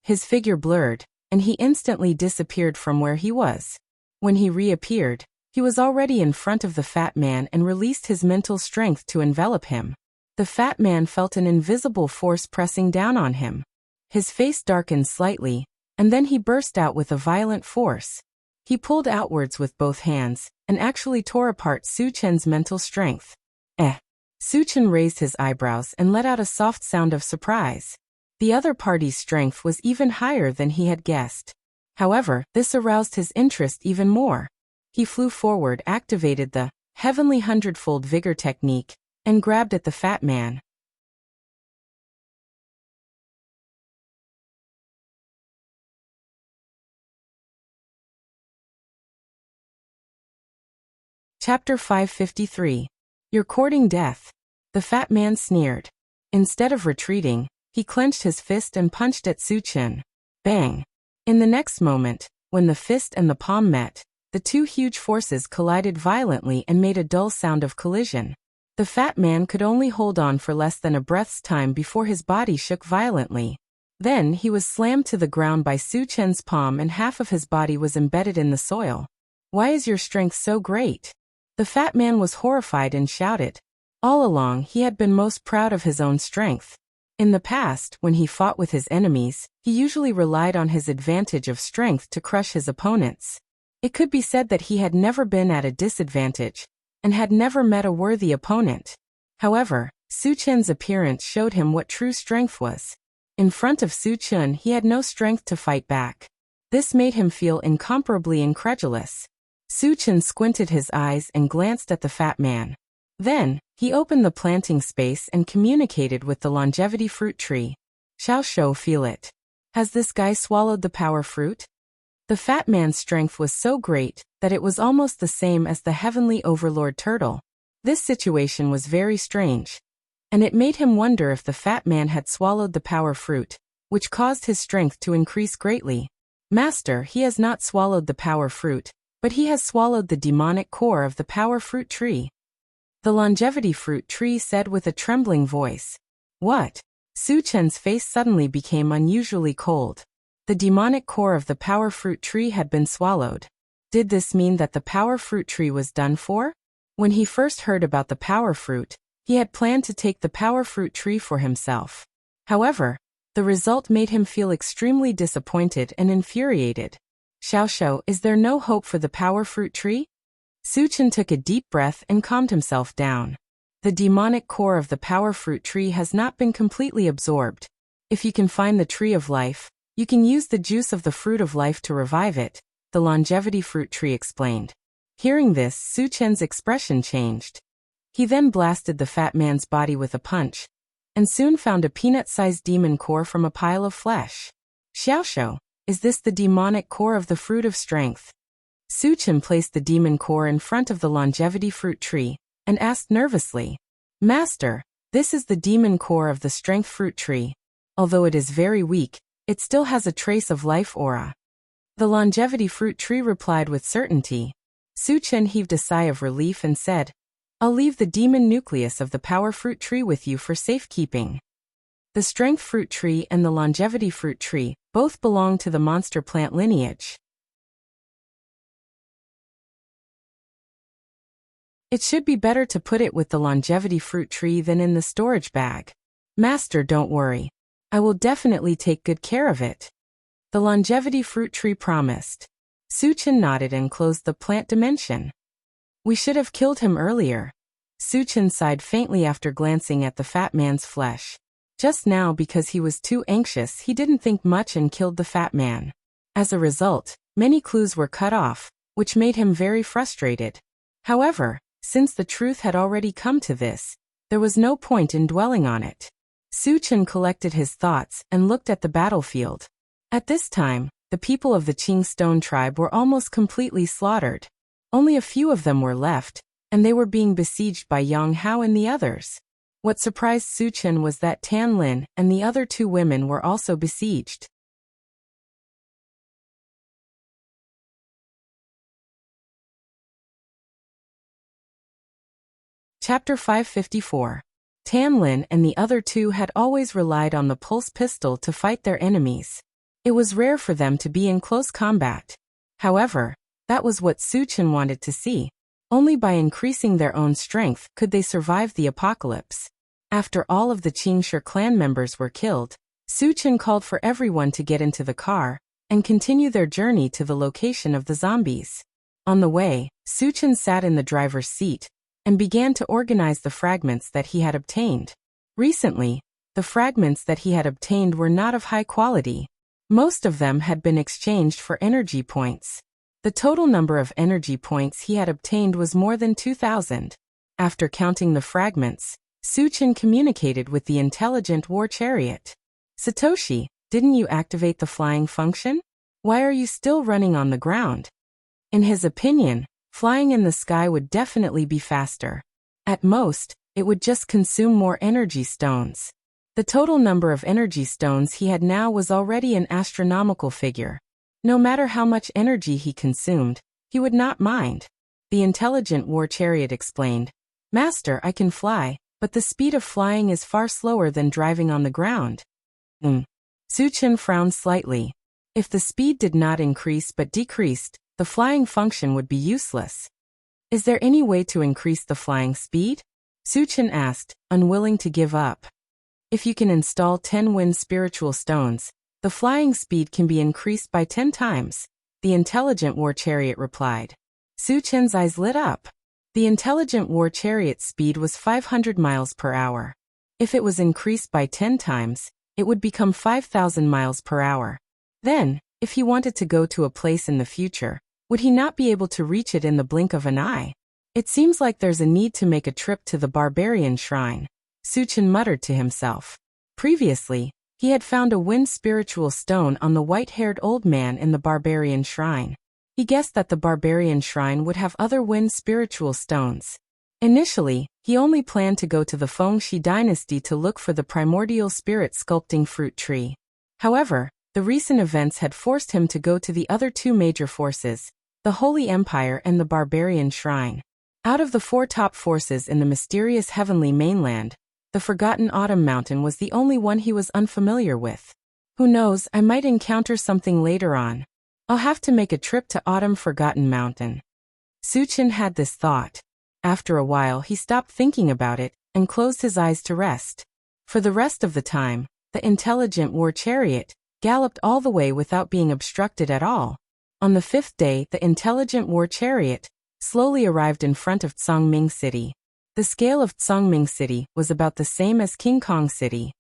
His figure blurred, and he instantly disappeared from where he was. When he reappeared, he was already in front of the fat man and released his mental strength to envelop him. The fat man felt an invisible force pressing down on him. His face darkened slightly, and then he burst out with a violent force. He pulled outwards with both hands, and actually tore apart Su Chen's mental strength. Su Chen raised his eyebrows and let out a soft sound of surprise. The other party's strength was even higher than he had guessed. However, this aroused his interest even more. He flew forward, activated the Heavenly Hundredfold Vigor technique, and grabbed at the fat man. Chapter 553. You're courting death. The fat man sneered. Instead of retreating, he clenched his fist and punched at Su Chen. Bang! In the next moment, when the fist and the palm met, the 2 huge forces collided violently and made a dull sound of collision. The fat man could only hold on for less than a breath's time before his body shook violently. Then he was slammed to the ground by Su Chen's palm and half of his body was embedded in the soil. Why is your strength so great? The fat man was horrified and shouted. All along, he had been most proud of his own strength. In the past, when he fought with his enemies, he usually relied on his advantage of strength to crush his opponents. It could be said that he had never been at a disadvantage, and had never met a worthy opponent. However, Su Chen's appearance showed him what true strength was. In front of Su Chen, he had no strength to fight back. This made him feel incomparably incredulous. Su Chen squinted his eyes and glanced at the fat man. Then, he opened the planting space and communicated with the longevity fruit tree. Xiao Shou, feel it. Has this guy swallowed the power fruit? The fat man's strength was so great that it was almost the same as the heavenly overlord turtle. This situation was very strange, and it made him wonder if the fat man had swallowed the power fruit, which caused his strength to increase greatly. Master, he has not swallowed the power fruit, but he has swallowed the demonic core of the power fruit tree. The longevity fruit tree said with a trembling voice. What? Su Chen's face suddenly became unusually cold. The demonic core of the power fruit tree had been swallowed. Did this mean that the power fruit tree was done for? When he first heard about the power fruit, he had planned to take the power fruit tree for himself. However, the result made him feel extremely disappointed and infuriated. Xiaoxiao, is there no hope for the power fruit tree? Su Chen took a deep breath and calmed himself down. The demonic core of the power fruit tree has not been completely absorbed. If you can find the tree of life, you can use the juice of the fruit of life to revive it, the longevity fruit tree explained. Hearing this, Su Chen's expression changed. He then blasted the fat man's body with a punch, and soon found a peanut-sized demon core from a pile of flesh. Xiaoxiao, is this the demonic core of the fruit of strength? Su Chen placed the demon core in front of the longevity fruit tree, and asked nervously, Master, this is the demon core of the strength fruit tree. Although it is very weak, it still has a trace of life aura. The longevity fruit tree replied with certainty. Su Chen heaved a sigh of relief and said, I'll leave the demon nucleus of the power fruit tree with you for safekeeping. The strength fruit tree and the longevity fruit tree both belong to the monster plant lineage. It should be better to put it with the longevity fruit tree than in the storage bag. Master, don't worry. I will definitely take good care of it. The longevity fruit tree promised. Su Chen nodded and closed the plant dimension. We should have killed him earlier. Su Chen sighed faintly after glancing at the fat man's flesh. Just now, because he was too anxious, he didn't think much and killed the fat man. As a result, many clues were cut off, which made him very frustrated. However, since the truth had already come to this, there was no point in dwelling on it. Su Chen collected his thoughts and looked at the battlefield. At this time, the people of the Qing Stone tribe were almost completely slaughtered. Only a few of them were left, and they were being besieged by Yang Hao and the others. What surprised Su Chen was that Tan Lin and the other two women were also besieged. Chapter 554. Tan Lin and the other two had always relied on the pulse pistol to fight their enemies. It was rare for them to be in close combat. However, that was what Su Chen wanted to see. Only by increasing their own strength could they survive the apocalypse. After all of the Qingshi clan members were killed, Su Chen called for everyone to get into the car and continue their journey to the location of the zombies. On the way, Su Chen sat in the driver's seat and began to organize the fragments that he had obtained. Recently, the fragments that he had obtained were not of high quality. Most of them had been exchanged for energy points. The total number of energy points he had obtained was more than 2,000. After counting the fragments, Su Chen communicated with the intelligent war chariot. Satoshi, didn't you activate the flying function? Why are you still running on the ground? In his opinion, flying in the sky would definitely be faster. At most, it would just consume more energy stones. The total number of energy stones he had now was already an astronomical figure. No matter how much energy he consumed, he would not mind. The intelligent war chariot explained, Master, I can fly, but the speed of flying is far slower than driving on the ground. Su Chen frowned slightly. If the speed did not increase but decreased, the flying function would be useless. Is there any way to increase the flying speed? Su Chen asked, unwilling to give up. If you can install 10 wind spiritual stones, the flying speed can be increased by 10 times, the intelligent war chariot replied. Su Chen's eyes lit up. The intelligent war chariot's speed was 500 miles per hour. If it was increased by 10 times, it would become 5,000 miles per hour. Then, if he wanted to go to a place in the future, would he not be able to reach it in the blink of an eye? It seems like there's a need to make a trip to the barbarian shrine, Su Chen muttered to himself. Previously, he had found a wind spiritual stone on the white-haired old man in the barbarian shrine. He guessed that the barbarian shrine would have other wind spiritual stones. Initially, he only planned to go to the Fengxi dynasty to look for the primordial spirit sculpting fruit tree. However, the recent events had forced him to go to the other two major forces, the Holy Empire and the Barbarian Shrine. Out of the four top forces in the mysterious heavenly mainland, the Forgotten Autumn Mountain was the only one he was unfamiliar with. Who knows, I might encounter something later on. I'll have to make a trip to Autumn Forgotten Mountain. Suchin had this thought. After a while he stopped thinking about it and closed his eyes to rest. For the rest of the time, the intelligent war chariot galloped all the way without being obstructed at all. On the fifth day, the intelligent war chariot slowly arrived in front of Tsangming City. The scale of Tsangming City was about the same as King Kong City.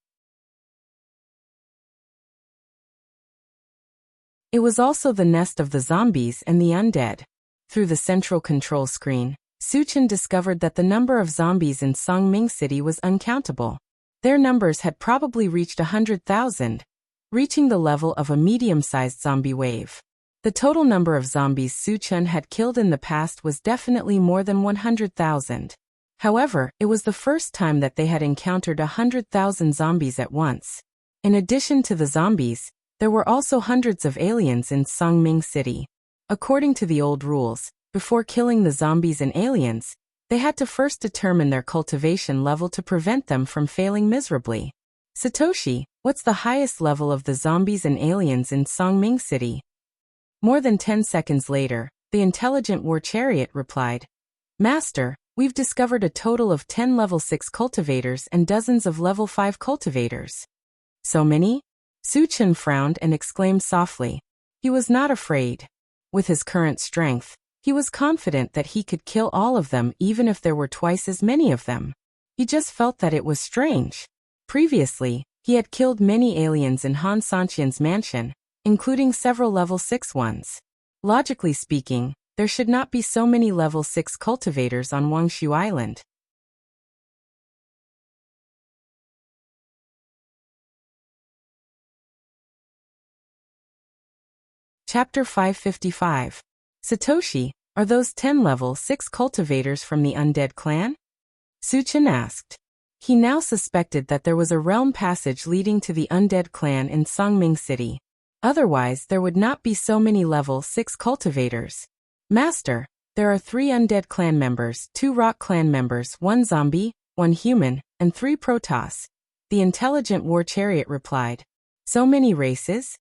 It was also the nest of the zombies and the undead. Through the central control screen, Suchin discovered that the number of zombies in Tsangming City was uncountable. Their numbers had probably reached 100,000, reaching the level of a medium-sized zombie wave. The total number of zombies Suchin had killed in the past was definitely more than 100,000. However, it was the first time that they had encountered 100,000 zombies at once. In addition to the zombies, there were also hundreds of aliens in Tsangming City. According to the old rules, before killing the zombies and aliens, they had to first determine their cultivation level to prevent them from failing miserably. Satoshi, what's the highest level of the zombies and aliens in Tsangming City? More than 10 seconds later, the intelligent war chariot replied, Master, we've discovered a total of 10 level 6 cultivators and dozens of level 5 cultivators. So many? Suchin frowned and exclaimed softly. He was not afraid. With his current strength, he was confident that he could kill all of them even if there were twice as many of them. He just felt that it was strange. Previously, he had killed many aliens in Han Sanqian's mansion, including several level 6 ones. Logically speaking, there should not be so many level 6 cultivators on Wangshu Island. Chapter 555. Satoshi, are those 10 level 6 cultivators from the undead clan? Suchin asked. He now suspected that there was a realm passage leading to the undead clan in Tsangming City. Otherwise, there would not be so many level 6 cultivators. Master, there are 3 undead clan members, 2 rock clan members, 1 zombie, 1 human, and 3 Protoss. The intelligent war chariot replied. So many races?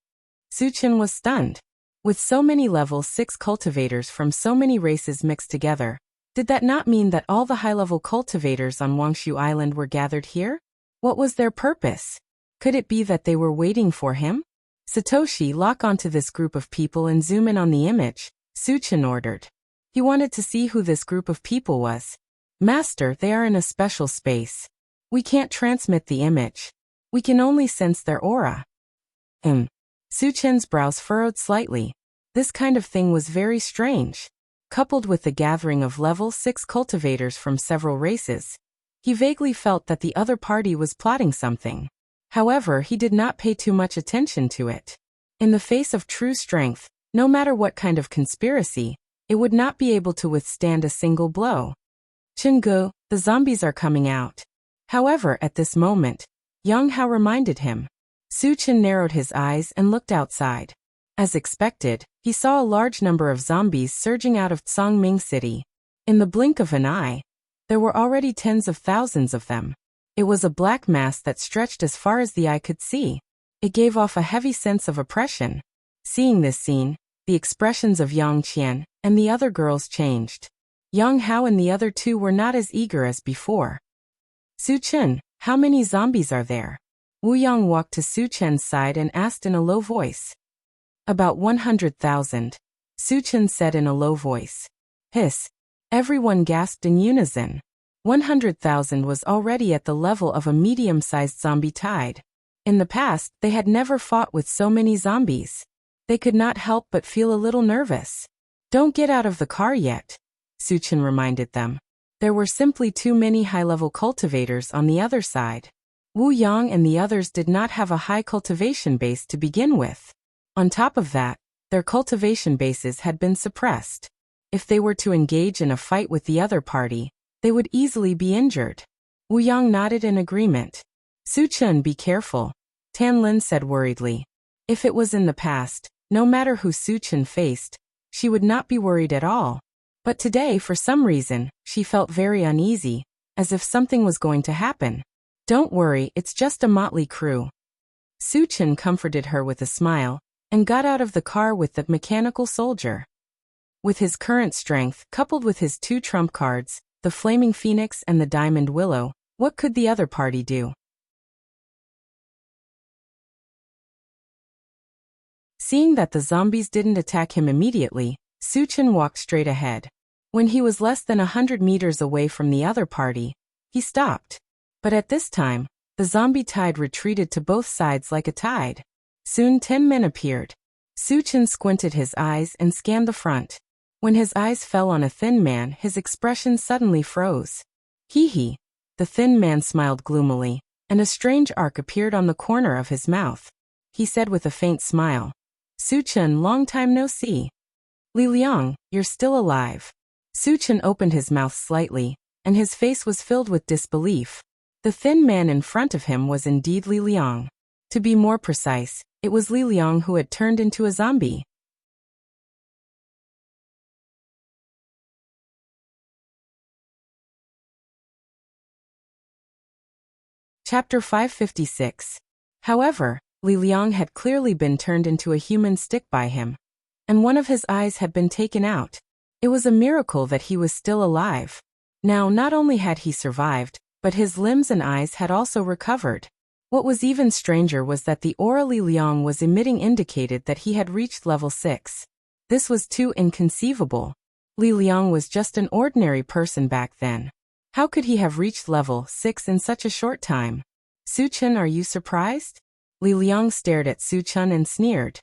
Suchin was stunned. With so many level 6 cultivators from so many races mixed together, did that not mean that all the high-level cultivators on Wangshu Island were gathered here? What was their purpose? Could it be that they were waiting for him? Satoshi, lock onto this group of people and zoom in on the image, Suchin ordered. He wanted to see who this group of people was. Master, they are in a special space. We can't transmit the image. We can only sense their aura. Suchin's brows furrowed slightly. This kind of thing was very strange. Coupled with the gathering of level 6 cultivators from several races, he vaguely felt that the other party was plotting something. However, he did not pay too much attention to it. In the face of true strength, no matter what kind of conspiracy, it would not be able to withstand a single blow. Chingu, the zombies are coming out. However, at this moment, Yang Hao reminded him. Suchin narrowed his eyes and looked outside. As expected, he saw a large number of zombies surging out of Tsangming City. In the blink of an eye, there were already tens of thousands of them. It was a black mass that stretched as far as the eye could see. It gave off a heavy sense of oppression. Seeing this scene, the expressions of Yang Qian and the other girls changed. Yang Hao and the other 2 were not as eager as before. Suchin, how many zombies are there? Wu Yang walked to Suchin's side and asked in a low voice. About 100,000, Suchin said in a low voice. Hiss. Everyone gasped in unison. 100,000 was already at the level of a medium-sized zombie tide. In the past, they had never fought with so many zombies. They could not help but feel a little nervous. Don't get out of the car yet, Suchin reminded them. There were simply too many high-level cultivators on the other side. Wu Yang and the others did not have a high cultivation base to begin with. On top of that, their cultivation bases had been suppressed. If they were to engage in a fight with the other party, they would easily be injured. Wu Yang nodded in agreement. Suchin, be careful, Tan Lin said worriedly. If it was in the past, no matter who Suchin faced, she would not be worried at all. But today, for some reason, she felt very uneasy, as if something was going to happen. Don't worry, it's just a motley crew. Suchin comforted her with a smile, and got out of the car with the mechanical soldier. With his current strength, coupled with his 2 trump cards, the Flaming Phoenix and the Diamond Willow, what could the other party do? Seeing that the zombies didn't attack him immediately, Suchin walked straight ahead. When he was less than 100 meters away from the other party, he stopped. But at this time, the zombie tide retreated to both sides like a tide. Soon 10 men appeared. Suchin squinted his eyes and scanned the front. When his eyes fell on a thin man, his expression suddenly froze. Hee. The thin man smiled gloomily, and a strange arc appeared on the corner of his mouth. He said with a faint smile, Suchin, long time no see. Li Liang, you're still alive. Suchin opened his mouth slightly, and his face was filled with disbelief. The thin man in front of him was indeed Li Liang. To be more precise, it was Li Liang who had turned into a zombie. Chapter 556. However, Li Liang had clearly been turned into a human stick by him, and one of his eyes had been taken out. It was a miracle that he was still alive. Now, not only had he survived, but his limbs and eyes had also recovered. What was even stranger was that the aura Li Liang was emitting indicated that he had reached level 6. This was too inconceivable. Li Liang was just an ordinary person back then. How could he have reached level 6 in such a short time? Suchin, are you surprised? Li Liang stared at Suchin and sneered.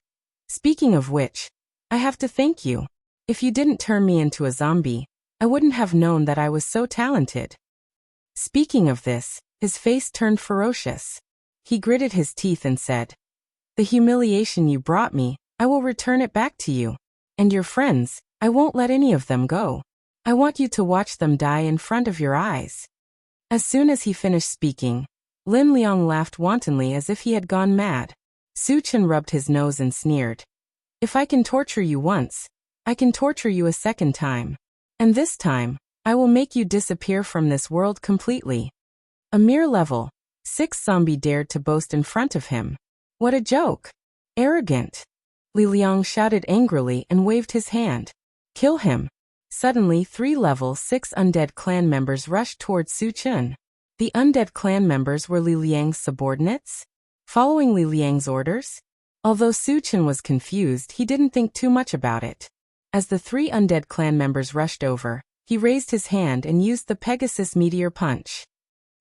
Speaking of which, I have to thank you. If you didn't turn me into a zombie, I wouldn't have known that I was so talented. Speaking of this, his face turned ferocious. He gritted his teeth and said, The humiliation you brought me, I will return it back to you. And your friends, I won't let any of them go. I want you to watch them die in front of your eyes. As soon as he finished speaking, Lin Liang laughed wantonly as if he had gone mad. Suchin rubbed his nose and sneered. If I can torture you once, I can torture you a second time. And this time, I will make you disappear from this world completely. A mere level 6 zombie dared to boast in front of him. What a joke! Arrogant! Li Liang shouted angrily and waved his hand. Kill him! Suddenly 3 level 6 undead clan members rushed towards Suchin. The undead clan members were Li Liang's subordinates? Following Li Liang's orders? Although Suchin was confused, he didn't think too much about it. As the 3 undead clan members rushed over, he raised his hand and used the Pegasus Meteor Punch.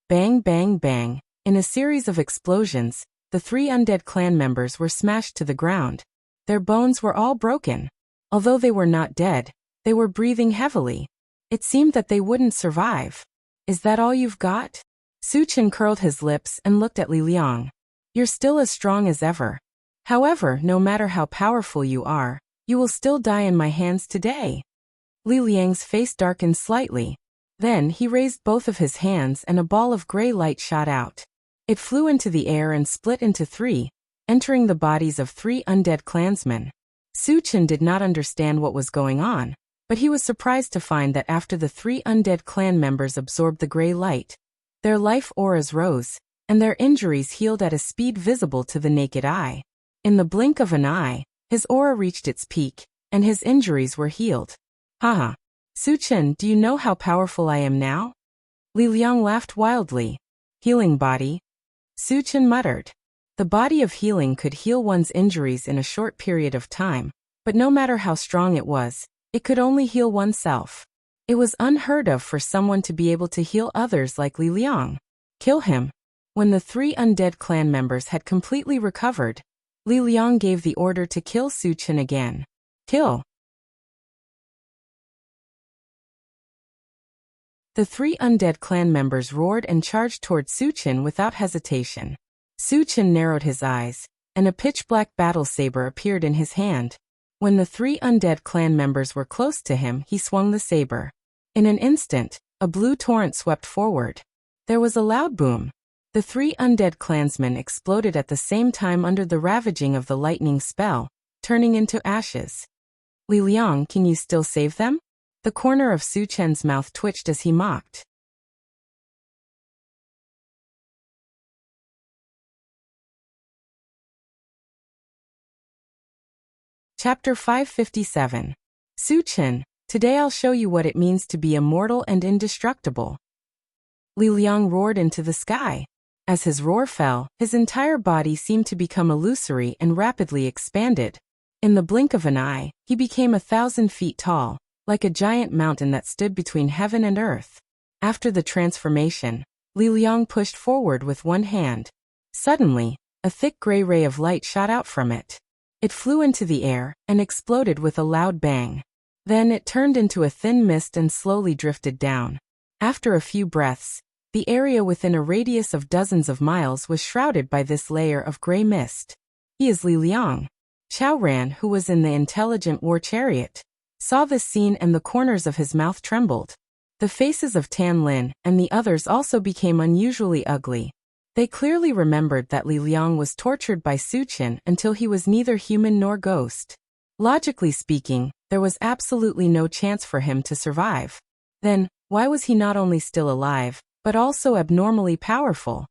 Bang, bang, bang. In a series of explosions, the 3 undead clan members were smashed to the ground. Their bones were all broken. Although they were not dead, they were breathing heavily. It seemed that they wouldn't survive. Is that all you've got? Suchin curled his lips and looked at Li Liang. You're still as strong as ever. However, no matter how powerful you are, you will still die in my hands today. Li Liang's face darkened slightly. Then he raised both of his hands and a ball of gray light shot out. It flew into the air and split into 3, entering the bodies of 3 undead clansmen. Suchin did not understand what was going on, but he was surprised to find that after the 3 undead clan members absorbed the gray light, their life auras rose, and their injuries healed at a speed visible to the naked eye. In the blink of an eye, his aura reached its peak, and his injuries were healed. Haha. Suchin, do you know how powerful I am now? Li Liang laughed wildly. Healing body? Suchin muttered. The body of healing could heal one's injuries in a short period of time, but no matter how strong it was, it could only heal oneself. It was unheard of for someone to be able to heal others like Li Liang. Kill him. When the 3 undead clan members had completely recovered, Li Liang gave the order to kill Suchin again. Kill. The 3 undead clan members roared and charged toward Suchin without hesitation. Suchin narrowed his eyes, and a pitch-black battle saber appeared in his hand. When the 3 undead clan members were close to him, he swung the saber. In an instant, a blue torrent swept forward. There was a loud boom. The 3 undead clansmen exploded at the same time under the ravaging of the lightning spell, turning into ashes. Li Liang, can you still save them? The corner of Su Chen's mouth twitched as he mocked. Chapter 557. Su Chen, today I'll show you what it means to be immortal and indestructible. Li Liang roared into the sky. As his roar fell, his entire body seemed to become illusory and rapidly expanded. In the blink of an eye, he became 1,000 feet tall, like a giant mountain that stood between heaven and earth. After the transformation, Li Liang pushed forward with one hand. Suddenly, a thick gray ray of light shot out from it. It flew into the air and exploded with a loud bang. Then it turned into a thin mist and slowly drifted down. After a few breaths, the area within a radius of dozens of miles was shrouded by this layer of gray mist. He is Li Liang. Chao Ran, who was in the intelligent war chariot, saw this scene and the corners of his mouth trembled. The faces of Tan Lin and the others also became unusually ugly. They clearly remembered that Li Liang was tortured by Su Chen until he was neither human nor ghost. Logically speaking, there was absolutely no chance for him to survive. Then, why was he not only still alive, but also abnormally powerful?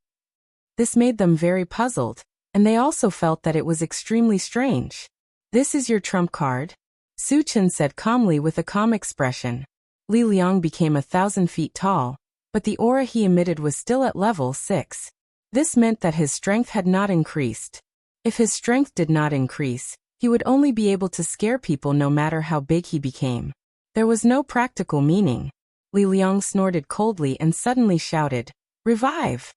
This made them very puzzled, and they also felt that it was extremely strange. This is your trump card? Su Chen said calmly with a calm expression. Li Liang became 1,000 feet tall, but the aura he emitted was still at level 6. This meant that his strength had not increased. If his strength did not increase, he would only be able to scare people no matter how big he became. There was no practical meaning. Li Liang snorted coldly and suddenly shouted, "Revive!"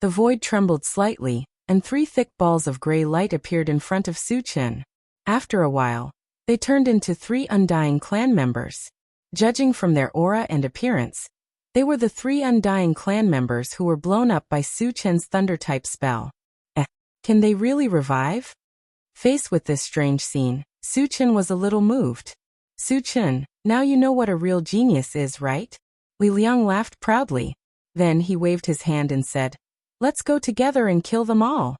The void trembled slightly, and 3 thick balls of gray light appeared in front of Su Chen. After a while, they turned into 3 undying clan members. Judging from their aura and appearance, they were the 3 undying clan members who were blown up by Su Chen's thunder-type spell. Can they really revive? Faced with this strange scene, Su Chen was a little moved. Su Chen, now you know what a real genius is, right? Li Liang laughed proudly. Then he waved his hand and said, "Let's go together and kill them all."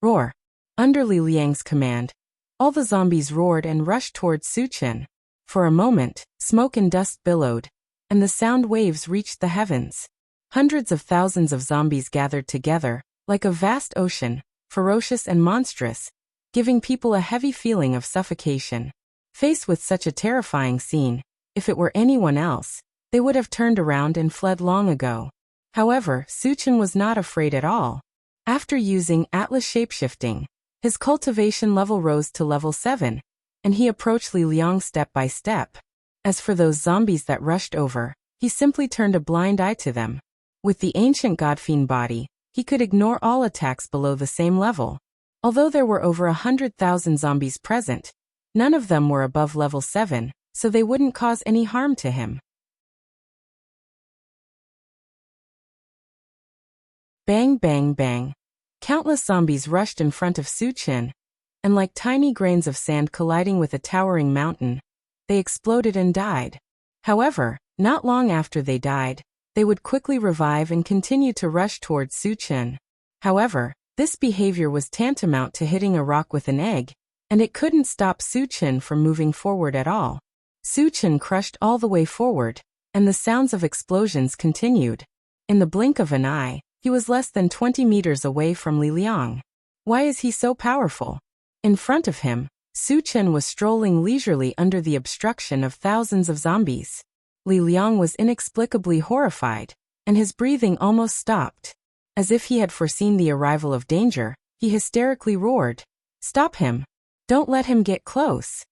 Roar. Under Li Liang's command, all the zombies roared and rushed towards Su Chen. For a moment, smoke and dust billowed, and the sound waves reached the heavens. Hundreds of thousands of zombies gathered together, like a vast ocean, ferocious and monstrous, giving people a heavy feeling of suffocation. Faced with such a terrifying scene, if it were anyone else, they would have turned around and fled long ago. However, Su Chen was not afraid at all. After using Atlas shapeshifting, his cultivation level rose to level 7, and he approached Li Liang step by step. As for those zombies that rushed over, he simply turned a blind eye to them. With the ancient Godfiend body, he could ignore all attacks below the same level. Although there were over 100,000 zombies present, none of them were above level 7, so they wouldn't cause any harm to him. Bang bang bang. Countless zombies rushed in front of Su Chen, and like tiny grains of sand colliding with a towering mountain, they exploded and died. However, not long after they died, they would quickly revive and continue to rush towards Su Chen. However, this behavior was tantamount to hitting a rock with an egg, and it couldn't stop Su Chen from moving forward at all. Su Chen crushed all the way forward, and the sounds of explosions continued. In the blink of an eye, he was less than 20 meters away from Li Liang. Why is he so powerful? In front of him, Su Chen was strolling leisurely under the obstruction of thousands of zombies. Li Liang was inexplicably horrified, and his breathing almost stopped. As if he had foreseen the arrival of danger, he hysterically roared, "Stop him! Don't let him get close!"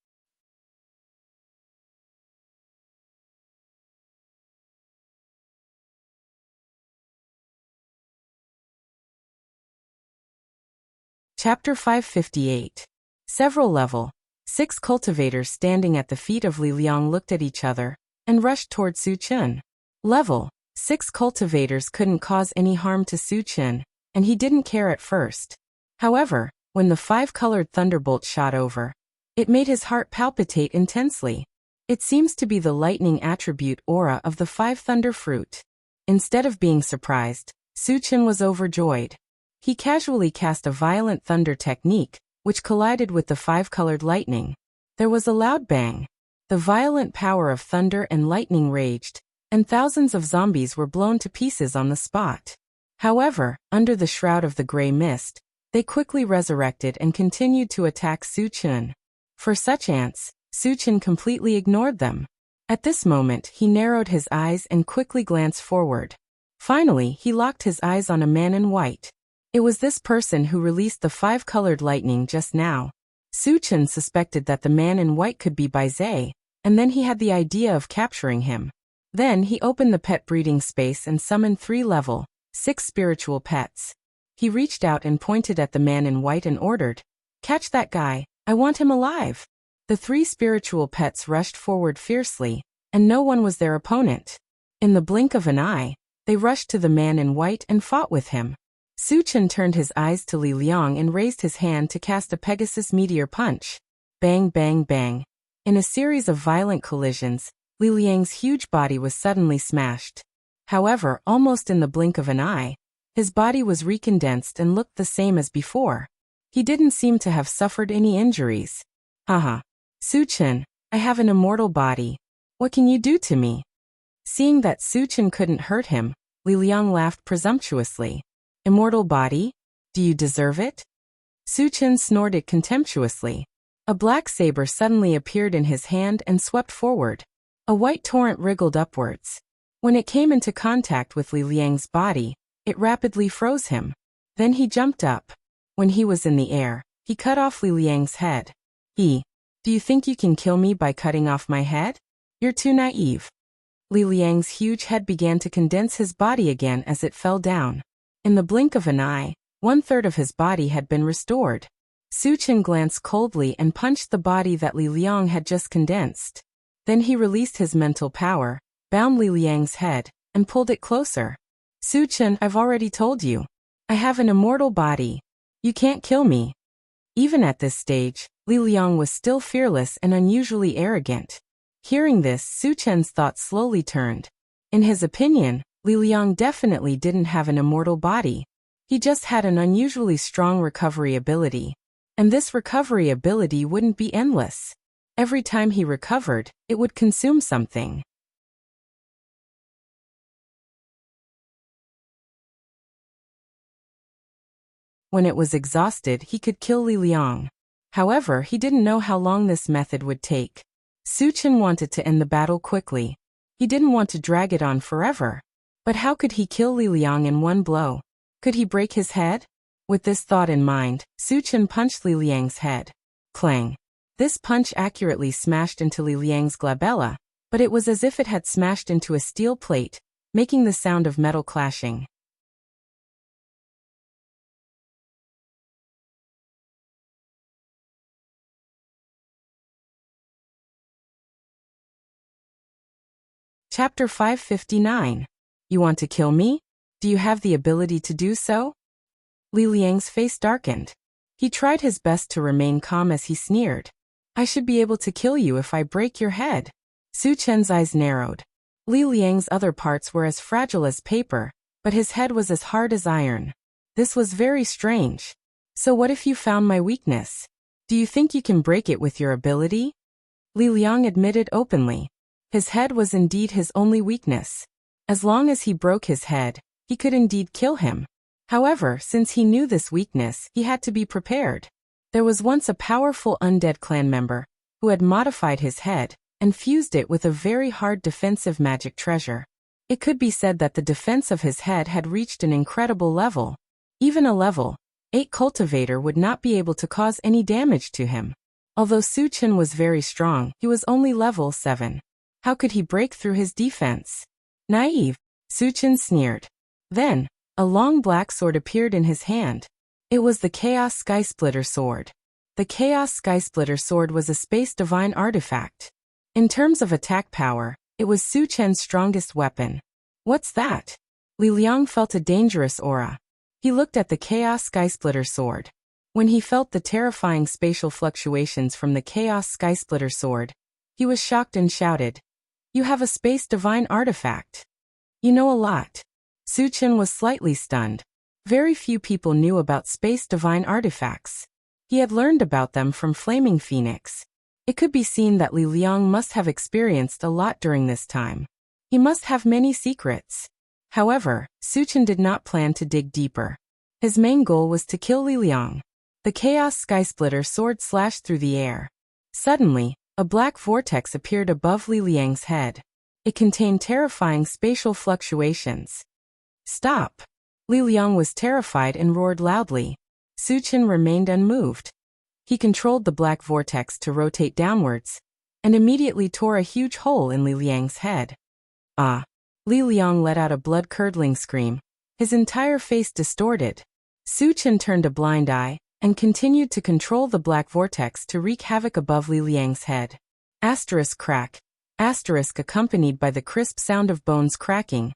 Chapter 558. Several level 6 cultivators standing at the feet of Li Liang looked at each other and rushed toward Su Chen. Level 6 cultivators couldn't cause any harm to Su Chen, and he didn't care at first. However, when the 5-colored thunderbolt shot over, it made his heart palpitate intensely. It seems to be the lightning attribute aura of the 5 thunder fruit. Instead of being surprised, Su Chen was overjoyed. He casually cast a violent thunder technique, which collided with the 5-colored lightning. There was a loud bang. The violent power of thunder and lightning raged, and thousands of zombies were blown to pieces on the spot. However, under the shroud of the gray mist, they quickly resurrected and continued to attack Su Chen. For such ants, Su Chen completely ignored them. At this moment, he narrowed his eyes and quickly glanced forward. Finally, he locked his eyes on a man in white. It was this person who released the 5-colored lightning just now. Su Chen suspected that the man in white could be Bai Zhe, and then he had the idea of capturing him. Then he opened the pet breeding space and summoned 3 level 6 spiritual pets. He reached out and pointed at the man in white and ordered, "Catch that guy, I want him alive." The 3 spiritual pets rushed forward fiercely, and no one was their opponent. In the blink of an eye, they rushed to the man in white and fought with him. Su Chen turned his eyes to Li Liang and raised his hand to cast a Pegasus meteor punch. Bang, bang, bang. In a series of violent collisions, Li Liang's huge body was suddenly smashed. However, almost in the blink of an eye, his body was recondensed and looked the same as before. He didn't seem to have suffered any injuries. Haha. Su Chen, I have an immortal body. What can you do to me? Seeing that Su Chen couldn't hurt him, Li Liang laughed presumptuously. Immortal body? Do you deserve it? Su Chen snorted contemptuously. A black saber suddenly appeared in his hand and swept forward. A white torrent wriggled upwards. When it came into contact with Li Liang's body, it rapidly froze him. Then he jumped up. When he was in the air, he cut off Li Liang's head. Do you think you can kill me by cutting off my head? You're too naive. Li Liang's huge head began to condense his body again as it fell down. In the blink of an eye, 1/3 of his body had been restored. Su Chen glanced coldly and punched the body that Li Liang had just condensed. Then he released his mental power, bound Li Liang's head, and pulled it closer. Su Chen, I've already told you. I have an immortal body. You can't kill me. Even at this stage, Li Liang was still fearless and unusually arrogant. Hearing this, Su Chen's thoughts slowly turned. In his opinion, Li Liang definitely didn't have an immortal body. He just had an unusually strong recovery ability. And this recovery ability wouldn't be endless. Every time he recovered, it would consume something. When it was exhausted, he could kill Li Liang. However, he didn't know how long this method would take. Su Chen wanted to end the battle quickly. He didn't want to drag it on forever. But how could he kill Li Liang in one blow? Could he break his head? With this thought in mind, Su Chen punched Li Liang's head. Clang. This punch accurately smashed into Li Liang's glabella, but it was as if it had smashed into a steel plate, making the sound of metal clashing. Chapter 559. You want to kill me? Do you have the ability to do so? Li Liang's face darkened. He tried his best to remain calm as he sneered. I should be able to kill you if I break your head. Su Chen's eyes narrowed. Li Liang's other parts were as fragile as paper, but his head was as hard as iron. This was very strange. So what if you found my weakness? Do you think you can break it with your ability? Li Liang admitted openly. His head was indeed his only weakness. As long as he broke his head, he could indeed kill him. However, since he knew this weakness, he had to be prepared. There was once a powerful undead clan member who had modified his head and fused it with a very hard defensive magic treasure. It could be said that the defense of his head had reached an incredible level. Even a level 8 cultivator would not be able to cause any damage to him. Although Su Chen was very strong, he was only level 7. How could he break through his defense? Naive, Su Chen sneered. Then, a long black sword appeared in his hand. It was the Chaos Skysplitter sword. The Chaos Skysplitter sword was a space divine artifact. In terms of attack power, it was Su Chen's strongest weapon. What's that? Li Liang felt a dangerous aura. He looked at the Chaos Skysplitter sword. When he felt the terrifying spatial fluctuations from the Chaos Skysplitter sword, he was shocked and shouted, "You have a space divine artifact. You know a lot." Su Chen was slightly stunned. Very few people knew about space divine artifacts. He had learned about them from Flaming Phoenix. It could be seen that Li Liang must have experienced a lot during this time. He must have many secrets. However, Su Chen did not plan to dig deeper. His main goal was to kill Li Liang. The Chaos Skysplitter sword slashed through the air. Suddenly, a black vortex appeared above Li Liang's head. It contained terrifying spatial fluctuations. Stop! Li Liang was terrified and roared loudly. Su Chen remained unmoved. He controlled the black vortex to rotate downwards, and immediately tore a huge hole in Li Liang's head. Ah! Li Liang let out a blood-curdling scream. His entire face distorted. Su Chen turned a blind eye, and continued to control the black vortex to wreak havoc above Li Liang's head. Asterisk crack. Asterisk accompanied by the crisp sound of bones cracking.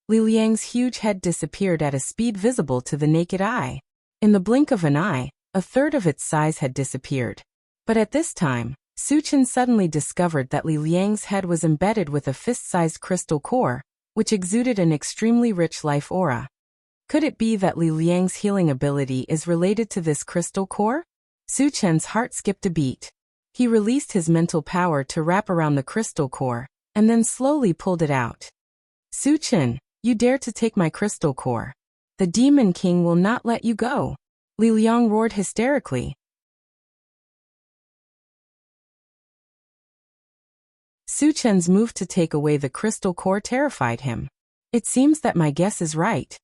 Li Liang's huge head disappeared at a speed visible to the naked eye. In the blink of an eye, a third of its size had disappeared. But at this time, Su Chen suddenly discovered that Li Liang's head was embedded with a fist-sized crystal core, which exuded an extremely rich life aura. Could it be that Li Liang's healing ability is related to this crystal core? Su Chen's heart skipped a beat. He released his mental power to wrap around the crystal core, and then slowly pulled it out. Su Chen, you dare to take my crystal core. The Demon King will not let you go. Li Liang roared hysterically. Su Chen's move to take away the crystal core terrified him. It seems that my guess is right.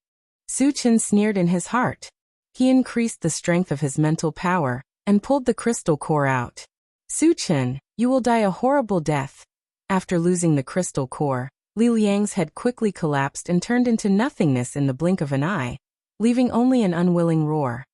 Su Chen sneered in his heart. He increased the strength of his mental power, and pulled the crystal core out. Su Chen, you will die a horrible death. After losing the crystal core, Li Liang's head quickly collapsed and turned into nothingness in the blink of an eye, leaving only an unwilling roar.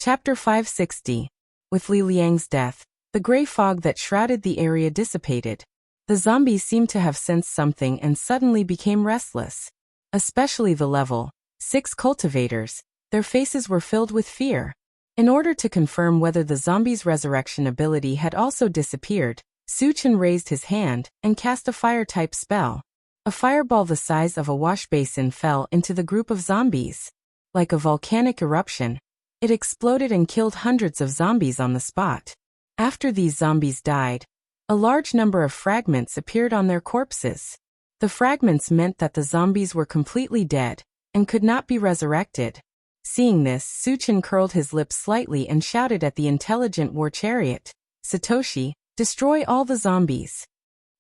Chapter 560. With Li Liang's death, the gray fog that shrouded the area dissipated. The zombies seemed to have sensed something and suddenly became restless. Especially the level 6 cultivators, their faces were filled with fear. In order to confirm whether the zombies' resurrection ability had also disappeared, Su Chen raised his hand and cast a fire-type spell. A fireball the size of a wash basin fell into the group of zombies. Like a volcanic eruption, it exploded and killed hundreds of zombies on the spot. After these zombies died, a large number of fragments appeared on their corpses. The fragments meant that the zombies were completely dead and could not be resurrected. Seeing this, Su Chen curled his lips slightly and shouted at the intelligent war chariot, "Satoshi, destroy all the zombies."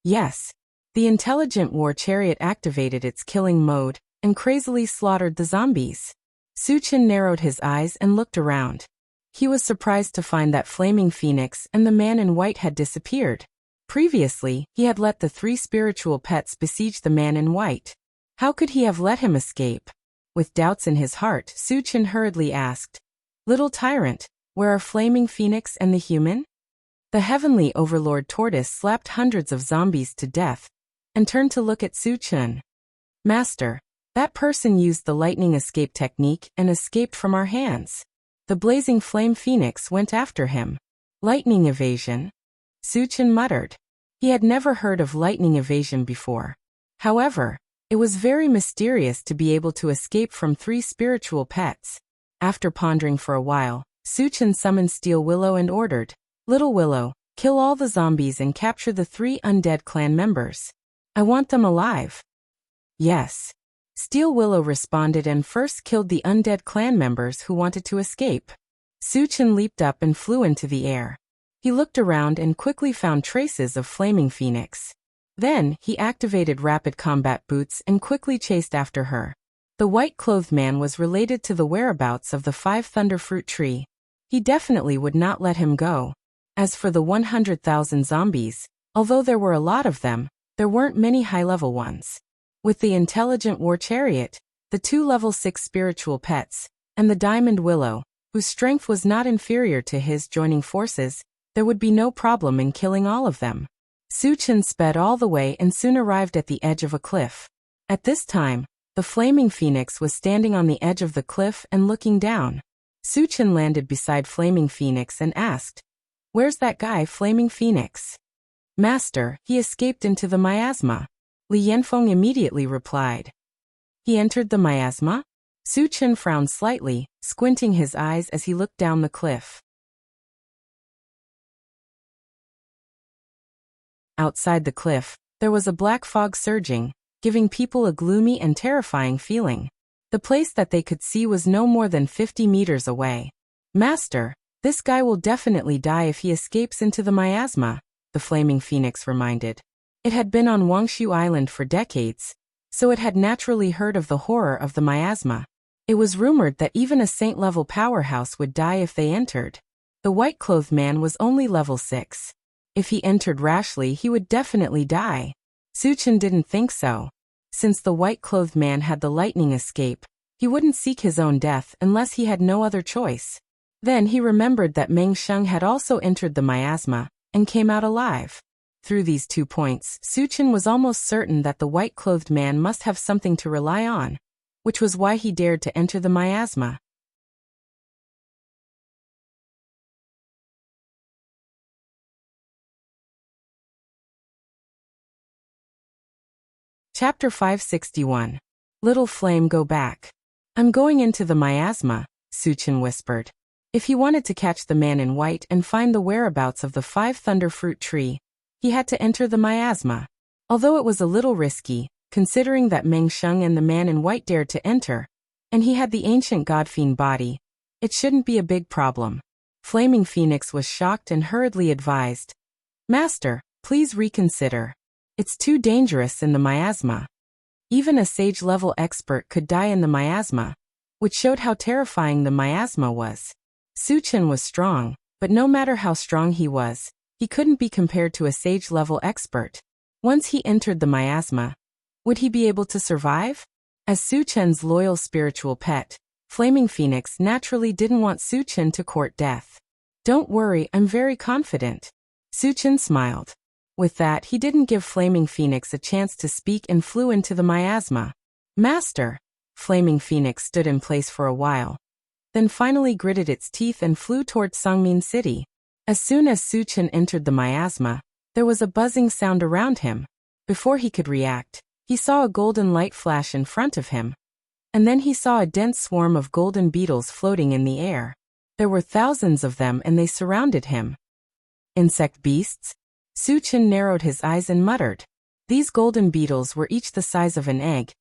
Yes. The intelligent war chariot activated its killing mode and crazily slaughtered the zombies. Su Chen narrowed his eyes and looked around. He was surprised to find that Flaming Phoenix and the man in white had disappeared. Previously, he had let the 3 spiritual pets besiege the man in white. How could he have let him escape? With doubts in his heart, Su Chen hurriedly asked, "Little tyrant, where are Flaming Phoenix and the human?" The heavenly overlord Tortoise slapped hundreds of zombies to death and turned to look at Su Chen. "Master, that person used the lightning escape technique and escaped from our hands. The blazing flame phoenix went after him." "Lightning evasion?" Su Chen muttered. He had never heard of lightning evasion before. However, it was very mysterious to be able to escape from 3 spiritual pets. After pondering for a while, Su Chen summoned Steel Willow and ordered, "Little Willow, kill all the zombies and capture the 3 undead clan members. I want them alive." "Yes." Steel Willow responded and first killed the undead clan members who wanted to escape. Su Chen leaped up and flew into the air. He looked around and quickly found traces of Flaming Phoenix. Then, he activated rapid combat boots and quickly chased after her. The white-clothed man was related to the whereabouts of the 5 Thunderfruit tree. He definitely would not let him go. As for the 100,000 zombies, although there were a lot of them, there weren't many high-level ones. With the intelligent war chariot, the 2 level 6 spiritual pets, and the diamond willow, whose strength was not inferior to his joining forces, there would be no problem in killing all of them. Su Chen sped all the way and soon arrived at the edge of a cliff. At this time, the Flaming Phoenix was standing on the edge of the cliff and looking down. Su Chen landed beside Flaming Phoenix and asked, "Where's that guy, Flaming Phoenix?" "Master, he escaped into the miasma." Li Yanfeng immediately replied. He entered the miasma? Su Chen frowned slightly, squinting his eyes as he looked down the cliff. Outside the cliff, there was a black fog surging, giving people a gloomy and terrifying feeling. The place that they could see was no more than 50 meters away. Master, this guy will definitely die if he escapes into the miasma, the Flaming Phoenix reminded. It had been on Wuxia Island for decades, so it had naturally heard of the horror of the miasma. It was rumored that even a saint-level powerhouse would die if they entered. The white-clothed man was only level 6. If he entered rashly, he would definitely die. Su Chen didn't think so. Since the white-clothed man had the lightning escape, he wouldn't seek his own death unless he had no other choice. Then he remembered that Meng Sheng had also entered the miasma and came out alive. Through these 2 points, Su Chen was almost certain that the white-clothed man must have something to rely on, which was why he dared to enter the miasma. Chapter 561. Little Flame, go back. I'm going into the miasma, Su Chen whispered. If he wanted to catch the man in white and find the whereabouts of the 5 thunder fruit tree, he had to enter the miasma. Although it was a little risky, considering that Meng Sheng and the man in white dared to enter, and he had the ancient godfiend body, it shouldn't be a big problem. Flaming Phoenix was shocked and hurriedly advised, Master, please reconsider. It's too dangerous in the miasma. Even a sage-level expert could die in the miasma, which showed how terrifying the miasma was. Su Chen was strong, but no matter how strong he was, he couldn't be compared to a sage-level expert. Once he entered the miasma, would he be able to survive? As Su Chen's loyal spiritual pet, Flaming Phoenix naturally didn't want Su Chen to court death. Don't worry, I'm very confident. Su Chen smiled. With that, he didn't give Flaming Phoenix a chance to speak and flew into the miasma. Master! Flaming Phoenix stood in place for a while, then finally gritted its teeth and flew toward Sangmin City. As soon as Su Chen entered the miasma, there was a buzzing sound around him. Before he could react, he saw a golden light flash in front of him. And then he saw a dense swarm of golden beetles floating in the air. There were thousands of them and they surrounded him. Insect beasts? Su Chen narrowed his eyes and muttered. These golden beetles were each the size of an egg,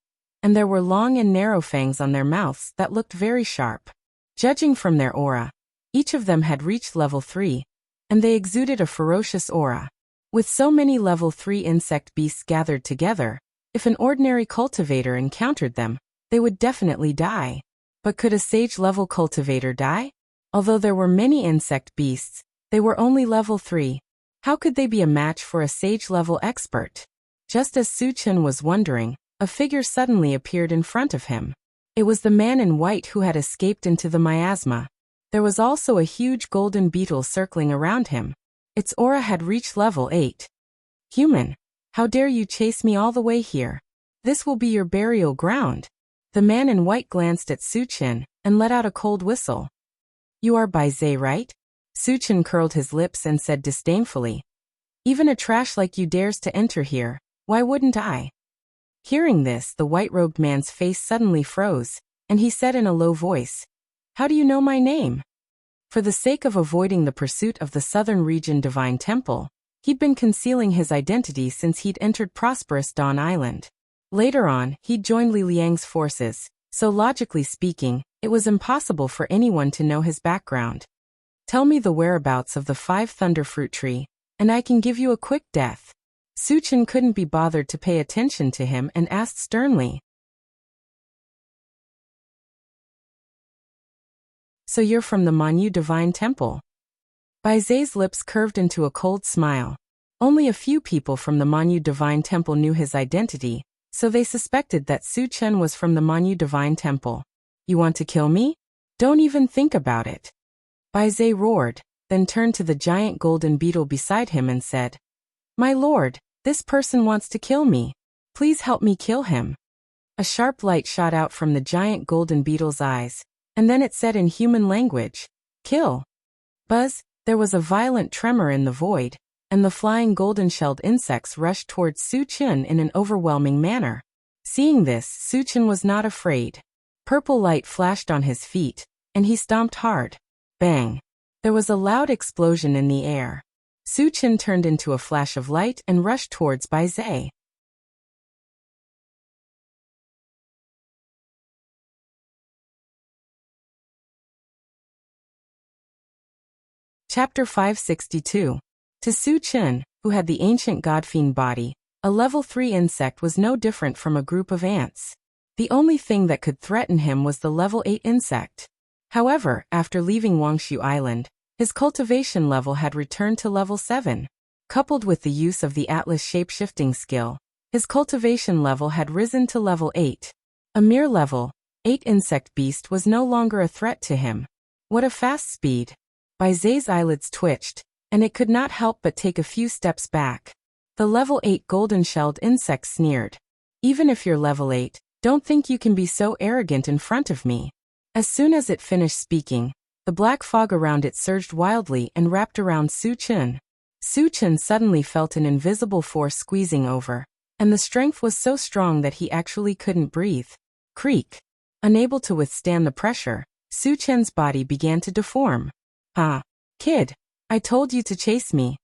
and there were long and narrow fangs on their mouths that looked very sharp. Judging from their aura, each of them had reached level 3, and they exuded a ferocious aura. With so many level 3 insect beasts gathered together, if an ordinary cultivator encountered them, they would definitely die. But could a sage-level cultivator die? Although there were many insect beasts, they were only level 3. How could they be a match for a sage-level expert? Just as Su Chen was wondering, a figure suddenly appeared in front of him. It was the man in white who had escaped into the miasma. There was also a huge golden beetle circling around him. Its aura had reached level 8. Human, how dare you chase me all the way here? This will be your burial ground. The man in white glanced at Su Chen and let out a cold whistle. You are Bai Zhe, right? Su Chen curled his lips and said disdainfully. Even a trash like you dares to enter here, why wouldn't I? Hearing this, the white-robed man's face suddenly froze, and he said in a low voice, How do you know my name? For the sake of avoiding the pursuit of the southern region Divine Temple, he'd been concealing his identity since he'd entered prosperous Dawn Island. Later on, he'd joined Li Liang's forces, so logically speaking, it was impossible for anyone to know his background. Tell me the whereabouts of the 5 thunder fruit tree, and I can give you a quick death. Su Chen couldn't be bothered to pay attention to him and asked sternly. So you're from the Manyu Divine Temple? Bai Zhe's lips curved into a cold smile. Only a few people from the Manyu Divine Temple knew his identity, so they suspected that Su Chen was from the Manyu Divine Temple. You want to kill me? Don't even think about it. Bai Zhe roared, then turned to the giant golden beetle beside him and said, My lord, this person wants to kill me. Please help me kill him. A sharp light shot out from the giant golden beetle's eyes, and then it said in human language, Kill. Buzz, there was a violent tremor in the void, and the flying golden-shelled insects rushed towards Su Chen in an overwhelming manner. Seeing this, Suchin was not afraid. Purple light flashed on his feet, and he stomped hard. Bang! There was a loud explosion in the air. Suchin turned into a flash of light and rushed towards Bai Zhe. Chapter 562. To Suchin, who had the ancient god-fiend body, a level 3 insect was no different from a group of ants. The only thing that could threaten him was the level 8 insect. However, after leaving Wuxia Island, his cultivation level had returned to level 7. Coupled with the use of the Atlas shape-shifting skill, his cultivation level had risen to level 8. A mere level 8 insect beast was no longer a threat to him. What a fast speed! Bai Zhe's eyelids twitched, and it could not help but take a few steps back. The level 8 golden-shelled insect sneered. Even if you're level 8, don't think you can be so arrogant in front of me. As soon as it finished speaking, the black fog around it surged wildly and wrapped around Suchin. Suchin suddenly felt an invisible force squeezing over, and the strength was so strong that he actually couldn't breathe. Creak! Unable to withstand the pressure, Suchin's body began to deform. Kid, I told you to chase me.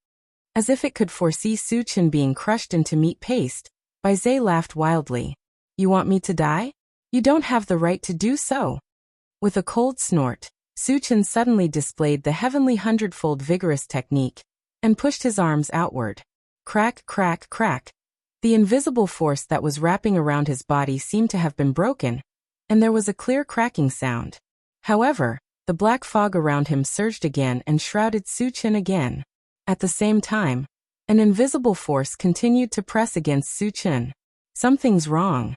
As if it could foresee Suchin being crushed into meat paste, Bai Zhe laughed wildly. You want me to die? You don't have the right to do so. With a cold snort, Suchin suddenly displayed the heavenly hundredfold vigorous technique, and pushed his arms outward. Crack, crack, crack. The invisible force that was wrapping around his body seemed to have been broken, and there was a clear cracking sound. However, the black fog around him surged again and shrouded Suchin again. At the same time, an invisible force continued to press against Suchin. Something's wrong.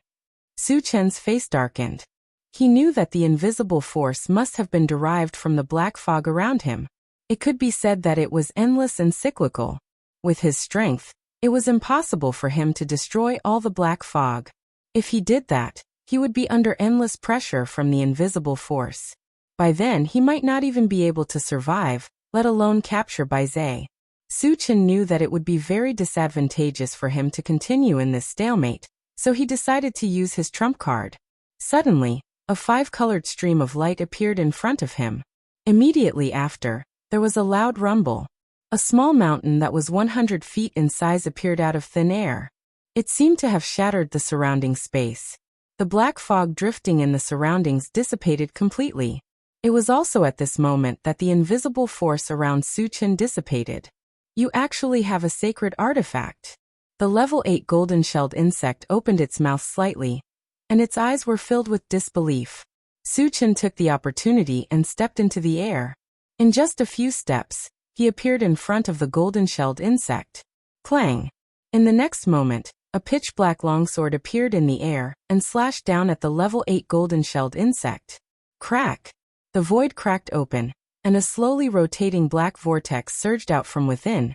Suchin's face darkened. He knew that the invisible force must have been derived from the black fog around him. It could be said that it was endless and cyclical. With his strength, it was impossible for him to destroy all the black fog. If he did that, he would be under endless pressure from the invisible force. By then he might not even be able to survive, let alone capture Bai Zhe. Suchin knew that it would be very disadvantageous for him to continue in this stalemate, so he decided to use his trump card. Suddenly, a 5-colored stream of light appeared in front of him. Immediately after, there was a loud rumble. A small mountain that was 100 feet in size appeared out of thin air. It seemed to have shattered the surrounding space. The black fog drifting in the surroundings dissipated completely. It was also at this moment that the invisible force around Suchin dissipated. You actually have a sacred artifact. The level 8 golden-shelled insect opened its mouth slightly, and its eyes were filled with disbelief. Suchin took the opportunity and stepped into the air. In just a few steps, he appeared in front of the golden-shelled insect. Clang! In the next moment, a pitch-black longsword appeared in the air and slashed down at the level 8 golden-shelled insect. Crack! The void cracked open, and a slowly rotating black vortex surged out from within,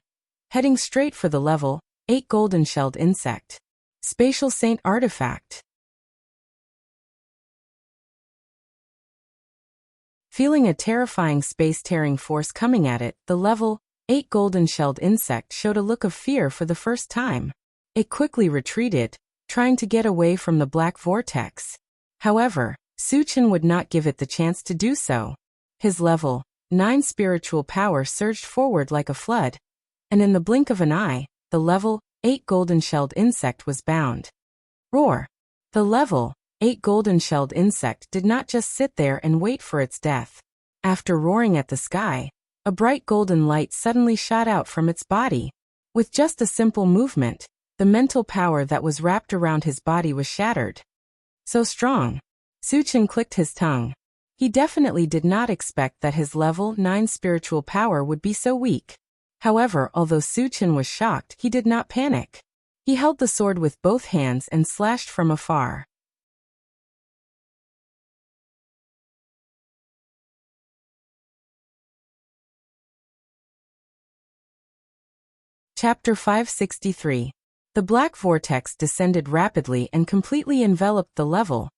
heading straight for the level 8 golden-shelled insect. Spatial Saint Artifact. Feeling a terrifying space-tearing force coming at it, the level 8 golden-shelled insect showed a look of fear for the first time. It quickly retreated, trying to get away from the black vortex. However, Suchin would not give it the chance to do so. His level 9 spiritual power surged forward like a flood, and in the blink of an eye, the level 8 golden-shelled insect was bound. Roar! The level 8 golden-shelled insect did not just sit there and wait for its death. After roaring at the sky, a bright golden light suddenly shot out from its body. With just a simple movement, the mental power that was wrapped around his body was shattered. So strong. Suchin clicked his tongue. He definitely did not expect that his level 9 spiritual power would be so weak. However, although Suchin was shocked, he did not panic. He held the sword with both hands and slashed from afar. Chapter 563. The black vortex descended rapidly and completely enveloped the level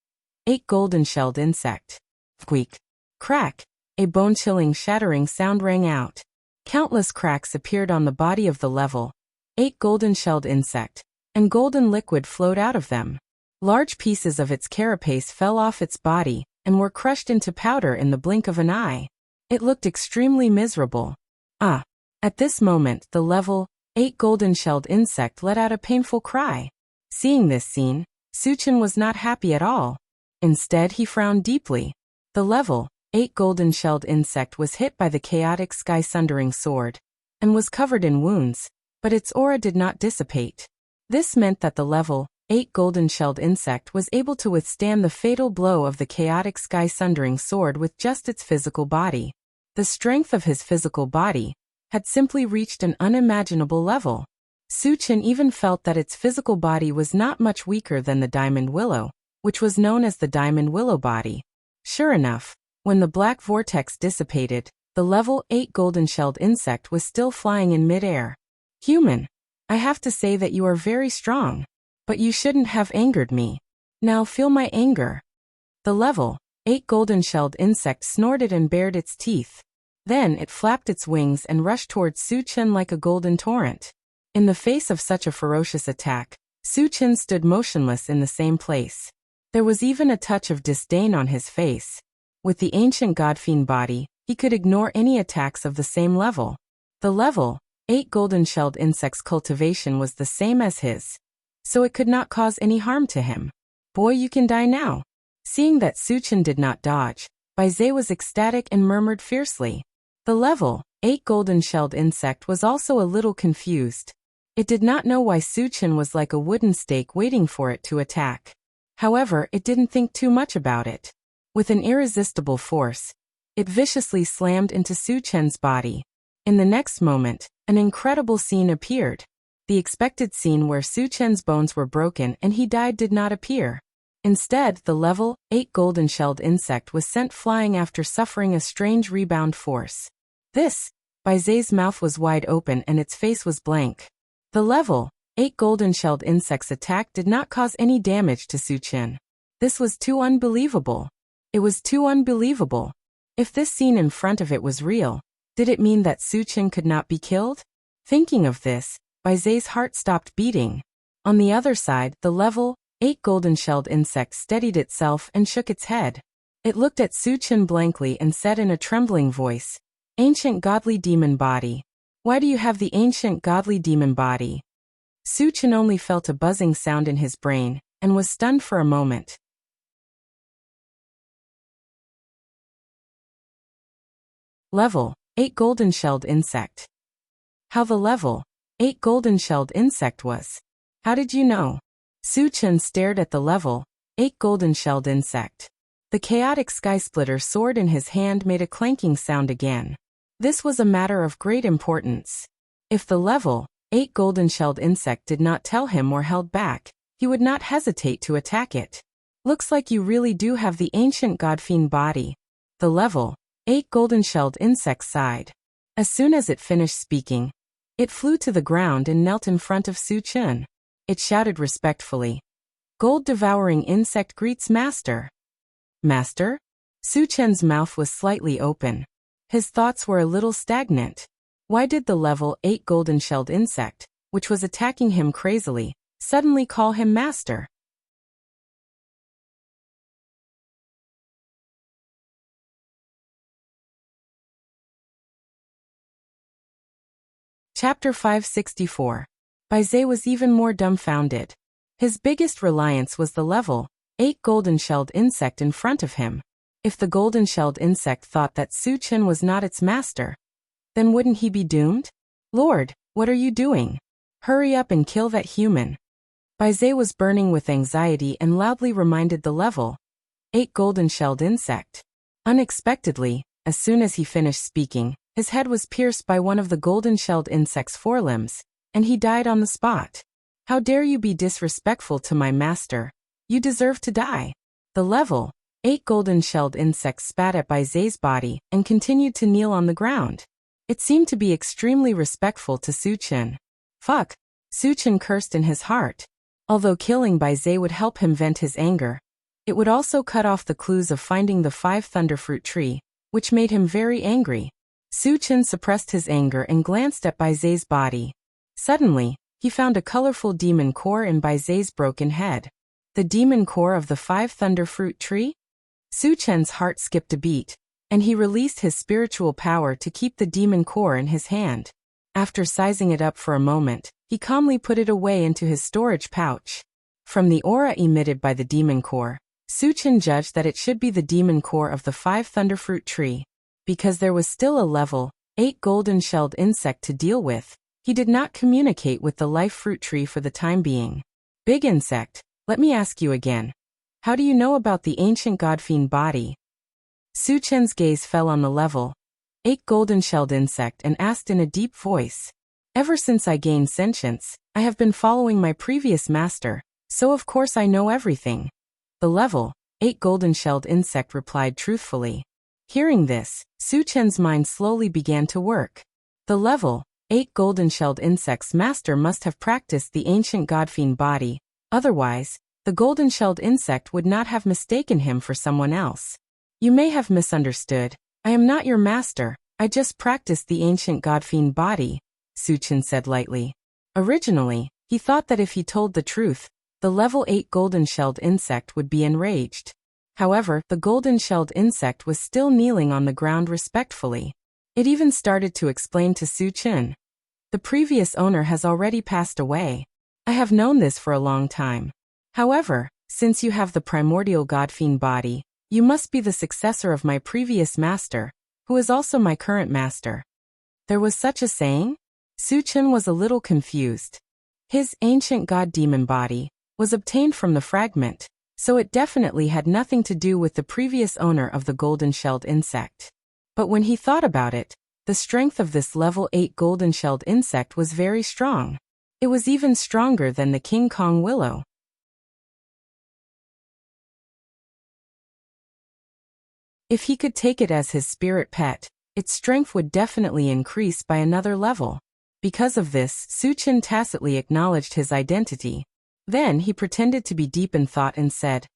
8 golden-shelled insect. Squeak! Crack! A bone-chilling shattering sound rang out. Countless cracks appeared on the body of the level 8 golden-shelled insect, and golden liquid flowed out of them. Large pieces of its carapace fell off its body and were crushed into powder in the blink of an eye. It looked extremely miserable. Ah! At this moment, the level 8 golden-shelled insect let out a painful cry. Seeing this scene, Suchin was not happy at all. Instead, he frowned deeply. The level 8 golden-shelled insect was hit by the chaotic sky-sundering sword and was covered in wounds, but its aura did not dissipate. This meant that the level 8 golden-shelled insect was able to withstand the fatal blow of the chaotic sky-sundering sword with just its physical body. The strength of his physical body had simply reached an unimaginable level. Suchin even felt that its physical body was not much weaker than the diamond willow, which was known as the diamond willow body. Sure enough, when the black vortex dissipated, the level 8 golden-shelled insect was still flying in midair. Human, I have to say that you are very strong, but you shouldn't have angered me. Now feel my anger. The level 8 golden-shelled insect snorted and bared its teeth. Then it flapped its wings and rushed towards Suchin like a golden torrent. In the face of such a ferocious attack, Suchin stood motionless in the same place. There was even a touch of disdain on his face. With the ancient godfiend body, he could ignore any attacks of the same level. The level 8 golden-shelled insect's cultivation was the same as his, so it could not cause any harm to him. Boy, you can die now. Seeing that Suchin did not dodge, Baizé was ecstatic and murmured fiercely. The level 8 golden-shelled insect was also a little confused. It did not know why Suchin was like a wooden stake waiting for it to attack. However, it didn't think too much about it. With an irresistible force, it viciously slammed into Suchin's body. In the next moment, an incredible scene appeared. The expected scene where Suchin's bones were broken and he died did not appear. Instead, the level 8 golden-shelled insect was sent flying after suffering a strange rebound force. Baizé's mouth was wide open and its face was blank. The level 8 golden-shelled insect's attack did not cause any damage to Suchin. This was too unbelievable. It was too unbelievable. If this scene in front of it was real, did it mean that Suchin could not be killed? Thinking of this, Baizé's heart stopped beating. On the other side, the level 8 golden-shelled insect steadied itself and shook its head. It looked at Suchin blankly and said in a trembling voice, "Ancient godly demon body. Why do you have the ancient godly demon body?" Suchin only felt a buzzing sound in his brain, and was stunned for a moment. Level 8 golden-shelled insect. How the level 8 golden-shelled insect was. How did you know? Suchin stared at the level 8 golden-shelled insect. The chaotic sky-splitter sword in his hand made a clanking sound again. This was a matter of great importance. If the level 8 golden-shelled insect did not tell him or held back, he would not hesitate to attack it. Looks like you really do have the ancient godfiend body. The level 8 golden-shelled insect sighed. As soon as it finished speaking, it flew to the ground and knelt in front of Suchin. It shouted respectfully, "Gold-devouring insect greets master." Master? Suchin's mouth was slightly open. His thoughts were a little stagnant. Why did the level 8 golden-shelled insect, which was attacking him crazily, suddenly call him master? Chapter 564. Baizé was even more dumbfounded. His biggest reliance was the level 8 golden-shelled insect in front of him. If the golden-shelled insect thought that Suchin was not its master, then wouldn't he be doomed? Lord, what are you doing? Hurry up and kill that human. Baizé was burning with anxiety and loudly reminded the level 8 golden-shelled insect. Unexpectedly, as soon as he finished speaking, his head was pierced by one of the golden-shelled insect's forelimbs, and he died on the spot. How dare you be disrespectful to my master? You deserve to die. The level 8 golden-shelled insect spat at Baizé's body and continued to kneel on the ground. It seemed to be extremely respectful to Suchin. Fuck! Suchin cursed in his heart. Although killing Baizé would help him vent his anger, it would also cut off the clues of finding the 5 thunderfruit tree, which made him very angry. Suchin suppressed his anger and glanced at Baizé's body. Suddenly, he found a colorful demon core in Baizé's broken head. The demon core of the 5 thunder fruit tree? Su Chen's heart skipped a beat, and he released his spiritual power to keep the demon core in his hand. After sizing it up for a moment, he calmly put it away into his storage pouch. From the aura emitted by the demon core, Su Chen judged that it should be the demon core of the 5 thunderfruit tree. Because there was still a level 8 golden-shelled insect to deal with, he did not communicate with the life fruit tree for the time being. Big insect, let me ask you again. How do you know about the ancient god-fiend body? Su Chen's gaze fell on the level 8 golden-shelled insect and asked in a deep voice. Ever since I gained sentience, I have been following my previous master, so of course I know everything. The level 8 golden-shelled insect replied truthfully. Hearing this, Su Chen's mind slowly began to work. The level 8 golden-shelled insect's master must have practiced the ancient god-fiend body, otherwise, the golden-shelled insect would not have mistaken him for someone else. You may have misunderstood. I am not your master, I just practiced the ancient god-fiend body, Su Chen said lightly. Originally, he thought that if he told the truth, the level 8 golden-shelled insect would be enraged. However, the golden-shelled insect was still kneeling on the ground respectfully. It even started to explain to Su Chen. The previous owner has already passed away. I have known this for a long time. However, since you have the primordial god-fiend body, you must be the successor of my previous master, who is also my current master. There was such a saying? Su Chen was a little confused. His ancient god-demon body was obtained from the fragment, so it definitely had nothing to do with the previous owner of the golden-shelled insect. But when he thought about it, the strength of this level 8 golden-shelled insect was very strong. It was even stronger than the King Kong willow. If he could take it as his spirit pet, its strength would definitely increase by another level. Because of this, Su Chen tacitly acknowledged his identity. Then he pretended to be deep in thought and said,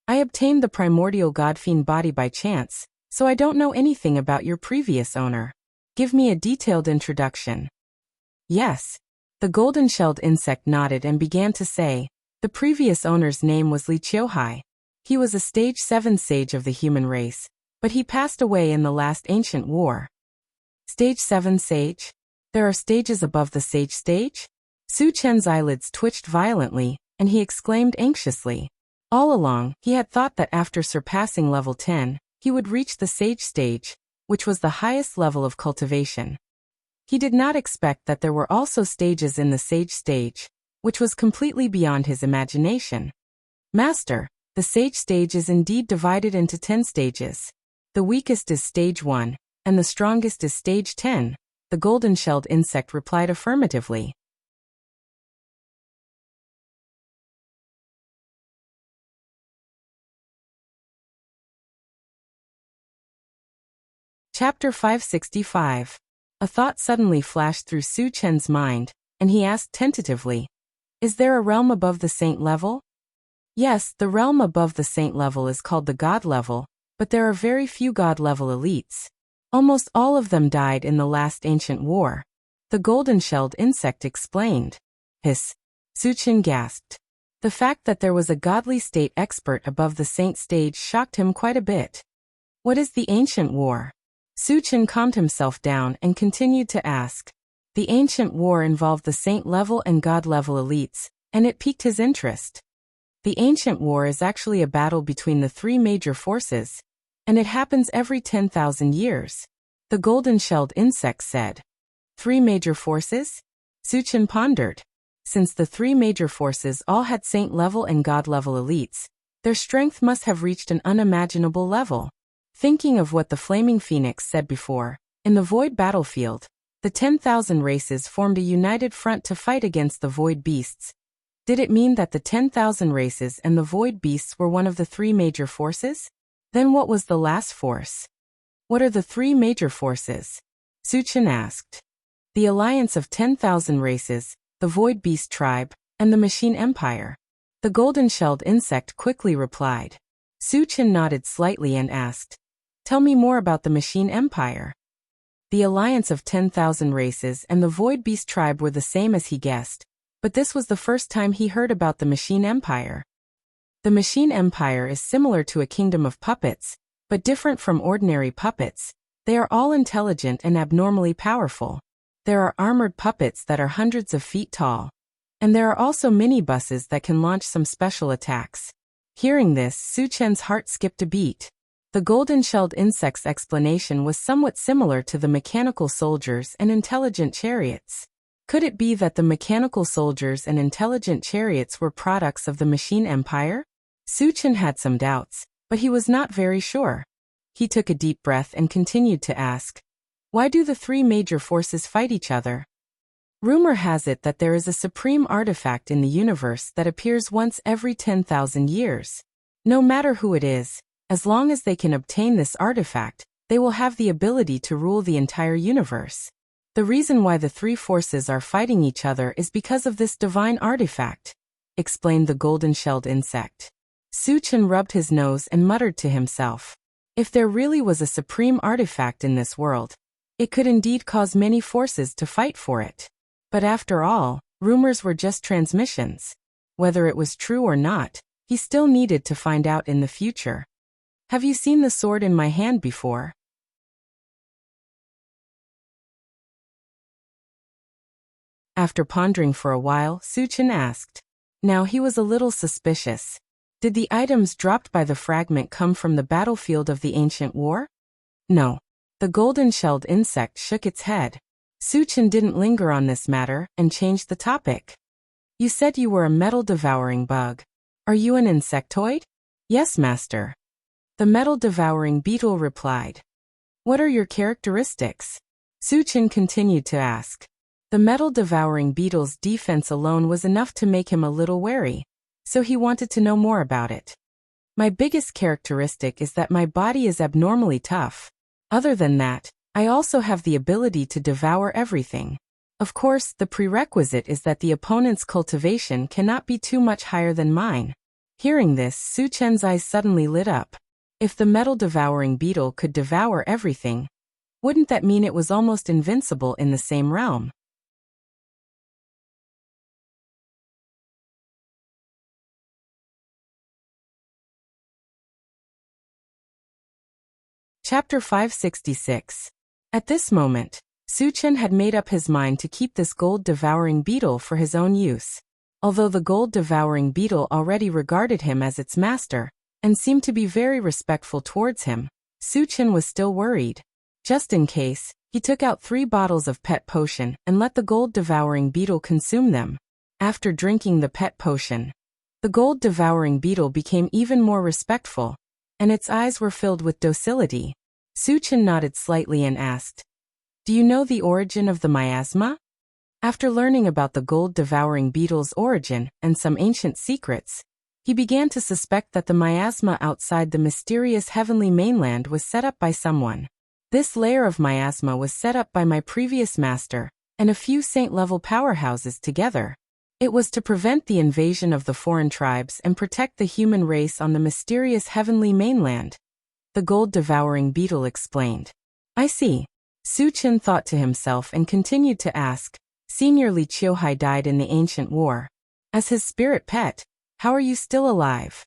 I obtained the primordial god-fiend body by chance, so I don't know anything about your previous owner. Give me a detailed introduction. Yes. The golden-shelled insect nodded and began to say, the previous owner's name was Li Qiuhai. He was a stage 7 sage of the human race, but he passed away in the last ancient war. Stage 7 sage? There are stages above the sage stage? Su Chen's eyelids twitched violently, and he exclaimed anxiously. All along, he had thought that after surpassing level 10, he would reach the sage stage, which was the highest level of cultivation. He did not expect that there were also stages in the sage stage, which was completely beyond his imagination. Master, the sage stage is indeed divided into 10 stages. The weakest is stage 1, and the strongest is stage 10, the golden-shelled insect replied affirmatively. Chapter 565. A thought suddenly flashed through Su Chen's mind, and he asked tentatively, is there a realm above the saint level? Yes, the realm above the saint level is called the god level, but there are very few god level elites. Almost all of them died in the last ancient war. The golden-shelled insect explained. Hiss. Su Chen gasped. The fact that there was a godly state expert above the saint stage shocked him quite a bit. What is the ancient war? Su Chen calmed himself down and continued to ask. The ancient war involved the saint level and god level elites, and it piqued his interest. The ancient war is actually a battle between the 3 major forces, and it happens every 10,000 years. The golden-shelled insect said. 3 major forces? Su Chen pondered. Since the 3 major forces all had saint level and god level elites, their strength must have reached an unimaginable level. Thinking of what the Flaming Phoenix said before, in the Void battlefield, the 10,000 races formed a united front to fight against the Void beasts. Did it mean that the 10,000 races and the Void beasts were one of the 3 major forces? Then what was the last force? What are the 3 major forces? Su Chen asked. The alliance of 10,000 races, the Void Beast tribe, and the Machine Empire. The golden-shelled insect quickly replied. Su Chen nodded slightly and asked, tell me more about the Machine Empire. The alliance of 10,000 races and the Void Beast tribe were the same as he guessed, but this was the first time he heard about the Machine Empire. The machine empire is similar to a kingdom of puppets, but different from ordinary puppets. They are all intelligent and abnormally powerful. There are armored puppets that are hundreds of feet tall. And there are also minibuses that can launch some special attacks. Hearing this, Su Chen's heart skipped a beat. The golden-shelled insect's explanation was somewhat similar to the mechanical soldiers and intelligent chariots. Could it be that the mechanical soldiers and intelligent chariots were products of the machine empire? Su Chen had some doubts, but he was not very sure. He took a deep breath and continued to ask, why do the three major forces fight each other? Rumor has it that there is a supreme artifact in the universe that appears once every 10,000 years. No matter who it is, as long as they can obtain this artifact, they will have the ability to rule the entire universe. The reason why the three forces are fighting each other is because of this divine artifact, explained the golden-shelled insect. Su Chen rubbed his nose and muttered to himself, if there really was a supreme artifact in this world, it could indeed cause many forces to fight for it. But after all, rumors were just transmissions. Whether it was true or not, he still needed to find out in the future. Have you seen the sword in my hand before? After pondering for a while, Su Chen asked. Now he was a little suspicious. Did the items dropped by the fragment come from the battlefield of the ancient war? No. The golden-shelled insect shook its head. Su Chen didn't linger on this matter and changed the topic. You said you were a metal-devouring bug. Are you an insectoid? Yes, master. The metal-devouring beetle replied. What are your characteristics? Su Chen continued to ask. The metal-devouring beetle's defense alone was enough to make him a little wary, so he wanted to know more about it. My biggest characteristic is that my body is abnormally tough. Other than that, I also have the ability to devour everything. Of course, the prerequisite is that the opponent's cultivation cannot be too much higher than mine. Hearing this, Su Chen's eyes suddenly lit up. If the metal-devouring beetle could devour everything, wouldn't that mean it was almost invincible in the same realm? Chapter 566. At this moment, Su Chen had made up his mind to keep this gold-devouring beetle for his own use. Although the gold-devouring beetle already regarded him as its master, and seemed to be very respectful towards him, Su Chen was still worried. Just in case, he took out 3 bottles of pet potion and let the gold-devouring beetle consume them. After drinking the pet potion, the gold-devouring beetle became even more respectful, and its eyes were filled with docility. Su Chen nodded slightly and asked, do you know the origin of the miasma? After learning about the gold-devouring beetle's origin and some ancient secrets, he began to suspect that the miasma outside the mysterious heavenly mainland was set up by someone. This layer of miasma was set up by my previous master and a few saint-level powerhouses together. It was to prevent the invasion of the foreign tribes and protect the human race on the mysterious heavenly mainland. The gold-devouring beetle explained. I see. Su Chen thought to himself and continued to ask, Senior Li Qiuhai died in the ancient war. As his spirit pet, how are you still alive?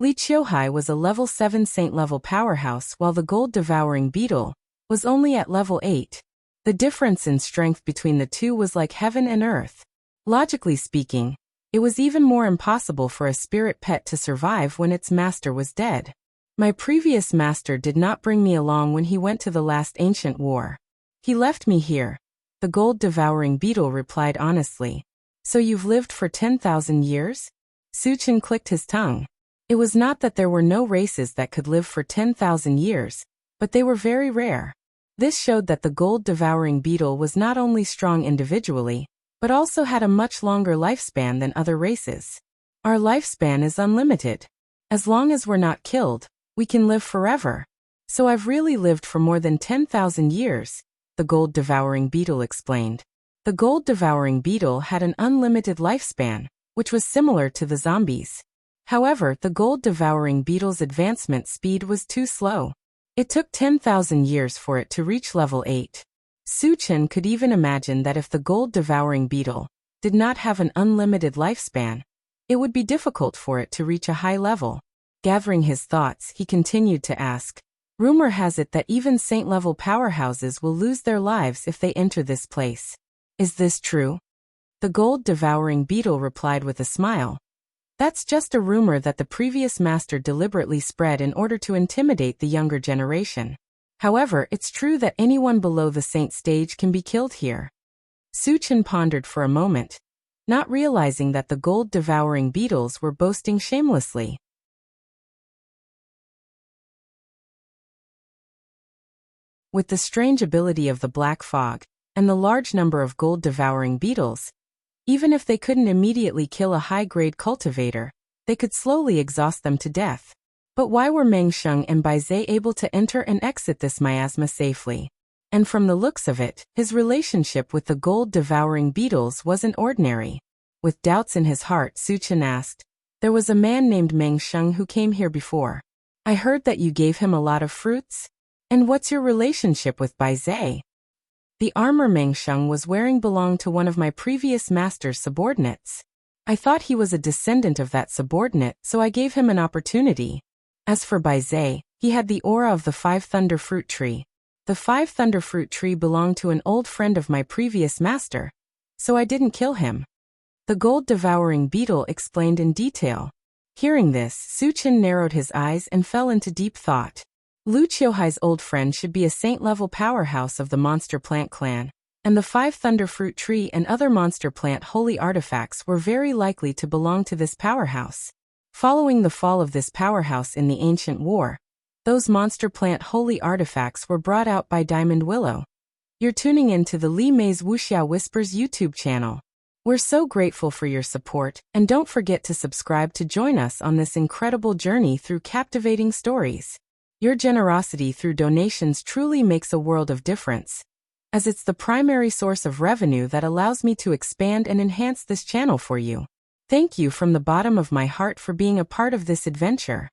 Li Qiuhai was a level 7 saint-level powerhouse while the gold-devouring beetle was only at level 8. The difference in strength between the two was like heaven and earth. Logically speaking, it was even more impossible for a spirit pet to survive when its master was dead. My previous master did not bring me along when he went to the last ancient war. He left me here. The gold-devouring beetle replied honestly. So you've lived for 10,000 years? Su Chen clicked his tongue. It was not that there were no races that could live for 10,000 years, but they were very rare. This showed that the gold-devouring beetle was not only strong individually, but also had a much longer lifespan than other races. Our lifespan is unlimited. As long as we're not killed, we can live forever. So I've really lived for more than 10,000 years, the gold-devouring beetle explained. The gold-devouring beetle had an unlimited lifespan, which was similar to the zombies. However, the gold-devouring beetle's advancement speed was too slow. It took 10,000 years for it to reach level 8. Su Chen could even imagine that if the gold-devouring beetle did not have an unlimited lifespan, it would be difficult for it to reach a high level. Gathering his thoughts, he continued to ask, rumor has it that even saint-level powerhouses will lose their lives if they enter this place. Is this true? The gold-devouring beetle replied with a smile. That's just a rumor that the previous master deliberately spread in order to intimidate the younger generation. However, it's true that anyone below the saint stage can be killed here. Su Chen pondered for a moment, not realizing that the gold-devouring beetles were boasting shamelessly. With the strange ability of the black fog, and the large number of gold-devouring beetles, even if they couldn't immediately kill a high-grade cultivator, they could slowly exhaust them to death. But why were Meng Sheng and Bai Zhe able to enter and exit this miasma safely? And from the looks of it, his relationship with the gold-devouring beetles wasn't ordinary. With doubts in his heart, Su Chen asked, there was a man named Meng Sheng who came here before. I heard that you gave him a lot of fruits? And what's your relationship with Bai Zhe? The armor Meng Sheng was wearing belonged to one of my previous master's subordinates. I thought he was a descendant of that subordinate, so I gave him an opportunity. As for Bai Zhe, he had the aura of the 5 Thunder Fruit Tree. The 5 Thunder Fruit Tree belonged to an old friend of my previous master, so I didn't kill him. The gold-devouring beetle explained in detail. Hearing this, Su Chen narrowed his eyes and fell into deep thought. Lu Qiuhai's old friend should be a saint-level powerhouse of the Monster Plant clan, and the 5 Thunder Fruit Tree and other Monster Plant holy artifacts were very likely to belong to this powerhouse. Following the fall of this powerhouse in the ancient war, those Monster Plant holy artifacts were brought out by Diamond Willow. You're tuning in to the Li Mei's Wuxia Whispers YouTube channel. We're so grateful for your support, and don't forget to subscribe to join us on this incredible journey through captivating stories. Your generosity through donations truly makes a world of difference, as it's the primary source of revenue that allows me to expand and enhance this channel for you. Thank you from the bottom of my heart for being a part of this adventure.